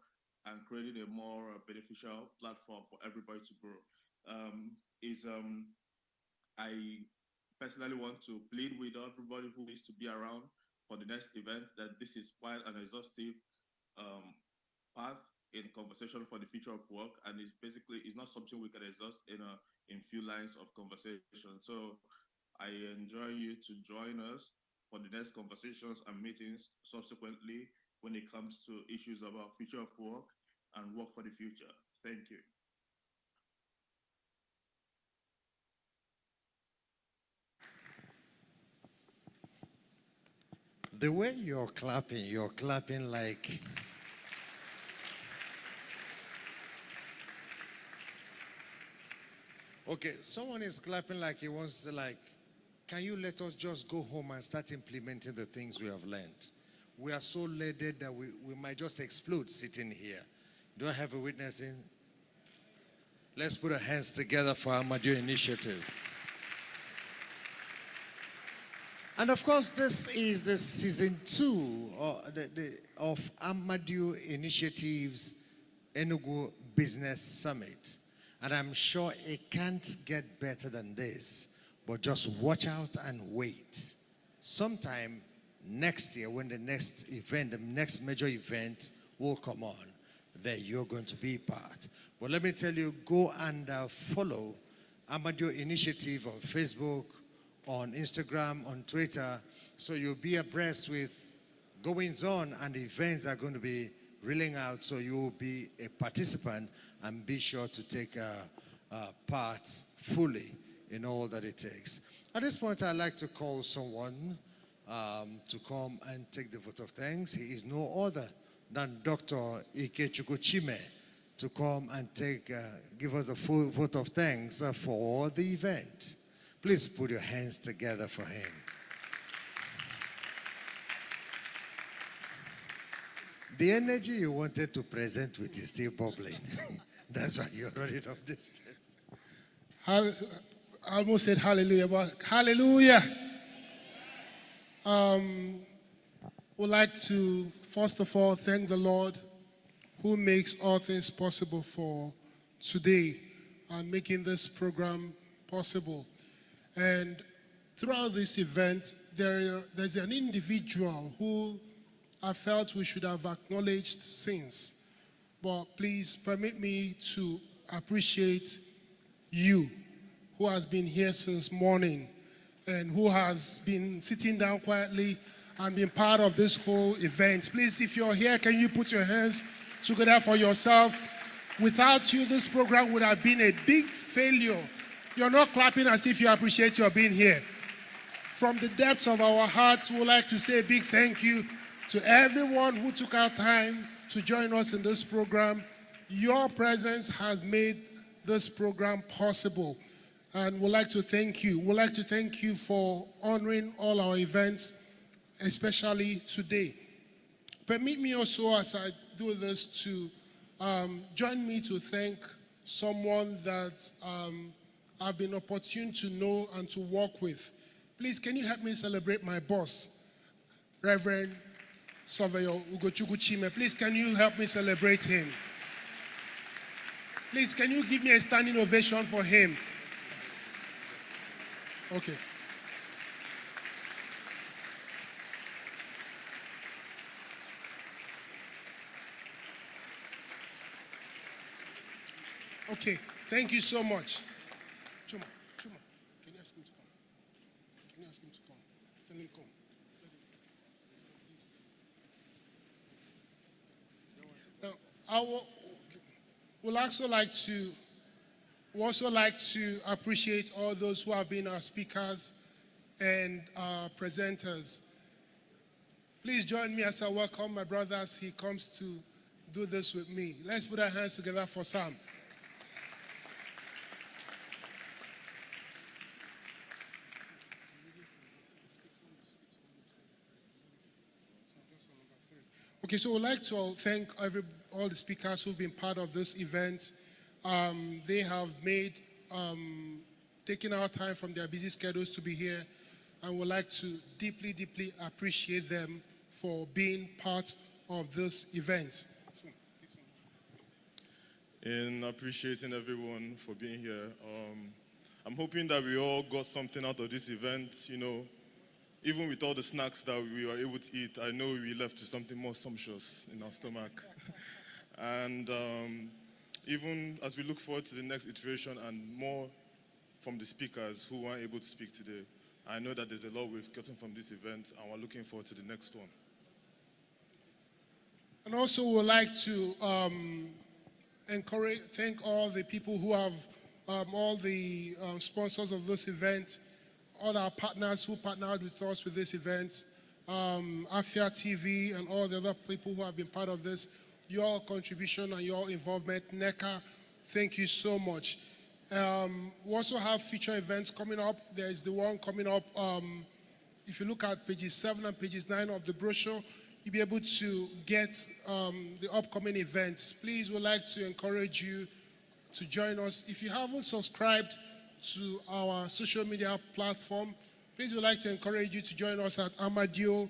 and creating a more beneficial platform for everybody to grow. I personally want to plead with everybody who needs to be around for the next event that this is quite an exhaustive path in conversation for the future of work, and it's not something we can exhaust in few lines of conversation. So I enjoy you to join us for the next conversations and meetings subsequently when it comes to issues about future of work and work for the future. Thank you. The way you're clapping like... Okay, someone is clapping like he wants to can you let us just go home and start implementing the things we have learned? We are so laden that we might just explode sitting here. Do I have a witness in? Let's put our hands together for Amadeo Initiative. And of course, this is the season 2 of Amadeo Initiatives ENUGU Business Summit. And I'm sure it can't get better than this. but just watch out and wait. Sometime next year, when the next event, the next major event will come on, then you're going to be part. But let me tell you, go and follow Amadeo Initiative on Facebook, on Instagram, on Twitter, so you'll be abreast with goings on, and the events are going to be reeling out, so you will be a participant and be sure to take part fully in all that it takes. At this point, I'd like to call someone to come and take the vote of thanks. He is no other than Dr. Ikechukwu Chime, to come and give us the full vote of thanks for the event. Please put your hands together for him. The energy you wanted to present with is still bubbling. That's why you're running off this stage. I almost said hallelujah, but hallelujah. Would like to, first of all, thank the Lord who makes all things possible for today and making this program possible. And throughout this event, there's an individual who I felt we should have acknowledged since. But please permit me to appreciate you, who has been here since morning and who has been sitting down quietly and been part of this whole event. Please, if you're here, can you put your hands together for yourself? Without you, this program would have been a big failure. You're not clapping as if you appreciate your being here. From the depths of our hearts, we would like to say a big thank you to everyone who took our time to join us in this program. Your presence has made this program possible, and we'd like to thank you. We'd like to thank you for honoring all our events, especially today. Permit me also, as I do this, to join me to thank someone that I've been opportune to know and to work with. Please, can you help me celebrate my boss, Reverend Surveyor Ugochukwu Chime? Please, can you help me celebrate him? Please, can you give me a standing ovation for him? Okay. Okay, thank you so much. Chuma, can you ask him to come? Can you ask him to come? Tell him come. Now, I would also like to appreciate all those who have been our speakers and our presenters. Please join me as I welcome my brother as he comes to do this with me. Let's put our hands together for Sam. Okay, so we'd like to thank all the speakers who've been part of this event. They have taken our time from their busy schedules to be here, and we'd like to deeply, deeply appreciate them for being part of this event. In appreciating everyone for being here, I'm hoping that we all got something out of this event. You know, even with all the snacks that we were able to eat, I know we left with something more sumptuous in our stomach. And even as we look forward to the next iteration and more from the speakers who weren't able to speak today, I know that there's a lot we've gotten from this event, and we're looking forward to the next one. And also we'd like to thank all the people who have, all the sponsors of this event, all our partners who partnered with us with this event, Afia TV and all the other people who have been part of this. Your contribution and your involvement, NECA, thank you so much. We also have future events coming up. There's the one coming up, if you look at pages 7 and pages 9 of the brochure, you'll be able to get the upcoming events. Please, we'd like to encourage you to join us. If you haven't subscribed to our social media platform, please, we'd like to encourage you to join us at Amadeo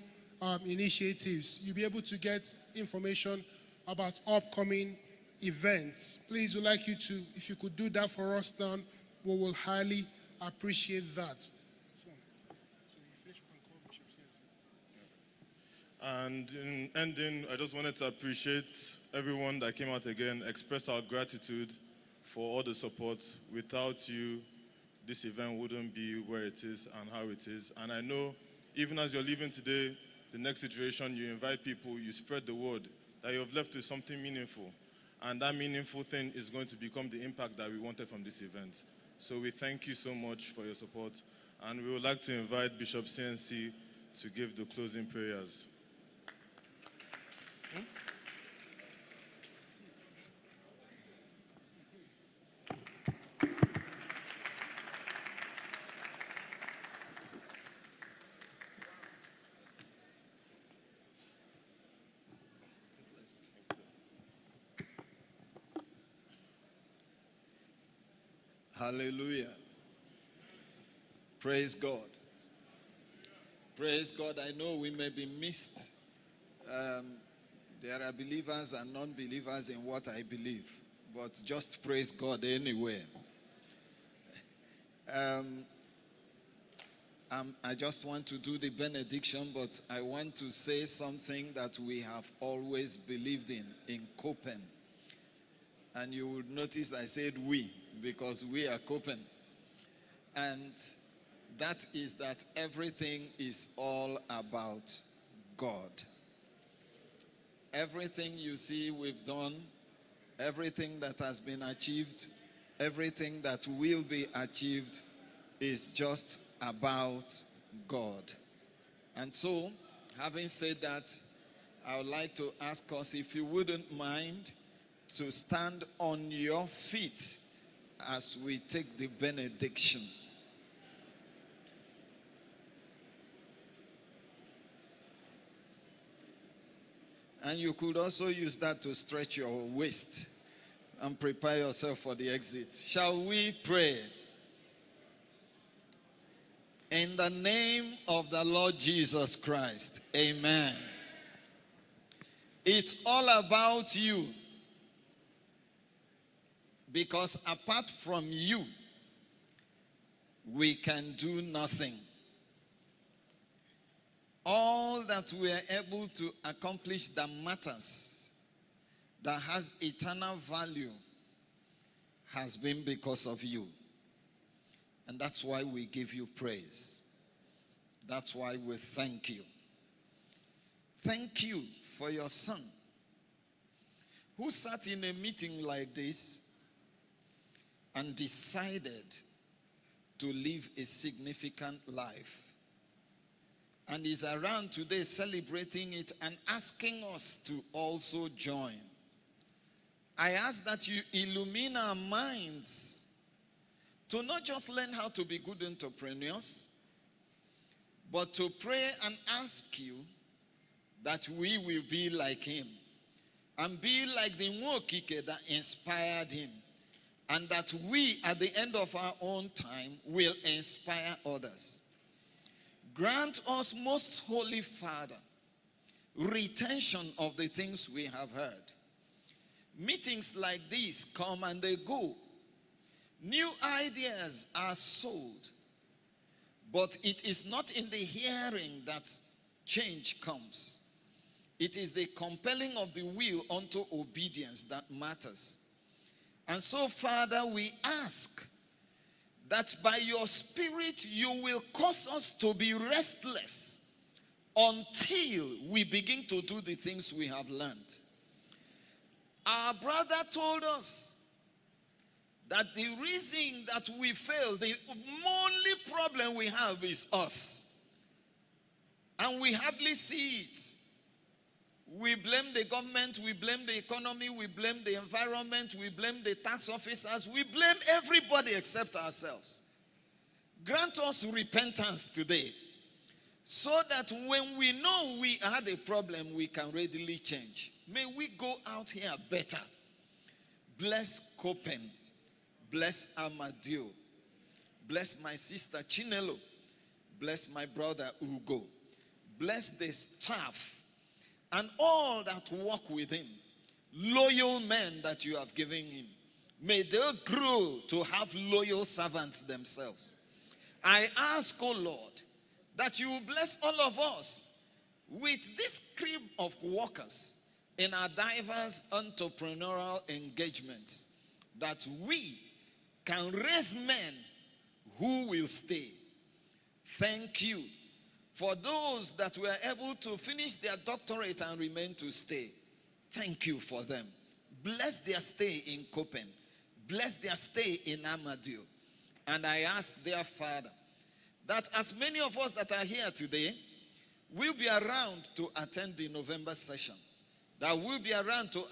Initiatives. You'll be able to get information about upcoming events. Please, we'd like you to, if you could do that for us now, we will highly appreciate that. And in ending, I just wanted to appreciate everyone that came out again, express our gratitude for all the support. Without you, this event wouldn't be where it is and how it is. And I know, even as you're leaving today, the next iteration, you invite people, you spread the word, that you've left with something meaningful. And that meaningful thing is going to become the impact that we wanted from this event. So we thank you so much for your support. And we would like to invite Bishop CNC to give the closing prayers. Hallelujah. Praise God. Praise God. I know we may be missed. There are believers and non-believers in what I believe, but just praise God anyway. I just want to do the benediction, but I want to say something that we have always believed in Copen. And you would notice I said we, because we are Copen. And that is that everything is all about God. Everything you see we've done, everything that has been achieved, everything that will be achieved is just about God. And so, having said that, I would like to ask us, if you wouldn't mind, to stand on your feet as we take the benediction. And you could also use that to stretch your waist and prepare yourself for the exit. Shall we pray? In the name of the Lord Jesus Christ, amen. It's all about you. Because apart from you, we can do nothing. All that we are able to accomplish that matters, that has eternal value, has been because of you. And that's why we give you praise. That's why we thank you. Thank you for your son, who sat in a meeting like this and decided to live a significant life, and is around today celebrating it and asking us to also join. I ask that you illumine our minds to not just learn how to be good entrepreneurs, but to pray and ask you that we will be like him and be like the Nwokike that inspired him, and that we, at the end of our own time, will inspire others. Grant us, most holy Father, retention of the things we have heard. Meetings like this come and they go. New ideas are sold. But it is not in the hearing that change comes. It is the compelling of the will unto obedience that matters. And so, Father, we ask that by your Spirit you will cause us to be restless until we begin to do the things we have learned. Our brother told us that the reason that we fail, the only problem we have is us. And we hardly see it. We blame the government, we blame the economy, we blame the environment, we blame the tax officers, we blame everybody except ourselves. Grant us repentance today, so that when we know we had a problem, we can readily change. May we go out here better. Bless Copen. Bless Amadeo. Bless my sister Chinelo. Bless my brother Ugo. Bless the staff and all that work with him. Loyal men that you have given him. May they grow to have loyal servants themselves. I ask, oh Lord, that you will bless all of us with this cream of workers in our diverse entrepreneurial engagements, that we can raise men who will stay. Thank you for those that were able to finish their doctorate and remain to stay. Thank you for them. Bless their stay in Copen. Bless their stay in Amadeo. And I ask, dear Father, that as many of us that are here today will be around to attend the November session, that will be around to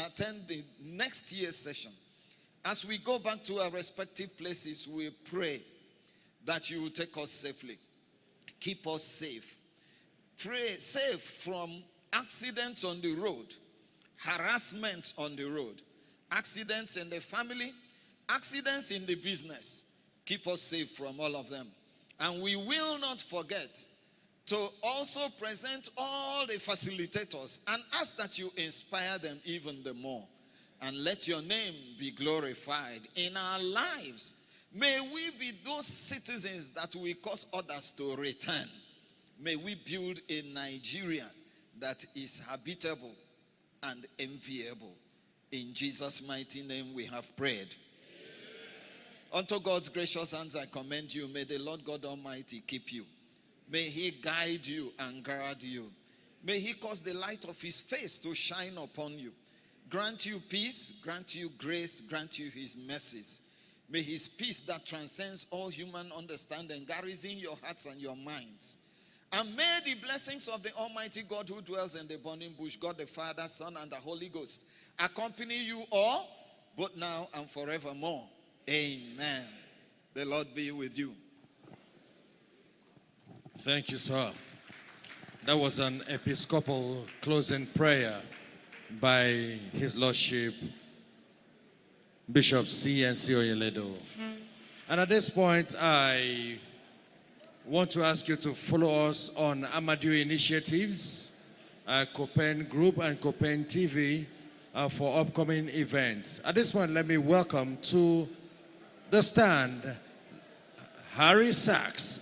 attend the next year's session. As we go back to our respective places, we pray that you will take us safely. Keep us safe. Pray safe from accidents on the road, harassment on the road, accidents in the family, accidents in the business. Keep us safe from all of them. And we will not forget to also present all the facilitators and ask that you inspire them even the more. And let your name be glorified in our lives. May we be those citizens that will cause others to return. May we build a Nigeria that is habitable and enviable. In Jesus' mighty name we have prayed. Unto God's gracious hands I commend you. May the Lord God Almighty keep you. May he guide you and guard you. May he cause the light of his face to shine upon you. Grant you peace, grant you grace, grant you his mercies. May his peace that transcends all human understanding garrison your hearts and your minds. And may the blessings of the Almighty God who dwells in the burning bush, God the Father, Son, and the Holy Ghost, accompany you all, both now and forevermore. Amen. The Lord be with you. Thank you, sir. That was an Episcopal closing prayer by His Lordship, Bishop C.N.C. Oyeledo. And at this point, I want to ask you to follow us on Amadeo Initiatives, Copen Group, and Copen TV for upcoming events. At this point, let me welcome to the stand Harry Sachs,